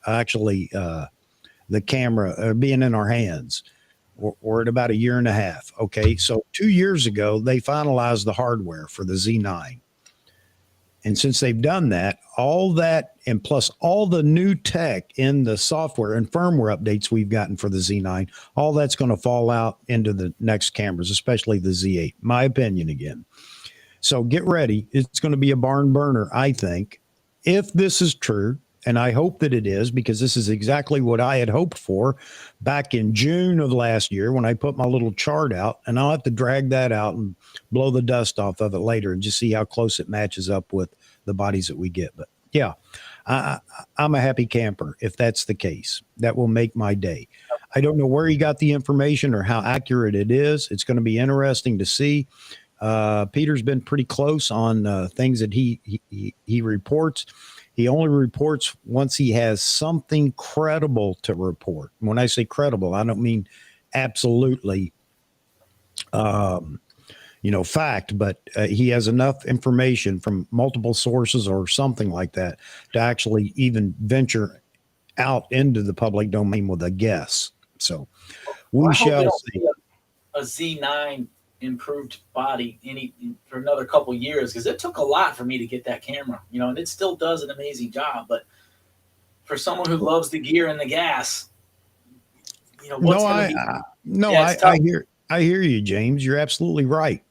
actually the camera being in our hands. We're at about a year and a half. Okay, so 2 years ago they finalized the hardware for the Z9. And since they've done that, all that, and plus all the new tech in the software and firmware updates we've gotten for the Z9, all that's going to fall out into the next cameras, especially the Z8, my opinion again. So get ready. It's going to be a barn burner, I think, if this is true. And I hope that it is, because this is exactly what I had hoped for back in June of last year when I put my little chart out, and I'll have to drag that out and blow the dust off of it later and just see how close it matches up with the bodies that we get. But yeah, I'm a happy camper if that's the case. That will make my day. I don't know where he got the information or how accurate it is. It's going to be interesting to see. Peter's been pretty close on things that he reports. He only reports once he has something credible to report. When I say credible, I don't mean absolutely, fact, but he has enough information from multiple sources or something like that to actually even venture out into the public domain with a guess. So we shall see. A Z9 improved body for another couple years, because it took a lot for me to get that camera, and it still does an amazing job. But for someone who loves the gear and the gas, what's No, going to be? no, Yeah, it's tough. I hear you, James. You're absolutely right.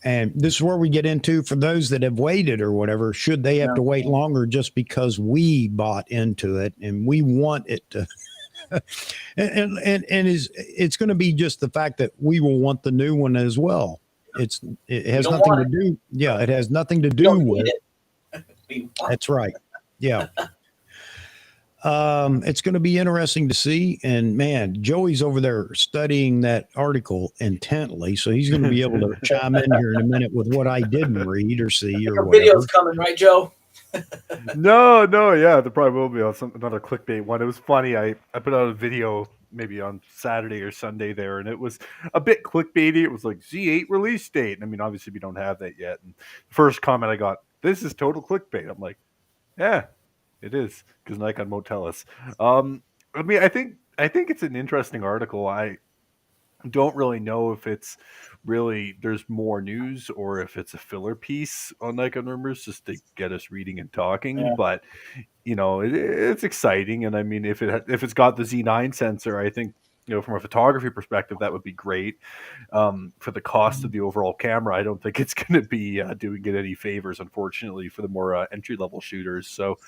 And this is where we get into, for those that have waited or whatever, should they have to wait longer just because we bought into it and we want it to it's going to be just the fact that we will want the new one as well. It has nothing to do. Yeah, it has nothing to do with it. That's right. Yeah. It's going to be interesting to see. And man, Joey's over there studying that article intently, so he's going to be able to chime in here in a minute with what I didn't read or see or whatever. Video's coming, right, Joe? No, yeah, there probably will be another clickbait one. It was funny. I put out a video maybe on Saturday or Sunday there, and it was a bit clickbaity. It was like Z8 release date. I mean, obviously we don't have that yet. And the first comment I got, "This is total clickbait." I'm like, yeah, it is, because Nikon won't tell us. I mean, I think it's an interesting article. I don't really know if it's really there's more news or if it's a filler piece on Nikon rumors just to get us reading and talking. Yeah. But it's exciting, and I mean, if it's got the Z9 sensor, I think from a photography perspective that would be great. For the cost of the overall camera, I don't think it's going to be doing it any favors, unfortunately, for the more entry level shooters. So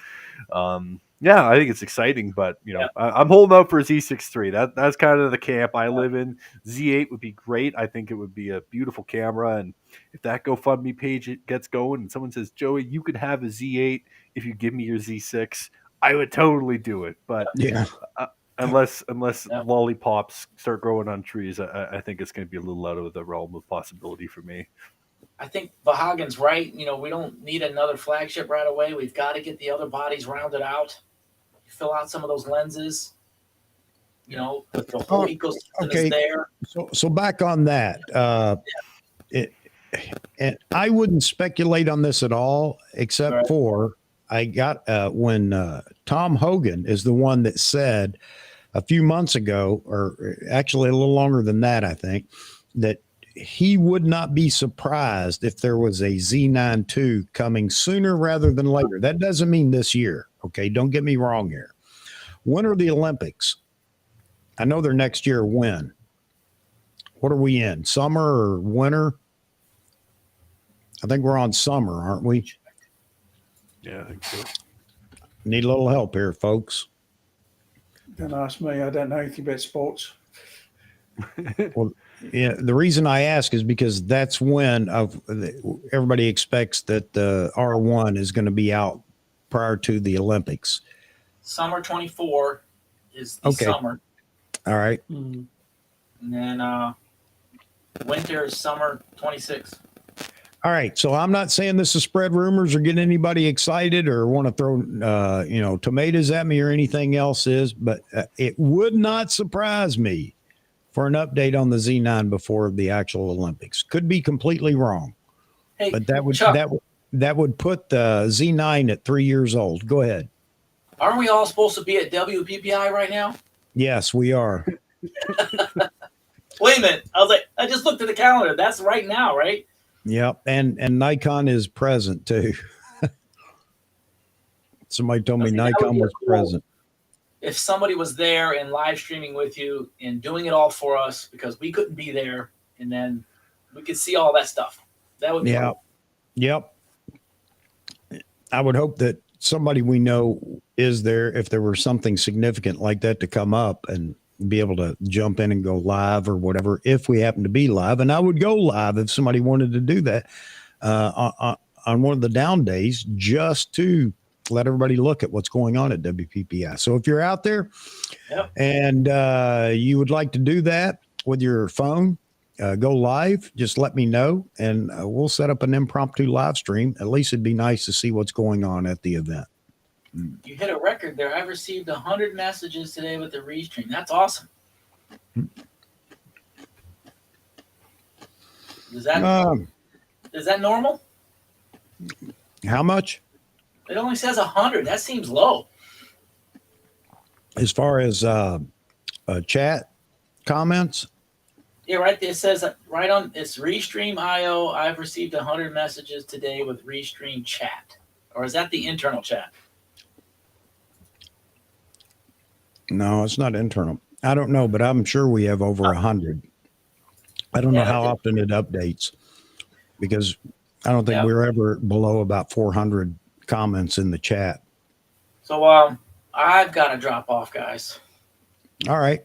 yeah, I think it's exciting, but I'm holding out for a Z6 III. That's kind of the camp I live in. Z8 would be great. I think it would be a beautiful camera, and if that GoFundMe page gets going and someone says, "Joey, you could have a Z8 if you give me your Z6," I would totally do it. But yeah, unless lollipops start growing on trees, I think it's going to be a little out of the realm of possibility for me. I think Vahagan's right. We don't need another flagship right away. We've got to get the other bodies rounded out. Fill out some of those lenses. The whole ecosystem is there. So back on that, and I wouldn't speculate on this at all, except for I got when Tom Hogan is the one that said a few months ago, or actually a little longer than that, I think, that he would not be surprised if there was a Z9 II coming sooner rather than later. That doesn't mean this year. Okay. Don't get me wrong here. When are the Olympics? I know they're next year. When? What are we in? Summer or winter? I think we're on summer, aren't we? Yeah, I think so. Need a little help here, folks. Don't ask me. I don't know anything about sports. Well, yeah, the reason I ask is because that's when everybody expects that the R1 is going to be out prior to the Olympics. Summer 24 is the summer. All right. And then winter is summer 26. All right. So I'm not saying this is spread rumors or get anybody excited or want to throw, tomatoes at me or anything else but it would not surprise me for an update on the Z9 before the actual Olympics. Could be completely wrong, but that would put the Z9 at 3 years old. Go ahead. Aren't we all supposed to be at WPPI right now? Yes, we are. Wait a minute. I was like, I just looked at the calendar. That's right now, right? Yep. And Nikon is present too. Somebody told me Nikon was present. If somebody was there and live streaming with you and doing it all for us because we couldn't be there, and then we could see all that stuff. That would be cool. Yep. I would hope that somebody we know is there if there were something significant like that to come up and be able to jump in and go live or whatever, if we happen to be live. And I would go live if somebody wanted to do that on one of the down days, just to let everybody look at what's going on at WPPI. So if you're out there and you would like to do that with your phone, go live, just let me know, and we'll set up an impromptu live stream. At least it'd be nice to see what's going on at the event. You hit a record there. I've received 100 messages today with the restream. That's awesome. Is that normal? How much? It only says 100. That seems low. As far as chat comments? Yeah, right there. It says right on it's Restream IO. I've received 100 messages today with Restream chat. Or is that the internal chat? No, it's not internal. I don't know, but I'm sure we have over 100. I don't know how often it updates because I don't think we're ever below about 400 comments in the chat. So I've got to drop off, guys. All right.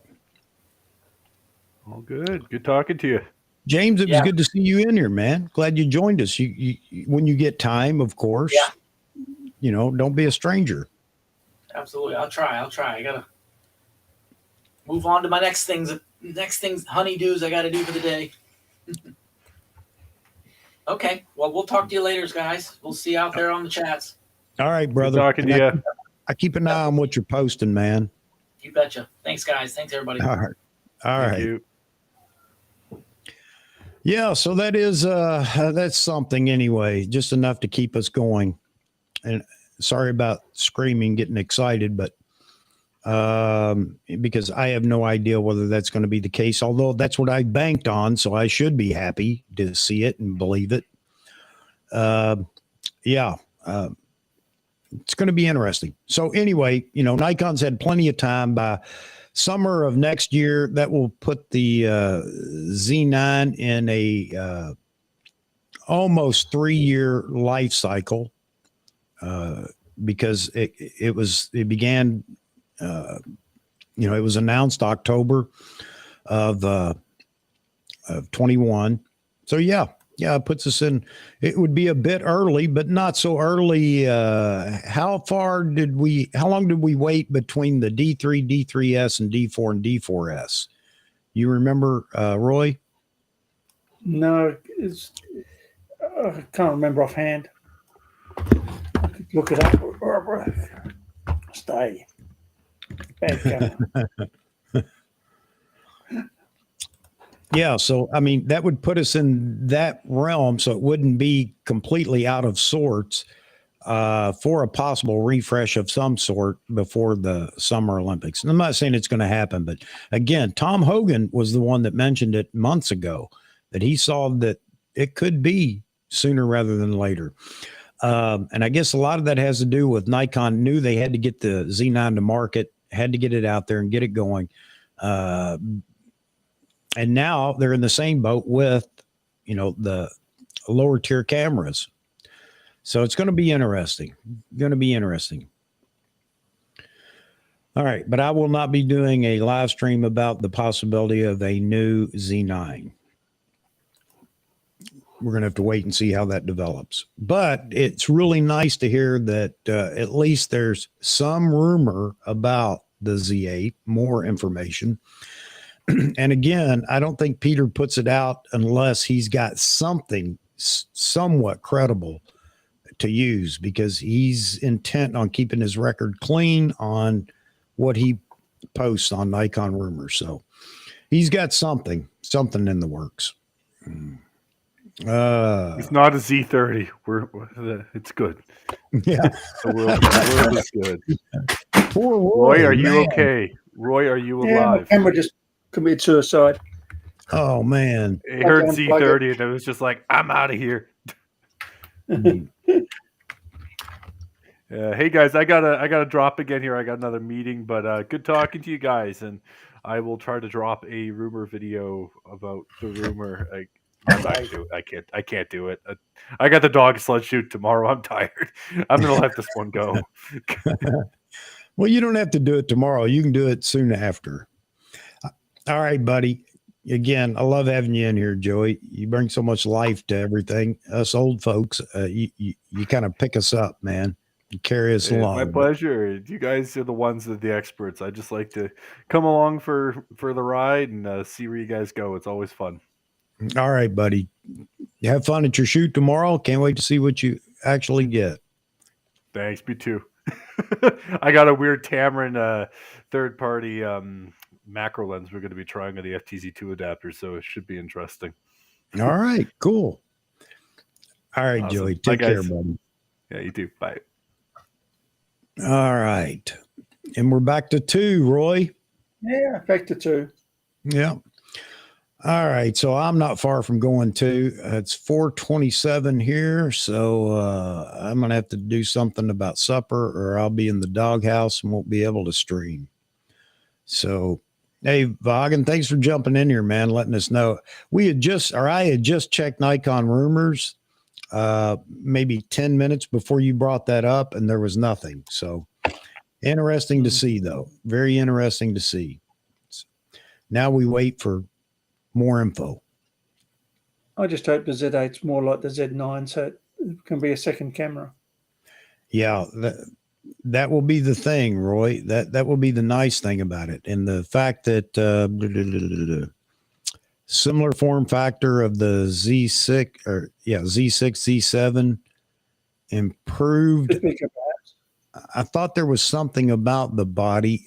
All good. Good talking to you. James, it was good to see you in here, man. Glad you joined us. You when you get time, of course. Yeah. You know, don't be a stranger. Absolutely. I'll try. I gotta move on to my next things, honeydews I gotta do for the day. Okay. Well, we'll talk to you later, guys. We'll see you out there on the chats. All right, brother. Good talking to you. I keep an eye on what you're posting, man. You betcha. Thanks, guys. Thanks, everybody. All right. Thank you. Yeah, so that is that's something anyway, just enough to keep us going. And sorry about screaming, getting excited, but because I have no idea whether that's going to be the case, although that's what I banked on, so I should be happy to see it and believe it. It's going to be interesting. So anyway, you know, Nikon's had plenty of time. By summer of next year, that will put the Z9 in a almost 3-year life cycle because it began, you know, it was announced October of 21. So yeah, it puts us in. It would be a bit early, but not so early. How long did we wait between the D3, D3S, and D4 and D4S? You remember, Roy? No, I can't remember offhand. I could look it up. Stay. Bad camera. Yeah, so I mean that would put us in that realm, so it wouldn't be completely out of sorts for a possible refresh of some sort before the Summer Olympics. And I'm not saying it's going to happen, but again, Tom Hogan was the one that mentioned it months ago that he saw that it could be sooner rather than later. And I guess a lot of that has to do with Nikon knew they had to get the Z9 to market, had to get it out there and get it going. And now they're in the same boat with, you know, the lower tier cameras. So it's going to be interesting. All right. But I will not be doing a live stream about the possibility of a new Z9. We're going to have to wait and see how that develops. But it's really nice to hear that at least there's some rumor about the Z8, more information. And again, I don't think Peter puts it out unless he's got something somewhat credible to use, because he's intent on keeping his record clean on what he posts on Nikon Rumors. So he's got something in the works. It's not a Z30. It's good. Yeah. The world is good. Poor Roy, are you okay? Roy, are you Yeah, my alive? camera just committed suicide. Oh man. It heard Z30 and it was just like, I'm out of here. Hey guys, I gotta drop again here. I got another meeting, but good talking to you guys, and I will try to drop a rumor video about the rumor. I can't do it. I got the dog sled shoot tomorrow. I'm tired. I'm gonna let this one go. Well, you don't have to do it tomorrow. You can do it soon after. All right, buddy. Again, I love having you in here, Joey. You bring so much life to everything. Us old folks, you kind of pick us up, man. You carry us along. My pleasure. You guys are the ones that are the experts. I just like to come along for the ride and see where you guys go. It's always fun. All right, buddy. You have fun at your shoot tomorrow. Can't wait to see what you actually get. Thanks. Me too. I got a weird Tamron third-party macro lens we're going to be trying on the FTZ2 adapter, so it should be interesting. All right, cool. All right, Awesome. Joey. Take care, buddy. Yeah, you too. Bye. All right. And we're back to 2, Roy. Yeah, back to 2. Yeah. All right. So I'm not far from going 2. It's 4:27 here. So I'm going to have to do something about supper or I'll be in the doghouse and won't be able to stream. So, hey, Vaughan, thanks for jumping in here, man, letting us know. I had just checked Nikon rumors maybe 10 minutes before you brought that up, and there was nothing. So interesting to see, though. Very interesting to see. Now we wait for more info. I just hope the Z8's more like the Z9, so it can be a second camera. Yeah, that will be the thing, Roy. That will be the nice thing about it. And the fact that similar form factor of the Z6 Z7 improved. I thought there was something about the body.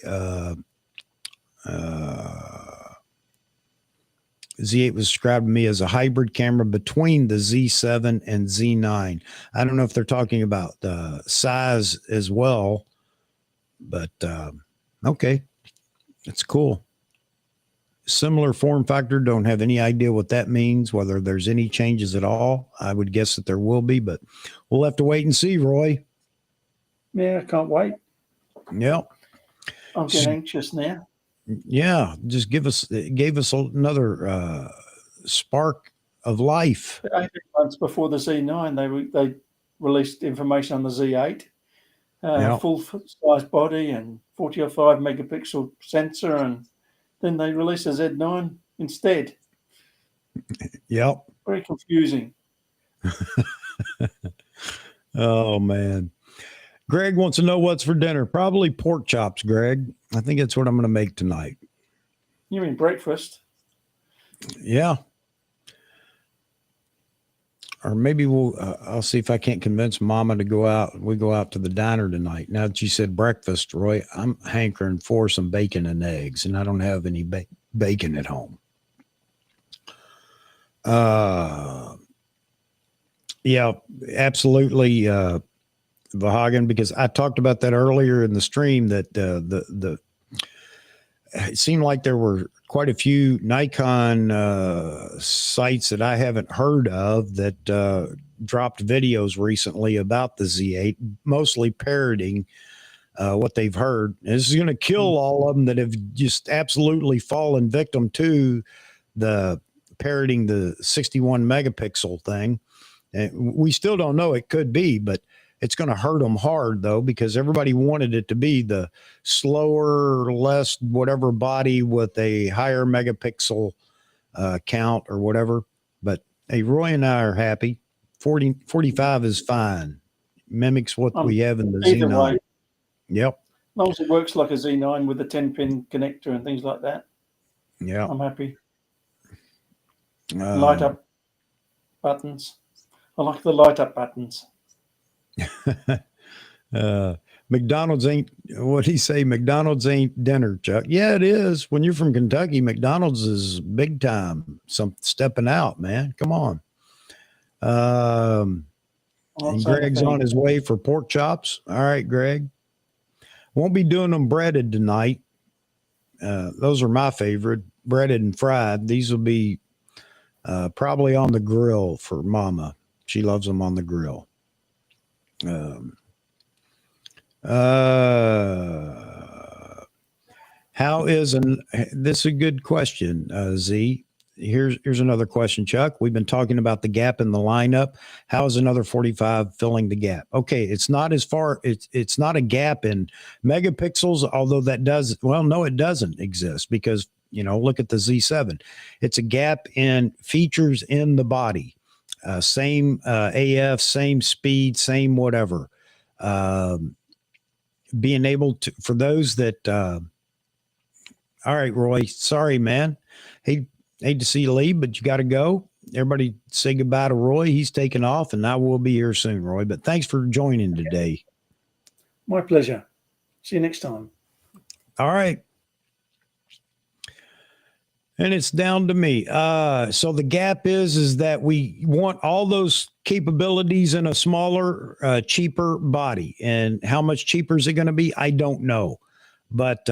Z8 was described to me as a hybrid camera between the Z7 and Z9. I don't know if they're talking about size as well, but okay, that's cool. Similar form factor, don't have any idea what that means, whether there's any changes at all. I would guess that there will be, but we'll have to wait and see, Roy. Yeah, I can't wait. Yep. I'm getting anxious now. Yeah, just gave us another spark of life. 18 months before the Z9, they released information on the Z8, full size body and 40 or 5 megapixel sensor, and then they released the Z9 instead. Yep. Very confusing. Oh man. Greg wants to know what's for dinner. Probably pork chops, Greg. I think that's what I'm going to make tonight. You mean breakfast? Yeah. Or maybe I'll see if I can't convince Mama to go out. We go out to the diner tonight. Now that you said breakfast, Roy, I'm hankering for some bacon and eggs, and I don't have any bacon at home. Yeah, absolutely. Vahagan, because I talked about that earlier in the stream, that it seemed like there were quite a few Nikon sites that I haven't heard of that dropped videos recently about the Z8, mostly parroting what they've heard. And this is going to kill all of them that have just absolutely fallen victim to the parroting the 61 megapixel thing. And we still don't know. It could be, but it's going to hurt them hard, though, because everybody wanted it to be the slower, less whatever body with a higher megapixel count or whatever. But hey, Roy and I are happy. 45 is fine. Mimics what we have in the Z9. Way. Yep. As long as it works like a Z9 with a 10-pin connector and things like that. Yeah. I'm happy. Light up buttons. I like the light up buttons. McDonald's ain't, what'd he say? McDonald's ain't dinner, Chuck. Yeah, it is. When you're from Kentucky, McDonald's is big time. Stepping out, man. Come on. And Greg's on his way for pork chops. All right, Greg. Won't be doing them breaded tonight. Those are my favorite, breaded and fried. These will be probably on the grill for Mama. She loves them on the grill. How is this is a good question, Z. Here's another question, Chuck. We've been talking about the gap in the lineup. How is another 45 filling the gap? Okay, it's not as far. It's not a gap in megapixels, although that does. Well, no, it doesn't exist because look at the Z7. It's a gap in features in the body. Same AF, same speed, same whatever. Being able to, for those that, all right, Roy, sorry, man. Hate to see you leave, but you got to go. Everybody say goodbye to Roy. He's taking off, and I will be here soon, Roy. But thanks for joining today. My pleasure. See you next time. All right. And it's down to me. So the gap is that we want all those capabilities in a smaller, cheaper body. And how much cheaper is it going to be? I don't know. But,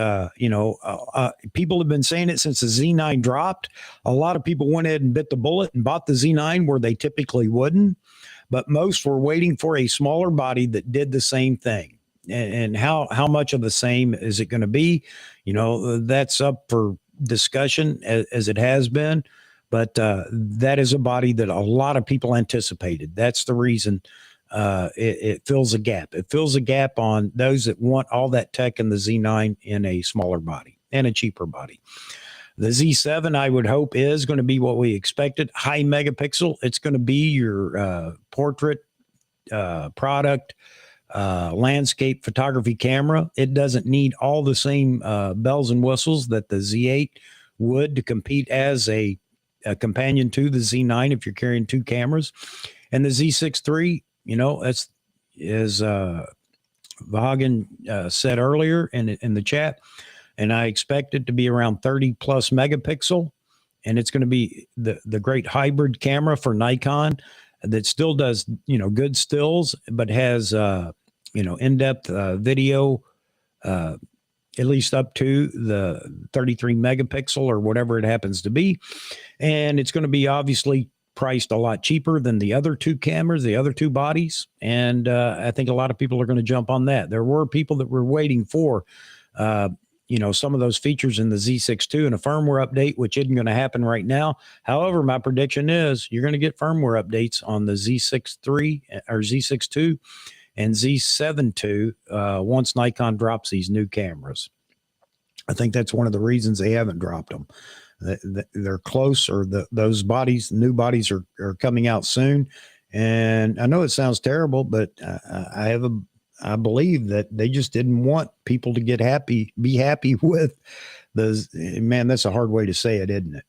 people have been saying it since the Z9 dropped. A lot of people went ahead and bit the bullet and bought the Z9 where they typically wouldn't. But most were waiting for a smaller body that did the same thing. and how much of the same is it going to be? That's up for discussion as it has been. But that is a body that a lot of people anticipated. That's the reason it fills a gap. It fills a gap on those that want all that tech in the Z9 in a smaller body and a cheaper body. The Z7, I would hope, is going to be what we expected. High megapixel. It's going to be your portrait product, landscape photography camera. It doesn't need all the same bells and whistles that the Z8 would to compete as a companion to the Z9 if you're carrying two cameras. And the Z6 III, that's as Vahagan said earlier in the chat, and I expect it to be around 30 plus megapixel, and it's going to be the great hybrid camera for Nikon that still does good stills, but has in-depth video, at least up to the 33 megapixel or whatever it happens to be. And it's going to be obviously priced a lot cheaper than the other two cameras, the other two bodies. And I think a lot of people are going to jump on that. There were people that were waiting for, some of those features in the Z6 II and a firmware update, which isn't going to happen right now. However, my prediction is you're going to get firmware updates on the Z6 III or Z6 II and Z7 II once Nikon drops these new cameras. I think that's one of the reasons they haven't dropped them. They're close, or those bodies, new bodies are coming out soon. And I know it sounds terrible, but I believe that they just didn't want people to be happy with man, that's a hard way to say it, isn't it?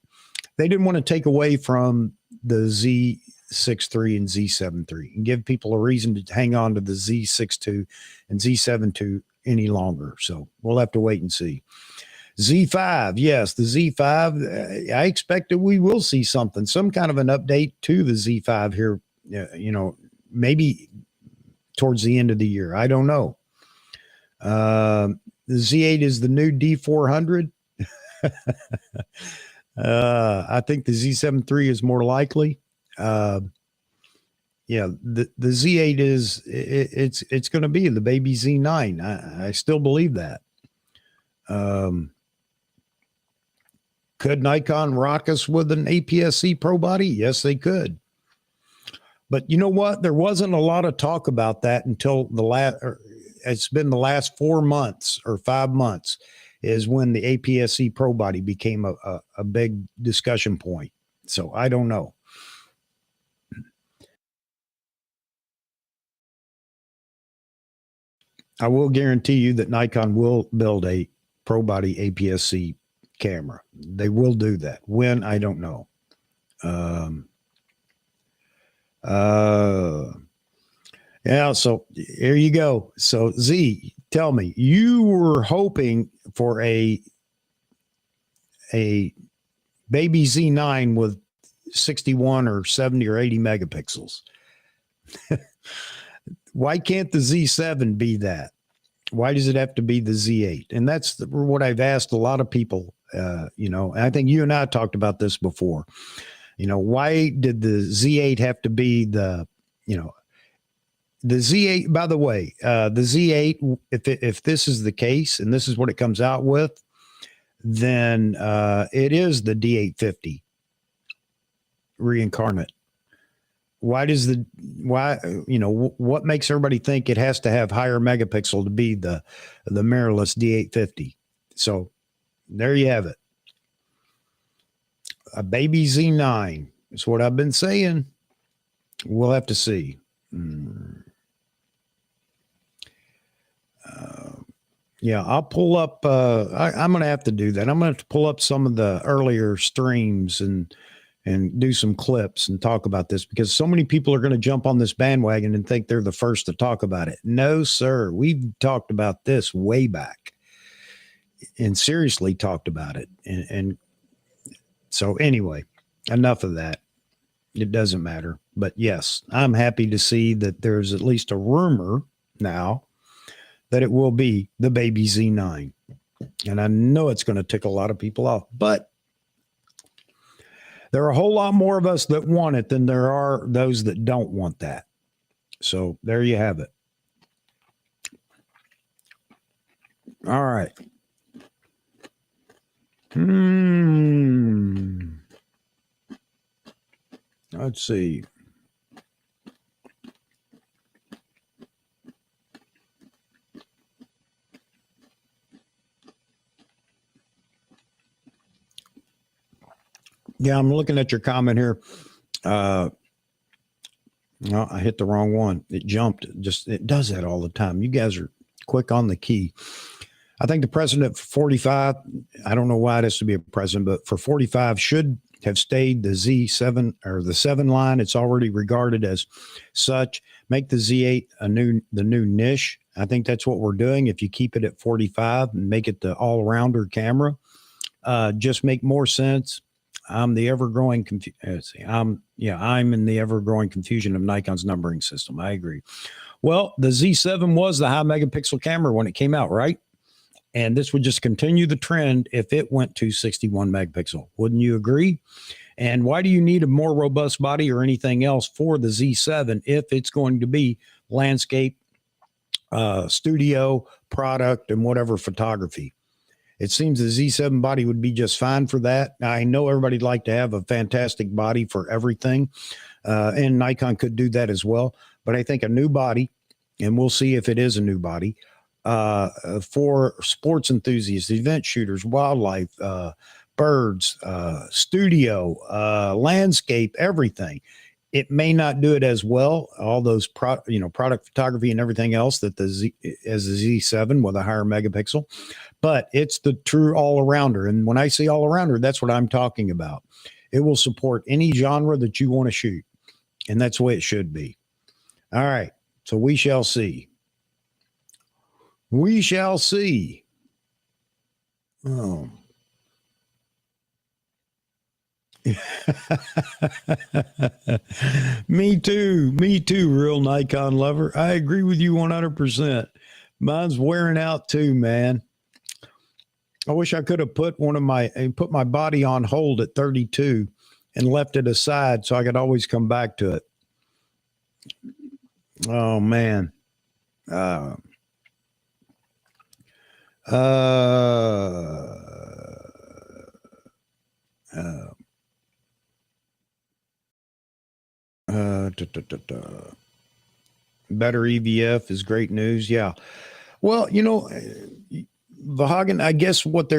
They didn't want to take away from the Z6 III and Z7 III and give people a reason to hang on to the Z6 II and Z7 II any longer. So we'll have to wait and see. Z5, yes, the Z5, I expect that we will see some kind of an update to the Z5 here, maybe towards the end of the year. I don't know. The Z8 is the new D400. I think the Z7 III is more likely. The Z8 is it's going to be the baby Z9. I still believe that. Could Nikon rock us with an APS-C Pro body? Yes, they could. But you know what? There wasn't a lot of talk about that until it's been the last 4 months or 5 months is when the APS-C Pro body became a big discussion point. So I don't know. I will guarantee you that Nikon will build a Pro body APS-C camera. They will do that. When, I don't know. Yeah, so here you go. So Z, tell me, you were hoping for a baby Z9 with 61 or 70 or 80 megapixels. Why can't the Z7 be that? Why does it have to be the Z8? And that's what I've asked a lot of people, and I think you and I talked about this before. Why did the Z8 have to be the Z8, by the way, the Z8, if this is the case and this is what it comes out with, then it is the D850 reincarnate. What makes everybody think it has to have higher megapixel to be the mirrorless D850? So there you have it. A baby Z9 is what I've been saying. We'll have to see. I'll pull up. I'm going to have to do that. I'm going to have to pull up some of the earlier streams and do some clips and talk about this, because so many people are going to jump on this bandwagon and think they're the first to talk about it. No, sir. We've talked about this way back and seriously talked about it. And so anyway, enough of that. It doesn't matter. But yes, I'm happy to see that there's at least a rumor now that it will be the baby Z9. And I know it's going to tick a lot of people off, but there are a whole lot more of us that want it than there are those that don't want that. So there you have it. All right. Let's see. Yeah, I'm looking at your comment here. No, I hit the wrong one. It jumped. It does that all the time. You guys are quick on the key. I think the precedent for 45, I don't know why it has to be a precedent, but for 45 should have stayed the Z7 or the 7 line. It's already regarded as such. Make the Z8 the new niche. I think that's what we're doing. If you keep it at 45 and make it the all-rounder camera, just make more sense. I'm in the ever-growing confusion of Nikon's numbering system. I agree. Well, the Z7 was the high megapixel camera when it came out, right? And this would just continue the trend if it went to 61 megapixel. Wouldn't you agree? And why do you need a more robust body or anything else for the Z7 if it's going to be landscape, studio, product, and whatever photography? It seems the Z7 body would be just fine for that. I know everybody'd like to have a fantastic body for everything, and Nikon could do that as well. But I think a new body, and we'll see if it is a new body, for sports enthusiasts, event shooters, wildlife, birds, studio, landscape, everything. It may not do it as well, all those product photography and everything else that as the Z7 with a higher megapixel, but it's the true all-arounder. And when I say all-arounder, that's what I'm talking about. It will support any genre that you want to shoot, and that's the way it should be. All right, so we shall see. We shall see. Oh. Me too, real Nikon lover. I agree with you 100%. Mine's wearing out too, man. I wish I could have put my body on hold at 32 and left it aside so I could always come back to it. Oh man. Better EVF is great news. Yeah. Well, Vahagan, I guess what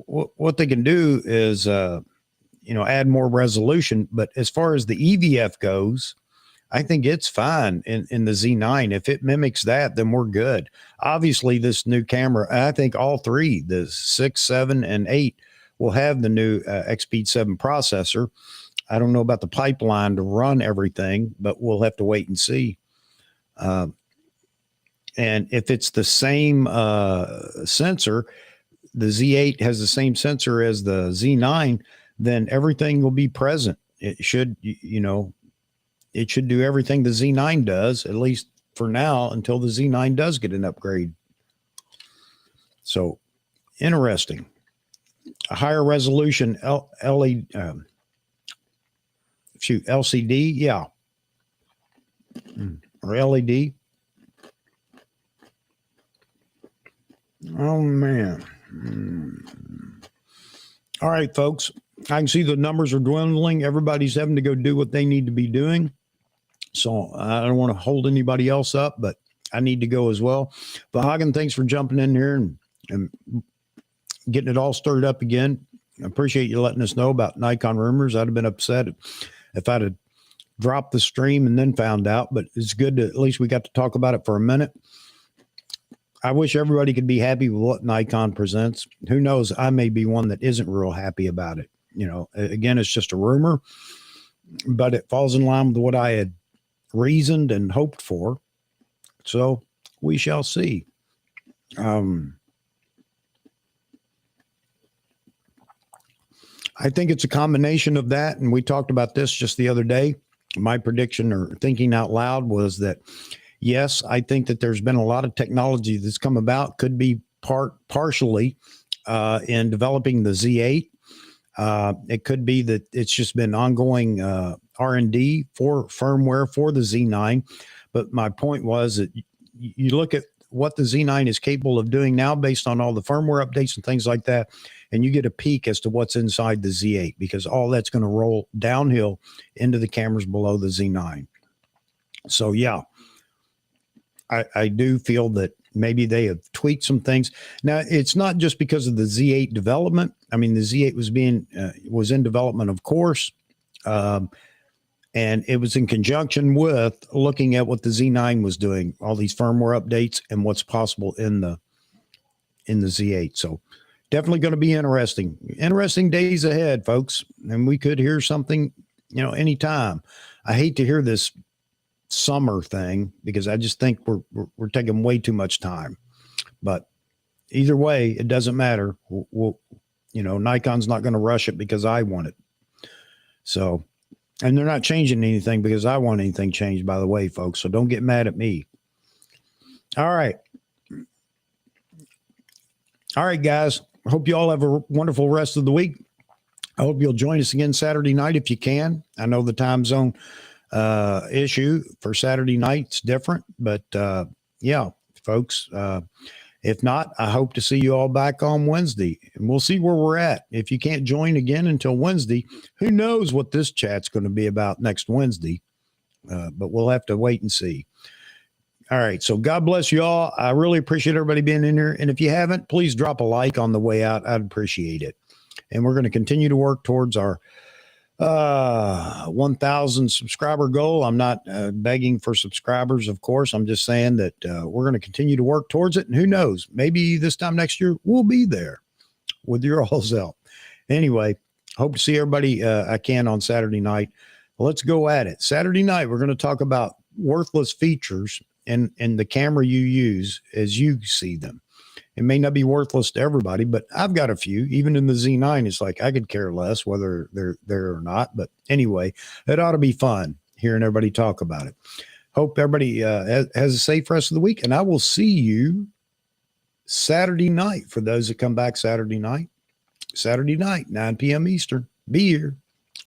what they can do is, add more resolution. But as far as the EVF goes, I think it's fine in the Z9. If it mimics that, then we're good. Obviously, this new camera, I think all three, the 6, 7, and 8, will have the new XP 7 processor. I don't know about the pipeline to run everything, but we'll have to wait and see. And if it's the same sensor, the Z8 has the same sensor as the Z9, then everything will be present. It should, it should do everything the Z9 does, at least for now, until the Z9 does get an upgrade. So interesting. A higher resolution LCD, yeah. Or LED. Oh, man. All right, folks. I can see the numbers are dwindling. Everybody's having to go do what they need to be doing. So I don't want to hold anybody else up, but I need to go as well. But Hagen, thanks for jumping in here and getting it all stirred up again. I appreciate you letting us know about Nikon rumors. I'd have been upset if I'd have dropped the stream and then found out, but it's good to at least we got to talk about it for a minute. I wish everybody could be happy with what Nikon presents. Who knows? I may be one that isn't real happy about it. Again, it's just a rumor, but it falls in line with what I had reasoned and hoped for. So we shall see. I think it's a combination of that. And we talked about this just the other day. My prediction or thinking out loud was that, yes, I think that there's been a lot of technology that's come about, could be partially in developing the Z8. It could be that it's just been ongoing R&D for firmware for the Z9. But my point was that you look at what the Z9 is capable of doing now based on all the firmware updates and things like that. And you get a peek as to what's inside the Z8, because all that's going to roll downhill into the cameras below the Z9. So yeah, I do feel that maybe they have tweaked some things. Now, it's not just because of the Z8 development. I mean, the Z8 was in development, of course, and it was in conjunction with looking at what the Z9 was doing, all these firmware updates and what's possible in the Z8. So definitely going to be interesting days ahead, folks. And we could hear something, anytime. I hate to hear this summer thing, because I just think we're taking way too much time. But either way, it doesn't matter. Nikon's not going to rush it because I want it. So, and they're not changing anything because I want anything changed, by the way, folks. So don't get mad at me. All right, guys. I hope you all have a wonderful rest of the week. I hope you'll join us again Saturday night if you can. I know the time zone issue for Saturday night's different, but yeah, folks, if not, I hope to see you all back on Wednesday, and we'll see where we're at. If you can't join again until Wednesday, who knows what this chat's going to be about next Wednesday, but we'll have to wait and see. All right, so God bless you all. I really appreciate everybody being in here, and if you haven't, please drop a like on the way out. I'd appreciate it. And we're going to continue to work towards our 1,000 subscriber goal. I'm not begging for subscribers, of course. I'm just saying that we're going to continue to work towards it. And who knows, maybe this time next year we'll be there with your all's help. Anyway, hope to see everybody I can on Saturday night. Let's go at it. Saturday night, we're going to talk about worthless features in the camera you use as you see them. It may not be worthless to everybody, but I've got a few. Even in the Z9, it's like I could care less whether they're there or not. But anyway, it ought to be fun hearing everybody talk about it. Hope everybody has a safe rest of the week, and I will see you Saturday night for those that come back Saturday night, 9 p.m. Eastern. Be here.